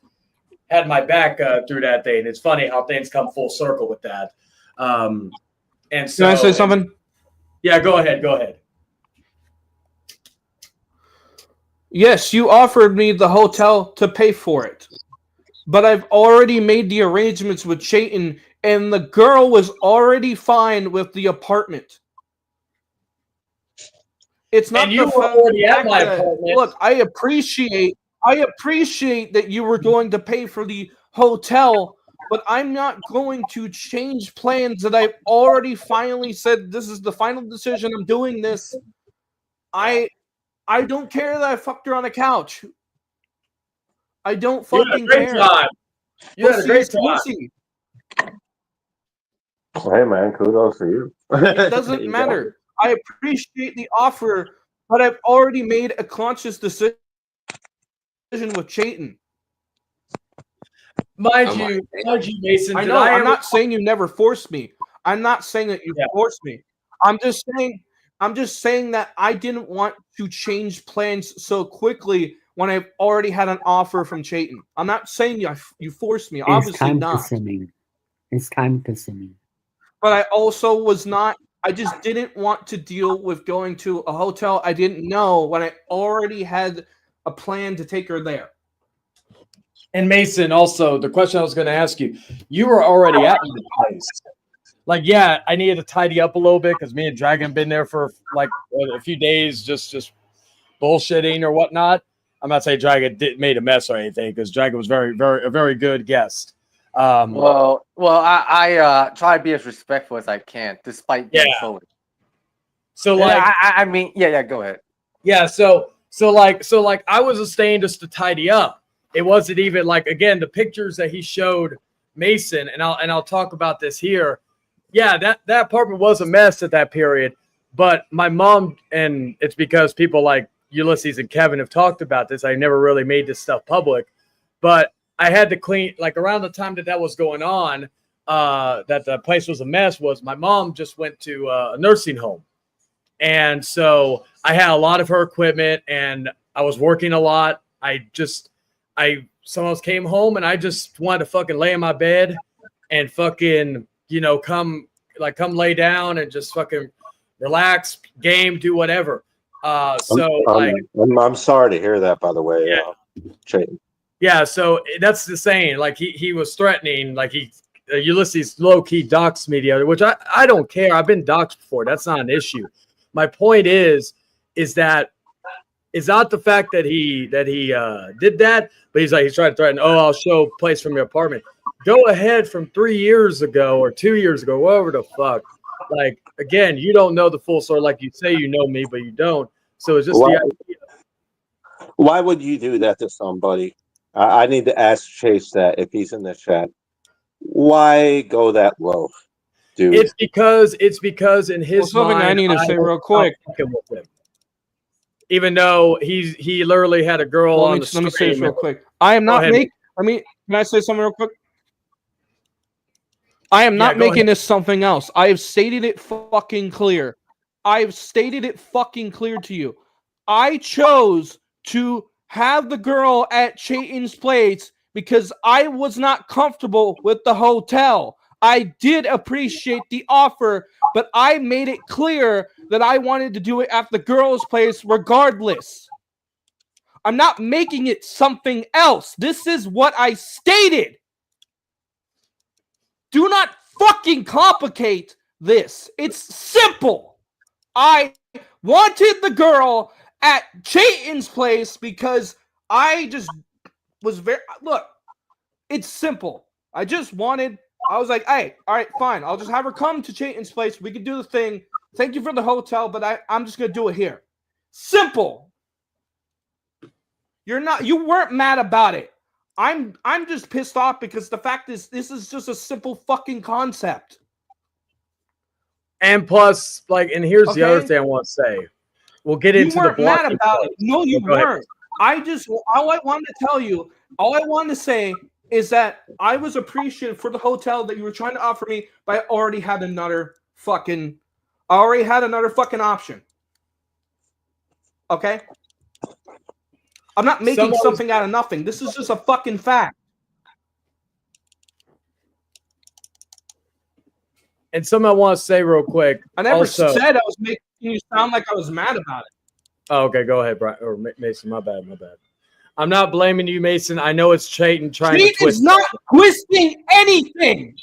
had my back through that thing. It's funny how things come full circle with that. And so, Can I say something? Yeah, go ahead. Yes, you offered me the hotel to pay for it, but I've already made the arrangements with Chayton, and the girl was already fine with the apartment. It's not And you the were already at fact my that- apartment. Look, I appreciate that you were going to pay for the hotel, but I'm not going to change plans that I've already finally said this is the final decision. I'm doing this. I don't care that I fucked her on a couch. I don't You had a fucking great care. time. You had a great time. Pussy. Hey man, kudos to you. It doesn't You matter. I appreciate the offer, but I've already made a conscious decision with Chayton. Mind you, Mason. I did know. I'm ever- not saying you never forced me. I'm not saying that you forced me. I'm just saying that I didn't want to change plans so quickly when I've already had an offer from Chayton. I'm not saying you forced me. It's Obviously time not. consuming. It's time consuming. But I also was not. I just didn't want to deal with going to a hotel I didn't know when I already had a plan to take her there. And Mason, also, the question I was going to ask you, you were already at my place. Like, yeah, I needed to tidy up a little bit because me and Dragon been there for like a few days, just bullshitting or whatnot. I'm not saying Dragon made a mess or anything because Dragon was a very good guest. Well, I try to be as respectful as I can, despite being so. So like, I mean, yeah, go ahead. Yeah, so like I was staying just to tidy up. It wasn't even like, again, the pictures that he showed Mason, and I'll talk about this here. Yeah, that apartment was a mess at that period, but my mom, and it's because people like Ulysses and Kevin have talked about this. I never really made this stuff public, but I had to clean, like around the time that was going on, that the place was a mess, was my mom just went to a nursing home. And so I had a lot of her equipment and I was working a lot. Someone else came home and I just wanted to fucking lay in my bed and fucking, come lay down and just fucking relax, game, do whatever. I'm sorry to hear that, by the way. Chayton. Yeah, so that's the saying. Like he was threatening, like Ulysses low key doxed me the other, which I don't care. I've been doxed before. That's not an issue. My point is that it's not the fact that he did that, but he's trying to threaten. Oh, I'll show place from your apartment. Go ahead from 3 years ago or 2 years ago, whatever the fuck. Like again, you don't know the full story. Like you say, you know me, but you don't. So it's just the idea. Why would you do that to somebody? I need to ask Chase that if he's in the chat. Why go that low, dude? It's because in his something mind, I need to say real quick. With him. Even though he literally had a girl on the stream. Let me say this real quick. I am not making. Can I say something real quick? I am not making this something else. I have stated it fucking clear. I've stated it fucking clear to you. I chose to have the girl at Chayton's place because I was not comfortable with the hotel. I did appreciate the offer, but I made it clear that I wanted to do it at the girl's place regardless. I'm not making it something else. This is what I stated. Do not fucking complicate this. It's simple. I wanted the girl at Chayton's place because I just was very... Look, it's simple. I was like, hey, all right, fine. I'll just have her come to Chayton's place. We can do the thing. Thank you for the hotel, but I'm just going to do it here. Simple. You weren't mad about it. I'm just pissed off because the fact is this is just a simple fucking concept. And plus, like, and here's the other thing I want to say. We'll get into the blocking mad about it. No, you weren't. All I wanted to tell you, all I wanted to say is that I was appreciative for the hotel that you were trying to offer me, but I already had another fucking option. Okay? I'm not making something out of nothing. This is just a fucking fact. And something I want to say real quick. I never said I was making you sound like I was mad about it. Oh, okay, go ahead, Brian or Mason. My bad. I'm not blaming you, Mason. I know it's Chayton trying to twist. Chayton's not twisting anything.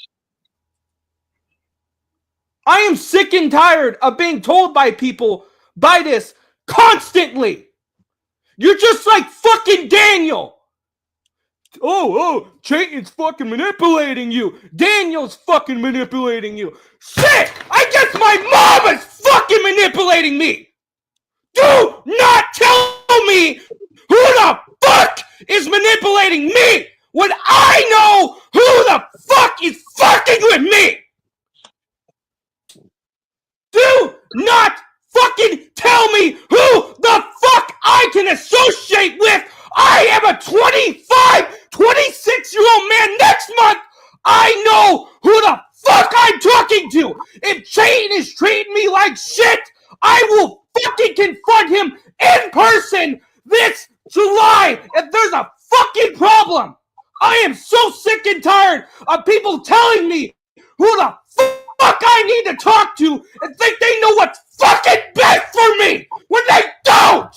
I am sick and tired of being told by people by this constantly. You're just like fucking Daniel. Oh, Chayton's fucking manipulating you. Daniel's fucking manipulating you. Shit! I guess my mom is fucking manipulating me. Do not tell me who the fuck is manipulating me when I know who the fuck is fucking with me. Do not fucking tell me who the fuck I can associate with. I am a 26-year-old man. Next month, I know who the fuck I'm talking to. If Chayton is treating me like shit, I will fucking confront him in person this July if there's a fucking problem. I am so sick and tired of people telling me who the fuck I need to talk to and think they know what's fucking best for me when they don't.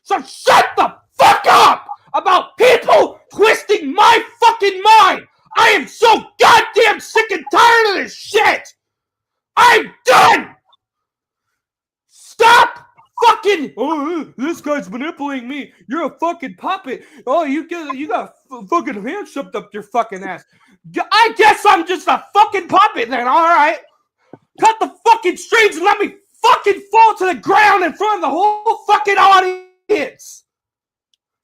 So shut the fuck up about people twisting my fucking mind. I am so goddamn sick and tired of this shit. I'm done. Stop fucking. Oh, this guy's manipulating me. You're a fucking puppet. Oh, you got fucking hand shoved up your fucking ass. I guess I'm just a fucking puppet then. All right. Cut the fucking strings and let me fucking fall to the ground in front of the whole fucking audience.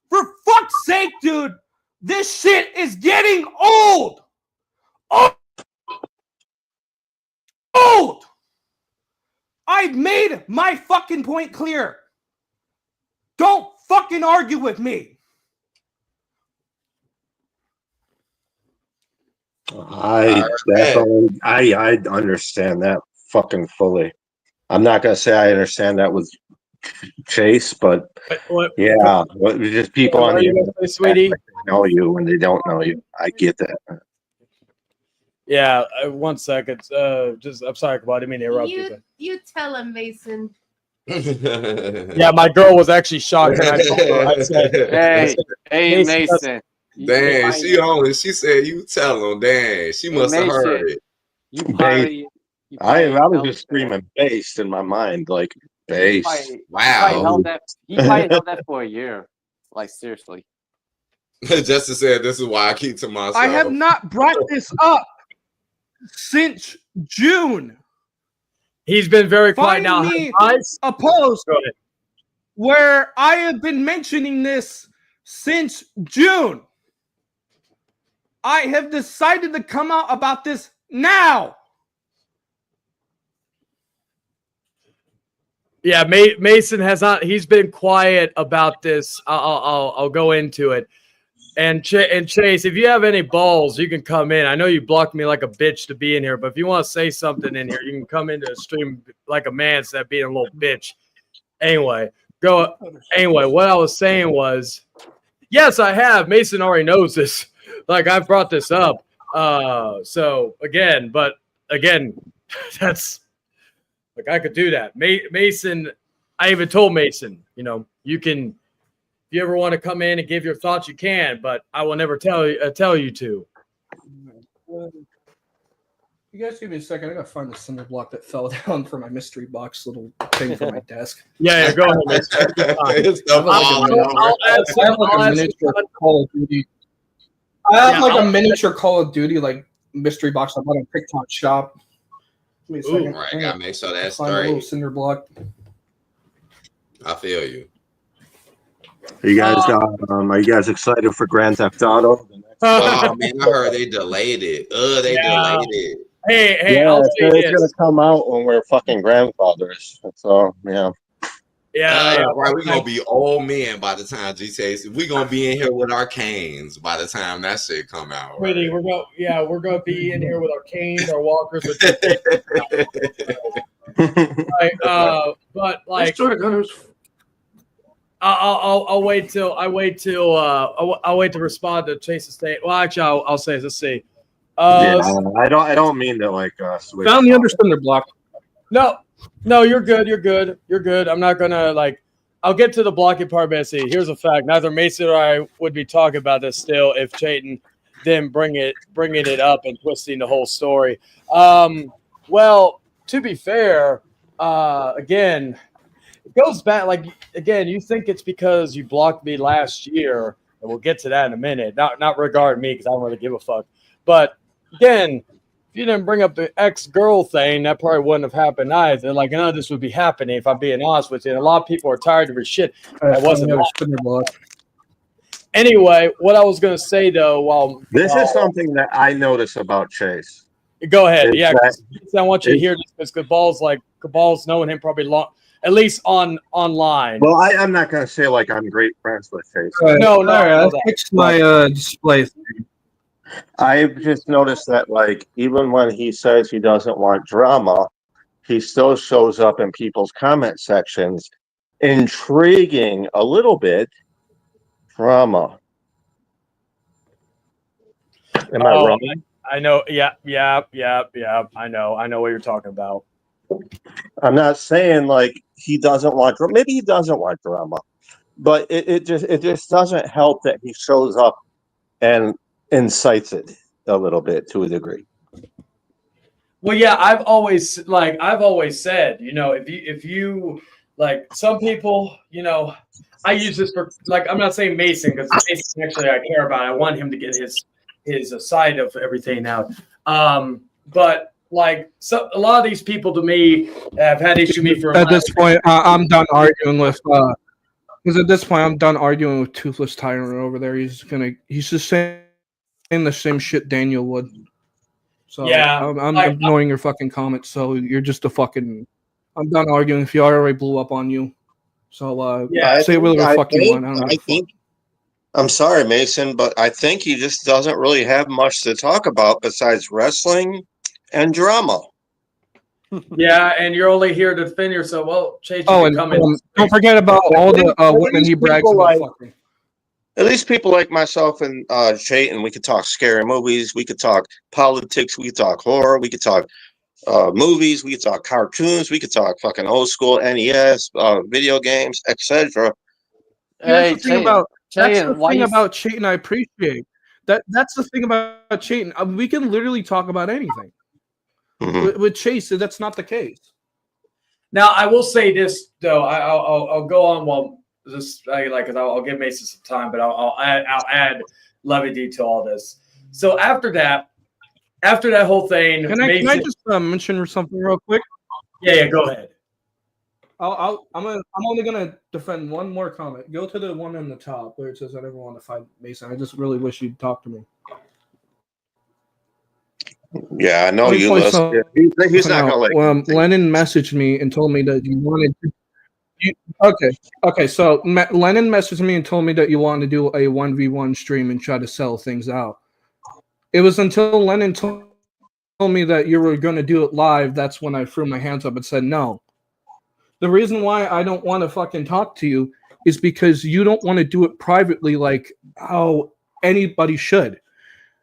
For fuck's sake, dude, this shit is getting old. Old. I've made my fucking point clear. Don't fucking argue with me. I understand that fucking fully. I'm not gonna say I understand that with Chase, but yeah, just people on the internet sweetie, know you when they don't know you. I get that. Yeah, 1 second. I'm sorry, I didn't mean to interrupt you. You tell him, Mason. Yeah, my girl was actually shocked. And I said, hey, Mason. Damn, she said you tell him. Damn, she must have heard it. I was just screaming based in my mind, like base. Wow. You probably held that for a year. Like, seriously. Justice said this is why I keep to myself. I have not brought this up since June. He's been very quiet now. A post where I have been mentioning this since June. I have decided to come out about this now. Yeah, Mason has not. He's been quiet about this. I'll go into it. And Chase, if you have any balls, you can come in. I know you blocked me like a bitch to be in here, but if you want to say something in here, you can come into the stream like a man instead of being a little bitch. Anyway, what I was saying was, Yes, I have. Mason already knows this. Like I've brought this up. So again, that's like I could do that. Mason, I even told Mason, you can if you ever want to come in and give your thoughts, you can, but I will never tell you to. You guys give me a second. I gotta find the cinder block that fell down for my mystery box little thing for my desk. Yeah, go ahead, Mason. It's the ball. I have like a miniature Call of Duty. I have like a miniature Call of Duty like mystery box I bought on TikTok shop. Give me a second. Right, gotta make sure that's Find a little straight. cinder block. I feel you. Are you guys excited for Grand Theft Auto? Oh man, I heard they delayed it. They delayed it. Hey, yeah, I'll it's say gonna this. come out when we're fucking grandfathers. So yeah. Right, we're gonna be old men by the time GTA. We're gonna be in here with our canes by the time that shit come out. Right? Really, we're gonna be in here with our canes, our walkers, with but like I'll wait till I'll wait to respond to Chase's state. Well, actually, I'll say let's see. I don't mean to like switch. Found the other cinder block. No, you're good. You're good. I'm not gonna I'll get to the blocking part, but see, here's a fact. Neither Mason or I would be talking about this still if Chayton didn't bringing it up and twisting the whole story. Well, to be fair, again, it goes back again, you think it's because you blocked me last year, and we'll get to that in a minute. Not regarding me because I don't really give a fuck. But again, if you didn't bring up the ex-girl thing, that probably wouldn't have happened either. Like, none of this would be happening if I'm being honest with you. And a lot of people are tired of your shit. That wasn't Anyway, what I was going to say, though, This is something that I notice about Chase. Go ahead. Is Yeah, that- 'cause I want you to hear this because Cabal's knowing him probably long, at least online. Well, I'm not gonna say like I'm great friends with Chase. No, All right, I fixed my display. I've just noticed that, like, even when he says he doesn't want drama, he still shows up in people's comment sections, intriguing a little bit drama. Am I wrong? I know. Yeah. I know what you're talking about. I'm not saying like he doesn't want drama. Maybe he doesn't want drama, but it just doesn't help that he shows up and incites it a little bit to a degree. Well, yeah, I've always said, if you like some people, I use this for I'm not saying Mason because Mason actually I care about. I want him to get his side of everything out. But a lot of these people to me have had issue with me for At this point, I'm done arguing with. Because at this point, I'm done arguing with Toothless Tyrant over there. He's just saying the same shit Daniel would. So yeah, I'm ignoring your fucking comments. So you're just a fucking. I'm done arguing. If you already blew up on you, so say whatever the fuck you want. I don't know. I'm sorry, Mason, but I think he just doesn't really have much to talk about besides wrestling and drama. Yeah, and you're only here to defend yourself. Well, Chase, and don't forget about all the women he brags about fucking. At least people like myself and Chayton, we could talk scary movies, we could talk politics, we could talk horror, we could talk movies, we could talk cartoons, we could talk fucking old school NES, video games, etc. That's the thing about Chayton. I appreciate that. That's the thing about Chayton. We can literally talk about anything. Mm-hmm. With Chase, that's not the case. Now, I will say this though. I'll go on while this I'll give Mason some time, but I'll add levity to all this. So after that whole thing, can I just mention something real quick? Yeah, go ahead. I'm only gonna defend one more comment. Go to the one on the top where it says I never want to fight Mason. I just really wish you'd talk to me. Yeah, I know you listen. He's not gonna let Lennon messaged me and told me that you wanted to. Okay. So Lennon messaged me and told me that you wanted to do a 1v1 stream and try to sell things out. It was until Lennon told me that you were going to do it live. That's when I threw my hands up and said no. The reason why I don't want to fucking talk to you is because you don't want to do it privately like how anybody should.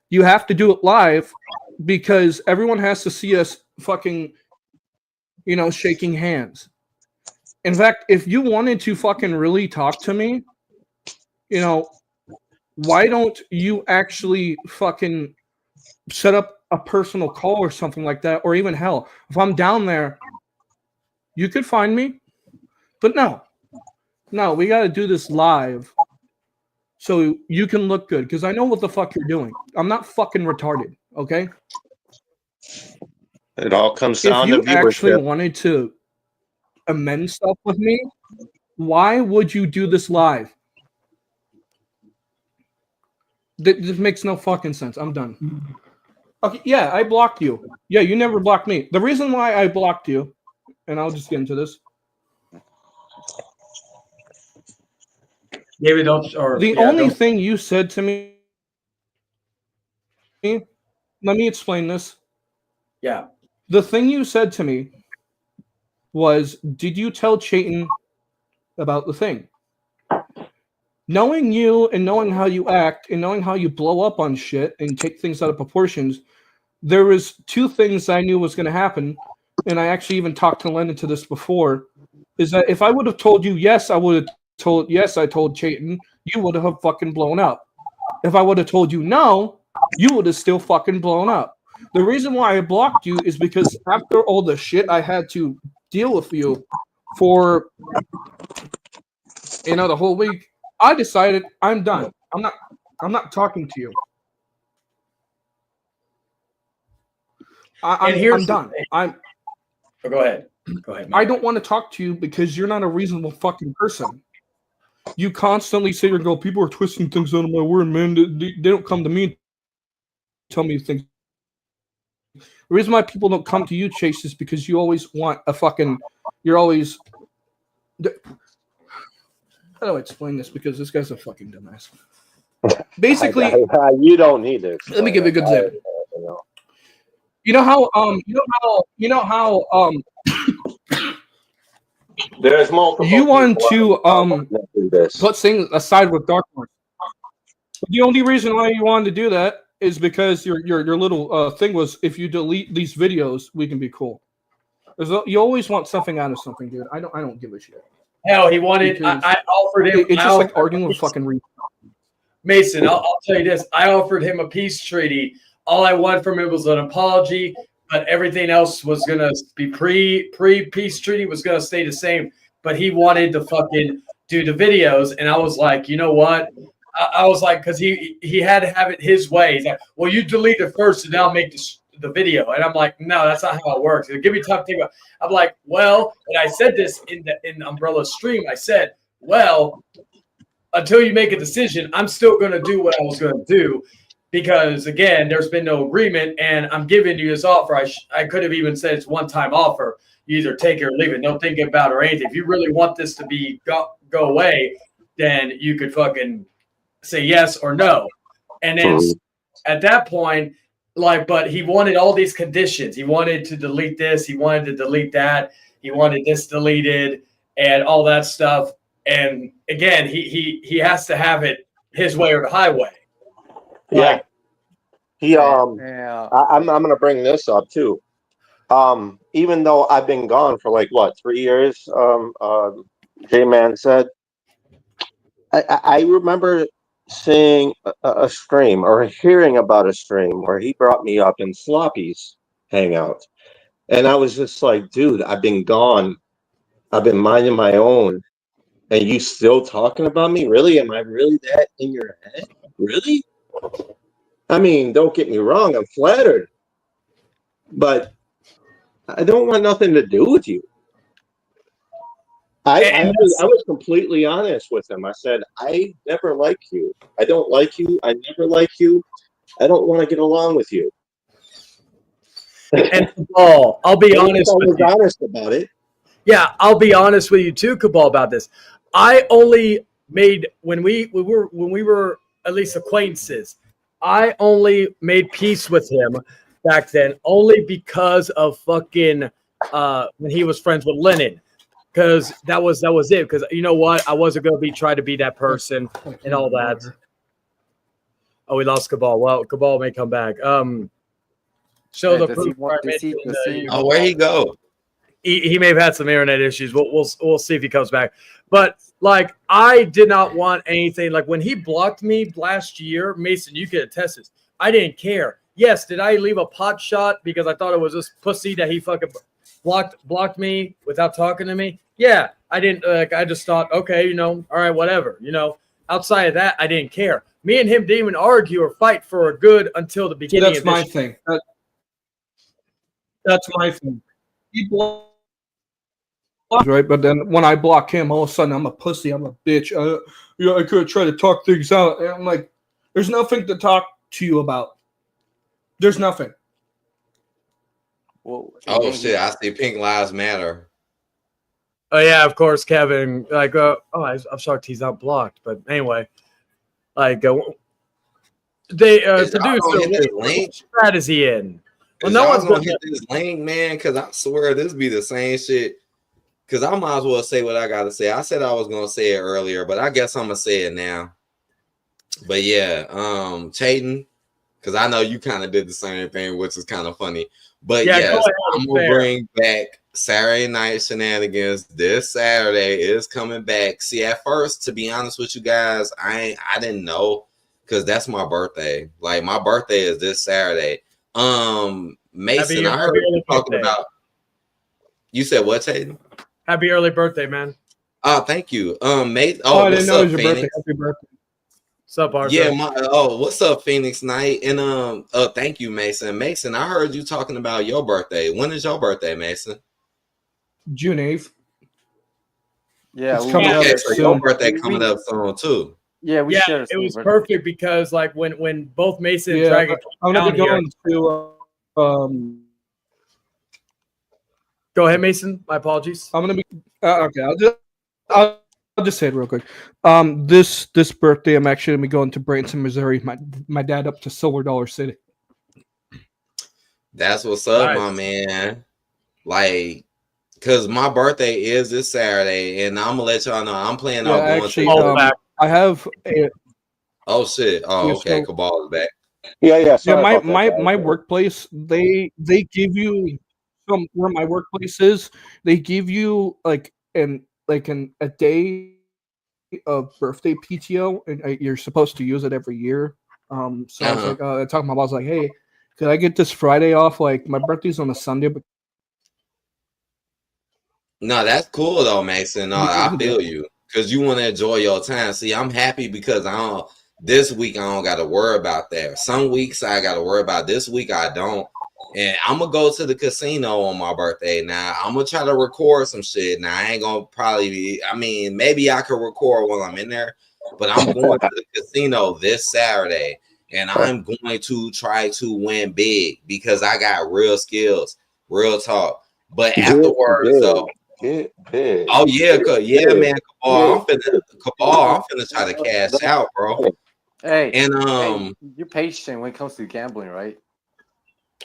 You have to do it live because everyone has to see us fucking, shaking hands. In fact, if you wanted to fucking really talk to me, why don't you actually fucking set up a personal call or something like that? Or even hell, if I'm down there, you could find me. But no, we got to do this live so you can look good because I know what the fuck you're doing. I'm not fucking retarded, okay? It all comes If down you to actually viewership. wanted to amend stuff with me, why would you do this live? This makes no fucking sense. I'm done. Okay, yeah, I blocked you. Yeah, you never blocked me. The reason why I blocked you, and I'll just get into this. Maybe don't. Or The only thing you said to me. Let me explain this. Yeah. The thing you said to me was, did you tell Chayton about the thing? Knowing you and knowing how you act and knowing how you blow up on shit and take things out of proportions, there was two things I knew was going to happen, and I actually even talked to Len into this before, is that if I would have told you yes, I told Chayton, you would have fucking blown up. If I would have told you no, you would have still fucking blown up. The reason why I blocked you is because after all the shit I had to deal with you for the whole week, I decided I'm done. I'm not talking to you. I'm done. Go ahead. I don't want to talk to you because you're not a reasonable fucking person. You constantly sit here and go, people are twisting things out of my word, man. They don't come to me and tell me things. The reason why people don't come to you, Chase, is because you always want a fucking. You're always. How do I explain this? Because this guy's a fucking dumbass. Basically, you don't need to. Let me give you a good example. You know how there's multiple. You want to put things aside with Dark Lord. The only reason why you wanted to do that is because your little thing was, if you delete these videos, we can be cool. You always want something out of something, dude. I don't give a shit. Hell, he wanted. I offered him. It's just like arguing with fucking Mason. I'll tell you this. I offered him a peace treaty. All I wanted from him was an apology, but everything else was gonna be pre peace treaty was gonna stay the same. But he wanted to fucking do the videos, and I was like, you know what? I was like, because he had to have it his way. He's like, well, you delete it first, and I'll make the video. And I'm like, no, that's not how it works. He'll give me time to think about. I'm like, well, and I said this in the Umbrella stream. I said, well, until you make a decision, I'm still going to do what I was going to do. Because, again, there's been no agreement, and I'm giving you this offer. I could have even said it's one-time offer. You either take it or leave it. Don't think about it or anything. If you really want this to be go away, then you could fucking say yes or no. And then at that point, but he wanted all these conditions. He wanted to delete this. He wanted to delete that. He wanted this deleted and all that stuff. And, again, he has to have it his way or the highway. Yeah. I'm gonna bring this up too. Even though I've been gone for 3 years, J-Man said, I remember seeing a stream or hearing about a stream where he brought me up in Sloppy's hangout. And I was just like, dude, I've been gone. I've been minding my own. And you still talking about me? Really? Am I really that in your head? Really? I mean, don't get me wrong, I'm flattered, but I don't want nothing to do with you. I was completely honest with him. I said, I never like you. I don't like you. I never like you. I don't want to get along with you. And Cabal, I'll be honest with you. Honest about it. Yeah, I'll be honest with you too, Cabal, about this. I only made when we were at least acquaintances. I only made peace with him back then only because of fucking when he was friends with Lennon. because that was it. Because you know what, I wasn't gonna try to be that person and all that. Oh, we lost Cabal. Well, Cabal may come back. Show Hey, the does proof. he want- where I does he- mentioned, does he- Oh, where'd he go? He may have had some internet issues. We'll see if he comes back. But like, I did not want anything. Like when he blocked me last year, Mason, you can attest this. I didn't care. Yes, did I leave a pot shot because I thought it was this pussy that he fucking blocked me without talking to me? Yeah, I didn't. I just thought, okay, you know, all right, whatever. You know, outside of that, I didn't care. Me and him didn't even argue or fight for a good until the See, beginning. that's of my this thing. That's my thing. He blocks, right? But then when I block him, all of a sudden I'm a pussy. I'm a bitch. I could try to talk things out. And I'm like, there's nothing to talk to you about. There's nothing. Well, Oh shit! I see Pink Lives Matter. Oh yeah, of course, Kevin. Like, I'm shocked he's not blocked. But anyway, like, they Is y'all gonna hit this what link? strat is he in? Well, Is no y'all one's gonna gonna. hit this link, man? Because I swear this be the same shit. Because I might as well say what I gotta say. I said I was gonna say it earlier, but I guess I'm gonna say it now. But yeah, Chayton, because I know you kind of did the same thing, which is kind of funny. But Yeah, go yes, ahead, I'm it's gonna fair. bring back Saturday Night Shenanigans. This Saturday is coming back. See, at first, to be honest with you guys, I didn't know because that's my birthday. Like my birthday is this Saturday. Mason, I heard you talking about. You said what, Chayton? Happy early birthday, man. Oh, thank you. Mate. Oh, I What's didn't know up, it was your Phoenix? birthday. Happy birthday. What's up, Arthur? Yeah, what's up, Phoenix Knight? And thank you, Mason. Mason, I heard you talking about your birthday. When is your birthday, Mason? June 8th. Yeah, it's coming up Okay, so your soon. birthday coming up soon too. Yeah, we yeah, share the it same was birthday. perfect because like when both Mason and Yeah, Dragon I'm came gonna down be here. going to. Go ahead, Mason. My apologies. I'm gonna be okay. I'll just say it real quick. This birthday, I'm actually gonna be going to Branson, Missouri. My dad up to Silver Dollar City. That's what's up, Nice. my man. Like, cause my birthday is this Saturday, and I'm gonna let y'all know I'm planning Yeah, on going actually, to. I have a. Oh shit! Oh, Yeah, okay. so- Cabal is back. Yeah. Yeah, my workplace, they give you from where my workplace is, they give you like a day of birthday PTO, and you're supposed to use it every year. So I was like, I talked to my boss like, hey, could I get this Friday off? Like my birthday's on a Sunday, but No, that's cool though, Mason. No, I feel you because you want to enjoy your time. See, I'm happy because I don't. This week I don't got to worry about that. Some weeks I got to worry about. This week I don't. And I'm gonna go to the casino on my birthday. Now I'm gonna try to record some shit. Now I ain't gonna probably be. I mean, maybe I could record while I'm in there, but I'm going to the casino this Saturday, and I'm going to try to win big because I got real skills, real talk. But afterwards, though. Get big. Oh yeah, Get man, big. Cabal. I'm finna try to cash out, bro. Hey, And hey, you're patient when it comes to gambling, right?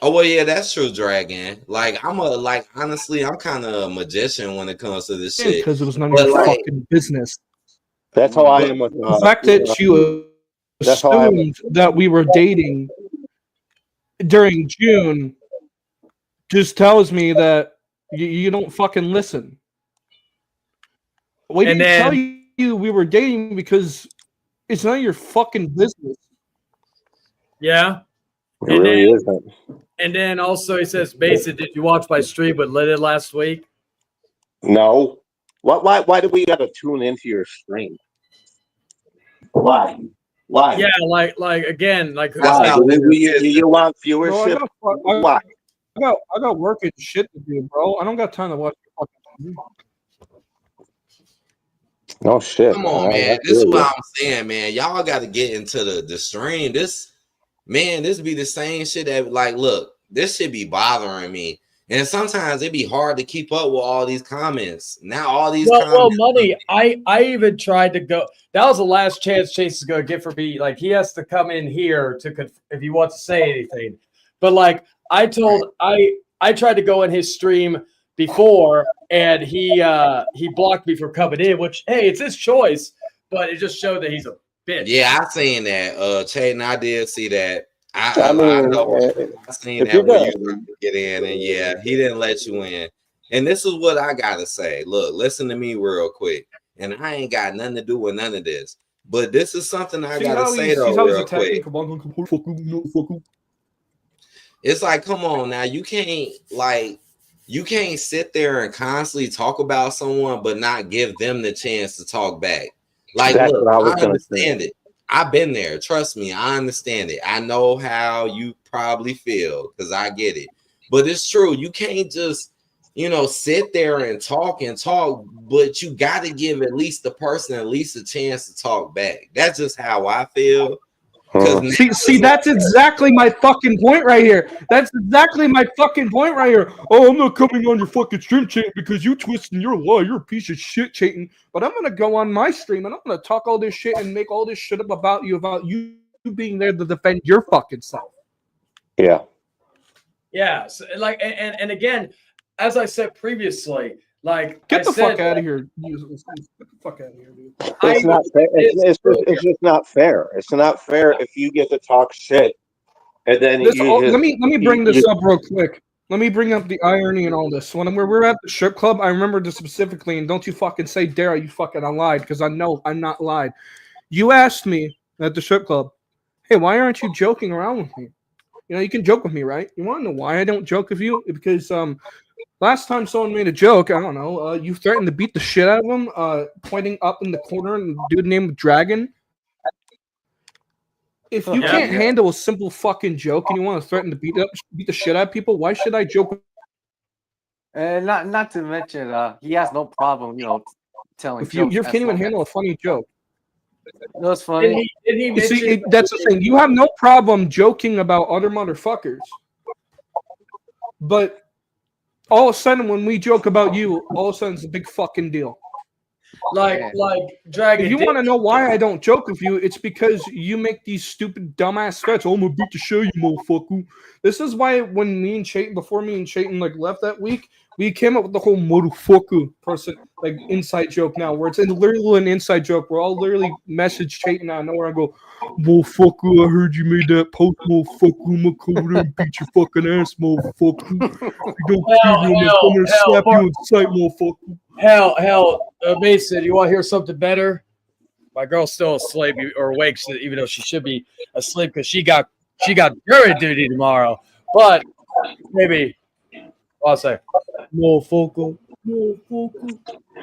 oh well, yeah, that's true, Dragon. Like honestly, I'm kind of a magician when it comes to this shit. because it was none But of your like, fucking business. That's how I am with The fact that you that's how I am assumed that we were dating during June just tells me that you don't fucking listen. We And didn't tell then- you we were dating because it's none of your fucking business. Yeah. It really isn't. And then also he says, Mason, did you watch my stream with Lidded last week? No. Why do we gotta tune into your stream? Why? Yeah, like again, like Why? You want viewership? Why? I got work and shit to do, bro. I don't got time to watch your fucking TV. No shit. come on, man. This is what I'm saying, man. Y'all got to get into the stream. This be the same shit that look, this should be bothering me. And sometimes it be hard to keep up with all these comments. Now all these well, comments. money. I even tried to go. That was the last chance Chase is gonna get for me. Like he has to come in here to if he wants to say anything. But like I tried to go in his stream before, and he blocked me from coming in. Which, hey, it's his choice, but it just showed that he's a bitch. Yeah, I seen that. Chayton, I did see that. I I mean, know. I seen if that you're when gonna, you tried to get in, and yeah, he didn't let you in. And this is what I gotta say. Look, listen to me real quick. And I ain't got nothing to do with none of this. But this is something I gotta say though, real quick. It's like, come on now, you can't sit there and constantly talk about someone, but not give them the chance to talk back. Like, that's look, what I was I gonna say. understand it. I've been there. Trust me, I understand it. I know how you probably feel because I get it. But it's true. You can't just, sit there and talk, but you got to give at least the person at least a chance to talk back. That's just how I feel. See, that's exactly my fucking point right here. That's exactly my fucking point right here. Oh, I'm not coming on your fucking stream, Chayton, because you twisting your law. You're a piece of shit, Chayton. But I'm gonna go on my stream and I'm gonna talk all this shit and make all this shit up about you being there to defend your fucking self. Yeah. Yeah, so, like, and again, as I said previously, like, Get the fuck out of here. Get the fuck out of here, dude. It's not fair. It's just not fair. It's not fair if you get to talk shit and then Let me bring this you- up real quick. Let me bring up the irony in all this. When we were at the strip club, I remember this specifically, and don't you fucking say dare you fucking lied, because I know I'm not lied. You asked me at the strip club, hey, why aren't you joking around with me? You can joke with me, right? You want to know why I don't joke with you? Because last time someone made a joke, I don't know, you threatened to beat the shit out of him, pointing up in the corner, and the dude named Dragon. If you can't handle a simple fucking joke and you want to threaten to beat the shit out of people, why should I joke? And not to mention, he has no problem, telling If you jokes. can't even handle a funny joke. That's funny. You see, that's the thing. You have no problem joking about other motherfuckers, but all of a sudden, when we joke about you, all of a sudden it's a big fucking deal. Like Dragon. If you want to know why I don't joke with you, it's because you make these stupid dumbass threats. Oh, I'm gonna beat the show, you motherfucker. This is why when before me and Chayton left that week, we came up with the whole motherfucker person inside joke now, where it's literally an inside joke. Where I'll literally message Chayton out of nowhere and go, motherfucker, I heard you made that post, motherfucker. I'm gonna come there and beat your fucking ass, motherfucker. You don't feel me, I'm gonna slap you in sight, motherfucker. Hell, Mason, you want to hear something better? My girl's still asleep or awake, even though she should be asleep because she got jury duty tomorrow. But maybe I'll say, motherfucker.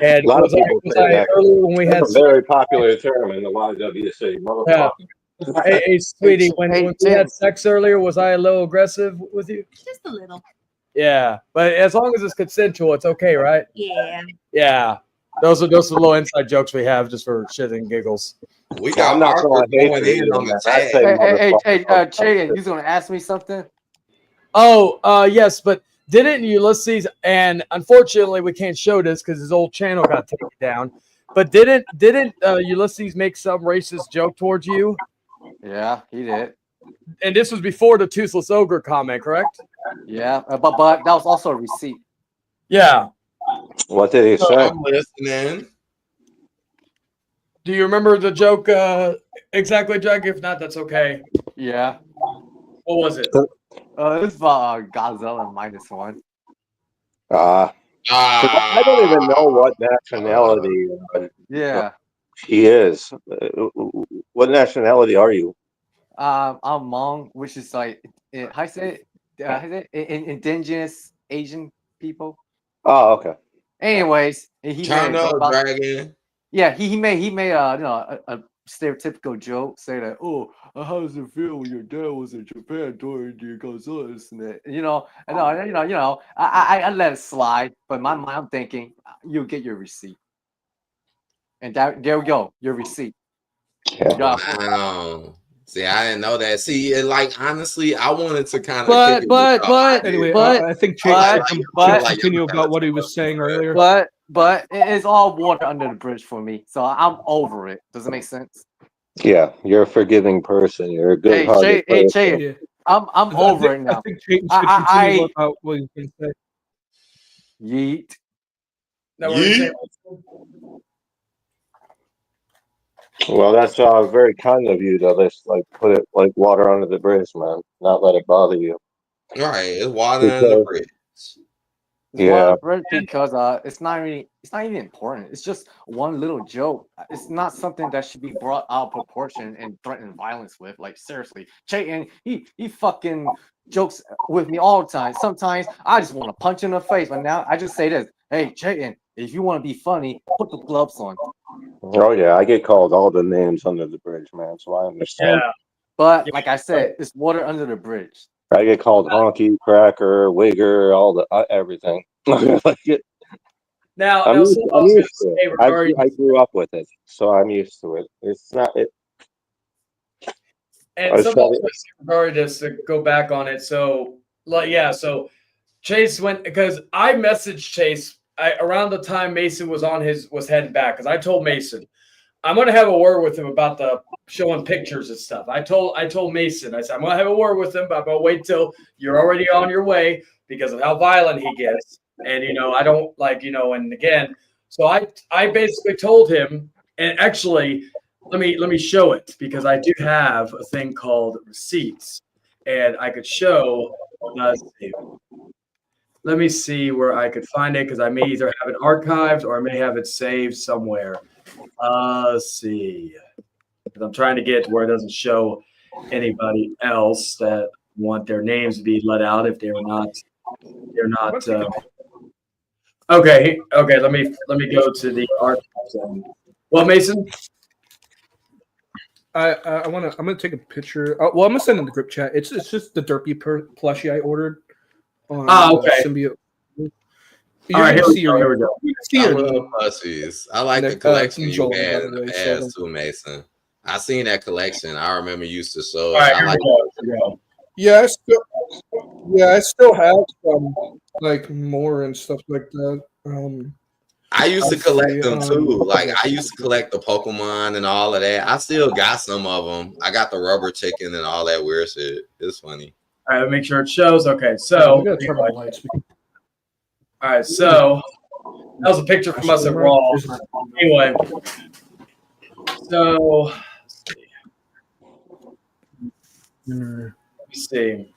And a lot of people say that. earlier when we had That's a very popular term in the YWC. Motherfucker. Hey, sweetie, when we had sex earlier, was I a little aggressive with you? Just a little. Yeah, but as long as it's consensual, it's okay, right? Yeah. Yeah. Those are the little inside jokes we have just for shit and giggles. We got Arthur going in on the tag. Hey, Chayton, you gonna ask me something? Oh, yes, but didn't Ulysses, and unfortunately we can't show this because his old channel got taken down, but didn't Ulysses make some racist joke towards you? Yeah, he did. And this was before the Toothless Ogre comment, correct? Yeah, but that was also a receipt. Yeah. What did he say? I'm listening. Do you remember the joke exactly, Jack? If not, that's okay. Yeah. What was it? It was about Godzilla -1. I don't even know what nationality he is. What nationality are you? I'm Hmong, which is how you say it? Indigenous Asian people. Oh, okay. Anyways, he China Dragon. Yeah, he made a stereotypical joke, say that, oh, how does it feel when your dad was in Japan during the Godzilla incident? I let it slide, but in my mind I'm thinking you'll get your receipt, and there we go, your receipt. Yeah. Wow. See, I didn't know that. See, honestly, I wanted to kind of. I think Chayton should continue about what he was saying earlier. But it's all water under the bridge for me, so I'm over it. Does it make sense? Yeah, you're a forgiving person. You're a good-hearted person. Chayton, I'm over it now. I think Chayton should continue about what he's going to say. Yeet. Now, what were you saying? Well, that's very kind of you to just like put it like water under the bridge, man. Not let it bother you. Right, it's water in the bridge. It's Yeah. one bread because it's not even important. It's just one little joke. It's not something that should be brought out of proportion and threatened violence with. Like seriously, Chayton, he fucking jokes with me all the time. Sometimes I just want to punch him in the face, but now I just say this: Hey, Chayton, if you want to be funny, put the gloves on. Oh yeah, I get called all the names under the bridge, man. So I understand. Yeah. But like I said, it's water under the bridge. I get called honky, cracker, wigger, all the everything. Like it, Now, I'm used, something I I'm was used to going to say it. I regarding, grew up with it, so I'm used to it. It's not it. and something I was going to say regarding this to go back on it. So, like, yeah, so Chase went because I messaged Chase around the time Mason was heading back because I told Mason I'm going to have a word with him about the showing pictures and stuff. I told Mason, I said, I'm going to have a word with him, but I'm going to wait till you're already on your way because of how violent he gets. And, I don't and again, so I basically told him, and actually, let me show it because I do have a thing called receipts and I could show, let me see where I could find it because I may either have it archived or I may have it saved somewhere. Let's see. I'm trying to get to where it doesn't show anybody else that want their names to be let out if they're not. Okay. Let me go to the archives. Well, Mason. I'm gonna take a picture. Well, I'm gonna send in the group chat. It's just the derpy plushie I ordered. Okay. Symbiote. All right, here we go. I love plushies. I like the collection you had in the past too, Mason. I seen that collection. I remember you used to show it. Right, I like. Yeah, I still have some like more and stuff like that. I used to collect them too. Like I used to collect the Pokemon and all of that. I still got some of them. I got the rubber chicken and all that weird shit. It's funny. All right, make sure it shows. Okay, so. We gotta turn on the lights. All right, so that was a picture from us at Raw. Anyway, so let me see.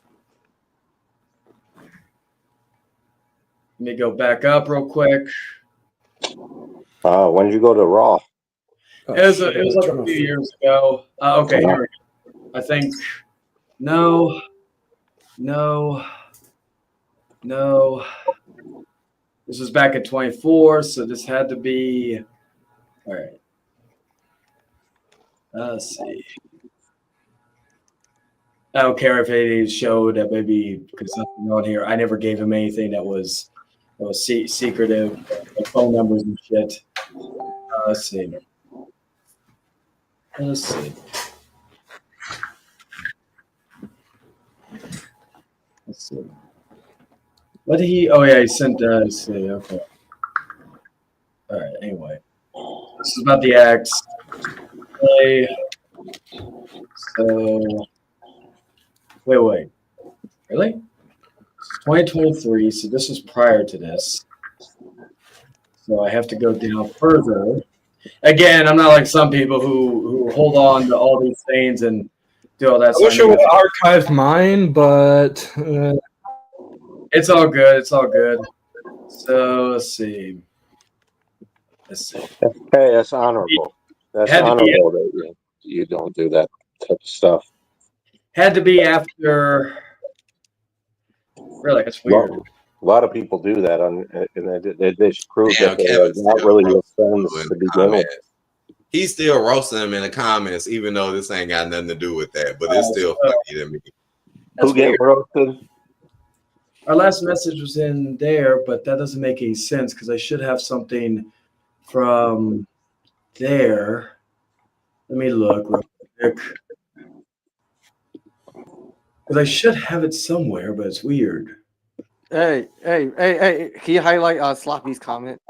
Let me go back up real quick. When did you go to Raw? It was like a few years ago. Okay, here we go. I think no. This was back in 24, so this had to be. All right. Let's see. I don't care if it showed that maybe because something on here. I never gave him anything that was secretive, like phone numbers and shit. Let's see. Let's see. Let's see. What did he? Oh yeah, he sent. Let's see. Okay. All right. Anyway, this is about the axe. Okay. So, wait. Really? It's 2023. So this was prior to this. So I have to go down further. Again, I'm not like some people who hold on to all these things and do all that. I wish I would archive mine, but it's all good. It's all good. So let's see. Hey, that's honorable. That's honorable that you don't do that type of stuff. Had to be after. Really, it's weird. A lot of people do that, and they just prove that they're not really your friends to begin with. He's still roasting them in the comments, even though this ain't got nothing to do with that. But it's still funny to me. Who get roasted? Our last message was in there, but that doesn't make any sense because I should have something from there. Let me look real quick. Because I should have it somewhere, but it's weird. Hey! Can you highlight Sloppy's comment?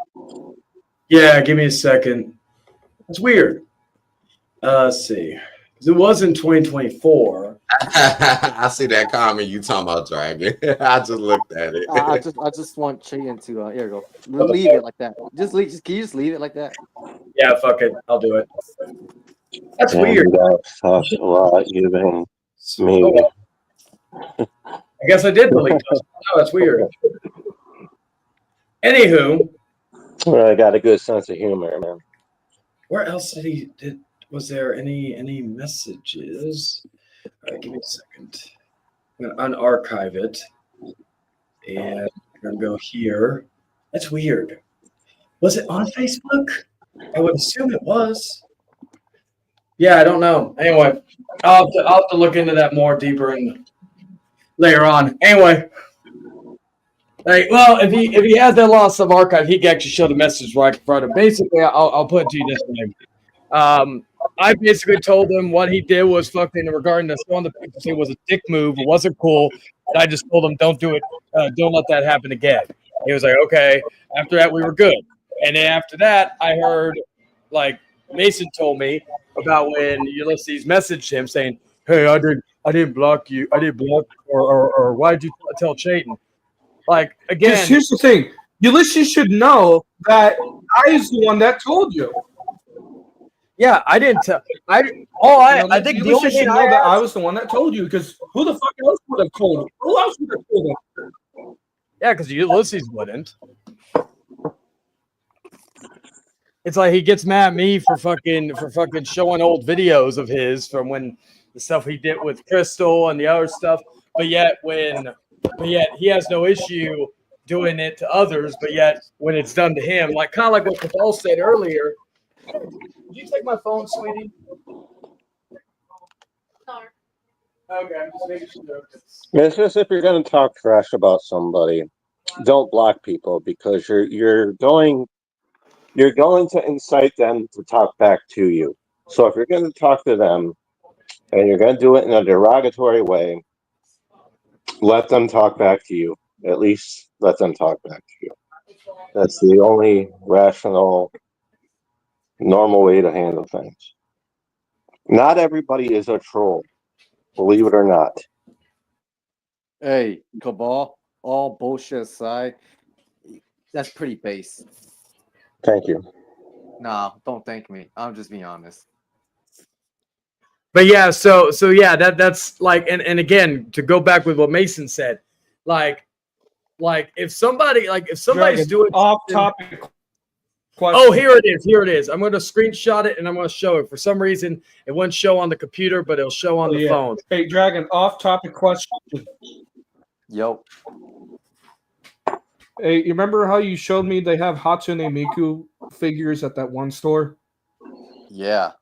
Yeah, give me a second. It's weird. Let's see. 'Cause it was in 2024. I see that comment you talking about, Dragon. I just looked at it. I just want Cheyenne to here you go. Leave it like that. Can you just leave it like that? Yeah, fuck it. I'll do it. That's Yeah, weird. you guys talked a lot, you and me. Oh, well. I guess I did delete those. Oh, that's weird. Anywho, Well, I got a good sense of humor, man. where else was there any messages? All right, give me a second. I'm gonna unarchive it. And I'm gonna go here. That's weird. Was it on Facebook? I would assume it was. Yeah, I don't know. Anyway, I'll have to look into that more deeper and later on. Anyway, like, well, if he has that loss of archive, he can actually show the message right in front of him. Basically, I'll put it to you this way. I basically told him what he did was fucking regarding the on the pictures. It was a dick move. It wasn't cool. And I just told him, don't do it. Don't let that happen again. He was like, okay. After that, we were good. And then after that, I heard, like, Mason told me about when Ulysses messaged him saying, hey, I didn't block you. I didn't block or why'd you tell Chayton? Like, again. Because here's the thing. Ulysses should know that I is the one that told you. Yeah, I didn't tell. I think the only thing know that I was the one that told you, because who the fuck else would have told you? Who else would have told him? Yeah, because Ulysses wouldn't. It's like he gets mad at me for fucking showing old videos of his from when the stuff he did with Crystal and the other stuff. But yet he has no issue doing it to others. But yet when it's done to him, like kind of like what Paul said earlier. Did you take my phone, sweetie? Okay, I'm just making sure. It's just if you're going to talk trash about somebody, don't block people because you're going to incite them to talk back to you. So if you're going to talk to them and you're going to do it in a derogatory way, let them talk back to you. At least let them talk back to you. That's the only rational, normal way to handle things. Not everybody is a troll, believe it or not. Hey, Cabal, all bullshit aside, that's pretty base. Thank you. Nah, don't thank me. I'm just being honest. But yeah, so yeah, that's like, and again, to go back with what Mason said, like if somebody's Dragon, doing off topic. Oh, here it is. I'm going to screenshot it and I'm going to show it. For some reason, it won't show on the computer, but it'll show on the phone. Hey, Dragon, off topic question. Yo. Hey, you remember how you showed me they have Hatsune Miku figures at that one store? Yeah.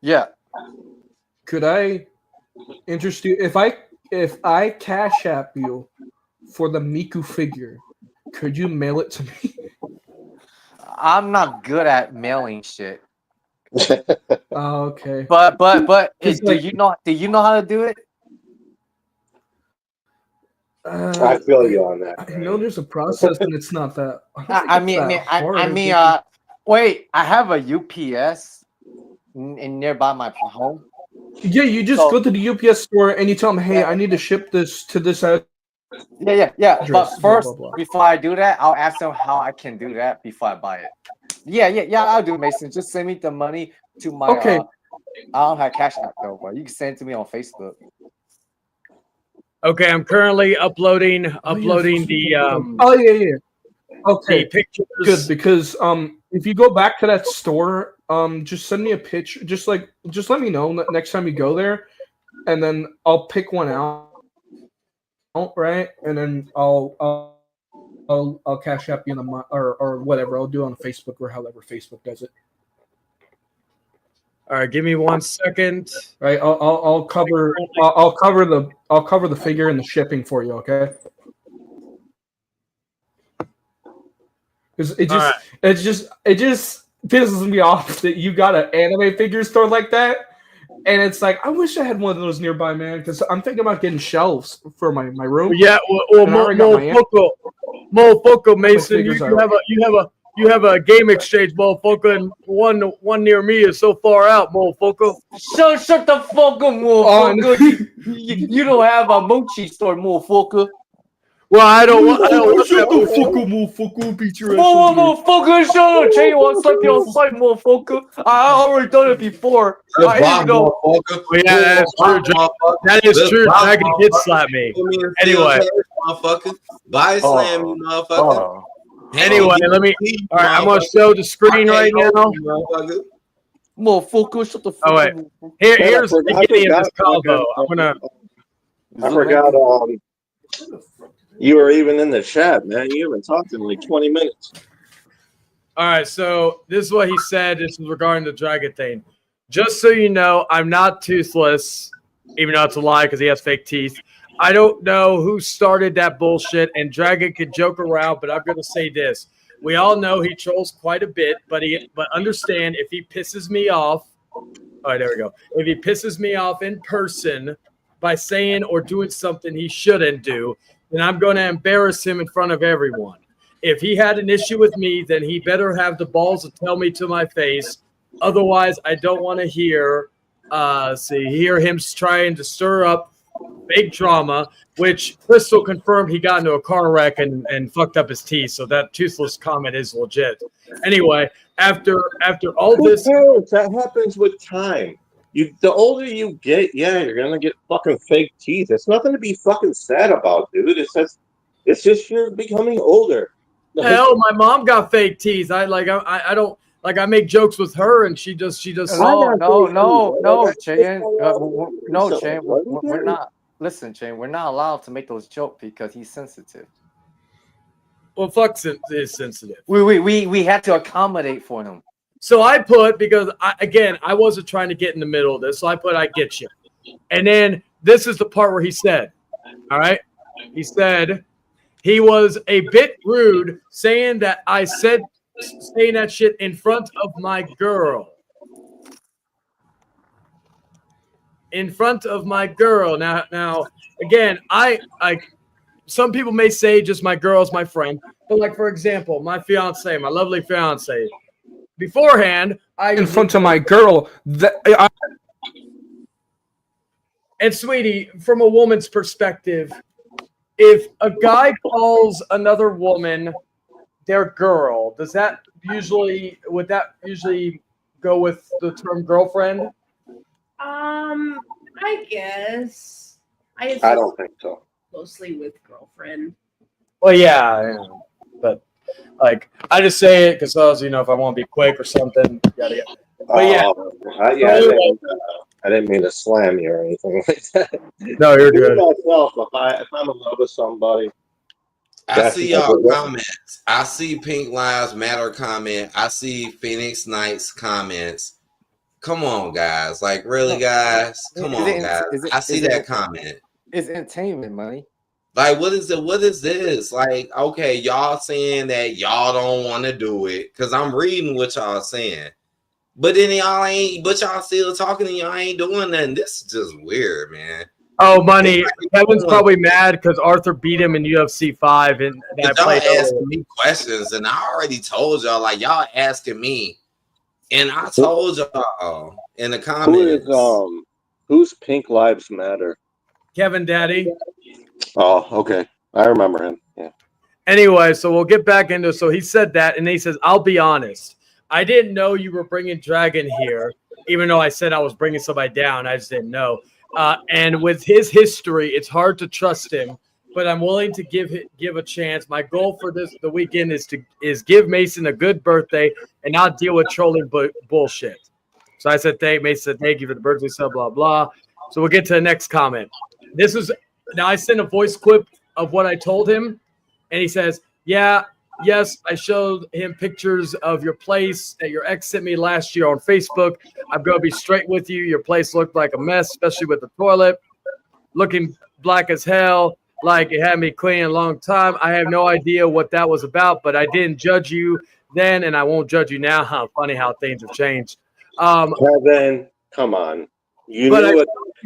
Yeah. Could I interest you if I cash app you for the Miku figure, could you mail it to me? I'm not good at mailing shit. Oh, okay. But do like- you know how to do it? I feel you on that. I know there's a process, and it's not that. Wait. I have a UPS in nearby my home. Yeah, you just go to the UPS store and you tell them, "Hey, I need to ship this to this address." Yeah. Address, But first, blah, blah, blah. before I do that, I'll ask them how I can do that before I buy it. Yeah. I'll do it, Mason. Just send me the money to my. Okay. I don't have Cash App though, but you can send it to me on Facebook. Okay, I'm currently uploading the Oh yeah. Okay, the pictures. good, because if you go back to that store, just send me a picture. Just let me know next time you go there, and then I'll pick one out, right? And then I'll Cash App you in a month or whatever. I'll do it on Facebook or however Facebook does it. All right, give me 1 second. Right, I'll cover the figure and the shipping for you. Okay. Because it just pisses me off that you got an anime figure store like that, and it's like I wish I had one of those nearby, man. Because I'm thinking about getting shelves for my room. Yeah, well, Mofoco Mason, you You have a game exchange, motherfucker, and one near me is so far out, motherfucker. Shut the fuck up, motherfucker. You don't have a mochi store, motherfucker. Well, I don't want that. Motherfucker, beat your ass. Motherfucker, shut up. Jay wants to slap you on site, motherfucker. I already done it before. I didn't know. Well, yeah, that's true. That is true. Dragon did slap me. Anyway. Motherfucker. Body slam, you motherfucker. Anyway, let me. All right, I'm gonna show the screen right now. Motherfucker, shut the fuck up. Oh wait, here's the beginning of this combo. I'm gonna. I forgot. You were even in the chat, man. You haven't talked in like 20 minutes. All right, so this is what he said. This is regarding the dragon thing. Just so you know, I'm not toothless, even though it's a lie because he has fake teeth. I don't know who started that bullshit, and Dragon could joke around, but I'm going to say this. We all know he trolls quite a bit, but understand if he pisses me off. All right, there we go. If he pisses me off in person by saying or doing something he shouldn't do, then I'm going to embarrass him in front of everyone. If he had an issue with me, then he better have the balls to tell me to my face. Otherwise, I don't want to hear him trying to stir up big drama, which Crystal confirmed he got into a car wreck and fucked up his teeth. So that toothless comment is legit. Anyway, after all this, that happens with time. The older you get, yeah, you're gonna get fucking fake teeth. It's nothing to be fucking sad about, dude. It's just you're becoming older. Hell, my mom got fake teeth. I don't like. I make jokes with her, and she just. No, Chain. No, Chain. We're not. Listen, Chain. We're not allowed to make those jokes because he's sensitive. Well, fuck is sensitive. We had to accommodate for him. So I put, because I wasn't trying to get in the middle of this, so I put I get you. And then this is the part where he said, all right, he said he was a bit rude saying that I said saying that shit in front of my girl. In front of my girl. Now again, I some people may say just my girl is my friend, but like for example, my fiance, my lovely fiance. Beforehand, in front of my girl. And sweetie, from a woman's perspective, if a guy calls another woman their girl, would that usually go with the term girlfriend? I guess. I don't think so. Mostly with girlfriend. Well, yeah, but like I just say it because if I want to be quick or something, yada yada. But I didn't mean to slam you or anything like that. No, you're good. Myself, if I'm in love with somebody, I see y'all comments. I see Pink Lives Matter comment. I see Phoenix Knights comments. Come on, guys. Like, really, guys? Come on, guys. I see that comment. It's entertainment, money. Like, what is it? What is this? Like, okay, y'all saying that y'all don't want to do it because I'm reading what y'all saying, but then y'all still talking and y'all ain't doing nothing. This is just weird, man. Oh, money. Kevin's probably mad because Arthur beat him in UFC 5, and y'all asking me questions, and I already told y'all. Like, y'all asking me, and I told y'all in the comments. Who's Pink Lives Matter? Kevin Daddy. Oh, okay. I remember him. Yeah. Anyway, so we'll get back into it. So he said that, and then he says, I'll be honest. I didn't know you were bringing Dragon here, even though I said I was bringing somebody down. I just didn't know. And with his history, it's hard to trust him, but I'm willing to give a chance. My goal for the weekend is give Mason a good birthday and not deal with trolling bullshit. So I said, Mason said, thank you for the birthday sub, blah, blah. So we'll get to the next comment. Now I sent a voice clip of what I told him, and he says, yes, I showed him pictures of your place that your ex sent me last year on Facebook. I'm going to be straight with you. Your place looked like a mess, especially with the toilet looking black as hell, like it had me clean a long time. I have no idea what that was about, but I didn't judge you then, and I won't judge you now. How funny how things have changed. Kevin, come on. You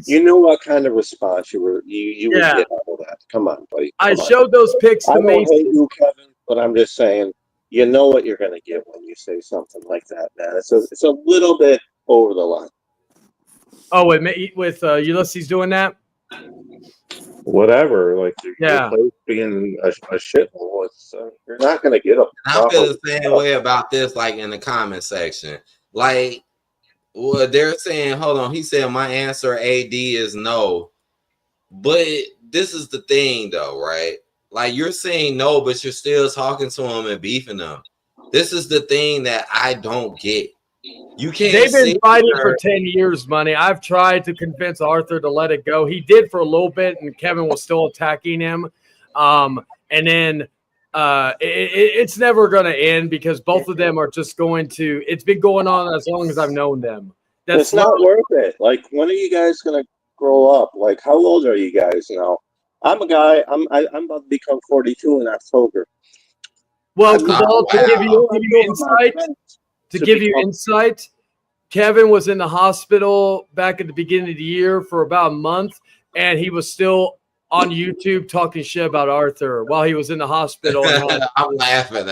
knew what kind of response you would get out of that. Come on, buddy. I showed those pics to Mason. I don't hate Mason. you, Kevin, but I'm just saying you know what you're going to get when you say something like that, man. It's a little bit over the line. Oh, with Ulysses doing that? Whatever, like Yeah. your place being a shithole, you're not going to get a I feel the same way about this, like in the comment section. Like, well, they're saying, hold on, he said my answer AD is no. But this is the thing though, right? Like you're saying no, but you're still talking to him and beefing them. This is the thing that I don't get. You can't. They've been sit fighting there- for 10 years, Money. I've tried to convince Arthur to let it go. He did for a little bit, and Kevin was still attacking him. And then it's never going to end because both of them are just going to. It's been going on as long as I've known them. It's not worth it. Like, when are you guys going to grow up? Like, how old are you guys now? I'm a guy. I'm about to become 42 in October. Well, Cabal, to give you insight, Kevin was in the hospital back at the beginning of the year for about a month, and he was still on YouTube talking shit about Arthur while he was in the hospital. I'm laughing.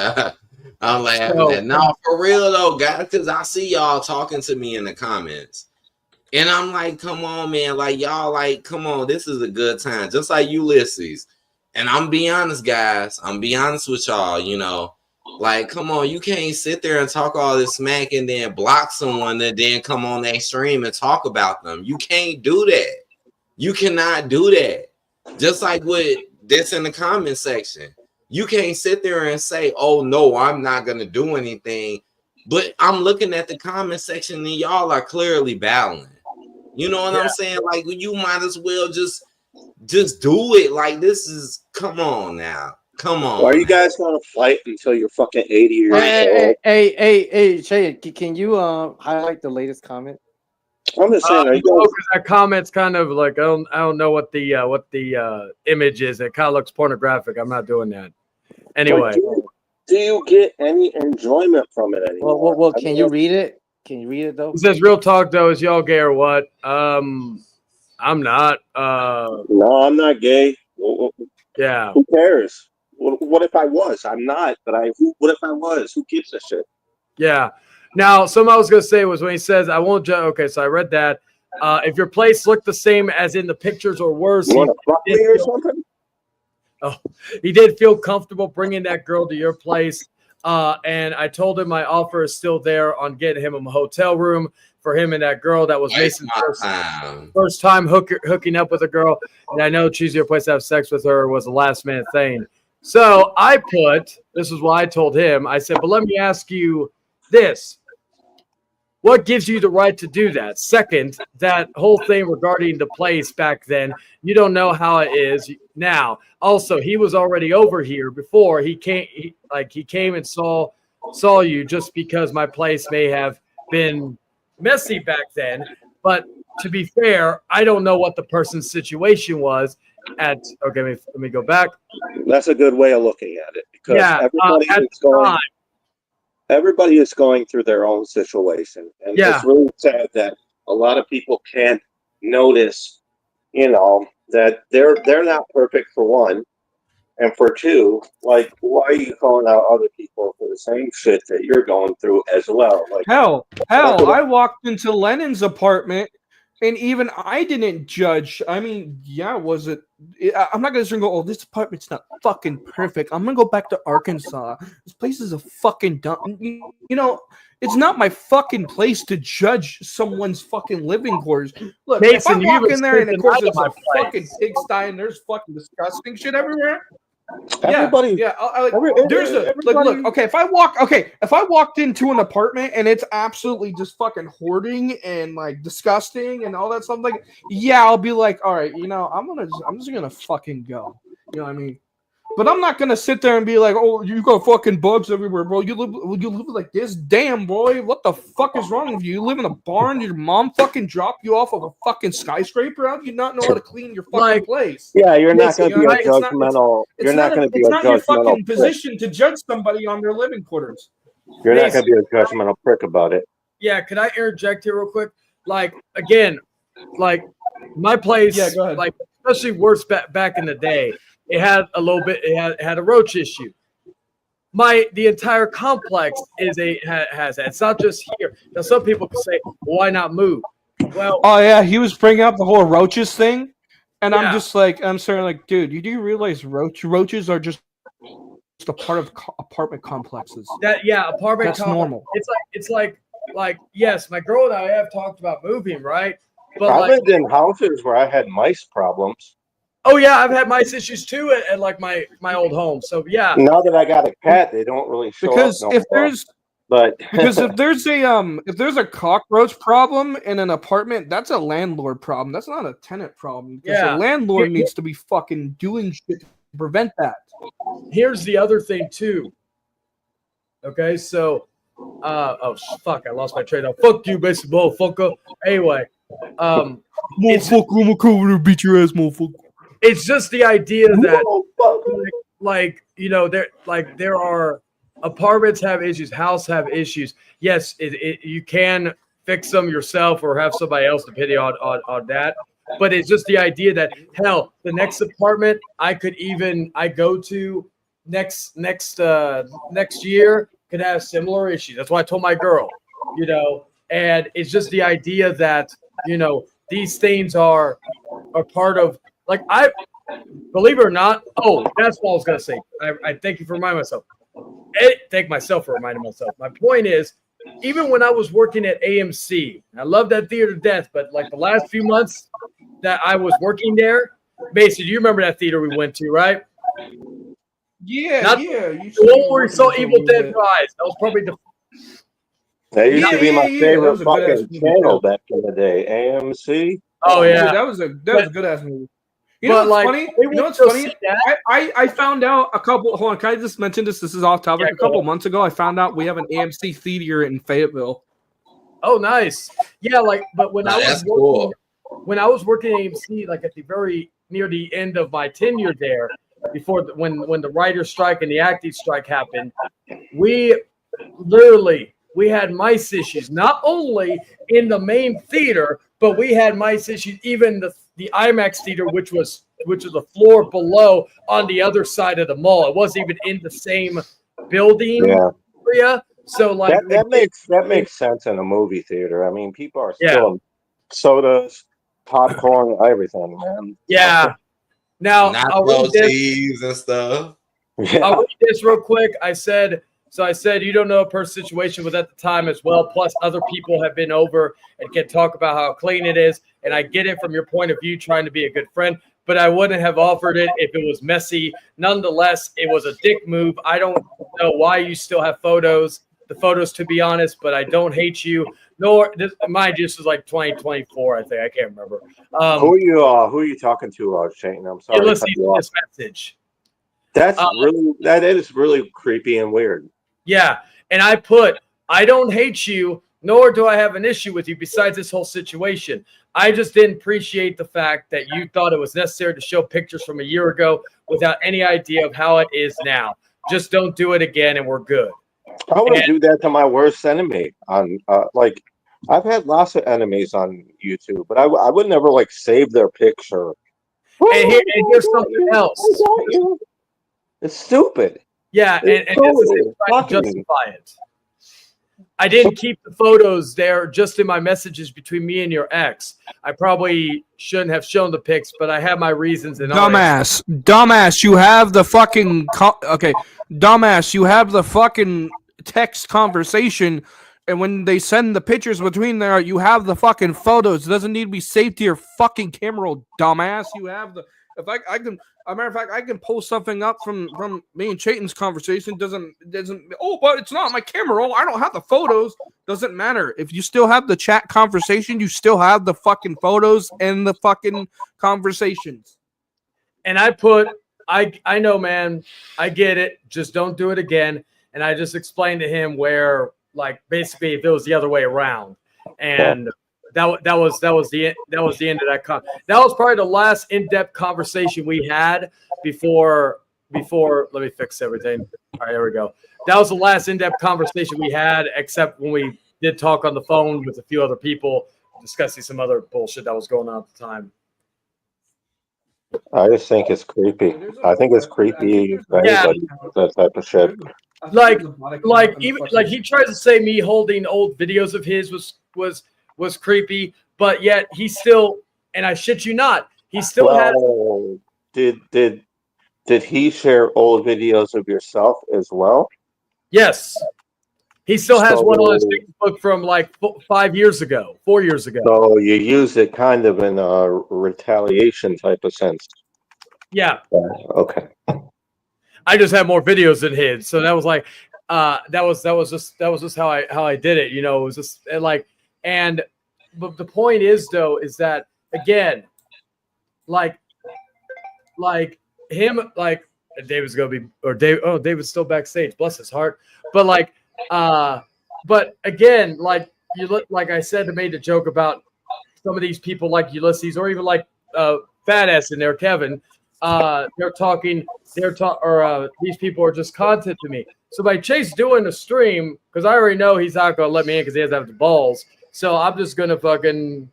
I'm laughing. No, for real though, guys, because I see y'all talking to me in the comments. And I'm like, come on, man. Like, y'all, like, come on. This is a good time. Just like Ulysses. And I'm be honest, guys. I'm be honest with y'all, you know. Like, come on. You can't sit there and talk all this smack and then block someone and then come on their stream and talk about them. You can't do that. You cannot do that. Just like with this in the comment section. You can't sit there and say, oh, no, I'm not going to do anything. But I'm looking at the comment section and y'all are clearly battling. You know what I'm saying? Like, you might as well just do it. Like, this is, come on now. Come on. Are you guys going to fight until you're fucking 80 years old? Hey, Shay, can you highlight the latest comment? I'm just saying, are you because that comment's kind of like I don't know what the image is. It kind of looks pornographic. I'm not doing that. Anyway, do you get any enjoyment from it anymore? Well, can you read it? Can you read it though? it says real talk though. Is y'all gay or what? I'm not. No, I'm not gay. Yeah. Who cares? What if I was? I'm not. But what if I was? Who gives a shit? Yeah. Now, something I was going to say was when he says, I won't judge. Okay, so I read that. If your place looked the same as in the pictures or worse, You want to fuck me or something? Oh, he did feel comfortable bringing that girl to your place. And I told him my offer is still there on getting him a hotel room for him and that girl. That was Mason's first time hooking up with a girl. And I know choosing your place to have sex with her was a last minute thing. So this is what I told him. I said, but let me ask you this. What gives you the right to do that? Second, that whole thing regarding the place back then, you don't know how it is now. Also, he was already over here before he came. He came and saw you just because my place may have been messy back then. But to be fair, I don't know what the person's situation was. Let me go back. That's a good way of looking at it because everybody is going through their own situation, and it's really sad that a lot of people can't notice, that they're not perfect for one, and for two, like, why are you calling out other people for the same shit that you're going through as well? Like, Hell, I walked into Lennon's apartment, and even I didn't judge. I mean, yeah, I'm not gonna sit and go, oh, this apartment's not fucking perfect. I'm gonna go back to Arkansas. This place is a fucking dump. You know, it's not my fucking place to judge someone's fucking living quarters. Look, if I walk in there and of course it's a fucking pigsty and there's fucking disgusting shit everywhere. Everybody, look. Okay, if I walked into an apartment and it's absolutely just fucking hoarding and like disgusting and all that stuff, like, yeah, I'll be like, all right, I'm just gonna fucking go. You know what I mean? But I'm not gonna sit there and be like, oh, you got fucking bugs everywhere, bro. You live like this? Damn, boy, what the fuck is wrong with you? You live in a barn? Your mom fucking dropped you off of a fucking skyscraper? How do you not know how to clean your fucking place? Yeah, you're not going to be a judgmental. You're not going to be a It's not your judgmental fucking prick. position to judge somebody on their living quarters. You're not going to be a judgmental prick about it. Yeah, could I interject here real quick? Like, again, like my place, go ahead. like especially worse back in the day, it had a little bit, it had a roach issue. the entire complex has that. It's not just here. Now some people can say, well, why not move? Well, Oh yeah, he was bringing up the whole roaches thing, and Yeah. I'm just like, I'm saying like, dude, you do realize roaches are just a part of apartment complexes. Apartment That's complex. normal. It's like yes, my girl and I have talked about moving, right? But I like, lived in houses where I had mice problems. oh yeah, I've had mice issues too at like my old home. So yeah, Now that I got a cat, they don't really show Because up no if more. there's But if there's a cockroach problem in an apartment, that's a landlord problem. That's not a tenant problem. Because Yeah. the landlord needs to be fucking doing shit to prevent that. Here's the other thing too. Okay, so fuck, I lost my train of fuck you, basic motherfucker. Anyway, it's Motherfucker, I'm gonna come over and beat your ass, motherfucker. it's just the idea that like there are apartments have issues, house have issues. Yes, you can fix them yourself or have somebody else depending on that. But it's just the idea that hell, the next apartment I go to next year could have similar issues. That's why I told my girl, and it's just the idea that these things are part of I believe it or not. Oh, that's what I was gonna say. I thank you for reminding myself. Thank myself for reminding myself. My point is, even when I was working at AMC, I love that theater to death, but like the last few months that I was working there, Mason, you remember that theater we went to, right? Yeah, The one where we saw Evil Dead Rise. That was probably the that used to be my that favorite was a good-ass fucking movie, channel too. back in the day. AMC. Oh yeah, Dude, that was a good ass movie. You But, know what's like, funny? we You know went what's to funny? see that. I found out a couple. Hold on, can I just mention this? This is off topic. Yeah, A couple months ago, I found out we have an AMC theater in Fayetteville. Oh, nice. Yeah, but when Nah, I was that's working, cool. when I was working at AMC, like at the very near the end of my tenure there, before when the writer's strike and the acting strike happened, we had mice issues not only in the main theater, but we had mice issues even the IMAX theater, which was the floor below on the other side of the mall. It wasn't even in the same building Yeah. area. So like That makes sense in a movie theater. I mean, people are Yeah. still sodas, popcorn, everything, man. Yeah. Now I'll read Nacho this. cheese and stuff. I'll read this real quick. I said you don't know a person's situation was at the time as well. Plus, other people have been over and can talk about how clean it is. And I get it from your point of view, trying to be a good friend. But I wouldn't have offered it if it was messy. Nonetheless, it was a dick move. I don't know why you still have the photos, to be honest. But I don't hate you. Nor mine just was like 2024. I think I can't remember. Who are you talking to, Shane? I'm sorry. You're to listening cut you to off. this message. That is really creepy and weird. Yeah, and I don't hate you, nor do I have an issue with you besides this whole situation. I just didn't appreciate the fact that you thought it was necessary to show pictures from a year ago without any idea of how it is now. Just don't do it again and we're good. I wouldn't do that to my worst enemy. I've had lots of enemies on YouTube, but I would never save their picture. And here's something else. It's stupid. Yeah, and this is trying to justify it. I didn't keep the photos there just in my messages between me and your ex. I probably shouldn't have shown the pics, but I have my reasons. And Dumbass, you have the fucking dumbass, you have the fucking text conversation, and when they send the pictures between there, you have the fucking photos. It doesn't need to be saved to your fucking camera, dumbass. You have the. If I can, as a matter of fact, I can pull something up from me and Chayton's conversation. Doesn't. Oh, but it's not my camera. Oh, I don't have the photos. Doesn't matter. If you still have the chat conversation, you still have the fucking photos and the fucking conversations. And I know, man. I get it. Just don't do it again. And I just explained to him where, basically, if it was the other way around, and. That was the end of that that was probably the last in-depth conversation we had before let me fix everything. All right, there we go. That was the last in-depth conversation we had, except when we did talk on the phone with a few other people discussing some other bullshit that was going on at the time. I just think it's creepy. I think it's creepy for Yeah. anybody with that type of shit. Like even like he tries to say me holding old videos of his was creepy, but yet he still, and I shit you not, he still has. Well, did he share old videos of yourself as well? Yes, he still has one on his So, Facebook from like 5 years ago, 4 years ago. so you use it kind of in a retaliation type of sense. Yeah, Okay. I just have more videos than his, so that was like, that was just how I did it. You know, it was just but the point is though is that again, like him, like David's gonna be or Dave. Oh, David's still backstage. Bless his heart. But like, but again, like you look, like I said, I made a joke about some of these people like Ulysses or even like Fat Ass in there, Kevin. These people are just content to me. So by Chase doing the stream, because I already know he's not gonna let me in because he doesn't have the balls. So I'm just gonna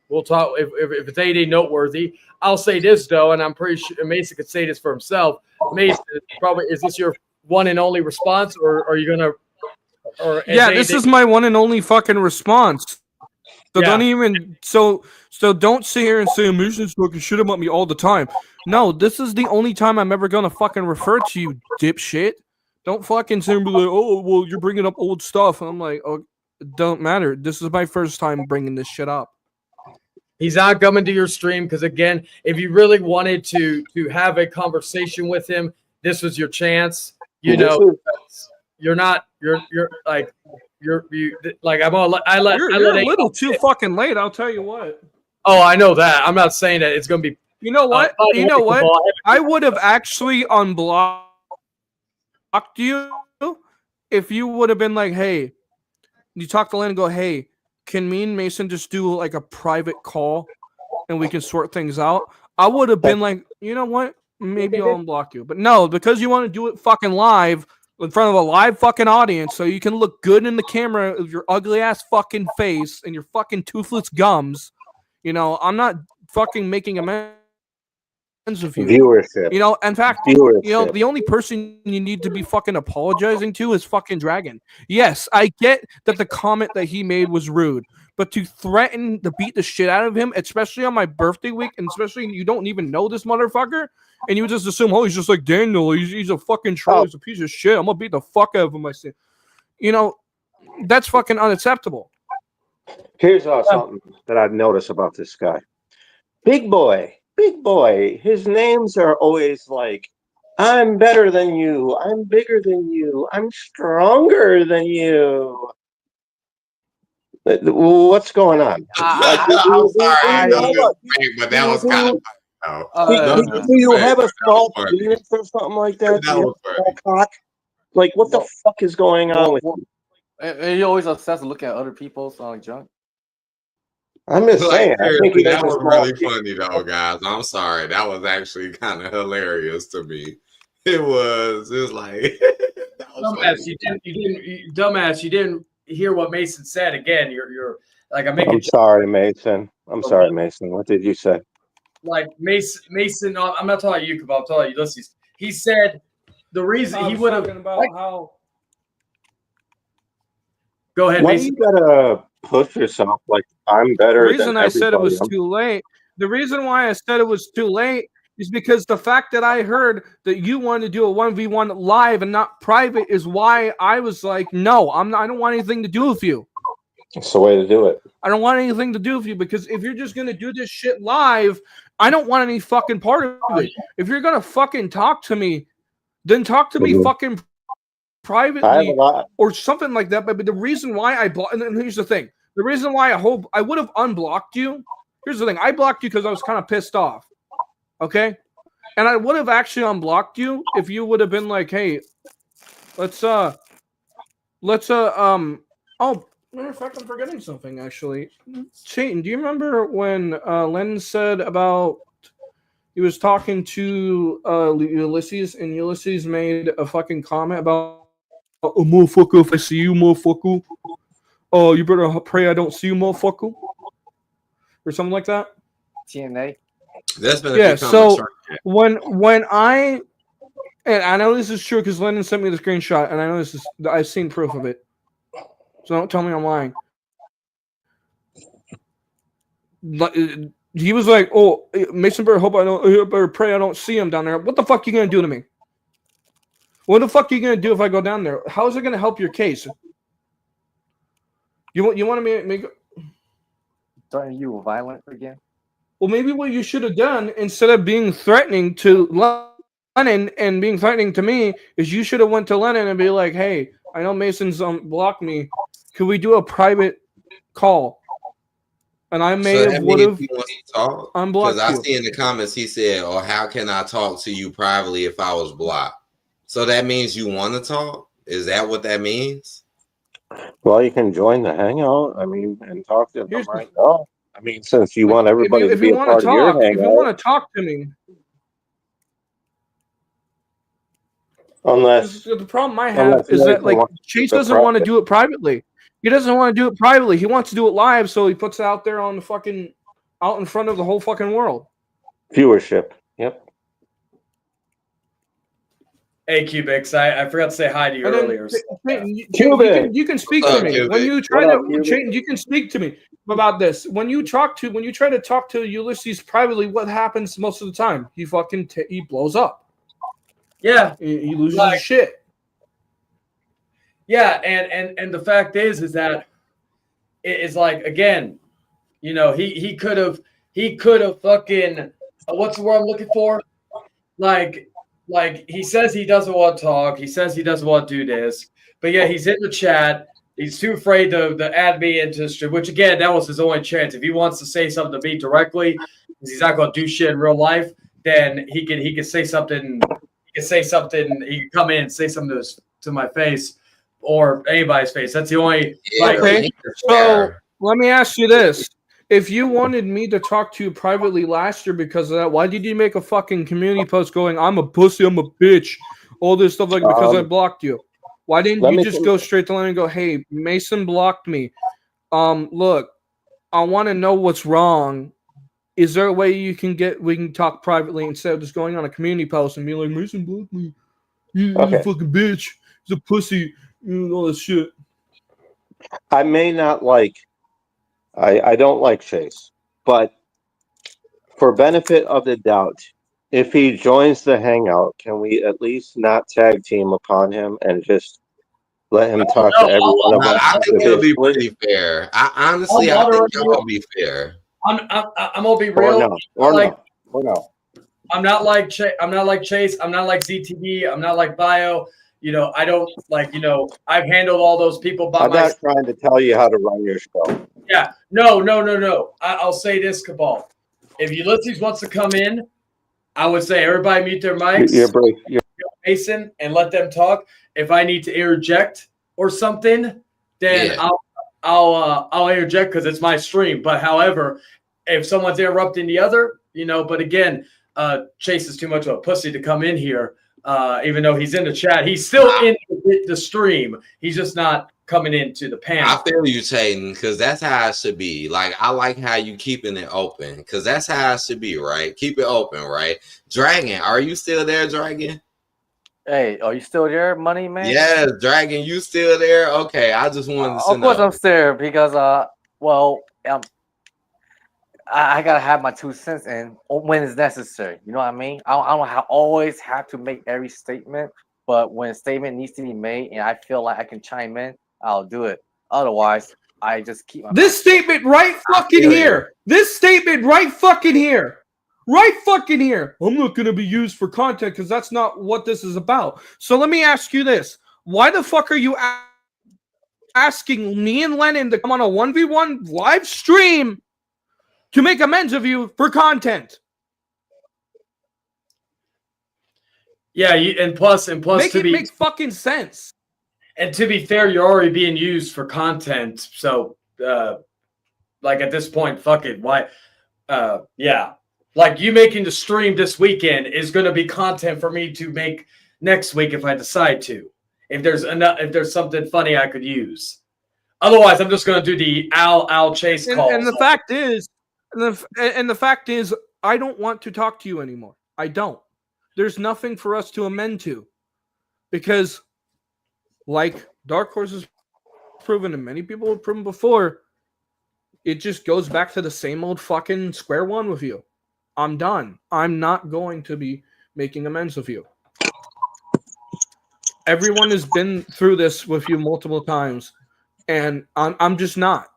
we'll talk if it's anything noteworthy. I'll say this though, and I'm pretty sure Mason could say this for himself. Mason, is this your one and only response, or are you gonna? Or Yeah, this is my one and only fucking response. So don't even so don't sit here and say Mason's fucking shit about me all the time. No, this is the only time I'm ever gonna fucking refer to you, dipshit. Don't fucking say and be like, oh well, you're bringing up old stuff. And I'm like, oh, it don't matter. This is my first time bringing this shit up. He's not coming to your stream because again, if you really wanted to have a conversation with him, this was your chance. You know, you're not. You're like. You're I'm gonna You're a little too fucking late. I'll tell you what. Oh, I know that. I'm not saying that it's gonna be. You know what? I would have actually unblocked you if you would have been like, "Hey," you talk to Lynn and go, "Hey, can me and Mason just do like a private call and we can sort things out?" I would have been like, "You know what? Maybe I'll unblock you." But no, because you want to do it fucking live. In front of a live fucking audience so you can look good in the camera of your ugly ass fucking face and your fucking toothless gums. You know, I'm not fucking making amends with you. Viewership. You know, in fact, Viewership. you know, the only person you need to be fucking apologizing to is fucking Dragon. Yes, I get that the comment that he made was rude, but to threaten to beat the shit out of him, especially on my birthday week, and especially you don't even know this motherfucker, and you just assume, oh, he's just like Daniel, he's a fucking troll, he's a piece of shit, I'm gonna beat the fuck out of him. I say, you know, that's fucking unacceptable. Here's something that I've noticed about this guy. Big boy. His names are always like, I'm better than you. I'm bigger than you. I'm stronger than you. What's going on? I'm sorry, but that was kind of. Do you have a small penis or something like that? Do you have a small cock? Like, what the fuck is going on with you? He always obsessed with looking at other people's junk. I'm just saying. I think that was really funny though, guys. I'm sorry. That was actually kind of hilarious to me. It was like dumbass, you didn't hear what Mason said. Again, you're like I'm sorry, Mason. What did you say? Like Mason, I'm not talking you, Kabal, I'm talking Ulysses. He said the reason he would have about how. Go ahead, Why Mason. do you gotta push yourself like I'm better? The reason I said it was too late. The reason why I said it was too late is because the fact that I heard that you wanted to do a 1v1 live and not private is why I was like, no, I don't want anything to do with you. It's the way to do it. I don't want anything to do with you because if you're just gonna do this shit live, I don't want any fucking part of it. If you're gonna fucking talk to me, then talk to me fucking privately or something like that. But the reason why I blocked, and then here's the thing: the reason why I would have unblocked you. Here's the thing: I blocked you because I was kind of pissed off. Okay, and I would have actually unblocked you if you would have been like, "Hey, let's oh, matter of fact, I'm forgetting something actually. Chayton, do you remember when Len said about he was talking to Ulysses and Ulysses made a fucking comment about a motherfucker if I see you, motherfucker. Oh, you better pray I don't see you, motherfucker. Or something like that. TNA. That's been Yeah. become a So trend. when I and I know this is true because Lennon sent me the screenshot, and I know this is I've seen proof of it. So don't tell me I'm lying. He was like, "Oh, Mason Bear, hope I better pray I don't see him down there." What the fuck are you gonna do to me? What the fuck are you gonna do if I go down there? How is it gonna help your case? You want to make? Aren't you violent again? Well, maybe what you should have done instead of being threatening to Lennon and being threatening to me is you should have went to Lennon and be like, "Hey, I know Mason's blocked me. Could we do a private call?" And I may So have that would means have he wants to talk? Because unblocked I you. see in the comments he said, "Or how can I talk to you privately if I was blocked?" So that means you want to talk? Is that what that means? Well, you can join the hangout. I mean, and talk to them Here's right now. I mean, since you Like, want everybody to if be you a want part to of your talk, if you hangout, want to talk to me, unless the problem I have is that Nathan like wants to Chase keep it doesn't want to private. do it privately. He doesn't want to do it privately. He wants to do it live, so he puts it out there on the fucking out in front of the whole fucking world. Viewership. Yep. Hey, Cubics, I forgot to say hi to you And then earlier. so- You can speak What's to up, me Cubic? when you try What up, to Cubic? Chase, you can speak to me about this. When you try to talk to Ulysses privately, what happens most of the time? He fucking he blows up. Yeah, he loses like- his shit. Yeah, and the fact is that it's like again, you know, he could have fucking what's the word I'm looking for? Like he says he doesn't want to talk. He says he doesn't want to do this, but yeah, he's in the chat. He's too afraid to add me into the stream, which again, that was his only chance. If he wants to say something to me directly, because he's not going to do shit in real life, then he can say something. He can say something. He can come in and say something to my face or anybody's face. That's the only. Okay, so let me ask you this. If you wanted me to talk to you privately last year because of that, why did you make a fucking community post going, "I'm a pussy, I'm a bitch," all this stuff like because I blocked you? Why didn't let you me just think- go straight to Lennon and go, "Hey, Mason blocked me. Look, I want to know what's wrong. Is there a way we can talk privately instead of just going on a community post and being like, Mason blocked me. He's Okay. a fucking bitch. He's a pussy. All this shit." I may not like. I don't like Chase, but for benefit of the doubt, if he joins the hangout, can we at least not tag team upon him and just let him talk to every one of us? I think it'll be individually? pretty fair. I think y'all be fair. I'm gonna be Or real. no, or no, or no. I'm not like I'm not like Chase. I'm not like ZTV. I'm not like Bio. You know, I don't like. You know, I've handled all those people by I'm myself. not trying to tell you how to run your show. Yeah, no. I'll say this, Cabal. If Ulysses wants to come in, I would say everybody mute their mics. You're Mason and let them talk. If I need to interject or something, then Yeah. I'll interject because it's my stream. But however, if someone's interrupting the other, you know. But again, Chase is too much of a pussy to come in here. Even though he's in the chat, he's still in the stream. He's just not coming into the panel. I feel you, Chayton, because that's how it should be. Like, I like how you keeping it open, because that's how it should be, right? Keep it open, right? Dragon, are you still there, Dragon? Hey, are you still there, Money Man? Yes, Dragon, you still there? Okay, I just wanted to Of course know. I'm still because I gotta have my 2 cents in when it's necessary. You know what I mean? I don't always have to make every statement, but when a statement needs to be made and I feel like I can chime in, I'll do it. Otherwise, I just keep my This statement right fucking feel here. This statement right fucking here. Right fucking here. I'm not going to be used for content because that's not what this is about. So let me ask you this. Why the fuck are you asking me and Lennon to come on a 1v1 live stream to make amends of you for content? Yeah, and plus, Make it make fucking sense. And to be fair, you're already being used for content. So, like at this point, fuck it. Why? Yeah. Like you making the stream this weekend is going to be content for me to make next week if I decide to. If there's something funny I could use. Otherwise, I'm just going to do the Al Chase call. And the fact is, I don't want to talk to you anymore. I don't. There's nothing for us to amend to. Because, like Dark Horse has proven and many people have proven before, it just goes back to the same old fucking square one with you. I'm done. I'm not going to be making amends with you. Everyone has been through this with you multiple times, and I'm just not.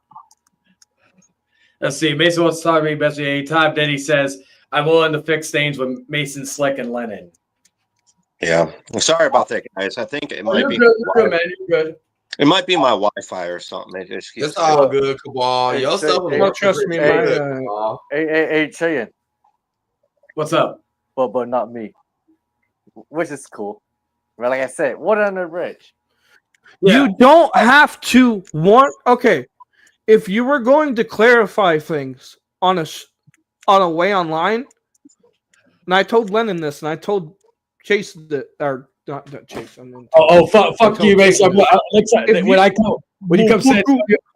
Let's see. Mason wants to talk to me best any time. Then he says, I'm willing to fix things with Mason, Slick, and Lennon. Yeah. I'm sorry about that, guys. I think it might You're be. good, man. You're good. It might be my Wi-Fi or something. It just keeps It's all good, Cabal. Hey, Your say- stuff hey, was trust me, pretty man. good, Cabal. Hey, Cheyenne. What's up? But not me. Which is cool. Well, like I said, water under the bridge. You don't have to want. Okay, if you were going to clarify things on a way online, and I told Lennon this, and I told Chase that, or not Chase. I mean, Fuck you, Mason. When you come say,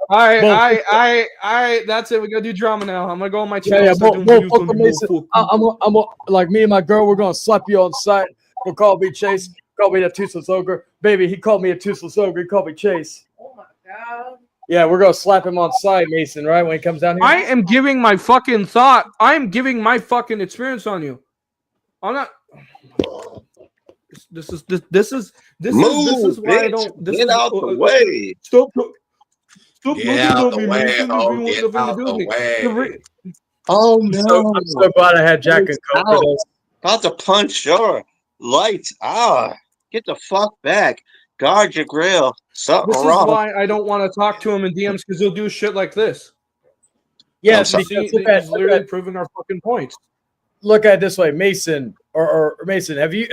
I. That's it. We gotta do drama now. I'm gonna go on my channel. and start doing fuck YouTube. Mason. I'm like me and my girl. We're gonna slap you on sight. We'll call me Chase. Call me a toothless ogre, baby. He called me a toothless ogre. He called me Chase. Oh my god. Yeah, we're gonna slap him on sight, Mason. Right when he comes down here. I am giving my fucking thought. I am giving my fucking experience on you. I'm not. This is why I don't. Get out the way. Stop Get out the way, oh, get out the way. Oh no! I'm so glad I had Jack and Coke for this. About to punch your lights. Get the fuck back. Guard your grill. Something This is wrong. why I don't want to talk to him in DMs, because he'll do shit like this. Yes, See, because he's literally proving our fucking points. Look at it this way, Mason or Mason. Have you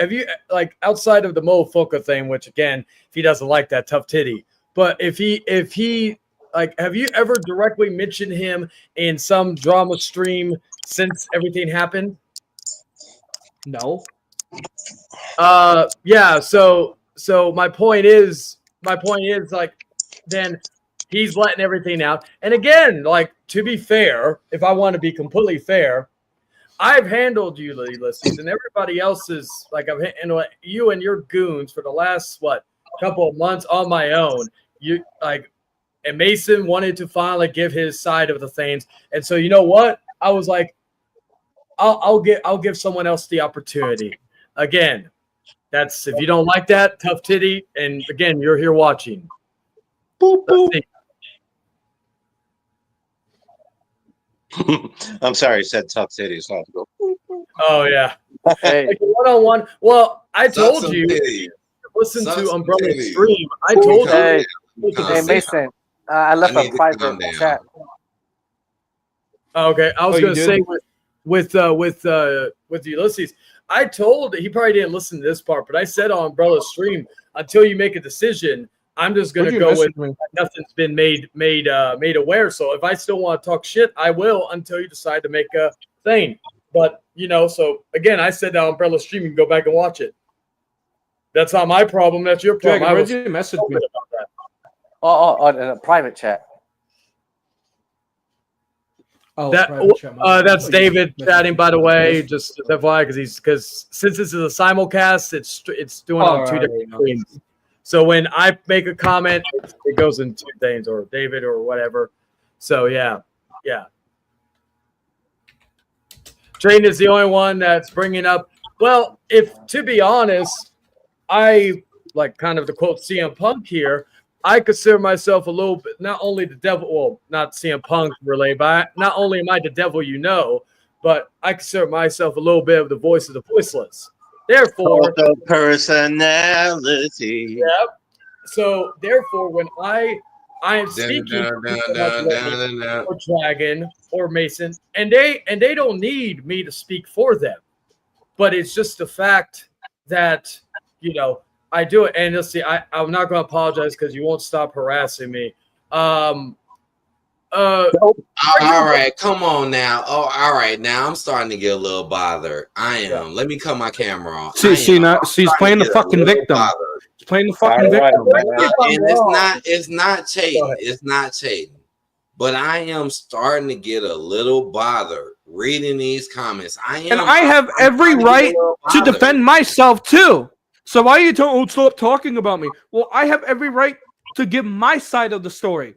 like outside of the Mofoka thing, which again, if he doesn't like that, tough titty. But if he like, have you ever directly mentioned him in some drama stream since everything happened? No. Yeah. So my point is like, then he's letting everything out. And again, like, to be fair, if I want to be completely fair, I've handled you, Ulysses, and everybody else is like, I've handled you and your goons for the last couple of months on my own. You like, and Mason wanted to finally give his side of the things, and so you know what? I was like, I'll give someone else the opportunity. Again, that's if you don't like that, tough titty, and again, you're here watching. Boop, boop. I'm sorry, you said tough titties. So I have to go. Oh yeah. Hey. Like one-on-one. Well, I Suck told some you. titties. Listen Suck to some Umbrella titties. Stream. I told you. Hey, Calm hey down. Mason. I left I a need to private calm down. chat. Okay, I was Oh, going you to say did? with Ulysses, I told he probably didn't listen to this part, but I said on Umbrella Stream, until you make a decision, I'm just going What'd to you go with message me? nothing's been made aware. So if I still want to talk shit, I will until you decide to make a thing. But so again, I said on Umbrella Stream, you can go back and watch it. That's not my problem. That's your problem. Dragon, I where'd was you message me? open about that. Oh, in a private chat. Oh, That private chat, my bad. that's Oh, you David messaged chatting, by the me. way. Just FYI, because since this is a simulcast, it's doing on two Alright, different no. screens. So when I make a comment, it goes in two things, or David, or whatever. So yeah. Train is the only one that's bringing up. Well, if to be honest, I like kind of to quote CM Punk here. I consider myself a little bit, not only the devil, well, not CM Punk related, but not only am I the devil but I consider myself a little bit of the voice of the voiceless. Therefore, the personality. Yep. So therefore, when I am speaking or Dragon or Mason, and they don't need me to speak for them, but it's just the fact that I do it. And let's see, I'm not going to apologize because you won't stop harassing me. All right, come on now. Oh, all right. Now I'm starting to get a little bothered. I am. Let me cut my camera off. She's playing the fucking victim. She's playing the fucking victim. And it's not cheating. It's not cheating. But I am starting to get a little bothered reading these comments. And I have every right to defend myself too. So why are you stop talking about me? Well, I have every right to give my side of the story.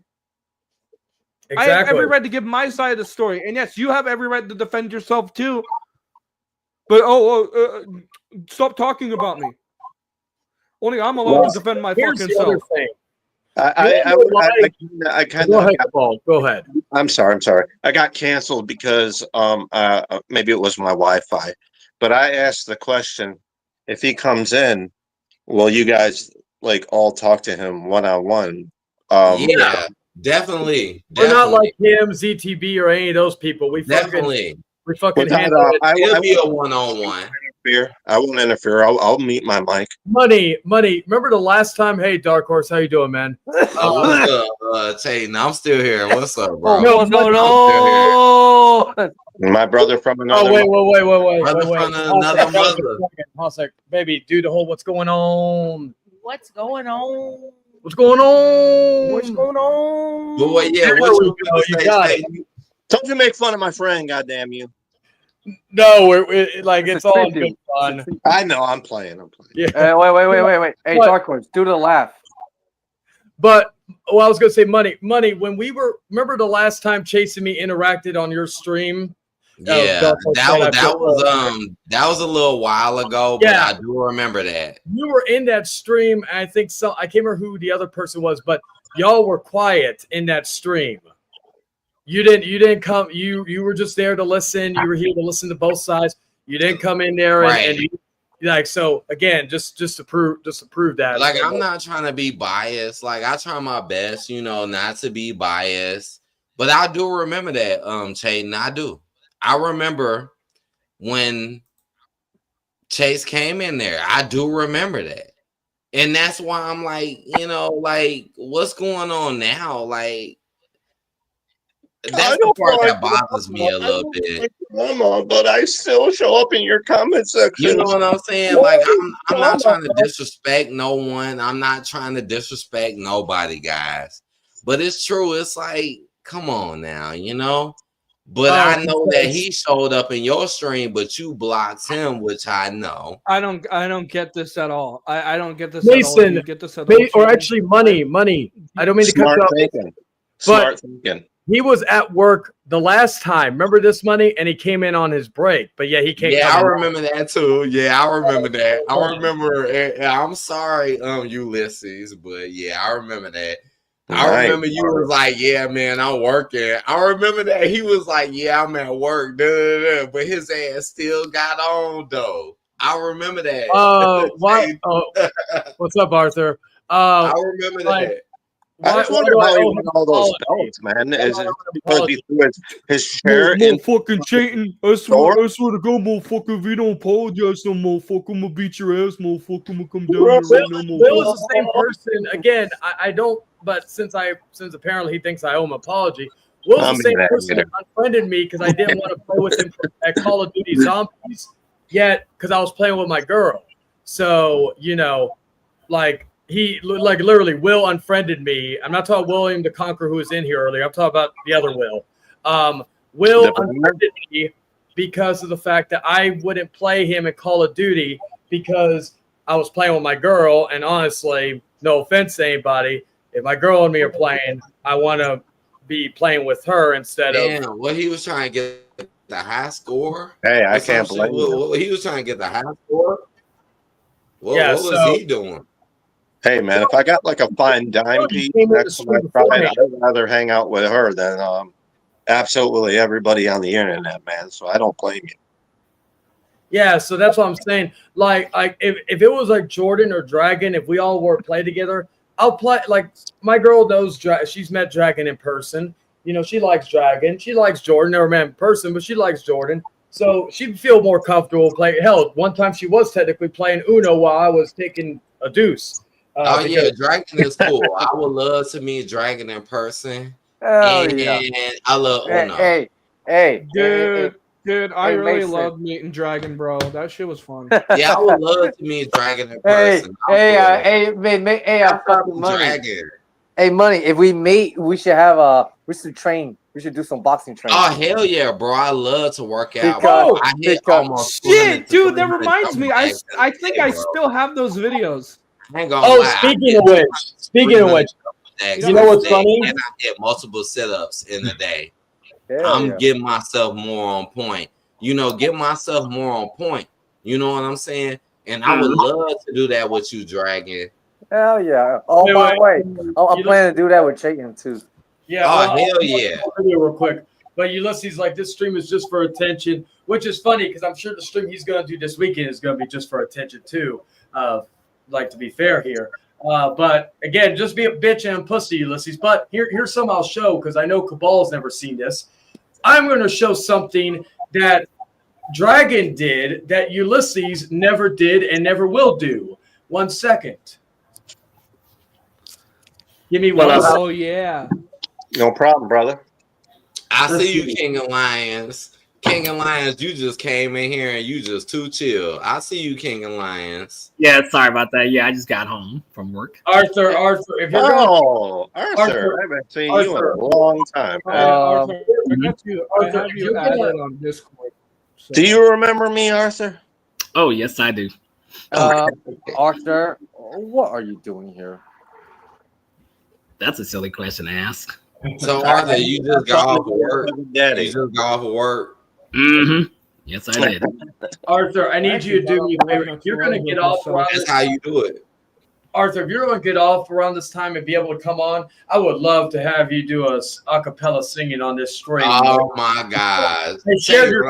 I have every right to give my side of the story. And yes, you have every right to defend yourself too. But stop talking about me. Only I'm allowed to defend my here's fucking the other self. thing. I kind Go of. ahead, Paul. Go ahead. I'm sorry. I got canceled because maybe it was my Wi-Fi, but I asked the question: if he comes in, will you guys like all talk to him one-on-one? Yeah, definitely. We're not like him, ZTB, or any of those people. We Definitely. fucking handle it. It'll be a one-on-one. I won't interfere. I'll mute my mic. Money. Remember the last time? Hey, Dark Horse, how you doing, man? What's up, Tatum? I'm still here. What's up, bro? No. My brother from another. Oh, wait. Brother from another mother. Hold a sec. Baby, do the whole what's going on? What's going on? What's going on? What's going on? But what? Yeah, There what we you go, you got it. Don't you make fun of my friend, goddamn you. No, it's all in good fun. I know. I'm playing. Yeah. Wait. Hey, But- Dark Horse, do the laugh. But I was gonna say money. When we were, remember the last time Chase and me interacted on your stream? Yeah, that was a little while ago, but Yeah. I do remember that. You were in that stream, and I think I can't remember who the other person was, but y'all were quiet in that stream. You didn't come. You were just there to listen. You were here to listen to both sides. You didn't come in there and so again, just to prove that. Like, I'm not trying to be biased. Like, I try my best, not to be biased. But I do remember that, Chayton. I do. I remember when Chase came in there. I do remember that. And that's why I'm like, what's going on now? Like, that's the part that bothers me a little bit. Mama, but I still show up in your comment section. You know what I'm saying? Like, I'm not trying to disrespect no one. I'm not trying to disrespect nobody, guys. But it's true. It's like, come on now, But I know that he showed up in your stream, but you blocked him, which I know. I don't get this at all. I don't get this Mason, at all. Do you get this at all? or actually money. I don't mean to cut Smart you off. thinking. But Smart thinking. he was at work the last time. Remember this money? And he came in on his break. But yeah, he came. Yeah, I remember that too. Yeah, I remember that. I remember. I'm sorry, Ulysses, but yeah, I remember that. I remember you was like, yeah, man, I'm working. I remember that he was like, yeah, I'm at work, but his ass still got on though. I remember that. Why? What's up, Arthur? I remember that. I just wonder how he won all those belts, man. Is it because he threw his chair in? Motherfucking cheating. I swear to God, motherfucker, if you don't apologize, no motherfucker, I'm gonna beat your ass, motherfucker. I'm gonna come down here right now, motherfucker. Will is the same person. Again, I don't, but since apparently he thinks I owe him an apology, Will's the same person that unfriended me because I didn't want to play with him at Call of Duty Zombies yet because I was playing with my girl. So, he literally Will unfriended me. I'm not talking William the Conqueror who was in here earlier. I'm talking about the other Will. Will unfriended me because of the fact that I wouldn't play him in Call of Duty because I was playing with my girl. And honestly, no offense to anybody, if my girl and me are playing, I want to be playing with her instead of. What he was trying to get the high score. Hey, I can't blame you. He was trying to get the high score. What was he doing? Hey man, if I got like a fine dime piece next to my bride, I'd rather hang out with her than absolutely everybody on the internet, man. So I don't blame you. Yeah, so that's what I'm saying. Like if it was like Jordan or Dragon, if we all were play together, I'll play. Like my girl knows she's met Dragon in person. She likes Dragon. She likes Jordan. Never met in person, but she likes Jordan. So she'd feel more comfortable playing. Hell, one time she was technically playing Uno while I was taking a deuce. Yeah, Dragon is cool. I would love to meet Dragon in person. Hell yeah. I love Uno. Hey, dude, I really loved meeting Dragon, bro. That shit was fun. Yeah, I would love to meet Dragon in person. Hey, fucking money. Dragon. Hey, money. If we meet, we should train We should do some boxing training. Oh hell yeah, bro! I love to work out. Because- I hit because- almost Shit, 200 dude, that 300 reminds me. I dumbbells think a I day, bro. still have those videos. I ain't gonna Oh, lie. speaking of which, you know what's funny? And I hit multiple sit-ups in a day. Hell I'm yeah. getting myself more on point. Get myself more on point. You know what I'm saying? And I would love to do that with you, Dragon. Hell yeah. Oh, Wait, by the way, wait. I'm planning to do that with Chayton too. Yeah. Oh, well, hell I'll- yeah. I'll video real quick. But Ulysses, like, this stream is just for attention, which is funny because I'm sure the stream he's going to do this weekend is going to be just for attention too. Like, to be fair here. But again, just be a bitch and a pussy, Ulysses. But here's some I'll show because I know Cabal's never seen this. I'm going to show something that Dragon did that Ulysses never did and never will do. 1 second. Give me one. Oh yeah. No problem, brother. I see you, King of Lions. King of Lions, you just came in here and you just too chill. I see you, King of Lions. Yeah, sorry about that. Yeah, I just got home from work. Arthur, if you're Arthur, I haven't seen you in a long time. man. Arthur, I have you added on Discord. So. Do you remember me, Arthur? Oh, yes, I do. Arthur, what are you doing here? That's a silly question to ask. So, Arthur, you just got off of work? You just got off of work? Mm-hmm. Yes, I did. Arthur, I need you to do me a favor. If you're going to get off around That's this, how you do it. Arthur, if you're going to get off around this time and be able to come on, I would love to have you do a cappella singing on this stream. Oh my God! Hey, share your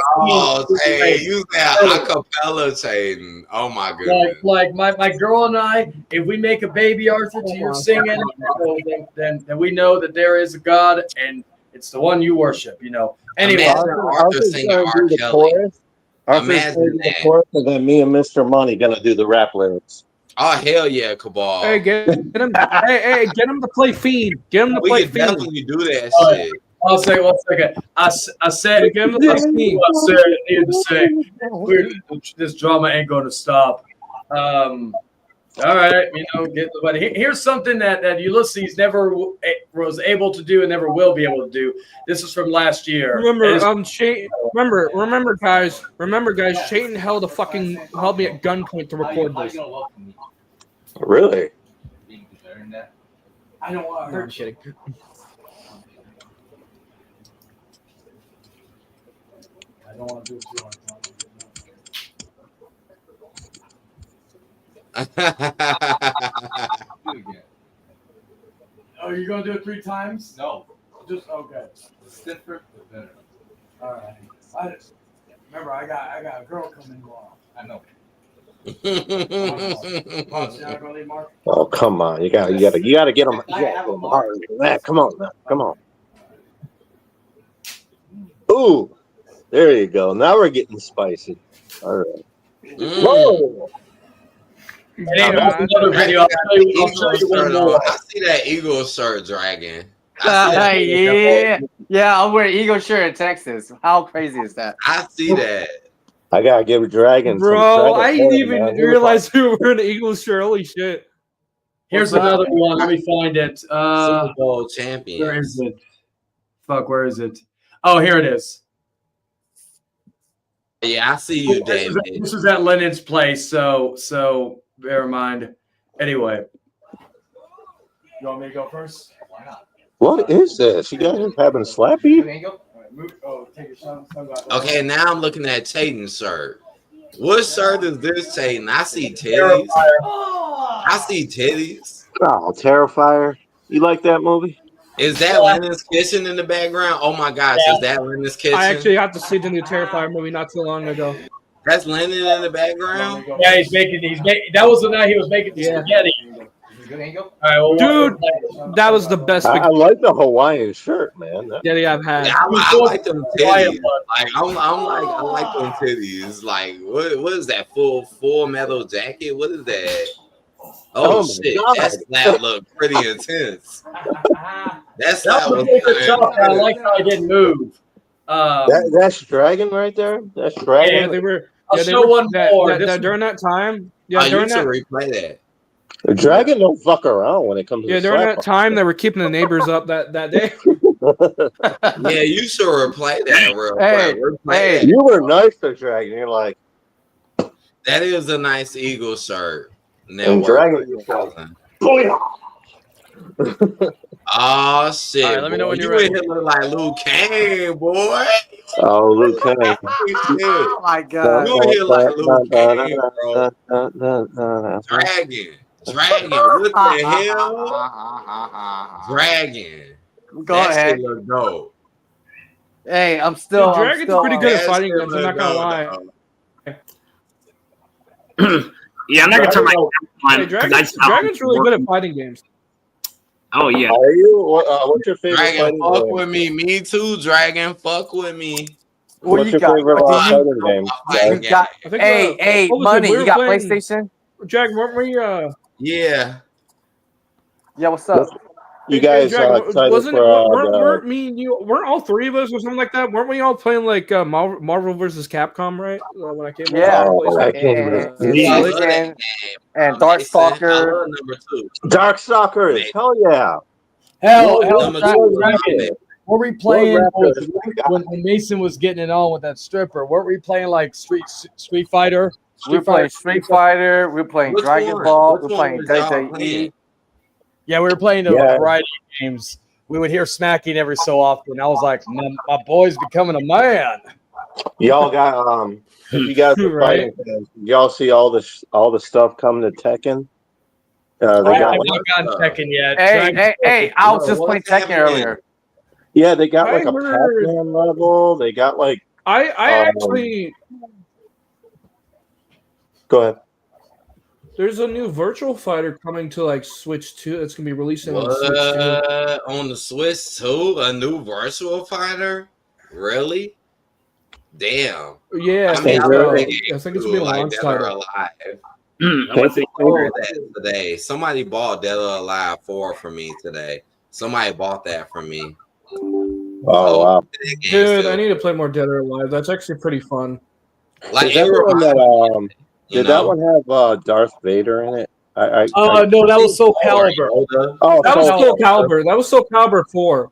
Hey, you said acapella, Chayton. Oh my goodness! Like my girl and I, if we make a baby, Arthur, to your singing, then we know that there is a God and it's the one you worship. Anyway, Arthur singing R. Kelly. Imagine that. And then me and Mr. Money gonna do the rap lyrics. Oh hell yeah, Cabal! Hey, get him! hey, get him to play Fiend. Get him to We play can Fiend. definitely do that shit. I'll say 1 second. I said, Give him the play Fiend. I said, I needed to say, this drama ain't going to stop. All right, but here's something that Ulysses never was able to do and never will be able to do. This is from last year. Remember, remember, guys. Chayton held me at gunpoint to record this. Really? I don't want to I'm kidding. I don't want to do it too Oh, you're gonna do it 3 times? No. Just okay. Stiffer, the better. All right. Remember, I got a girl coming along. I know. Oh come on! You gotta get them. You gotta get them harder than that. Come on, now. Come on. Ooh, there you go. Now we're getting spicy. All right. Whoa. Another video. I'll show you one more. I see that Eagle shirt, Dragon. I see that. Yeah, I'll wear an Eagle shirt in Texas. How crazy is that? I see that. I gotta give Dragon. Bro, I didn't even realize we were wearing an Eagles shirt. Holy shit! Here's another one. Let me find it. Super Bowl champion. Where is it? Fuck, where is it? Oh, here it is. Yeah, I see you, David. This was at Lennon's place, so bear in mind. Anyway, you want me to go first? Why not? What is this? You guys having a slappy? Okay, now I'm looking at Chayton's shirt. What shirt is this, Chayton? I see titties. I see titties. Oh, Terrifier. You like that movie? Is that Lennon's Kitchen in the background? Oh my gosh, is that Lennon's Kitchen? I actually got to see the new Terrifier movie not too long ago. That's Lennon in the background? Yeah, he's making that was the night he was making the spaghetti. All right, well, Dude, that was the best. I like the Hawaiian shirt, man. spaghetti I've had. Yeah, I like them titties. Like I like them titties. Like what is that? Full metal jacket? What is that? Oh shit, that slap looked pretty intense. That slap was I like how I didn't move. That's Dragon right there. That's Dragon. Yeah, they were. I'll Yeah, show one more. During that time. Yeah, I during used to that. replay that. The Dragon don't fuck around when it comes to Yeah, during slap. that time they were keeping the neighbors up that day. Yeah, you should replay that real Hey, quick. Replay it. You were nice to Dragon. You're like, That is a nice Eagle shirt. and Network. Dragon just like, Oh shit, All right, let me know boy. when you're You in ready. here look like Luke Kane, boy. oh, Luke Kane. Shit. Oh my god. You in here like Luke Kane, bro. Dragon. What the hell? Dragon. Go That ahead. shit look dope. Hey, I'm Dude, still. Dragon's pretty good at That fighting shit games. I'm look not gonna dope, lie. though. Yeah, I'm not gonna turn my Hey, on because I Dragon's really good at fighting games. Oh yeah. Are you? What's your favorite Dragon, fighting fuck game? with me. Me too, Dragon. Fuck with me. What What's you your got? favorite What do fighting game? you got? I think, Hey, what was money. it? We You were got playing- PlayStation? Jack, weren't we? Yeah. Yeah. What's up? You guys Jack, excited wasn't it? for Weren't me and you? Weren't all three of us or something like that? Weren't we all playing like Marvel versus Capcom, right? When I came over. Yeah. PlayStation. And Darkstalker. I love number 2. Darkstalkers. Hell yeah. Hell, Number Dragon. 2 is my favorite. Were we playing Raptors. when Mason was getting it on with that stripper? Weren't we playing like Street Fighter? We were playing Street Fighter. We were playing Which Dragon one? Ball. Which We were one playing was y'all WWE. playing? Yeah, we were playing the Yeah. variety games. We would hear smacking every so often. I was like, my boy's becoming a man. Y'all got if you guys are Right. fighting fans, y'all see all the stuff coming to Tekken? They I got haven't like, gotten Tekken yet. Hey! I was just What's playing Tekken happening? earlier. yeah, they got I like a heard- Pac-Man level. They got like I actually go ahead. there's a new Virtual Fighter coming to like Switch 2. That's gonna be releasing on Switch 2. What? On the Switch 2? A new Virtual Fighter? Really? Yeah, Damn. I mean, I I think love so. the game I think it's too, gonna be a like launch Dead or title. Alive. I went to Bought that today. Somebody bought Dead or Alive 4 for me today. Somebody bought that for me. Oh wow. Dude, I need to play more Dead or Alive. That's actually pretty fun. Like Is that it the one reminds that you did that know? one have Darth Vader in it? No, that was Soul Calibur. Oh, That was Soul Soul Calibur. That was Soul Calibur 4.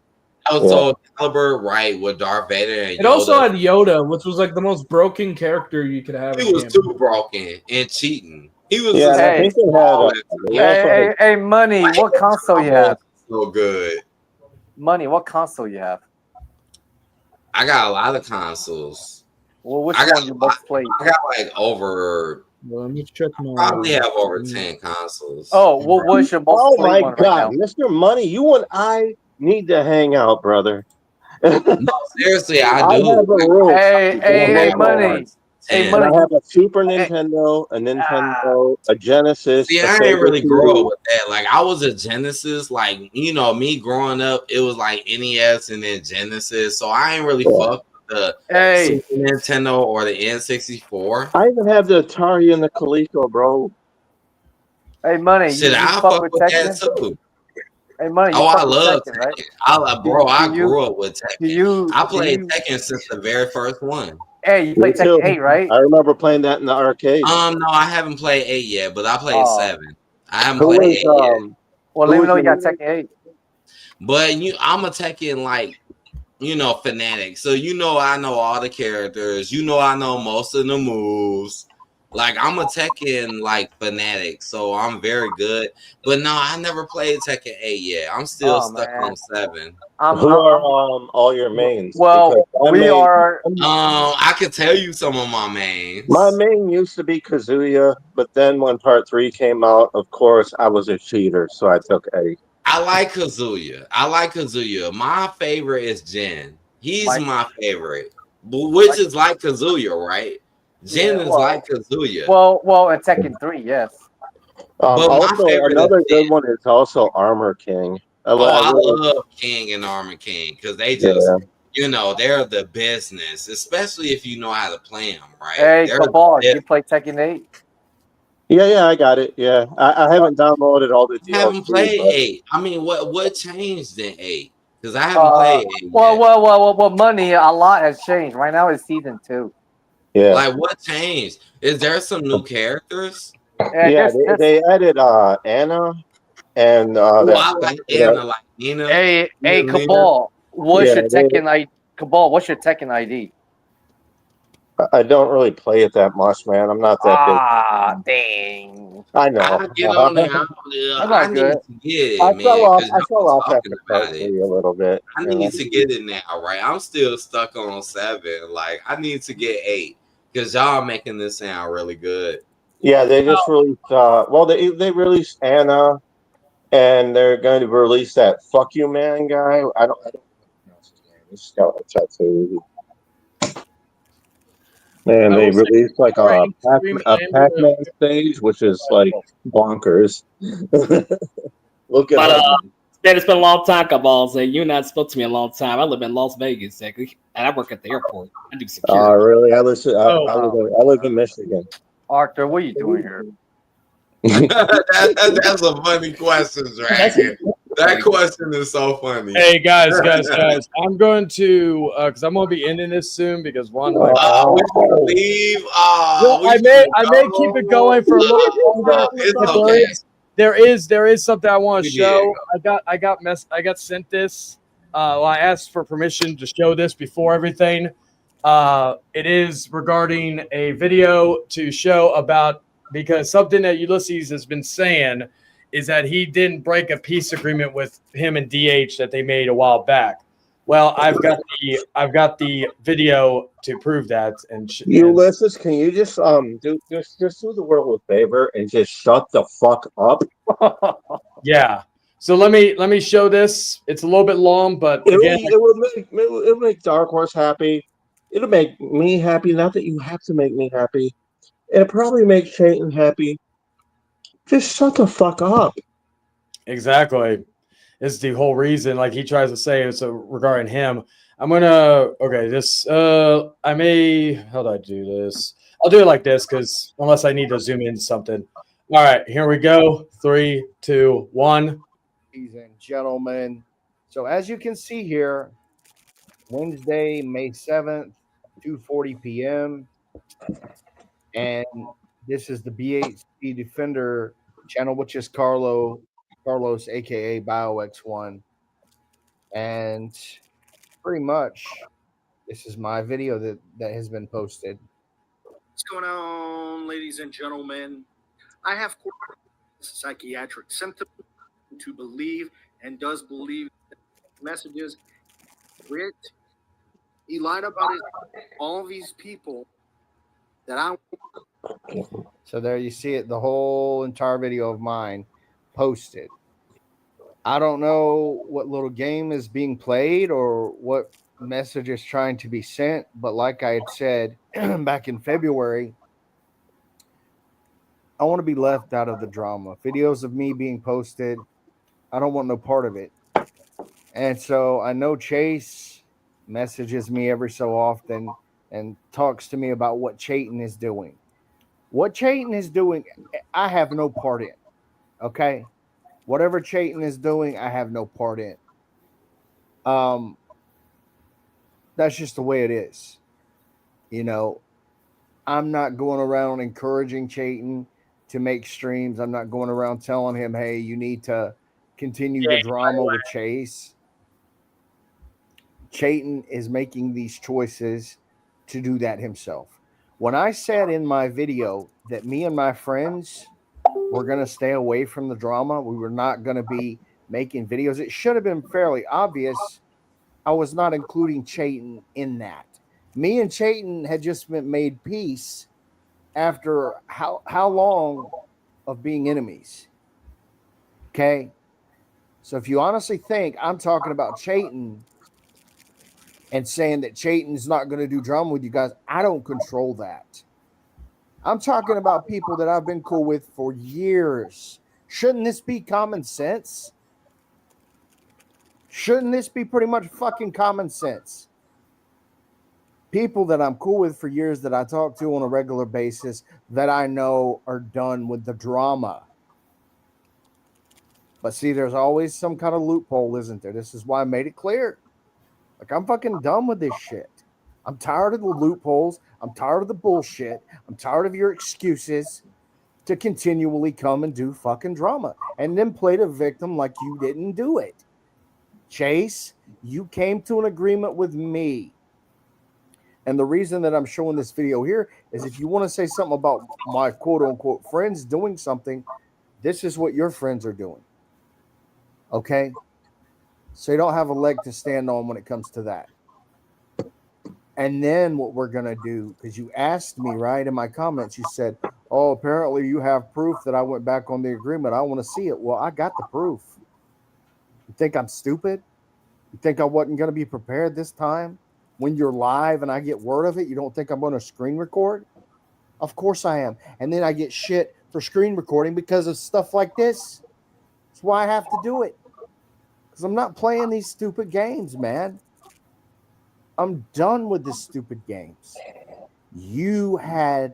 Oh, Soul Calibur, right, with Darth Vader and It also Yoda. had Yoda, which was like the most broken character you could have. He in was the game. too broken and cheating. He was Yeah, just and I think they had Hey, money. What console you have? so good. Money. What console you have? I got a lot of consoles. Well, which I got one you most played? I got like over. Well, let me check my. Probably have over 10 consoles. Oh, what was your most Oh played my one God, right now? Mr. Money, you and I need to hang out, brother. No, seriously, I I do. have a room. Hey, money. Hey, And money. I have a Super Nintendo, a Nintendo, a Genesis. See, a I Sega ain't really grow CD. up with that. Like, I was a Genesis. Like, you know, me growing up, it was like NES and then Genesis. So I ain't really fuck with the Super Nintendo or the N64. I even have the Atari and the Coleco, bro. Hey, money. Shit, you I fuck fuck with with that Tekken? too. Hey, money. You Oh, I fuck with love Tekken, right? Bro, I Do you- grew up with Tekken. I played you- Tekken since the very first one. Hey, you Me play too. Tekken 8, right? I remember playing that in the arcade. No, I haven't played 8 yet, but I played Oh. 7. I haven't Who played was 8 yet. Well, who let me was know you your- got Tekken 8. But I'm a Tekken like, you know, fanatic. So you know I know all the characters. You know I know most of the moves. Like I'm a Tekken like fanatic, so I'm very good. But no, I never played Tekken 8 yet. I'm still stuck on 7. Who are all your mains? Well, Because my we main- are. I could tell you some of my mains. My main used to be Kazuya, but then when Part 3 came out, of course, I was a cheater, so I took Eddie. I like Kazuya. My favorite is Jin. He's my favorite, which is like Kazuya, right? Jin Yeah, is well- like Kazuya. Well, in Tekken 3, yes. But my Also, favorite another is good one is also Armor King. I really- love King and Armor King because they just, you know, they're the business, especially if you know how to play them, right? Hey, They're Cabal, the- you play Tekken 8? Yeah, I got it. Yeah, I haven't downloaded all the DLC. I haven't played but- 8. I mean, what changed in 8? Because I haven't played 8. Well, money, a lot has changed. Right now it's season 2. Yeah. Like, what changed? Is there some new characters? Yeah, they added Anna and I like Anna, like Nina. Hey, Nina. Cabal. What's Yeah, your Tekken ID? Cabal, what's your Tekken ID? I don't really play it that much, man. I'm not that big. Ah, dang. I know. I get on there. That's I not need good. to get I it, fell man, off. because I fell y'all off talking after about part it. 3 a little bit. I You know? need to get it now, right? I'm still stuck on 7. Like, I need to get 8 because y'all making this sound really good. Yeah, they just released. Well, they released Anna, and they're going to release that "Fuck You Man" guy. I don't pronounce his name. He's got a tattoo. And I they will say, released like before any stream, I am gonna- Pac-Man stage, which is like bonkers. Look it But up. man, it's been a long time, Cabal. So you and I spoke to me a long time. I live in Las Vegas, and I work at the airport. I do security. Really? I live in Michigan. Arthur, what are you doing here? That's a funny question, Dragon. That question is so funny. Hey guys, I'm going to because I'm gonna be ending this soon because one. We should leave. Well, I may keep it going for a little bit longer. It's but okay. there is something I want to Yeah. show. I got sent this. Well, I asked for permission to show this before everything. It is regarding a video to show about because something that Ulysses has been saying is that he didn't break a peace agreement with him and DH that they made a while back. Well, I've got the video to prove that. And Ulysses, can you just just do the world a favor and just shut the fuck up? Yeah. So let me show this. It's a little bit long, but again, it would make Dark Horse happy. It'll make me happy. Not that you have to make me happy. It'll probably make Shayton happy. Just shut the fuck up. exactly. This is the whole reason. Like he tries to say it's regarding him. I'm gonna this. I may how do I do this? I'll do it like this because unless I need to zoom into something. All right, here we go. 3, 2, 1. Ladies and gentlemen, so as you can see here, Wednesday, May 7th, 2:40 p.m. And this is the BHC Defender channel, which is Carlos, aka BioX1. And pretty much this is my video that has been posted. What's going on, ladies and gentlemen? I have psychiatric symptoms to believe and does believe messages. Rich, he lied about all these people that I. So there you see it, the whole entire video of mine posted. I don't know what little game is being played or what message is trying to be sent, but like I had said back in February, I want to be left out of the drama. Videos of me being posted, I don't want no part of it. And so I know Chase messages me every so often and talks to me about what Chayton is doing. What Chayton is doing, I have no part in. Okay? Whatever Chayton is doing, I have no part in. That's just the way it is. You know, I'm not going around encouraging Chayton to make streams. I'm not going around telling him, hey, you need to continue the drama with Chase. Chayton is making these choices to do that himself. When I said in my video that me and my friends were going to stay away from the drama, we were not going to be making videos, it should have been fairly obvious I was not including Chayton in that. Me and Chayton had just been made peace after how long of being enemies? Okay. So if you honestly think I'm talking about Chayton and saying that Chayton's not going to do drama with you guys, I don't control that. I'm talking about people that I've been cool with for years. Shouldn't this be common sense? Shouldn't this be pretty much fucking common sense? People that I'm cool with for years that I talk to on a regular basis that I know are done with the drama. But see, there's always some kind of loophole, isn't there? This is why I made it clear. Like, I'm fucking done with this shit. I'm tired of the loopholes. I'm tired of the bullshit. I'm tired of your excuses to continually come and do fucking drama and then play the victim like you didn't do it. Chase, you came to an agreement with me. And the reason that I'm showing this video here is if you want to say something about my quote unquote friends doing something, this is what your friends are doing. Okay? So you don't have a leg to stand on when it comes to that. And then what we're going to do, because you asked me, right, in my comments, you said, oh, apparently you have proof that I went back on the agreement. I want to see it. Well, I got the proof. You think I'm stupid? You think I wasn't going to be prepared this time? When you're live and I get word of it, you don't think I'm going to screen record? Of course I am. And then I get shit for screen recording because of stuff like this. That's why I have to do it. Because I'm not playing these stupid games, man. I'm done with this stupid games. You had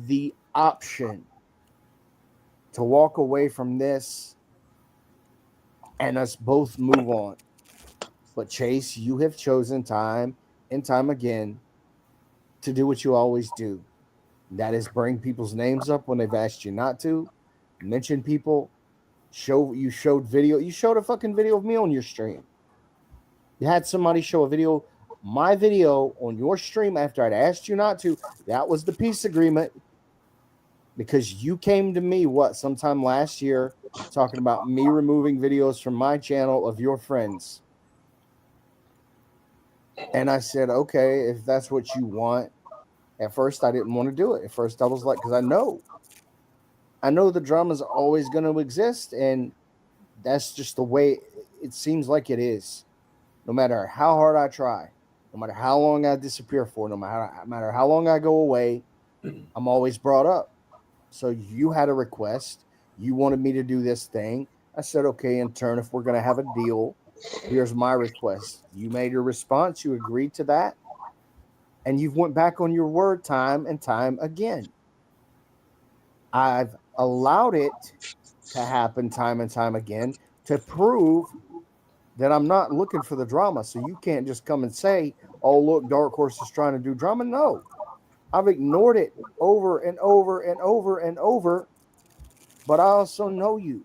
the option to walk away from this and us both move on. But Chase, you have chosen time and time again to do what you always do. That is bring people's names up when they've asked you not to, mention people, you showed a fucking video of me on your stream. You had somebody show my video on your stream after I'd asked you not to. That was the peace agreement because you came to me, sometime last year talking about me removing videos from my channel of your friends. And I said, okay, if that's what you want. At first, I didn't want to do it. At first, I was like, because I know the drama is always going to exist, and that's just the way it seems like it is. No matter how hard I try, no matter how long I disappear for, no matter how long I go away, I'm always brought up. So you had a request. You wanted me to do this thing. I said, okay, in turn, if we're going to have a deal, here's my request. You made your response. You agreed to that. And you've went back on your word time and time again. I've allowed it to happen time and time again to prove that I'm not looking for the drama. So you can't just come and say, oh, look, Dark Horse is trying to do drama. No, I've ignored it over and over and over and over. But I also know you.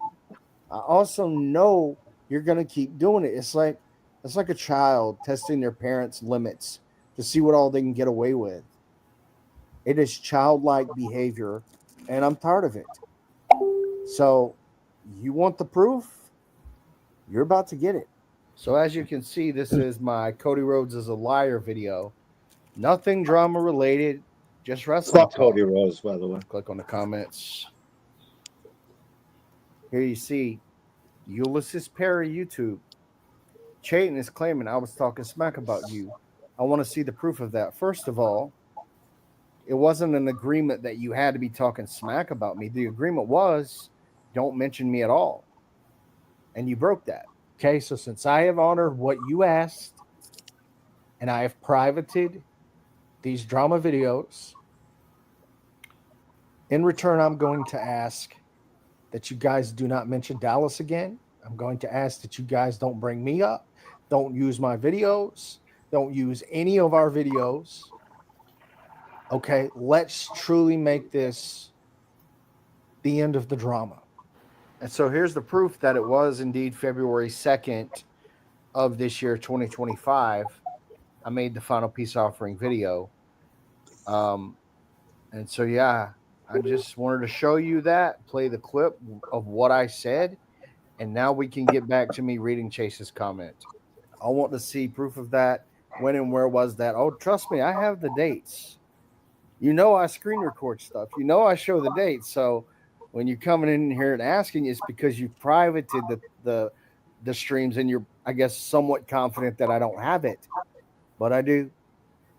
I also know you're going to keep doing it. It's like a child testing their parents' limits to see what all they can get away with. It is childlike behavior, and I'm tired of it. So you want the proof? You're about to get it. So as you can see, this is my Cody Rhodes is a liar video. Nothing drama related, just wrestling. Fuck Cody Rhodes, by the way. Click on the comments. Here you see Ulysses Perry YouTube. Chayton is claiming I was talking smack about you. I want to see the proof of that. First of all, it wasn't an agreement that you had to be talking smack about me. The agreement was don't mention me at all. And you broke that. Okay, so since I have honored what you asked and I have privated these drama videos, in return, I'm going to ask that you guys do not mention Dallas again. I'm going to ask that you guys don't bring me up. Don't use my videos. Don't use any of our videos. Okay, let's truly make this the end of the drama. And so here's the proof that it was indeed February 2nd of this year, 2025. I made the final peace offering video. And so, yeah, I just wanted to show you that, play the clip of what I said. And now we can get back to me reading Chase's comment. I want to see proof of that. When and where was that? Oh, trust me, I have the dates. You know I screen record stuff. You know I show the dates. So when you're coming in here and asking, it's because you privated the streams and you're, I guess, somewhat confident that I don't have it. But I do.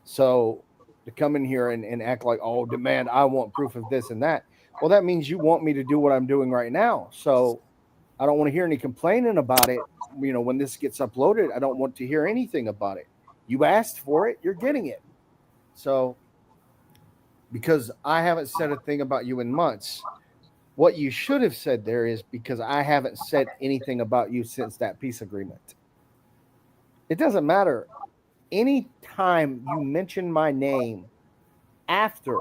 So to come in here and act like, oh, demand, I want proof of this and that. Well, that means you want me to do what I'm doing right now. So I don't want to hear any complaining about it. You know, when this gets uploaded, I don't want to hear anything about it. You asked for it, you're getting it. So because I haven't said a thing about you in months, what you should have said there is because I haven't said anything about you since that peace agreement. It doesn't matter. Any time you mention my name after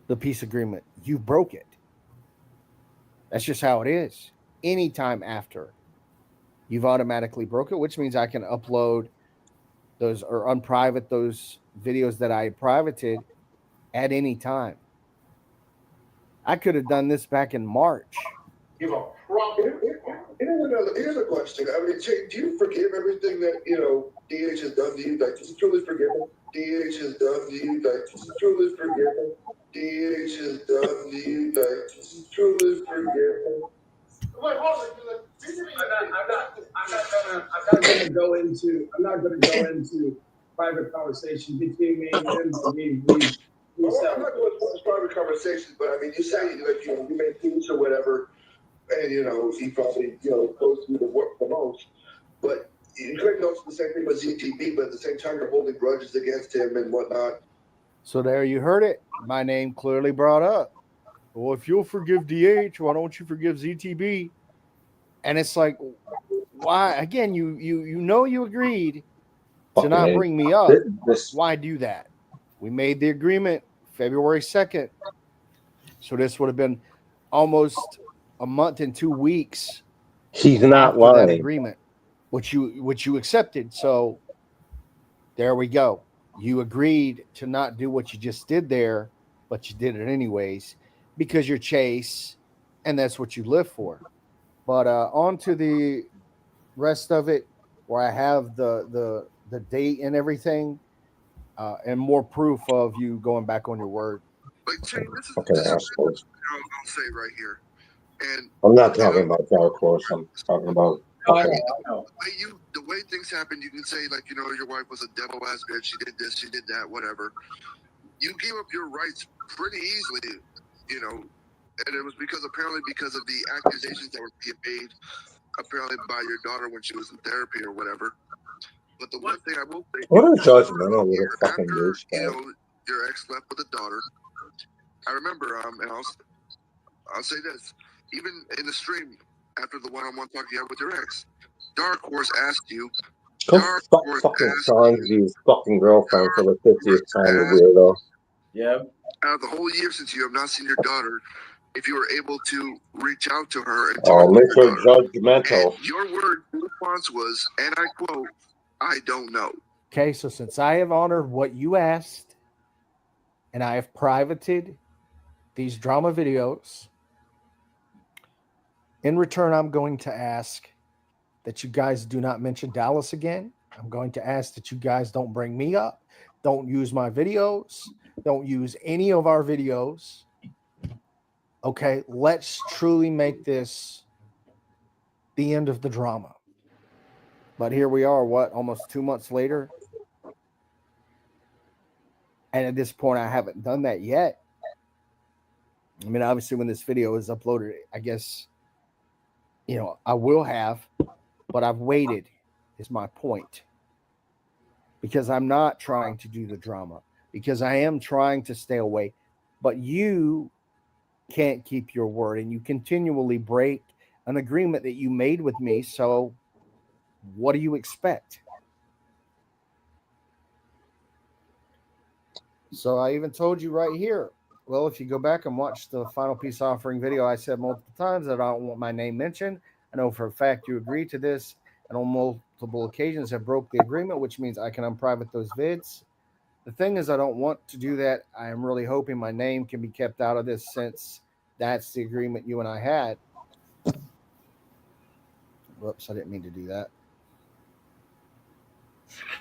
the peace agreement, you broke it. That's just how it is. Anytime after. You've automatically broke it, which means I can upload those or unprivate those videos that I privated at any time. I could have done this back in March. Here's a question. I mean, Jay, do you forgive everything that, DH has done to you? Like, do you truly forgive him? DH has done to you? Like, do you truly forgive him? DH has done to you? Like, do you truly forgive him? Wait, hold on. I'm not gonna go into private conversation between me and him. I'm not going to private conversations, but I mean, you say like you made peace or whatever, and he probably goes through the work the most. But you could also the same thing with ZTB, but at the same time you're holding grudges against him and whatnot. So there you heard it. My name clearly brought up. Well, if you'll forgive DH, why don't you forgive ZTB? And it's like, why? Again, you agreed to not bring me up. Why do that? We made the agreement February 2nd. So this would have been almost a month and 2 weeks. He's not after lying. that agreement, which you accepted. So there we go. You agreed to not do what you just did there, but you did it anyways because you're Chase, and that's what you live for. But on to the rest of it, where I have the date and everything, and more proof of you going back on your word. Like, Jay, this is Fucking what assholes. I'll say right here. And I'm not talking about Dark Horse. I'm talking about. fucking- the way things happen, you can say like, your wife was a devil ass bitch. She did this, she did that, whatever. You gave up your rights pretty easily, and it was apparently because of the accusations that were being made, apparently by your daughter when she was in therapy or whatever. But the one thing I will say, What a judgmental little fucking douchebag. your ex left with a daughter. I remember, and I'll say this, even in the stream after the one-on-one talk you had with your ex, Dark Horse asked you. Go fuck fucking Sanji's fucking girlfriend for the 50th time, you weirdo. Yeah. Out of the whole year since you have not seen your daughter, if you were able to reach out to her and talk to Mr. your daughter, Judgmental. and your word response was, and I quote, "I don't know." Okay, so since I have honored what you asked, and I have privated these drama videos, in return, I'm going to ask that you guys do not mention Dallas again. I'm going to ask that you guys don't bring me up. Don't use my videos. Don't use any of our videos. Okay, let's truly make this the end of the drama. But here we are, almost 2 months later? And at this point, I haven't done that yet. I mean, obviously, when this video is uploaded, I guess, I will have, but I've waited, is my point. Because I'm not trying to do the drama, because I am trying to stay away. But you can't keep your word, and you continually break an agreement that you made with me. So what do you expect? So I even told you right here. Well, if you go back and watch the final peace offering video, I said multiple times that I don't want my name mentioned. I know for a fact you agreed to this, and on multiple occasions have broke the agreement, which means I can unprivate those vids. The thing is, I don't want to do that. I am really hoping my name can be kept out of this, since that's the agreement you and I had. Whoops, I didn't mean to do that.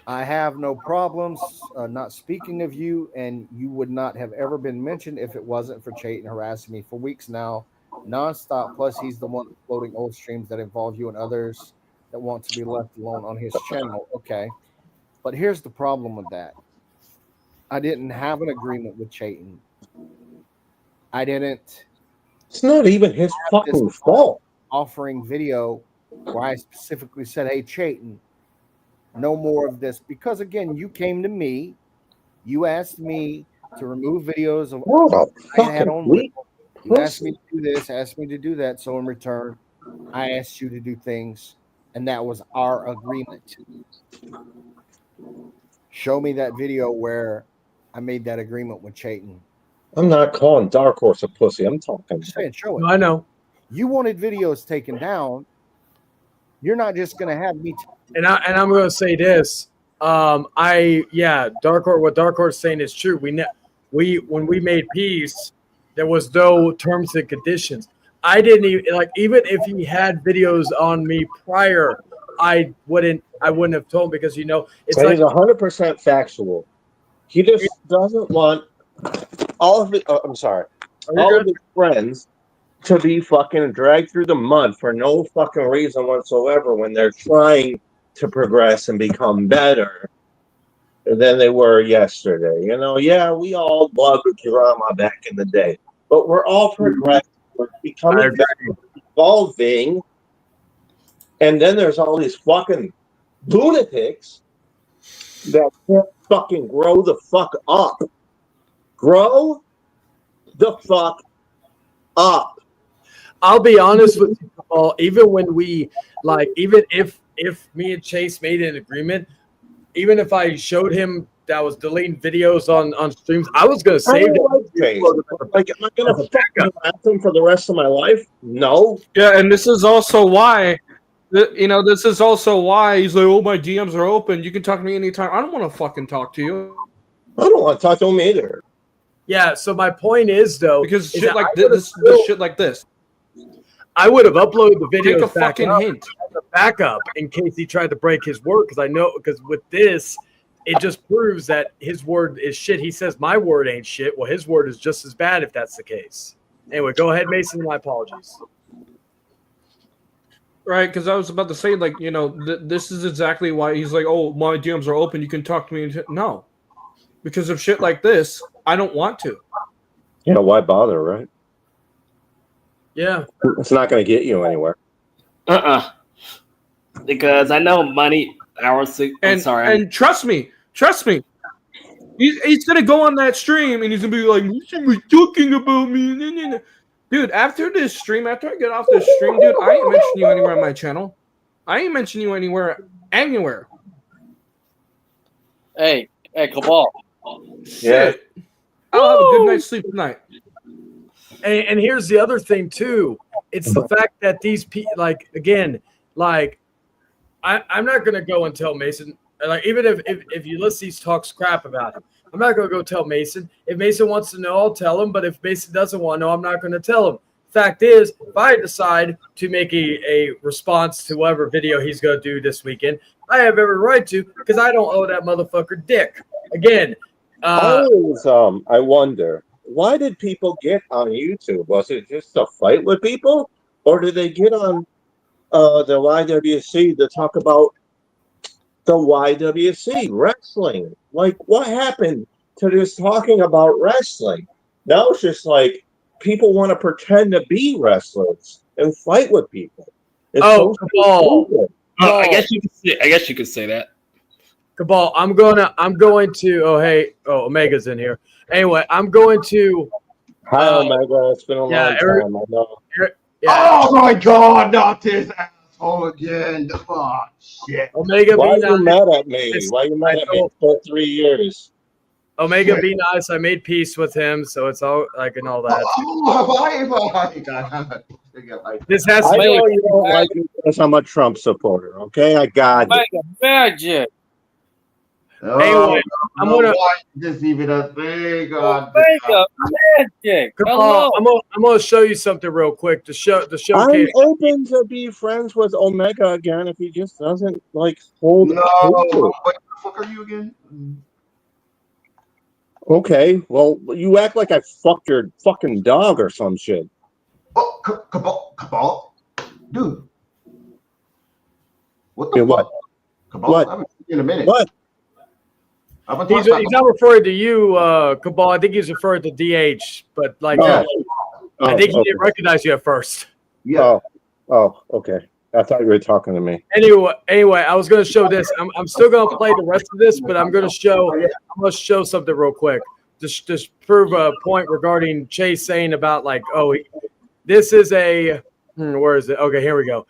I have no problems not speaking of you, and you would not have ever been mentioned if it wasn't for Chayton harassing me for weeks now, nonstop. Plus, he's the one uploading old streams that involve you and others that want to be left alone on his channel. Okay, but here's the problem with that. I didn't have an agreement with Chayton. I didn't. It's not even his fucking fault. Offering video where I specifically said, "Hey, Chayton, no more of this," because again, you came to me, you asked me to remove videos of What a I had fucking on weak Lil. You asked pussy. me to do this, asked me to do that. So in return, I asked you to do things, and that was our agreement. Show me that video where I made that agreement with Chayton. I'm not calling Dark Horse a pussy. I'm talking. Show it. I know. You wanted videos taken down You're not just going to have me. And I'm going to say this. Dark Horse. What Dark Horse is saying is true. When we made peace, there was no terms and conditions. I didn't even if he had videos on me prior, I wouldn't have told him because it's So like he's 100% factual. He just doesn't want all of it. I'm sorry, all of his friends to be fucking dragged through the mud for no fucking reason whatsoever when they're trying to progress and become better than they were yesterday. Yeah, we all loved drama back in the day, but we're all progressing. We're becoming better, evolving, and then there's all these fucking lunatics that can't fucking grow the fuck up. Grow the fuck up. I'll be honest with you, Paul. Even when we even if me and Chase made an agreement, even if I showed him that I was deleting videos on streams, I was gonna save them. Like, am I gonna fucking harass him for the rest of my life? No. Yeah, and this is also why. This is also why he's like, oh, my DMs are open. You can talk to me anytime. I don't want to fucking talk to you. I don't want to talk to him either. Yeah, so my point is, though, because shit like this shit like this. I would have uploaded the videos Take a fucking hint. as a backup in case he tried to break his word. Because with this, it just proves that his word is shit. He says my word ain't shit. Well, his word is just as bad if that's the case. Anyway, go ahead, Mason. My apologies. Right, because I was about to say, this is exactly why he's like, oh, my DMs are open. You can talk to me. No. Because of shit like this, I don't want to. Why bother, right? Yeah. It's not going to get you anywhere. Because I know money, hours. I'm sorry. And trust me. He's going to go on that stream and he's going to be like, she was talking about me. Dude, after this stream, after I get off this stream, dude, I ain't mentioning you anywhere on my channel. I ain't mentioning you anywhere. Hey, Cabal. Shit. I'll have a good night's sleep tonight. And here's the other thing too. It's the fact that these people, I'm not gonna go and tell Mason. Even if Ulysses talks crap about him, I'm not gonna go tell Mason. If Mason wants to know, I'll tell him. But if Mason doesn't want to know, I'm not gonna tell him. Fact is, if I decide to make a response to whatever video he's gonna do this weekend, I have every right to because I don't owe that motherfucker dick. Again, I wonder, why did people get on YouTube? Was it just to fight with people, or did they get on the YWC to talk about the YWC wrestling? Like, what happened to just talking about wrestling? Now it's just like people want to pretend to be wrestlers and fight with people. Cabal. I guess you could say that. Cabal, I'm going to. Omega's in here. Anyway, I'm going to. Hi, Omega. It's been a long time. I know. Oh my God! Not this asshole again. Oh shit. Omega, why are you mad at me? Why are you mad at me for 3 years? Omega, be nice. I made peace with him, so it's all and all that. This has I know you don't like me because I'm a Trump supporter. Okay, I got it. Magic. Anyway, I'm gonna just even a thing. Magic. I'm gonna show you something real quick to showcase. I'm open to be friends with Omega again if he just doesn't hold. No, what the fuck are you again? Okay, well, you act like I fucked your fucking dog or some shit. Oh, Cabal, dude. What the fuck? What? Cabal, What? I haven't seen you in a minute. What? He's not referring to you, Cabal. I think he's referring to DH, but I think he didn't recognize you at first. Yeah. Oh, okay. I thought you were talking to me. Anyway, I was going to show this. I'm still going to play the rest of this, but I'm going to show something real quick. Just prove a point regarding Chase saying about this is a where is it? Okay, here we go.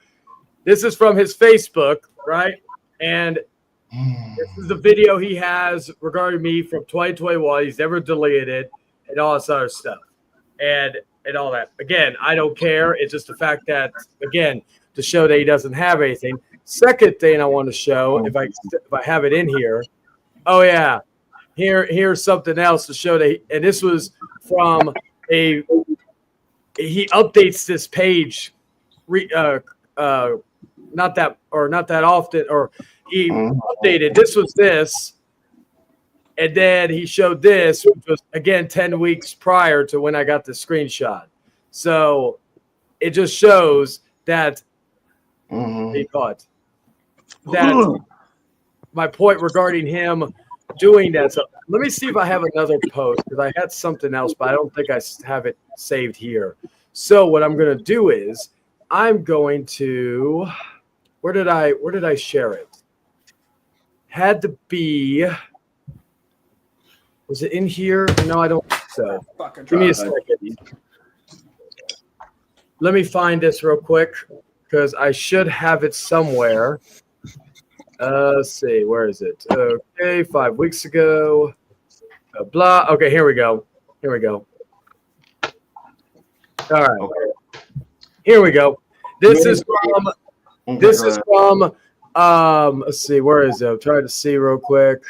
This is from his Facebook, right? And this is the video he has regarding me from 2021. He's never deleted it and all this other stuff. And all that. Again, I don't care. It's just the fact that, again, to show that he doesn't have anything. Second thing I want to show, if I have it in here. Oh yeah, here's something else to show that. And this was from he updates this page, not that often, or he updated. This was this. And then he showed this, which was, again, 10 weeks prior to when I got the screenshot. So it just shows that that my point regarding him doing that. So let me see if I have another post, because I had something else, but I don't think I have it saved here. So what I'm going to do is I'm going to – where did I share it? Had to be – was it in here? No, I don't think so. Give me a second. Let me find this real quick, because I should have it somewhere. Let's see. Where is it? Okay, 5 weeks ago. Blah. Okay, here we go. All right. Here we go. This is from let's see, where is it? I'm trying to see real quick.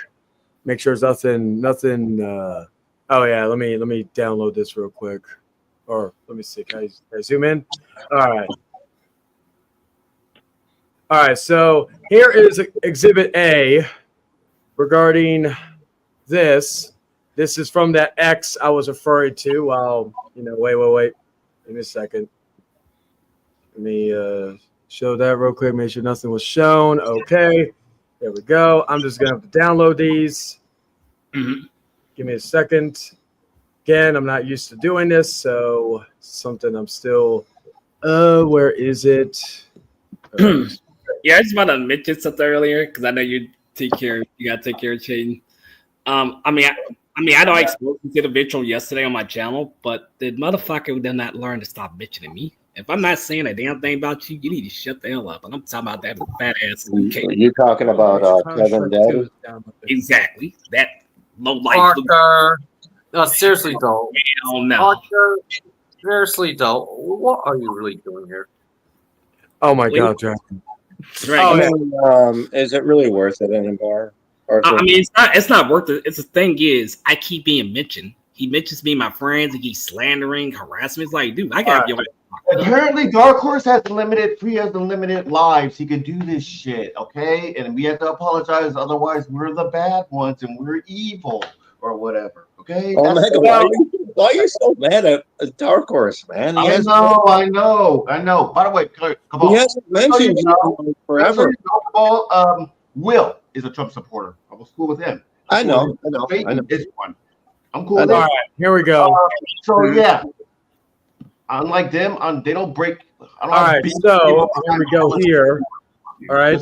Make sure there's nothing. Oh yeah, let me download this real quick, or let me see. Can I zoom in? All right. So here is Exhibit A regarding this. This is from that X I was referring to. Well, wait. Give me a second. Let me show that real quick. Make sure nothing was shown. Okay. There we go. I'm just going to have to download these. Give me a second. Again, I'm not used to doing this, so something I'm still where is it? Yeah, I just want to mention something earlier, because I know you gotta take care of Chayton. I know I exposed him to the virtual yesterday on my channel, but the motherfucker did not learn to stop bitching at me. If I'm not saying a damn thing about you, you need to shut the hell up. And I'm talking about that fat ass. You talking about Kevin Daddy? Exactly. That low life. Parker. No, seriously, though. Hell no. Parker, seriously, though. What are you really doing here? Oh my God, Dragon. Is it really worth it anymore? I mean, it's not worth it. It's the thing is, I keep being mentioned. He mentions me and my friends. He keeps slandering, harassing me. It's like, dude, I gotta get away. Apparently, Dark Horse has unlimited lives. He could do this shit, okay? And we have to apologize. Otherwise, we're the bad ones and we're evil or whatever, okay? Oh, Mega, why are you so mad at Dark Horse, man? I know. By the way, come on. He hasn't mentioned you forever. Will is a Trump supporter. I was cool with him. I know. Is one. I'm cool with All that. right, here we go. So yeah, unlike them, they don't break. All right, so here we go here. All right,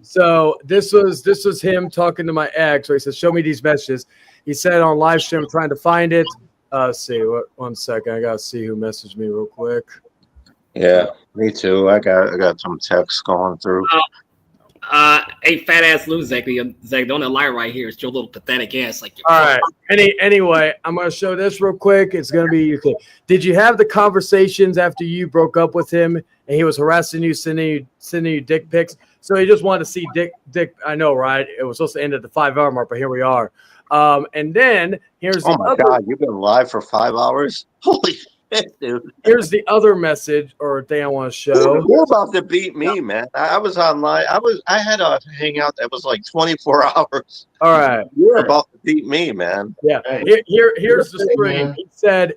so this was him talking to my ex. So he says, "Show me these messages." He said on live stream, I'm trying to find it. Let's see, 1 second. I gotta see who messaged me real quick. Yeah, me too. I got some text going through. Hey, fat ass loser, Zach, don't lie right here. It's your little pathetic ass. Like, all right. Anyway, I'm gonna show this real quick. It's gonna be. Did you have the conversations after you broke up with him and he was harassing you, sending you dick pics? So he just wanted to see dick. I know, right? It was supposed to end at the 5-hour mark, but here we are. And then here's oh my God, you've been live for 5 hours. Holy shit, dude! Here's the other message or thing I want to show. You're about to beat me, man. I was online. I had a hangout that was like 24 hours. All right, you're about to beat me, man. Yeah. Here's the stream.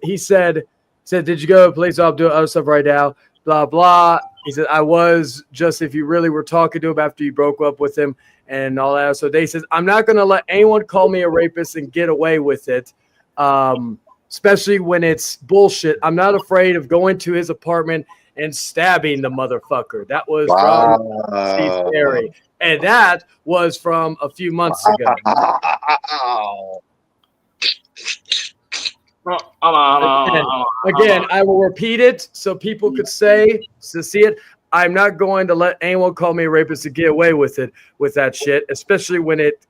He said, did you go to place? I'll do other stuff right now. Blah blah. He said, I was just if you really were talking to him after you broke up with him and all that. So they says, I'm not gonna let anyone call me a rapist and get away with it. Especially when it's bullshit. I'm not afraid of going to his apartment and stabbing the motherfucker. That was from Steve Perry. And that was from a few months ago. Again, I will repeat it so people could see it. I'm not going to let anyone call me a rapist to get away with it, with that shit, especially when it's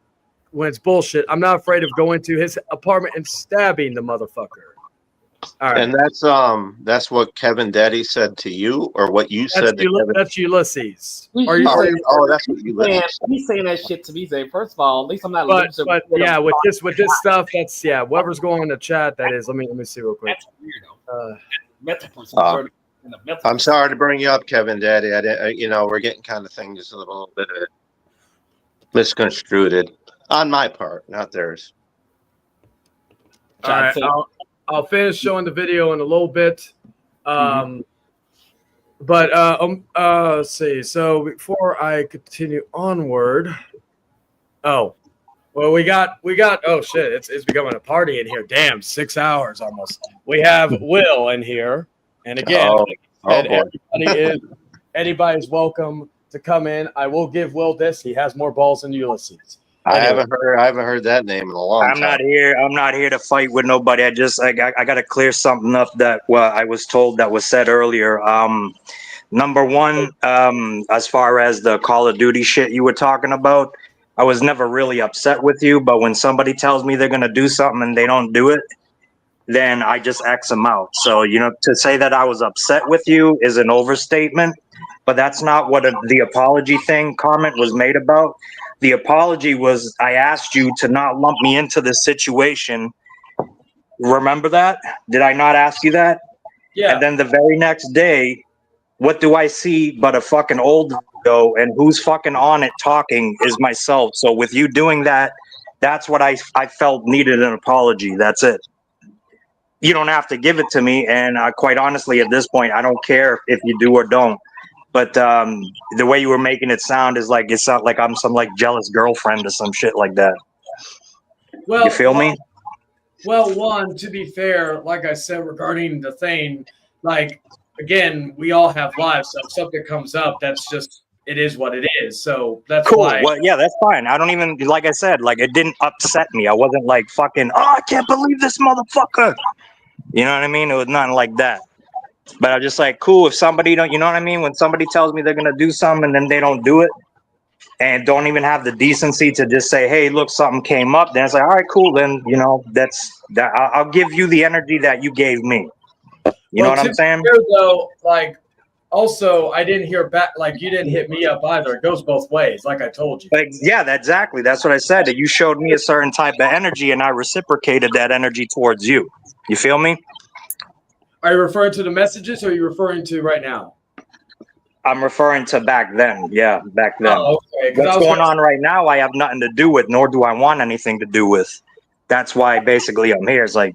bullshit. I'm not afraid of going to his apartment and stabbing the motherfucker. All right. And that's what Kevin Daddy said to you, or what you said to Kevin. That's Ulysses. He's Are you saying, that's what Ulysses said. he's saying that shit to me. Saying, first of all, at least I'm not But losing. yeah, with this stuff, that's whoever's going in the chat, that is. Let me see real quick. I'm sorry to bring you up, Kevin Daddy. We're getting kind of things a little bit misconstrued on my part, not theirs. All right, I'll finish showing the video in a little bit. But let's see. So before I continue onward, we got. Oh shit! It's becoming a party in here. Damn, 6 hours almost. We have Will in here, and again, anybody is welcome to come in. I will give Will this. He has more balls than Ulysses. I haven't heard that name in a long time. I'm not here to fight with nobody. I got to clear something up that I was told that was said earlier. Number one, as far as the Call of Duty shit you were talking about, I was never really upset with you. But when somebody tells me they're gonna do something and they don't do it, then I just X them out. So to say that I was upset with you is an overstatement. But that's not what the apology comment was made about. The apology was I asked you to not lump me into this situation. Remember that? Did I not ask you that? Yeah. And then the very next day, what do I see but a fucking old go, and who's fucking on it talking is myself. So with you doing that, that's what I felt needed an apology. That's it. You don't have to give it to me. And quite honestly, at this point, I don't care if you do or don't. But the way you were making it sound is like, it sounds like I'm some like jealous girlfriend or some shit like that. Well, you feel me? Well, one, to be fair, like I said regarding the thing, like, again, we all have lives. So if something comes up, that's just, it is what it is. So that's cool. why. Well, yeah, that's fine. I don't even, like I said, like it didn't upset me. I wasn't like fucking, oh, I can't believe this motherfucker. You know what I mean? It was nothing like that. But I'm just like, cool, if somebody don't, you know what I mean? When somebody tells me they're going to do something and then they don't do it and don't even have the decency to just say, hey, look, something came up. Then it's like, all right, cool. Then, that's that. I'll give you the energy that you gave me. You know what I'm saying? Fair, though, like, also, I didn't hear back, like, you didn't hit me up either. It goes both ways, like I told you. Like, yeah, exactly. That's what I said. That you showed me a certain type of energy and I reciprocated that energy towards you. You feel me? Are you referring to the messages or are you referring to right now? I'm referring to back then. Yeah, back then. Oh, okay. What's going on right now, I have nothing to do with, nor do I want anything to do with. That's why basically I'm here. It's like,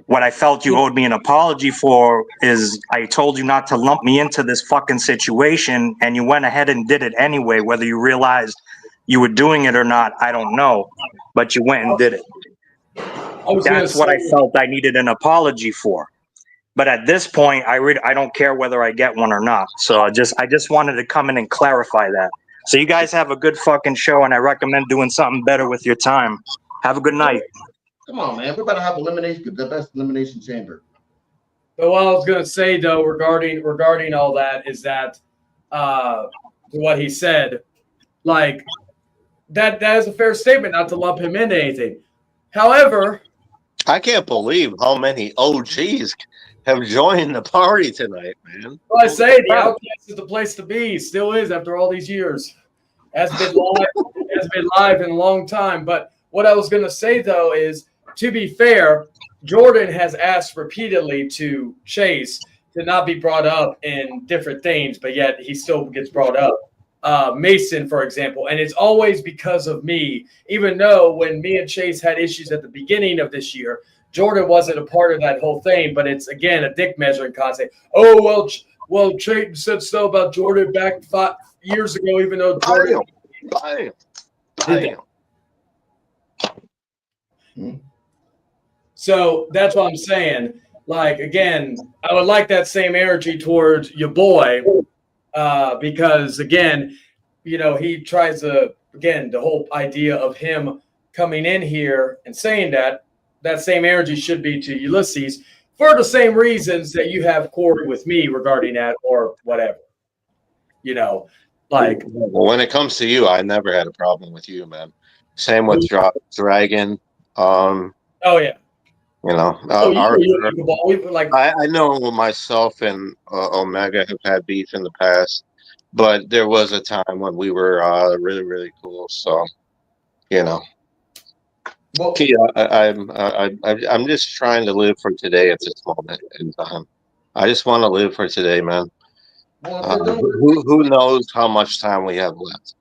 what I felt you owed me an apology for is I told you not to lump me into this fucking situation, and you went ahead and did it anyway. Whether you realized you were doing it or not, I don't know. But you went and did it. That's what I felt I needed an apology for. But at this point, I don't care whether I get one or not. So I just wanted to come in and clarify that. So you guys have a good fucking show, and I recommend doing something better with your time. Have a good night. Come on, man. We're about to have the best elimination chamber. But what I was going to say, though, regarding all that is that what he said, like, that is a fair statement not to lump him into anything. However, I can't believe how many OGs have joined the party tonight, man. well, I say the Outcast is the place to be. Still is after all these years. Has been live in a long time. But what I was going to say, though, is to be fair, Jordan has asked repeatedly to Chase to not be brought up in different things, but yet he still gets brought up. Mason, for example, and it's always because of me, even though when me and Chase had issues at the beginning of this year, Jordan wasn't a part of that whole thing, but it's, again, a dick measuring concept. Oh, well, Chayton said so about Jordan back 5 years ago, even though Jordan... So that's what I'm saying. Like, again, I would like that same energy towards your boy, because, again, he tries to, again, the whole idea of him coming in here and saying that same energy should be to Ulysses for the same reasons that you have Corey with me regarding that or whatever. Like. Well, when it comes to you, I never had a problem with you, man. Same with Dragon. Oh, yeah. You know, I know myself and Omega have had beef in the past, but there was a time when we were really, really cool. So, you know, I'm just trying to live for today at this moment in time. I just want to live for today, man. Who knows how much time we have left?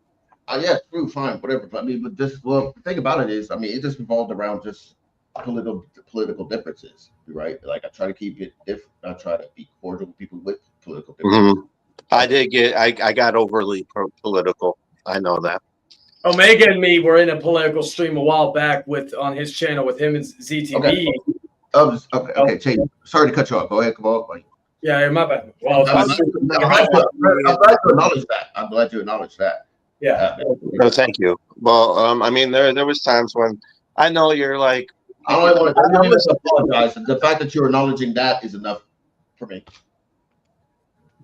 Yeah, true, fine, whatever. But I mean, but this, well, the thing about it is, I mean, it just revolved around just political differences, right? Like I try to keep it different. I try to be cordial with people with political differences. I got overly political. I know that. Omega and me were in a political stream a while back on his channel with him and ZTV. Okay, Chase, sorry to cut you off. Go ahead, come on. Yeah, my bad. Well, I'm glad you acknowledge that. I'm glad you acknowledge that. Yeah. No, thank you. Well, I mean, there was times when I know you're like. I don't want to apologize. The fact that you're acknowledging that is enough for me.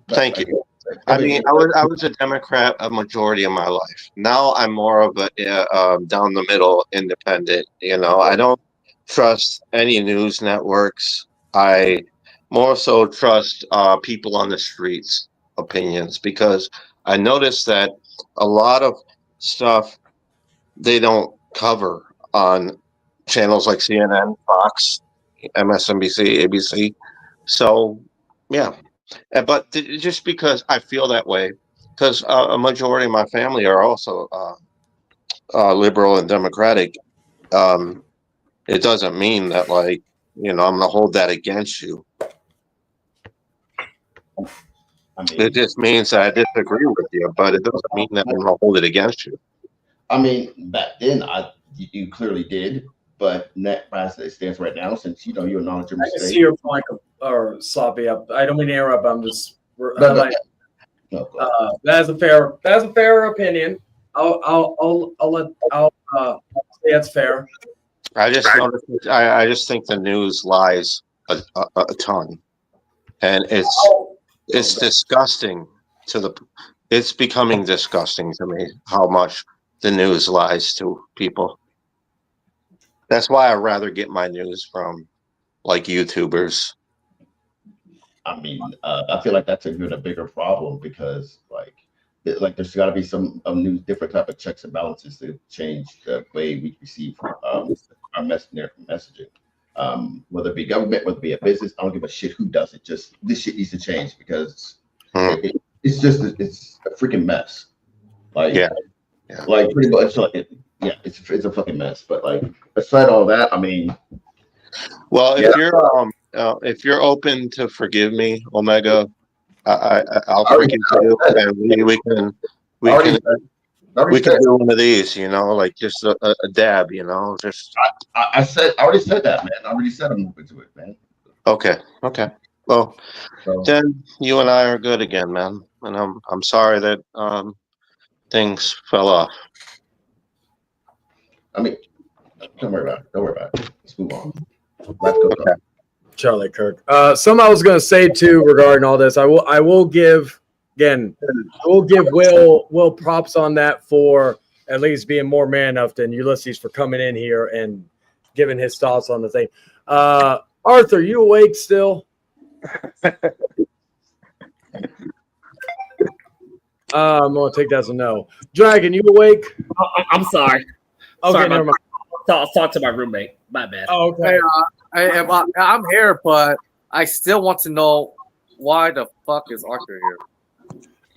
Thank you. I mean, I was a Democrat a majority of my life. Now I'm more of a down the middle independent. You know, I don't trust any news networks. I more so trust people on the streets' opinions, because I noticed that a lot of stuff they don't cover on channels like CNN, Fox, MSNBC, ABC. So, yeah. But just because I feel that way, because a majority of my family are also liberal and democratic, it doesn't mean that, like, you know, I'm going to hold that against you. It just means that I disagree with you, but it doesn't mean that I'm going to hold it against you. I mean, back then, you clearly did, but as it stands right now, since you know you acknowledge your I mistake. can see your point, or sloppy up. I don't mean to interrupt. I'm just that's a fair opinion. I'll say that's fair. I just noticed. I just think the news lies a ton, and it's disgusting it's becoming disgusting to me how much the news lies to people. That's why I'd rather get my news from like YouTubers. I mean, I feel like that's a bigger problem, because like there's got to be some new different type of checks and balances to change the way we receive our messaging. Whether it be government, whether it be a business, I don't give a shit who does it. Just this shit needs to change, because it's a freaking mess. Like like pretty much like it's a fucking mess. But like aside all that, I mean, well, if you're open to forgive me, Omega, I'll forgive you, and we can do one of these, you know, like just a dab, you know, just. I already said that, man. I already said I'm open to it, man. Okay. Well, then you and I are good again, man. And I'm sorry that things fell off. I mean, don't worry about it. Let's move on. Let's go. Okay. Charlie Kirk. Something I was going to say too regarding all this. I will give Will props on that for at least being more man enough than Ulysses for coming in here and giving his thoughts on the thing. Arthur, you awake still? I'm going to take that as a no. Dragon, you awake? I'm sorry. Okay, sorry, never mind. I'll talk to my roommate. My bad. Oh, okay. I'm here, but I still want to know why the fuck is Arthur here?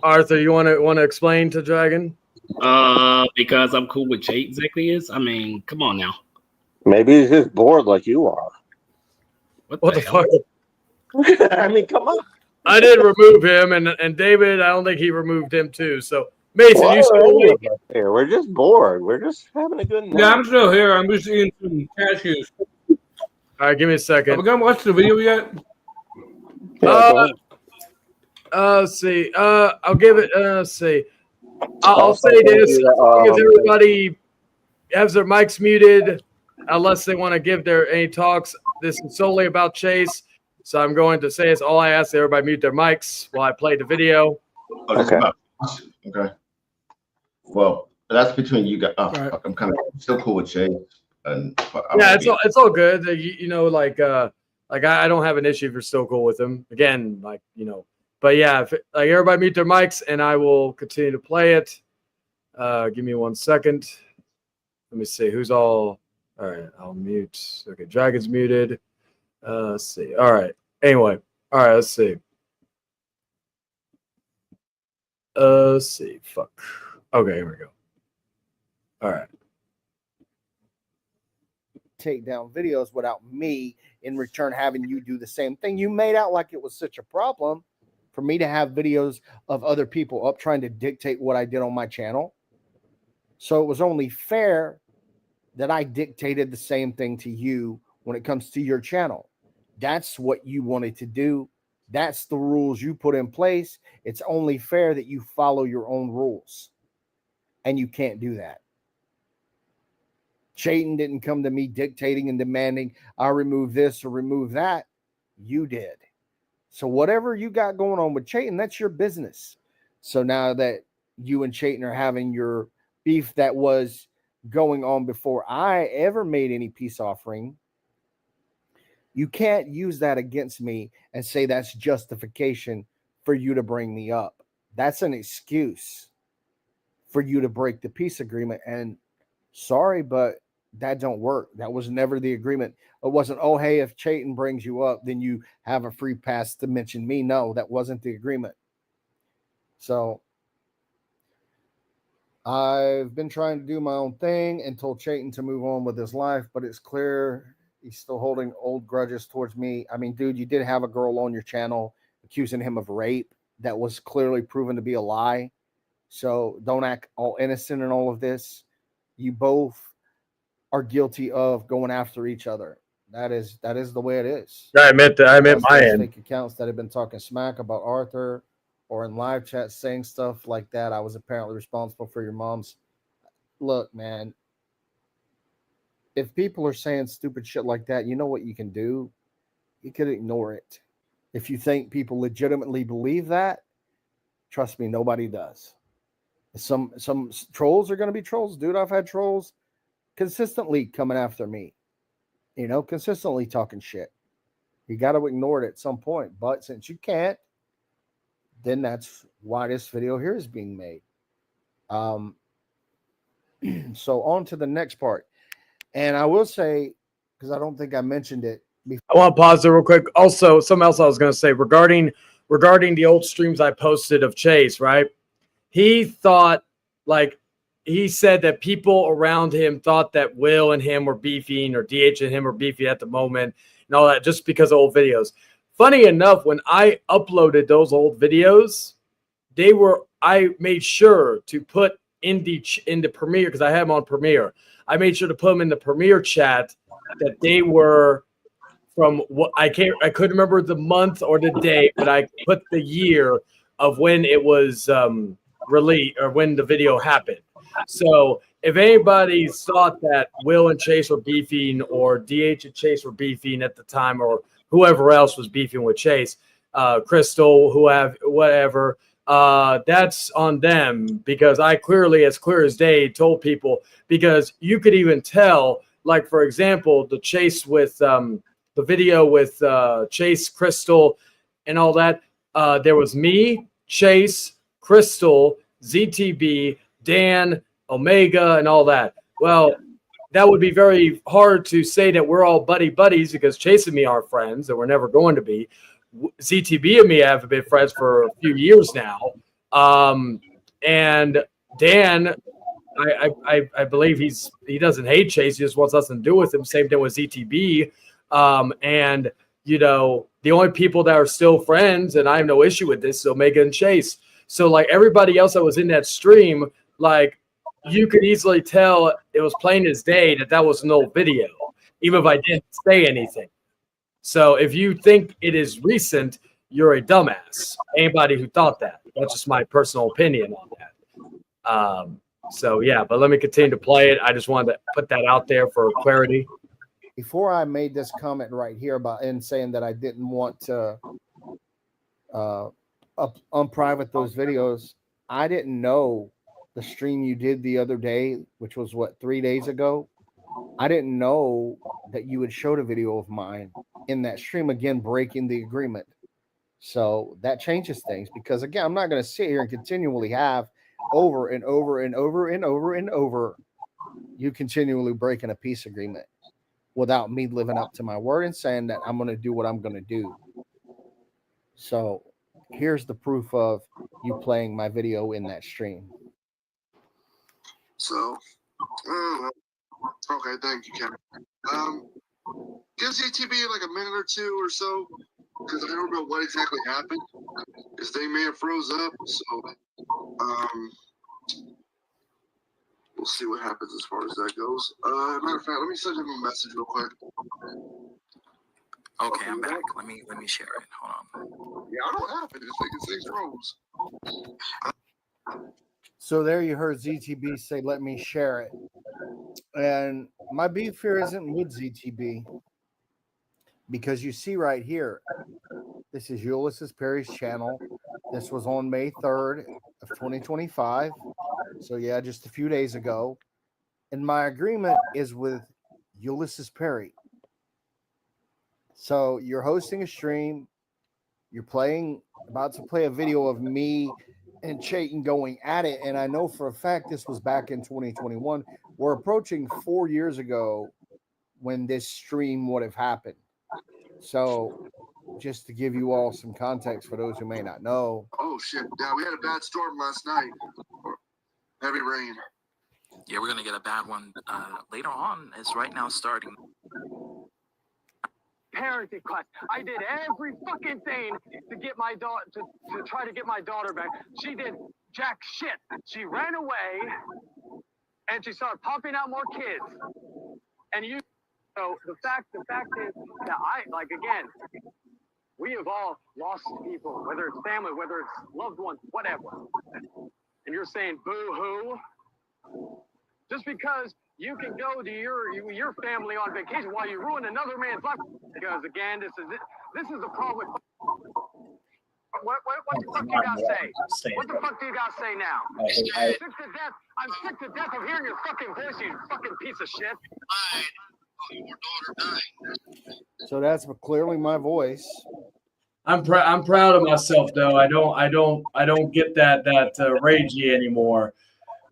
Arthur, you want to explain to Dragon? Because I'm cool with Jay exactly is. I mean, come on now. Maybe he's just bored like you are. What the fuck? I mean, come on. I did remove him, and David, I don't think he removed him too. So Mason, you still awake? Here, we're just bored. We're just having a good night. Yeah, I'm still here. I'm just eating some cashews. All right, give me a second. Are we gonna watch the video yet? Let's see. I'll give it. Let's see. I'll say this: if everybody has their mics muted, unless they want to give any talks, this is solely about Chase. So I'm going to say this. All I ask is everybody mute their mics while I play the video. Okay. Well, that's between you guys. I'm kind of still cool with Chase. And Yeah, it's all good. You know, like I don't have an issue if you're still cool with him. Again, like, you know, but yeah, if like everybody mute their mics and I will continue to play it. Give me 1 second. Let me see who's all right. I'll mute. Okay, Dragon's muted. Let's see. All right. Anyway, all right. Let's see. Let's see. Fuck. Okay, here we go. All right. Take down videos without me in return having you do the same thing. You made out like it was such a problem for me to have videos of other people up trying to dictate what I did on my channel. So it was only fair that I dictated the same thing to you when it comes to your channel. That's what you wanted to do. That's the rules you put in place. It's only fair that you follow your own rules. And you can't do that. Chayton didn't come to me dictating and demanding I remove this or remove that. You did. So whatever you got going on with Chayton, that's your business. So now that you and Chayton are having your beef that was going on before I ever made any peace offering, you can't use that against me and say that's justification for you to bring me up. That's an excuse for you to break the peace agreement. And sorry, but that don't work. That was never the agreement. It wasn't, oh, hey, if Chayton brings you up, then you have a free pass to mention me. No, that wasn't the agreement. So I've been trying to do my own thing and told Chayton to move on with his life, but it's clear he's still holding old grudges towards me. I mean, dude, you did have a girl on your channel accusing him of rape that was clearly proven to be a lie. So don't act all innocent in all of this. You both are guilty of going after each other. That is the way it is. I admit that. I admit my Those end. fake accounts that have been talking smack about Arthur or in live chat saying stuff like that. I was apparently responsible for your mom's. Look, man, if people are saying stupid shit like that, you know what you can do? You can ignore it. If you think people legitimately believe that, trust me, nobody does. Some trolls are going to be trolls, dude. I've had trolls consistently coming after me, you know, consistently talking shit. You got to ignore it at some point. But since you can't, then that's why this video here is being made. So on to the next part. And I will say, because I don't think I mentioned it before. I want to pause there real quick. Also, something else I was going to say regarding the old streams I posted of Chase, right? He thought, like, he said that people around him thought that Will and him were beefing or DH and him were beefing at the moment and all that just because of old videos. Funny enough, when I uploaded those old videos, I made sure to put in the Premiere, because I had them on Premiere. I made sure to put them in the Premiere chat that they were from what I couldn't remember the month or the day, but I put the year of when it was released or when the video happened. So if anybody thought that Will and Chase were beefing or DH and Chase were beefing at the time, or whoever else was beefing with Chase, Crystal, whatever, that's on them, because I clearly, as clear as day, told people, because you could even tell, like, for example, the Chase with the video with Chase, Crystal, and all that. There was me, Chase, Crystal, ZTB, Dan, Omega, and all that. Well, that would be very hard to say that we're all buddies, because Chase and me are friends, and we're never going to be. ZTB and me have been friends for a few years now. And Dan, I believe he doesn't hate Chase. He just wants nothing to do with him. Same thing with ZTB. And, you know, the only people that are still friends, and I have no issue with this, is Omega and Chase. So, like, everybody else that was in that stream, like, you could easily tell it was plain as day that was an old video, even if I didn't say anything. So if you think it is recent, you're a dumbass. Anybody who thought that. That's just my personal opinion on that. So, yeah, but let me continue to play it. I just wanted to put that out there for clarity. Before I made this comment right here about saying that I didn't want to unprivate those videos, I didn't know the stream you did the other day, which was what, 3 days ago, I didn't know that you had showed a video of mine in that stream, again, breaking the agreement. So that changes things because, again, I'm not going to sit here and continually have over and over and over and over and over you continually breaking a peace agreement without me living up to my word and saying that I'm going to do what I'm going to do. So here's the proof of you playing my video in that stream. So, okay, thank you, Kevin. Give ZTB like a minute or two or so, because I don't know what exactly happened. Because they may have froze up, so we'll see what happens as far as that goes. Matter of fact, let me send him a message real quick. Okay, I'm back. Let me share it. Hold on. Yeah, I don't know what happened. It's things froze. So there you heard ZTB say, let me share it. And my beef here isn't with ZTB. Because you see right here, this is Ulysses Perry's channel. This was on May 3rd of 2025. So yeah, just a few days ago. And my agreement is with Ulysses Perry. So you're hosting a stream. You're about to play a video of me and Chayton going at it. And I know for a fact this was back in 2021. We're approaching 4 years ago when this stream would have happened. So just to give you all some context for those who may not know. Oh, shit. Yeah, we had a bad storm last night. Heavy rain. Yeah, we're gonna get a bad one later on. It's right now starting. Parenting class. I did every fucking thing to get my daughter to try to get my daughter back. She did jack shit. She ran away and she started popping out more kids. And so the fact is that again, we have all lost people, whether it's family, whether it's loved ones, whatever. And you're saying boo-hoo? Just because you can go to your family on vacation while you ruin another man's life. Because again, this is the problem with what the fuck do you guys say? What the fuck do you guys say now? I'm sick to death of hearing your fucking voice, you fucking piece of shit. So that's clearly my voice. I'm proud of myself though. I don't get that ragey anymore.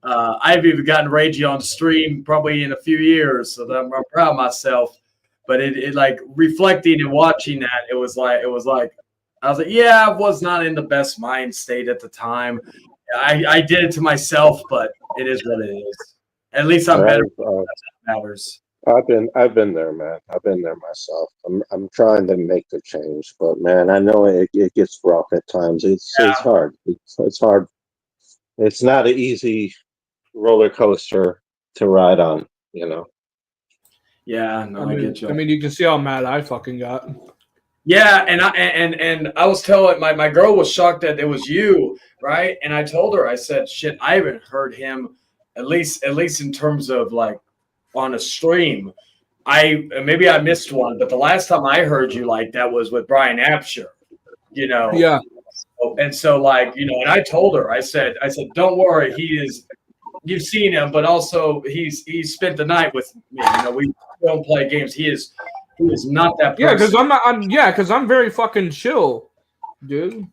I've even gotten ragey on stream probably in a few years, so I'm proud of myself. But it like reflecting and watching that, it was like I was like, yeah, I was not in the best mind state at the time. I did it to myself, but it is what it is. At least I'm better. That matters. I've been there, man. I've been there myself. I'm trying to make the change, but man, I know it gets rough at times. It's hard. It's hard. It's not an easy roller coaster to ride on, you know. Yeah, no, I get you. I mean, you can see how mad I fucking got. Yeah, and I was telling my girl was shocked that it was you, right? And I told her, I said, shit, I haven't heard him at least in terms of like on a stream. Maybe I missed one, but the last time I heard you like that was with Brian Apsher, you know. Yeah. And so like, you know, and I told her, I said, don't worry, you've seen him, but also he's spent the night with me. You know, we don't play games. He is not that person. Yeah, because I'm very fucking chill, dude.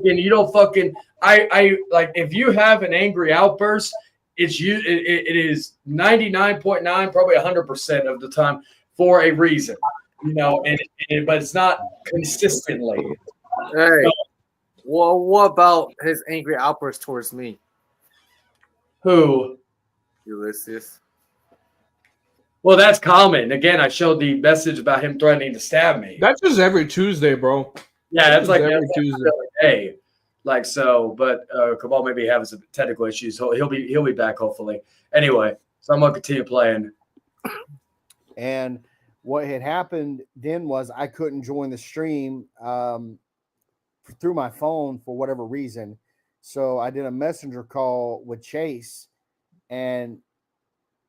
You don't fucking I like if you have an angry outburst, it is 99.9, probably 100% of the time for a reason. You know, but it's not consistently. Hey. Well, what about his angry outburst towards me? Who? Ulysses. Well, that's common. Again, I showed the message about him threatening to stab me. That's just every Tuesday, bro. Yeah, that's like every Tuesday. Hey, like so. But Cabal maybe has some technical issues. So he'll be back hopefully. Anyway, so I'm gonna continue playing. And what had happened then was I couldn't join the stream through my phone for whatever reason. So I did a messenger call with Chase, and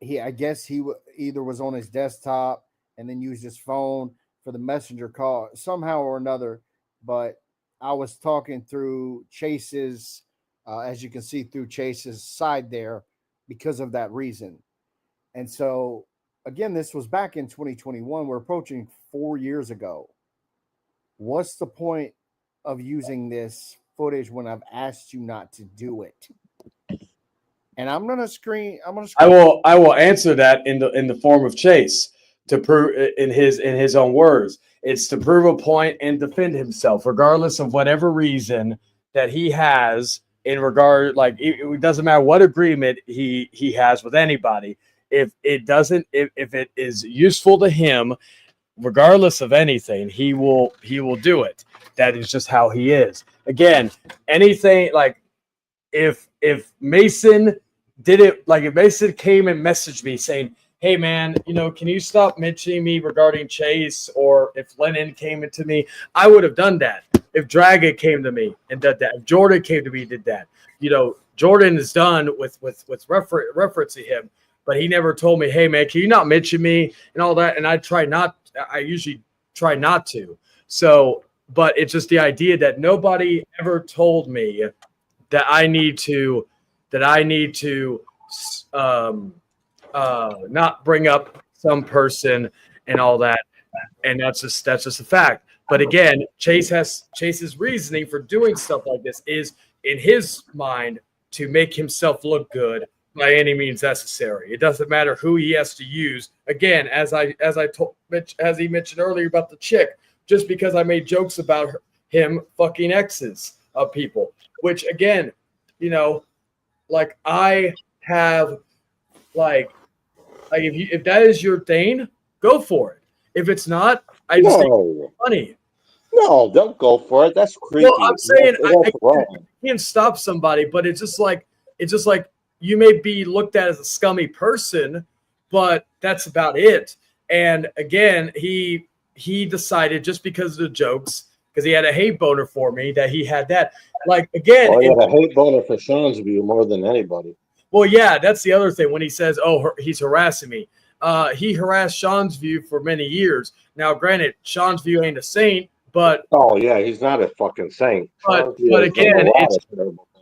I guess he either was on his desktop and then used his phone for the messenger call somehow or another. But I was talking through Chase's, as you can see through Chase's side there, because of that reason. And so again, this was back in 2021. We're approaching 4 years ago. What's the point of using this footage when I've asked you not to do it? And I'm gonna screen. I will answer that in the form of Chase to prove in his own words. It's to prove a point and defend himself, regardless of whatever reason that he has in regard. Like it doesn't matter what agreement he has with anybody. If it is useful to him, regardless of anything, he will do it. That is just how he is. Again, anything like if Mason did it, like if Mason came and messaged me saying, "Hey man, can you stop mentioning me regarding Chase?" Or if Lennon came into me, I would have done that. If Dragon came to me and did that, if Jordan came to me and did that, Jordan is done with referencing him, but he never told me, "Hey man, can you not mention me?" and all that. And I usually try not to. So, but it's just the idea that nobody ever told me that I need to not bring up some person and all that, and that's just a fact. But again, Chase's reasoning for doing stuff like this is in his mind to make himself look good by any means necessary. It doesn't matter who he has to use. Again, as he mentioned earlier about the chick, just because I made jokes about him fucking exes of people, which again, like I have, like if that is your thing, go for it. If it's not, I just think it's funny. No, don't go for it. That's creepy. Well, I'm saying That's wrong. I can't stop somebody, but it's just like you may be looked at as a scummy person, but that's about it. And again, he decided just because of the jokes, because he had a hate boner for me, that he had that. Like again, I had a hate boner for Sean's view more than anybody. Well, yeah, that's the other thing when he says, "Oh, he's harassing me." He harassed Sean's view for many years. Now, granted, Sean's view ain't a saint, but oh yeah, he's not a fucking saint. But again, it's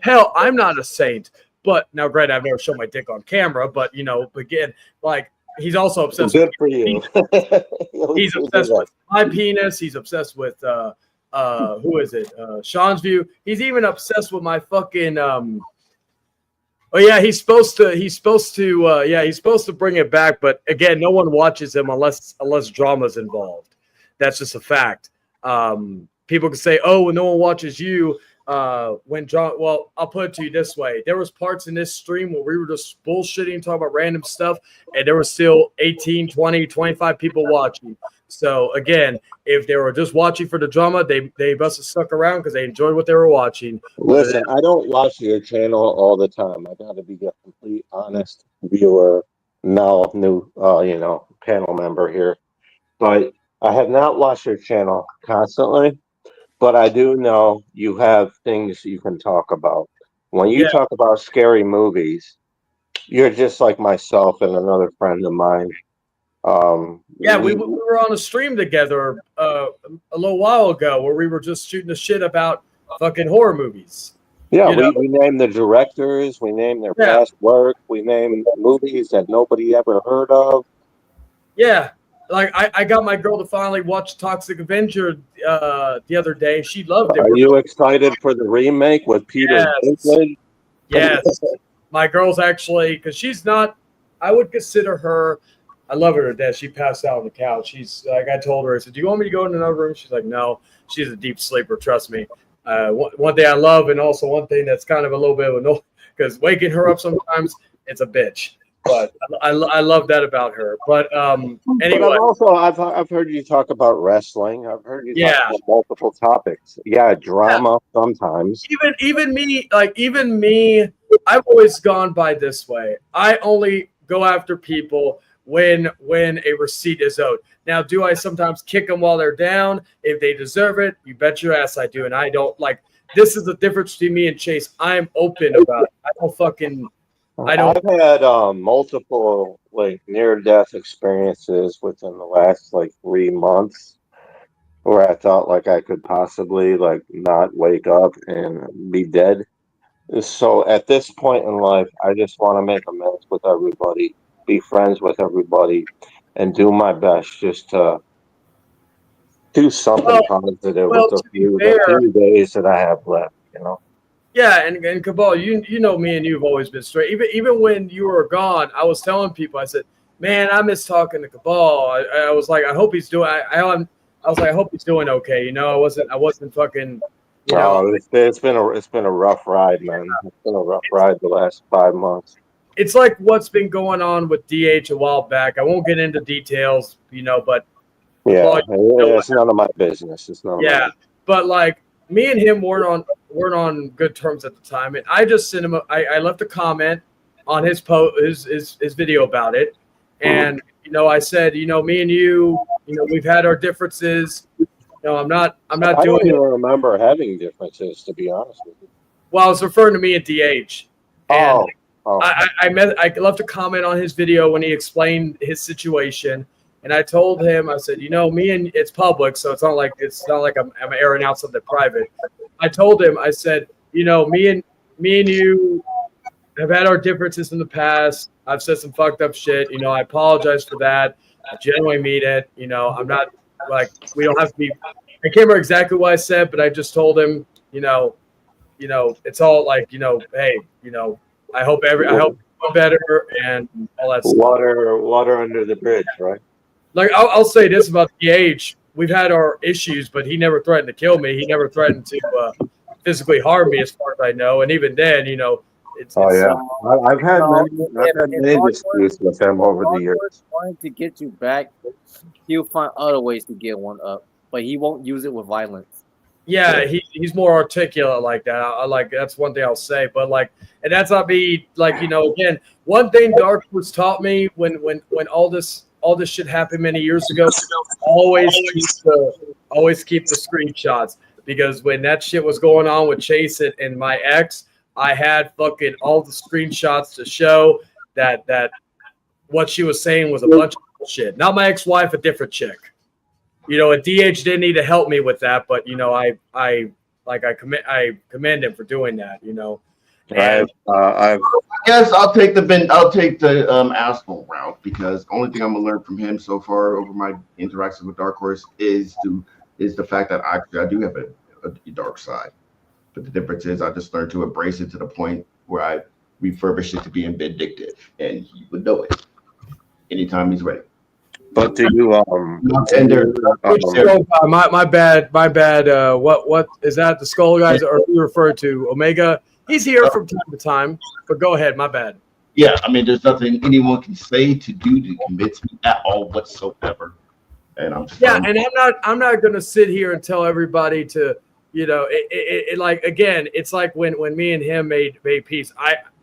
hell. I'm not a saint, but now, granted, I've never shown my dick on camera. But again, like he's also obsessed. Good with for you. He's obsessed with my penis. He's obsessed with who is it? Sean's view. He's even obsessed with my fucking Oh yeah, he's supposed to bring it back, but again, no one watches him unless drama's involved. That's just a fact. People can say, "Oh, well, no one watches you." When John, well, I'll put it to you this way: there was parts in this stream where we were just bullshitting, talking about random stuff, and there were still 18, 20, 25 people watching. So again, if they were just watching for the drama, they must have stuck around because they enjoyed what they were watching. Listen, I don't watch your channel all the time. I got to be a complete honest viewer, now new panel member here, but I have not watched your channel constantly. But I do know you have things you can talk about. When you talk about scary movies, you're just like myself and another friend of mine. We were on a stream together a little while ago where we were just shooting the shit about fucking horror movies. Yeah, we named the directors, we named their past work, we named movies that nobody ever heard of. Yeah, like I got my girl to finally watch Toxic Avenger the other day. She loved it. Are you excited for the remake with Peter Dinklage? Yes. My girl's actually, because she's not, I would consider her, I love her to death. She passed out on the couch. She's like, I told her, I said, "Do you want me to go in another room?" She's like, "No." She's a deep sleeper, trust me. One thing I love, and also one thing that's kind of a little bit of a no, because waking her up sometimes, it's a bitch. But I love that about her. But anyway, but I've heard you talk about wrestling. I've heard you talk about multiple topics. Yeah, drama sometimes. Even me, I've always gone by this way. I only go after people when a receipt is owed. Now, do I sometimes kick them while they're down if they deserve it? You bet your ass I do. And I don't like. This is the difference between me and Chase. I'm open about it. I've had multiple near-death experiences within the last 3 months where I thought I could possibly not wake up and be dead. So at this point in life, I just want to make amends with everybody be friends with everybody, and do my best just to do something positive with to be fair, the few days that I have left. You know. yeah, and Cabal, you know me and you've always been straight. Even when you were gone, I was telling people, I said, man, I miss talking to Cabal. I was like, I hope he's doing. I was like, I hope he's doing okay. You know, I wasn't fucking. You know, It's been a rough ride, man. It's been a rough ride the last 5 months. it's like what's been going on with DH a while back. I won't get into details, you know, but Yeah, Cabal, it's none of my business. It's none of yeah, my but like me and him weren't on good terms at the time, and I just sent him. I left a comment on his his video about it, and you know I said, you know, me and you know, we've had our differences. You know, I'm not I doing don't even it. remember having differences, to be honest with you. Well, I was referring to me at DH, and I left a comment on his video when he explained his situation. And I told him, I said, you know, me and it's public, so it's not like I'm airing out something private. I told him, I said, you know, me and you have had our differences in the past. I've said some fucked up shit. You know, I apologize for that. I genuinely mean it. You know, I'm not like we don't have to be. I can't remember exactly what I said, but I just told him, you know, it's all like, you know, hey, you know, I hope you're better and all that stuff. Water under the bridge, right? Like I'll say this about DH: we've had our issues, but he never threatened to kill me. He never threatened to physically harm me, as far as I know. And even then, you know, it's yeah, I've had if many disputes with him over the years. wanted to get you back, he'll find other ways to get one up, but he won't use it with violence. yeah, he's more articulate like that. I like that's one thing I'll say. But like, and that's not me. Like, you know, again, one thing Dark Horse taught me when all this shit happened many years ago, always keep the screenshots, because when that shit was going on with Chase and my ex, I had fucking all the screenshots to show that what she was saying was a bunch of bullshit. Not my ex-wife, a different chick. You know, a DH didn't need to help me with that, but you know, I commend him for doing that. You know, and I guess I'll take the asshole route, because the only thing I'm gonna learn from him so far over my interactions with Dark Horse is the fact that I do have a dark side, but the difference is I just learned to embrace it to the point where I refurbish it to being vindictive, and he would know it anytime he's ready. But do you my bad. What is that? The Skull guys are you referred to Omega? He's here from time to time, but go ahead. My bad. Yeah, I mean, there's nothing anyone can say to do to convince me at all whatsoever, and I'm just and I'm not gonna sit here and tell everybody to, you know, it like, again, it's like when me and him made peace.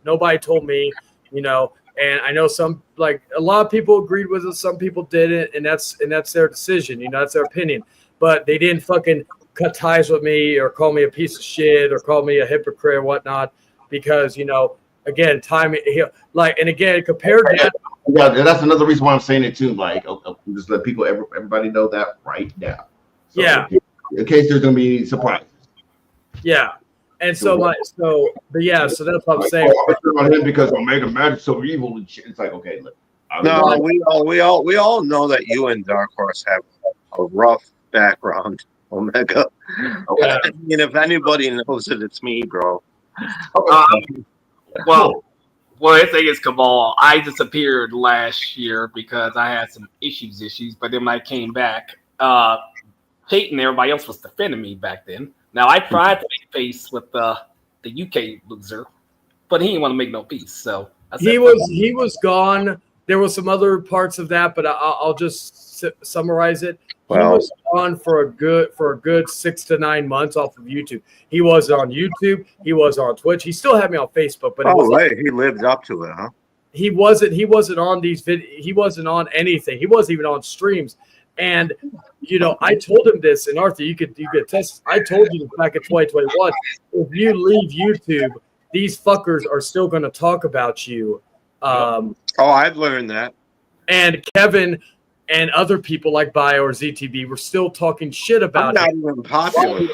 Nobody told me, you know. And I know some, like a lot of people agreed with us, some people didn't, and that's their decision, you know, that's their opinion. But they didn't fucking cut ties with me or call me a piece of shit or call me a hypocrite or whatnot, because, you know, again, time, like, and again, compared to yeah, that's another reason why I'm saying it too. Like, just let everybody know that right now. So in case there's gonna be surprises. Yeah. And so that's what I'm saying. On him because Omega Magic's so evil and shit. It's like, okay, look. No, we all know that you and Dark Horse have a rough background, Omega. Okay. I mean, if anybody knows it, it's me, bro. Well, the thing is, Cabal, I disappeared last year because I had some issues, but then when I came back, Peyton and everybody else was defending me back then. Now, I tried to make peace with the UK loser, but he didn't want to make no peace. So I said, he was gone. There was some other parts of that, but I'll just summarize it. He was gone for a good 6 to 9 months off of YouTube. He was on YouTube. He was on Twitch. He still had me on Facebook, but he lived up to it, huh? He wasn't on these he wasn't on anything. He wasn't even on streams. And, you know, I told him this, and Arthur, you could test. I told you back in 2021, if you leave YouTube, these fuckers are still going to talk about you. I've learned that. And Kevin and other people like Bio or ZTV were still talking shit about I'm not even popular.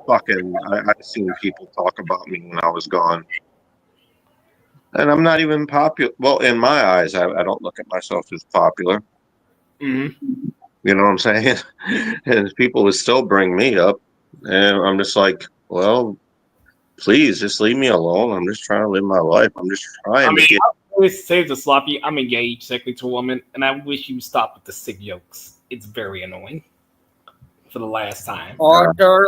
I've seen people talk about me when I was gone. And I'm not even popular. Well, in my eyes, I don't look at myself as popular. Mm-hmm. You know what I'm saying? And people would still bring me up. And I'm just like, well, please just leave me alone. I'm just trying to live my life. I'm just trying to get. I always say to Sloppy, I'm engaged sexually to a woman, and I wish you would stop with the sick jokes. It's very annoying. For the last time. Arthur.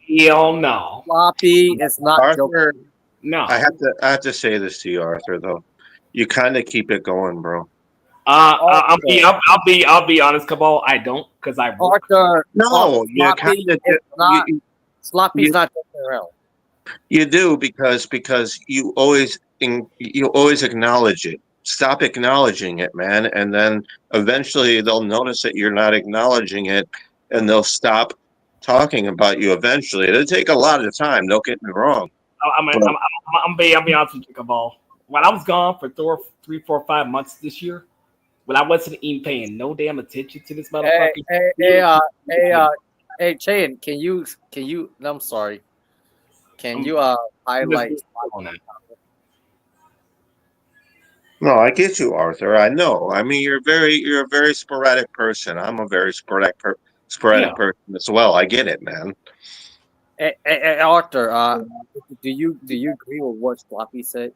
Hell no. Sloppy is not Arthur, joking. No. I have to say this to you, Arthur, though. You kind of keep it going, bro. I'll be honest, Cabal. I don't, because I work. Arthur. No, you Sloppy kind of is not. Sloppy's you- not joking around. you do because you always acknowledge it. Stop acknowledging it, man, and then eventually they'll notice that you're not acknowledging it, and they'll stop talking about you. Eventually, it'll take a lot of time. Don't get me wrong. I'm be honest with you, Cabal. When I was gone for 3, 4, 5 months this year, when I wasn't even paying no damn attention to this motherfucker. Hey, Chain, can you? I'm sorry. Can you highlight? No, I get you, Arthur. I know. I mean, you're a very sporadic person. I'm a very sporadic person as well. I get it, man. Hey, Arthur, do you agree with what Sloppy said?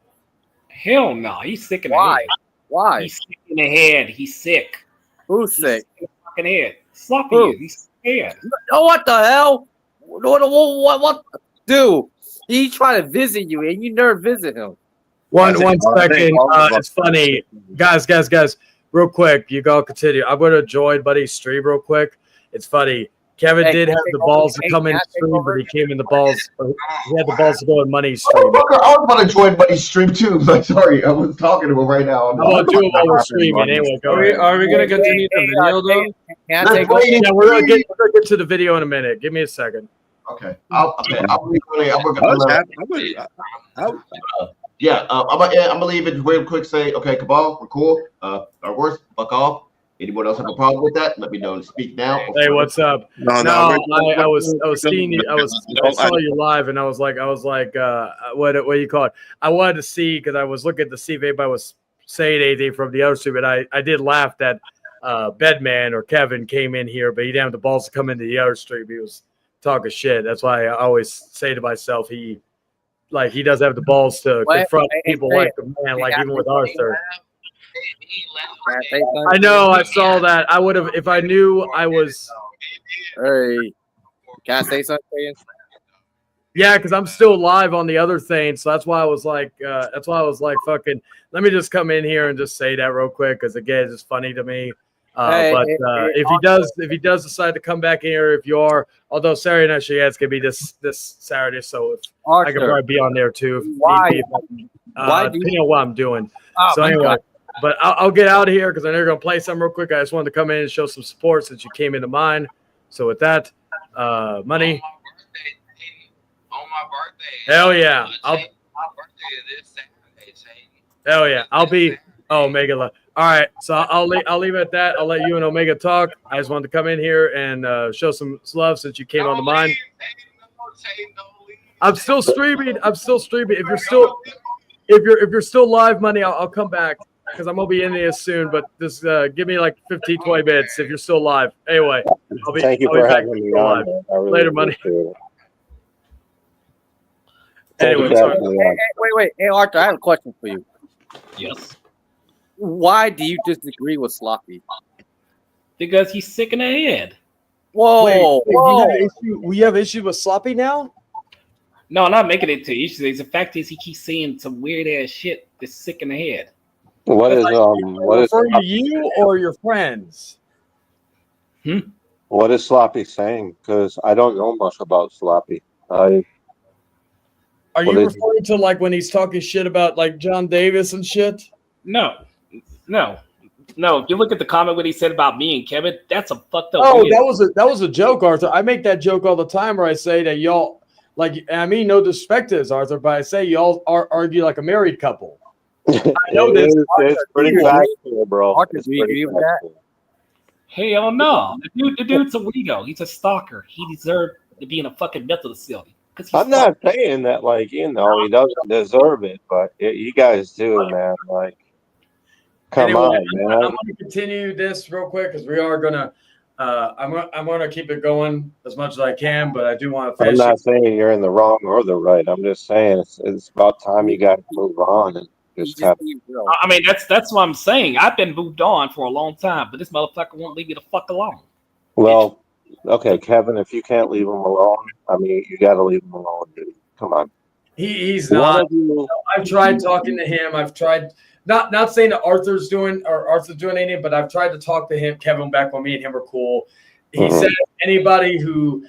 Hell no, he's sick in the Why? head. Why? He's sick in the head. He's sick. Who's sick? He's sick in the fucking head. Sloppy Who? is. He's sick in the head. Oh, what the hell? What? Dude, he tried to visit you, and you never visit him. One second. It's funny, guys. Real quick, you go continue. I'm going to join Buddy's stream real quick. It's funny. Kevin did have the balls to come in stream, but he came in the balls. He had the balls to go in Money's stream. I was about to join Buddy's stream too, but sorry, I was talking to him right now. I'm going to do it while we're streaming. Anyway, go ahead. Are we going to continue the video though? Yeah, we're going to get to the video in a minute. Give me a second. Okay. Yeah, I'm gonna leave it real quick. Say, okay, Cabal, we're cool. Our worst, fuck off. Anyone else have a problem with that? Let me know. Speak now. Hey, what's up? No, I was seeing you. I saw you live, and I was like, what do you call it? I wanted to see because I was looking to see if anybody was saying anything from the other stream, and I did laugh that Bedman or Kevin came in here, but he didn't have the balls to come into the other stream. He was talking shit. That's why I always say to myself, he doesn't have the balls to confront people like the man, like even with Arthur. I know, I saw that. I would have if I knew I was. Hey, can I say something? Yeah, because I'm still live on the other thing, so that's why I was like, fucking. Let me just come in here and just say that real quick, because again, it's just funny to me. If he does decide to come back in here, if you are, although Saturday night she has gonna be this Saturday, so if I could probably be on there too. Depending on what I'm doing. So anyway, but I'll get out of here because I know you're gonna play something real quick. I just wanted to come in and show some support since you came into mine. So with that, Money. On my birthday. Hell yeah! My birthday is this Saturday, Hell yeah! I'll be. Oh, Omega. All right, so I'll leave it at that. I'll let you and Omega talk. I just wanted to come in here and show some love since you came on the mine. I'm still streaming. If you're still live, Money, I'll come back because I'm gonna be in there soon. But just give me like 15, 20 minutes if you're still live. Anyway, Thank you for having me on. Really Later, Money. Anyway, wait. Hey, Arthur, I have a question for you. Yes. Why do you disagree with Sloppy? Because he's sick in the head. Whoa! We have issue with Sloppy now? No, I'm not making it to issues. The fact is, he keeps saying some weird ass shit that's sick in the head. What is referring to you or your friends? What is Sloppy saying? Because I don't know much about Sloppy. Are you referring to like when he's talking shit about like John Davis and shit? No. If you look at the comment what he said about me and Kevin, that's a fucked up. Oh, that was a joke, Arthur. I make that joke all the time where I say that y'all like. I mean, no disrespect to this, Arthur, but I say y'all argue like a married couple. I know this. It's pretty factual, bro. Arthur, do you agree with that? Hell no. The dude's a weirdo. He's a stalker. He deserved to be in a fucking mental facility. I'm not saying that, like, you know, he doesn't deserve it, but you guys do, man. Like, come Anyway, on, I'm man. going to continue this real quick because we are gonna. I'm gonna keep it going as much as I can, but I do want to I'm finish. not saying you're in the wrong or the right. I'm just saying it's about time you guys move on and just have. I mean, that's what I'm saying. I've been moved on for a long time, but this motherfucker won't leave me the fuck alone. Well, okay, Kevin, if you can't leave him alone, I mean, you got to leave him alone, dude. Come on. He's One not. of you. I've tried talking to him. I've tried not saying that Arthur's doing anything, but I've tried to talk to him, Kevin, back when me and him were cool. He Mhm. said anybody who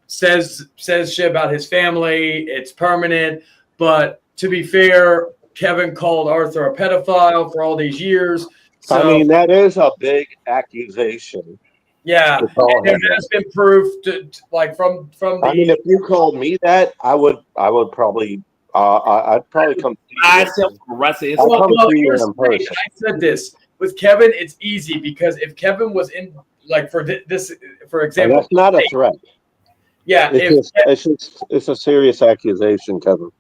says shit about his family, it's permanent. But to be fair, Kevin called Arthur a pedophile for all these years. So I mean, that is a big accusation. yeah, to call and there him that. has been proof like from the. I mean, if you called me that, I would probably, I'd probably come see you. I self arrested. I'll come see you here's in the thing. person. I said this with Kevin. It's easy because if Kevin was in, like for this, for And example, that's not a threat. yeah, It's a serious accusation, Kevin.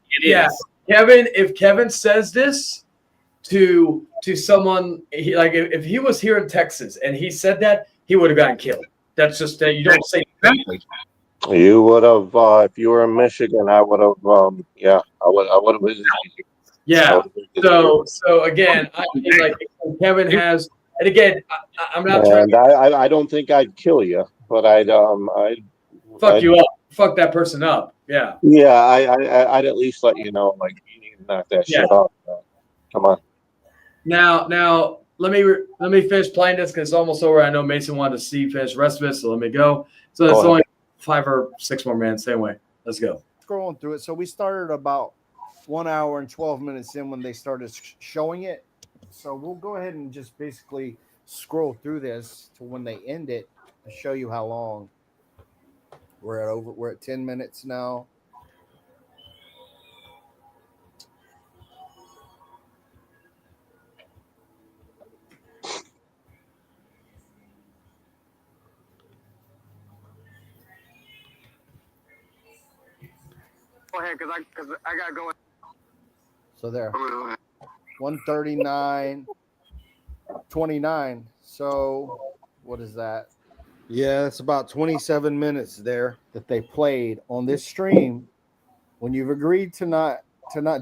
Kevin. If Kevin says this to someone, if he was here in Texas and he said that, he would have gotten killed. That's just that you don't say exactly. You would have, if you were in Michigan, I would have, yeah, I would have visited you. Yeah. So again, I mean, like Kevin has, and again, I'm not trying And I don't think I'd kill you, but I'd fuck you up, fuck that person up. Yeah. Yeah, I'd at least let you know, like, you need to knock that shit off. Come on. Now let me finish playing this because it's almost over. I know Mason wanted to see finish the rest of it, so let me go. So it's only 5 or 6 more minutes. Anyway, let's go. Scrolling through it. So we started about 1 hour and 12 minutes in when they started showing it. So we'll go ahead and just basically scroll through this to when they end it to show you how long. We're at 10 minutes now. Go ahead, because I gotta go. So there, 139.29. So what is that? Yeah, it's about 27 minutes there that they played on this stream. When you've agreed to not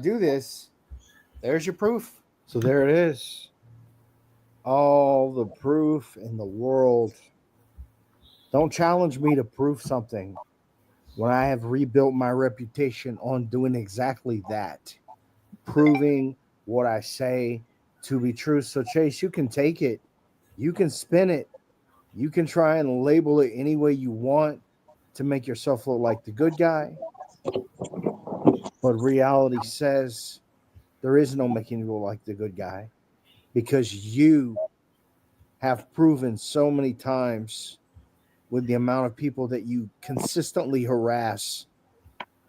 do this, there's your proof. So there it is. All the proof in the world. Don't challenge me to prove something when I have rebuilt my reputation on doing exactly that. Proving what I say to be true. So Chase, you can take it. You can spin it. You can try and label it any way you want to make yourself look like the good guy. But reality says there is no making you look like the good guy because you have proven so many times with the amount of people that you consistently harass,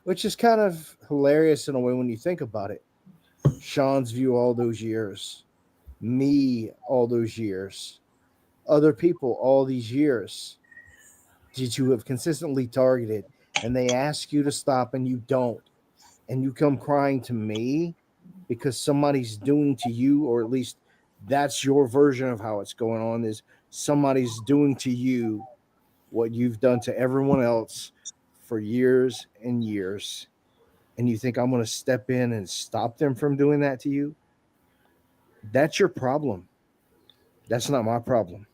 which is kind of hilarious in a way when you think about it. Sean's View all those years, me all those years, other people all these years that you have consistently targeted, and they ask you to stop and you don't, and you come crying to me because somebody's doing to you, or at least that's your version of how it's going on, is somebody's doing to you what you've done to everyone else for years and years, and you think I'm going to step in and stop them from doing that to you? That's your problem. That's not my problem.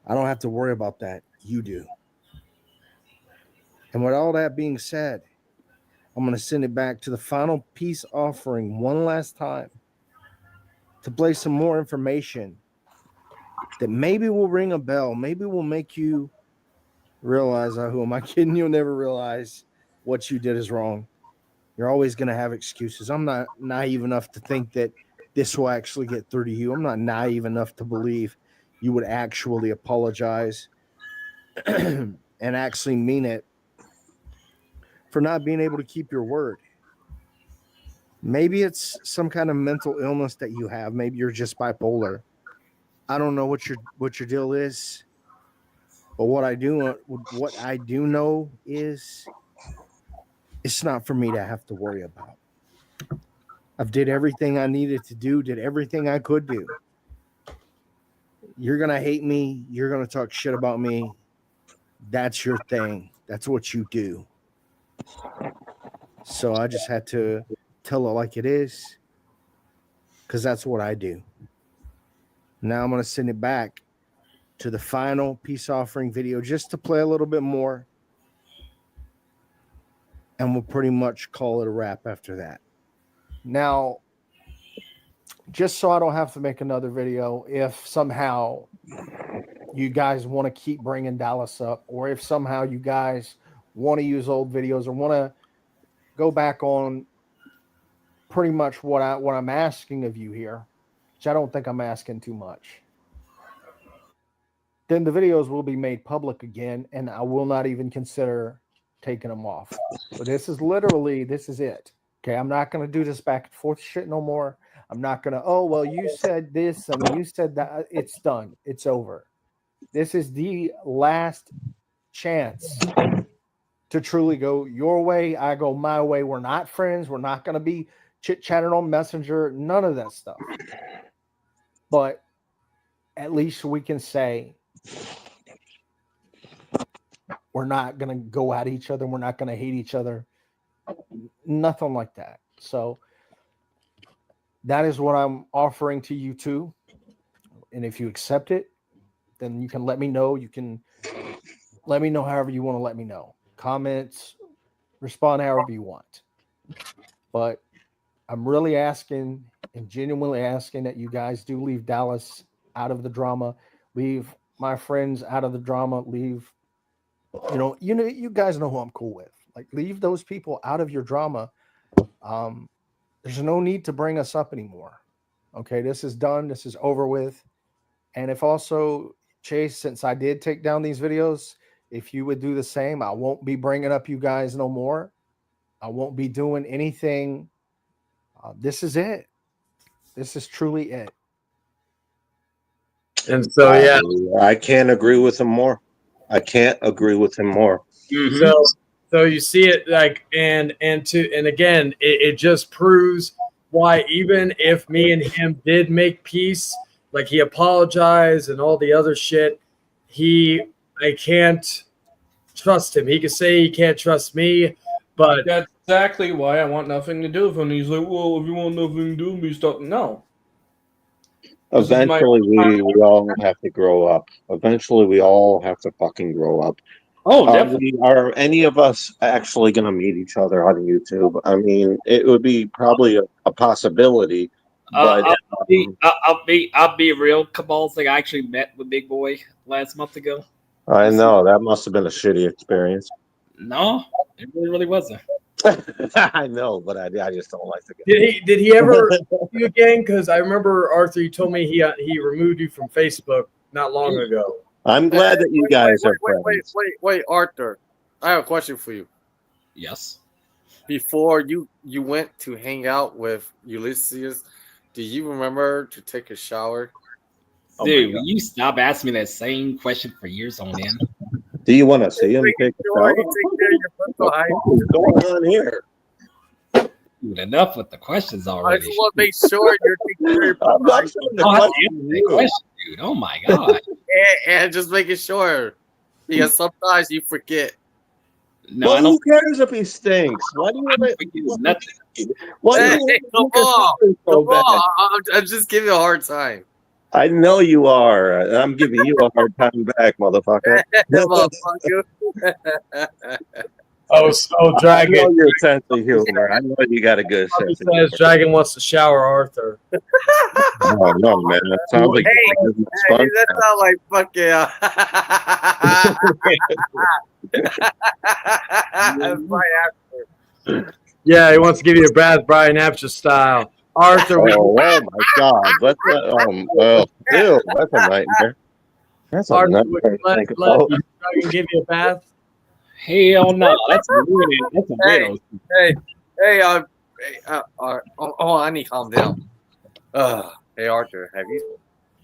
I don't have to worry about that. You do. And with all that being said, I'm going to send it back to the final peace offering one last time to play some more information that maybe will ring a bell. Maybe will make you realize, who am I kidding? You'll never realize what you did is wrong. You're always going to have excuses. I'm not naive enough to think that this will actually get through to you. I'm not naive enough to believe you would actually apologize and actually mean it for not being able to keep your word. Maybe it's some kind of mental illness that you have. Maybe you're just bipolar. I don't know what your deal is, But what I do know is it's not for me to have to worry about. I've did everything I needed to do, did everything I could do. You're gonna hate me, you're gonna talk shit about me. That's your thing. That's what you do. So I just had to tell it like it is, because that's what I do. Now I'm gonna send it back to the final peace offering video just to play a little bit more. And we'll pretty much call it a wrap after that. Now, just so I don't have to make another video, if somehow you guys want to keep bringing Dallas up, or if somehow you guys want to use old videos or want to go back on pretty much what I'm asking of you here, which I don't think I'm asking too much, then the videos will be made public again, and I will not even consider taking them off. But this is it. Okay, I'm not going to do this back and forth shit no more. I'm not going to, oh, well, you said this and you said that. It's done. It's over. This is the last chance to truly go your way. I go my way. We're not friends. We're not going to be chit-chatting on Messenger. None of that stuff. But at least we can say we're not going to go at each other. We're not going to hate each other. Nothing like that. So that is what I'm offering to you too. And if you accept it, then you can let me know. You can let me know however you want to let me know. Comments, respond however you want. But I'm really asking and genuinely asking that you guys do leave Dallas out of the drama. Leave my friends out of the drama. Leave, you guys know who I'm cool with. Like, leave those people out of your drama. There's no need to bring us up anymore. Okay, this is done. This is over with. And if also, Chase, since I did take down these videos, if you would do the same, I won't be bringing up you guys no more. I won't be doing anything. This is it. This is truly it. And so, yeah. I can't agree with him more. I can't agree with him more. Mm-hmm. So you see it like, and again, it just proves why, even if me and him did make peace, like he apologized and all the other shit, I can't trust him. He could say he can't trust me, but that's exactly why I want nothing to do with him. He's like, well, if you want nothing to do with me, stop. No. Eventually, we all have to grow up. Eventually, we all have to fucking grow up. Oh, definitely. Are any of us actually going to meet each other on YouTube? I mean, it would be probably a possibility. But I'll be real, Cabal. Like, I actually met with Big Boy last month ago. I know that must have been a shitty experience. No, it really wasn't. I know, but I just don't like to get. Did he ever you again? Because I remember, Arthur, you told me he removed you from Facebook not long ago. I'm glad that you guys are friends. Wait, Arthur. I have a question for you. Yes. Before you went to hang out with Ulysses, do you remember to take a shower? Dude, will you stop asking me that same question for years on end? Do you want to see him take a shower? What's going on here? Dude, enough with the questions already. I just want to make sure you're taking care of your question, dude. Oh my god. and just making sure, because sometimes you forget. No, well, who cares if he stinks? Why do you nothing? Why Come on. I'm just giving you a hard time. I know you are. I'm giving you a hard time back, motherfucker. Dragon. I know your sense of humor. I know you got a good sense of humor. Dragon wants to shower Arthur. Oh, no, man. That sounds like Hey, that sounds like fucking. Yeah, he wants to give you a bath, Brian Apsher style. Arthur. Oh my God! Let's well, ew, that's a nightmare. That's a nightmare to think about. Dragon give you a bath? Hell no! That's weird. That's a weirdo. I need to calm down. Hey, Arthur, have you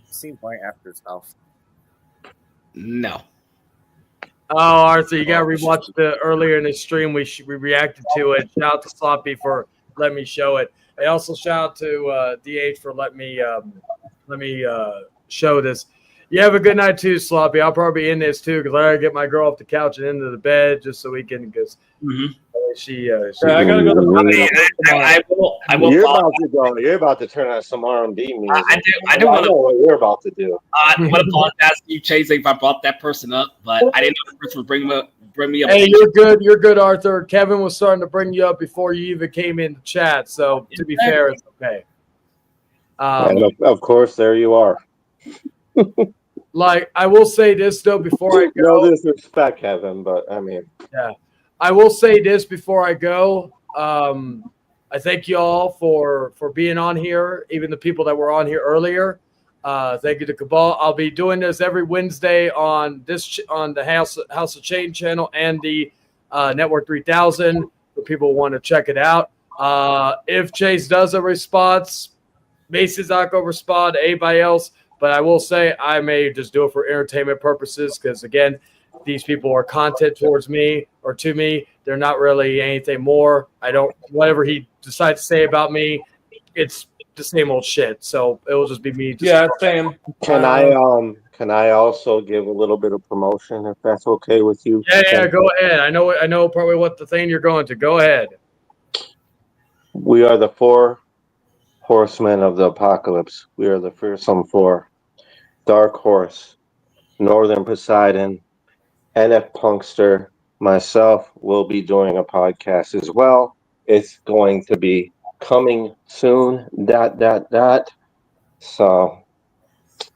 seen Brian Apter's house? No. Oh, Arthur, you gotta rewatch the earlier in the stream. We reacted to it. Shout out to Sloppy for letting me show it. I also shout out to DH for letting me show this. You have a good night too, Sloppy. I'll probably be in this too because I gotta get my girl off the couch and into the bed just so we can because she I gotta go to I will You're follow- about to go. You're about to turn on some R&B music. I do want know what you're about to do. I want to apologize to you, Chase, if I brought that person up, but I didn't know the person would bring me up. Hey, you're good. You're good, Arthur. Kevin was starting to bring you up before you even came in the chat. So to be fair, it's okay. And of course, there you are. Like I will say this though before I go. No disrespect, Kevin, but I mean, yeah, I will say this before I go. I thank you all for being on here, even the people that were on here earlier. Thank you to Cabal. I'll be doing this every Wednesday on the House of Chain channel and the Network 3000 for people who want to check it out. If Chase does a response, Mason's not going to respond to anybody else. But I will say I may just do it for entertainment purposes because, again, these people are content towards me or to me. They're not really anything more. Whatever he decides to say about me, it's the same old shit. So it will just be me. Same. Can I also give a little bit of promotion if that's okay with you? Yeah, go ahead. I know probably what the thing you're going to. Go ahead. We are the 4 horsemen of the apocalypse. We are the fearsome 4. Dark Horse, Northern Poseidon, NF Punkster, myself will be doing a podcast as well. It's going to be coming soon. ... So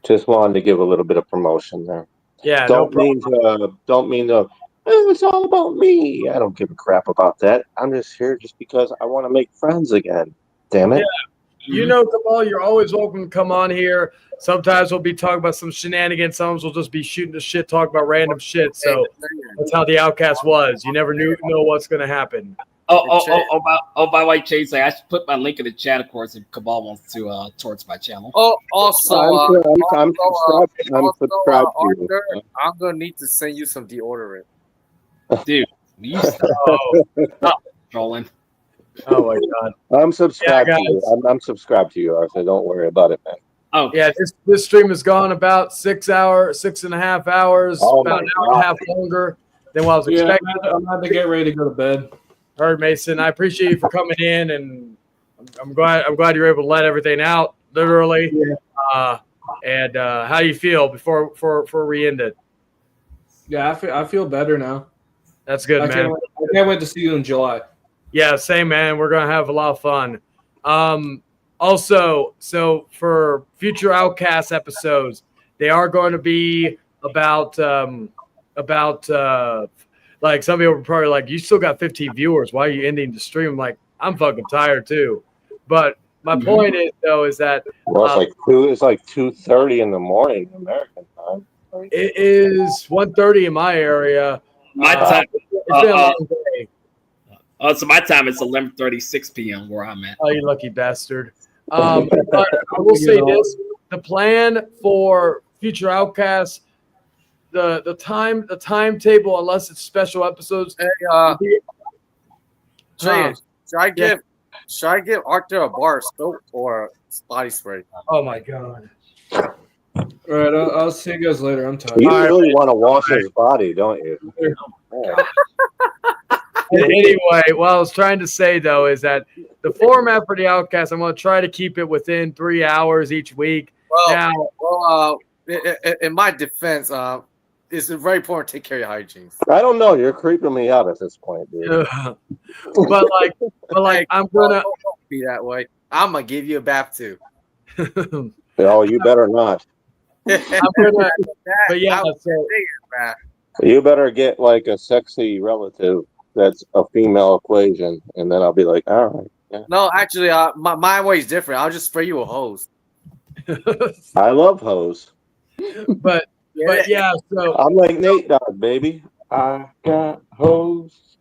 just wanted to give a little bit of promotion there. Yeah, don't mean to. It's all about me. I don't give a crap about that. I'm just here just because I want to make friends again. Damn it. Yeah. You know, Kamal, you're always welcome to come on here. Sometimes we'll be talking about some shenanigans. Sometimes we'll just be shooting the shit, talk about random shit. So that's how the Outcast was. You never know what's going to happen. By the way, Chase, I should put my link in the chat, of course, if Cabal wants to towards my channel. Oh, also, I'm subscribed to you. Arthur, I'm gonna need to send you some deodorant. Dude, you stop trolling. Oh my god. I'm subscribed Yeah, to you. I'm subscribed to you, Arthur. Don't worry about it, man. Oh yeah, this stream has gone about 6.5 hours, Oh about my an hour and a half longer than what I was expecting. I'm about to get ready to go to bed. Heard, Mason. I appreciate you for coming in, and I'm glad you're able to let everything out, literally. Yeah. And how do you feel before we end it? Yeah, I feel better now. That's good, man. I can't wait to see you in July. Yeah, same, man. We're gonna have a lot of fun. Also, so for future Outcast episodes, they are going to be about like some people are probably like, you still got 15 viewers. Why are you ending the stream? Like, I'm fucking tired too. But my point is though is that it's like 2:30 in the morning American time. it is 1:30 in my area. My time. It's been a long day. So my time is 11:36 p.m. where I'm at. Oh, you lucky bastard. But I will say this: the plan for future Outcasts, the timetable, unless it's special episodes. Hey, Jay, should I give Arthur a bar of soap or body spray? Oh my god! All right, I'll see you guys later. I'm tired. You really want to wash his body, don't you? Yeah. Anyway, what I was trying to say though is that the format for the Outcast, I'm going to try to keep it within 3 hours each week. In my defense, it's very important to take care of your hygiene. I don't know. You're creeping me out at this point, dude. but like, I'm gonna don't be that way. I'm gonna give you a bath too. Oh, you better not. I'm gonna, but yeah, so, You better get like a sexy relative that's a female equation, and then I'll be like, all right. Yeah. No, actually, my way is different. I'll just spray you with hose. I love hose. But yeah, so I'm like Nate Dogg, baby. I got hose.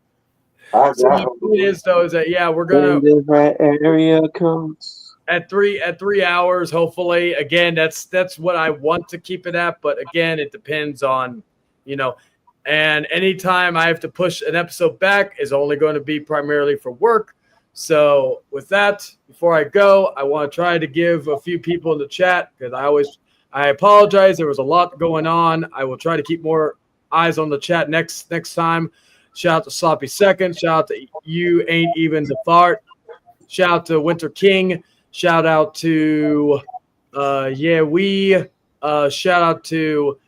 So the point is though is that we're gonna different area codes at 3 hours. Hopefully, again, that's what I want to keep it at. But again, it depends on, And anytime I have to push an episode back is only going to be primarily for work. So with that, before I go, I want to try to give a few people in the chat because I apologize. There was a lot going on. I will try to keep more eyes on the chat next time. Shout out to Sloppy Second. Shout out to You Ain't Even the Fart. Shout out to Winter King. Shout out to shout out to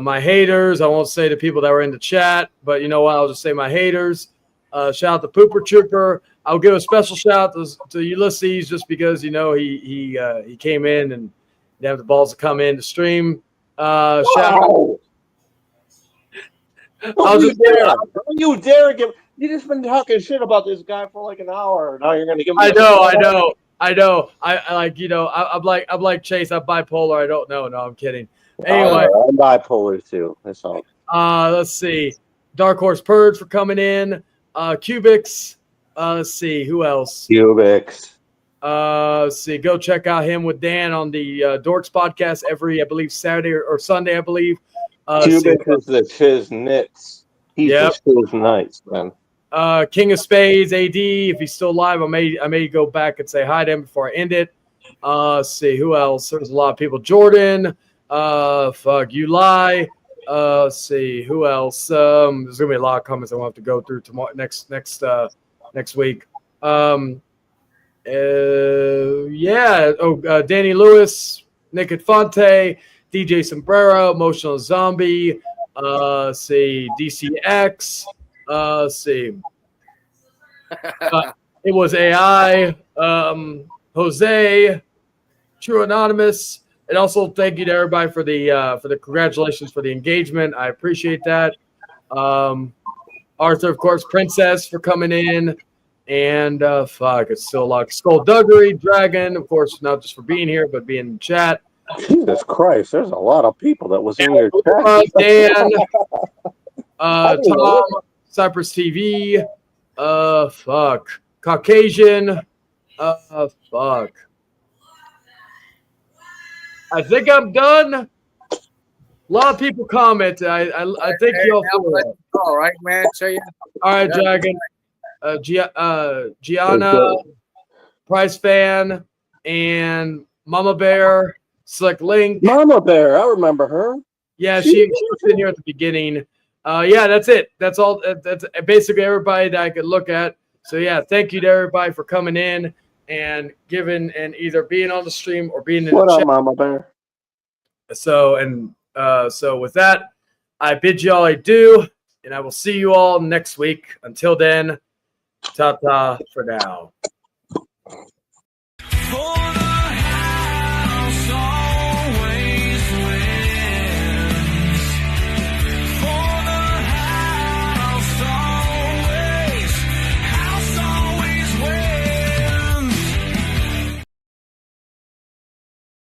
my haters. I won't say the people that were in the chat, but you know what? I'll just say my haters. Shout out to Pooper Trooper. I'll give a special shout out to Ulysses just because he came in and didn't have the balls to come in to stream. Shout out. Don't you dare give. You just been talking shit about this guy for like an hour. Now you're gonna give me. I know. I'm like Chase. I'm bipolar. I don't know. No, I'm kidding. Anyway, I'm bipolar too. That's all. Let's see. Dark Horse Purge for coming in. Cubics. Let's see who else. Cubics. Let's see. Go check out him with Dan on the Dorks podcast every, I believe, Saturday or Sunday, I believe. Cubics is the Chiz Nits. He's the Chiz Knights, man. King of Spades, AD. If he's still alive, I may go back and say hi to him before I end it. Let's see who else. There's a lot of people. Jordan. Fuck you lie. Let's see who else. There's gonna be a lot of comments I want to go through tomorrow next week. Danny Lewis, Nick Infante, DJ Sombrero, Emotional Zombie. Let's see DCX. Let's see. It was AI. Jose, True Anonymous. And also thank you to everybody for the congratulations for the engagement. I appreciate that. Arthur, of course, Princess for coming in. And it's still a lot. Skullduggery, Dragon, of course, not just for being here, but being in chat. Jesus Christ, there's a lot of people that was in your chat. Dan, Tom, Cypress TV, Caucasian, I think I'm done. A lot of people comment. I think you'll. All right, man. All right, Dragon. Gianna, Price Fan, and Mama Bear, Slick Link. Mama Bear, I remember her. Yeah, she was in here at the beginning. Yeah, that's it. That's all. That's basically everybody that I could look at. So yeah, thank you to everybody for coming in and giving and either being on the stream or being in What the up, chat. Mama Bear? So with that, I bid you all adieu, and I will see you all next week. Until then, ta-ta for now.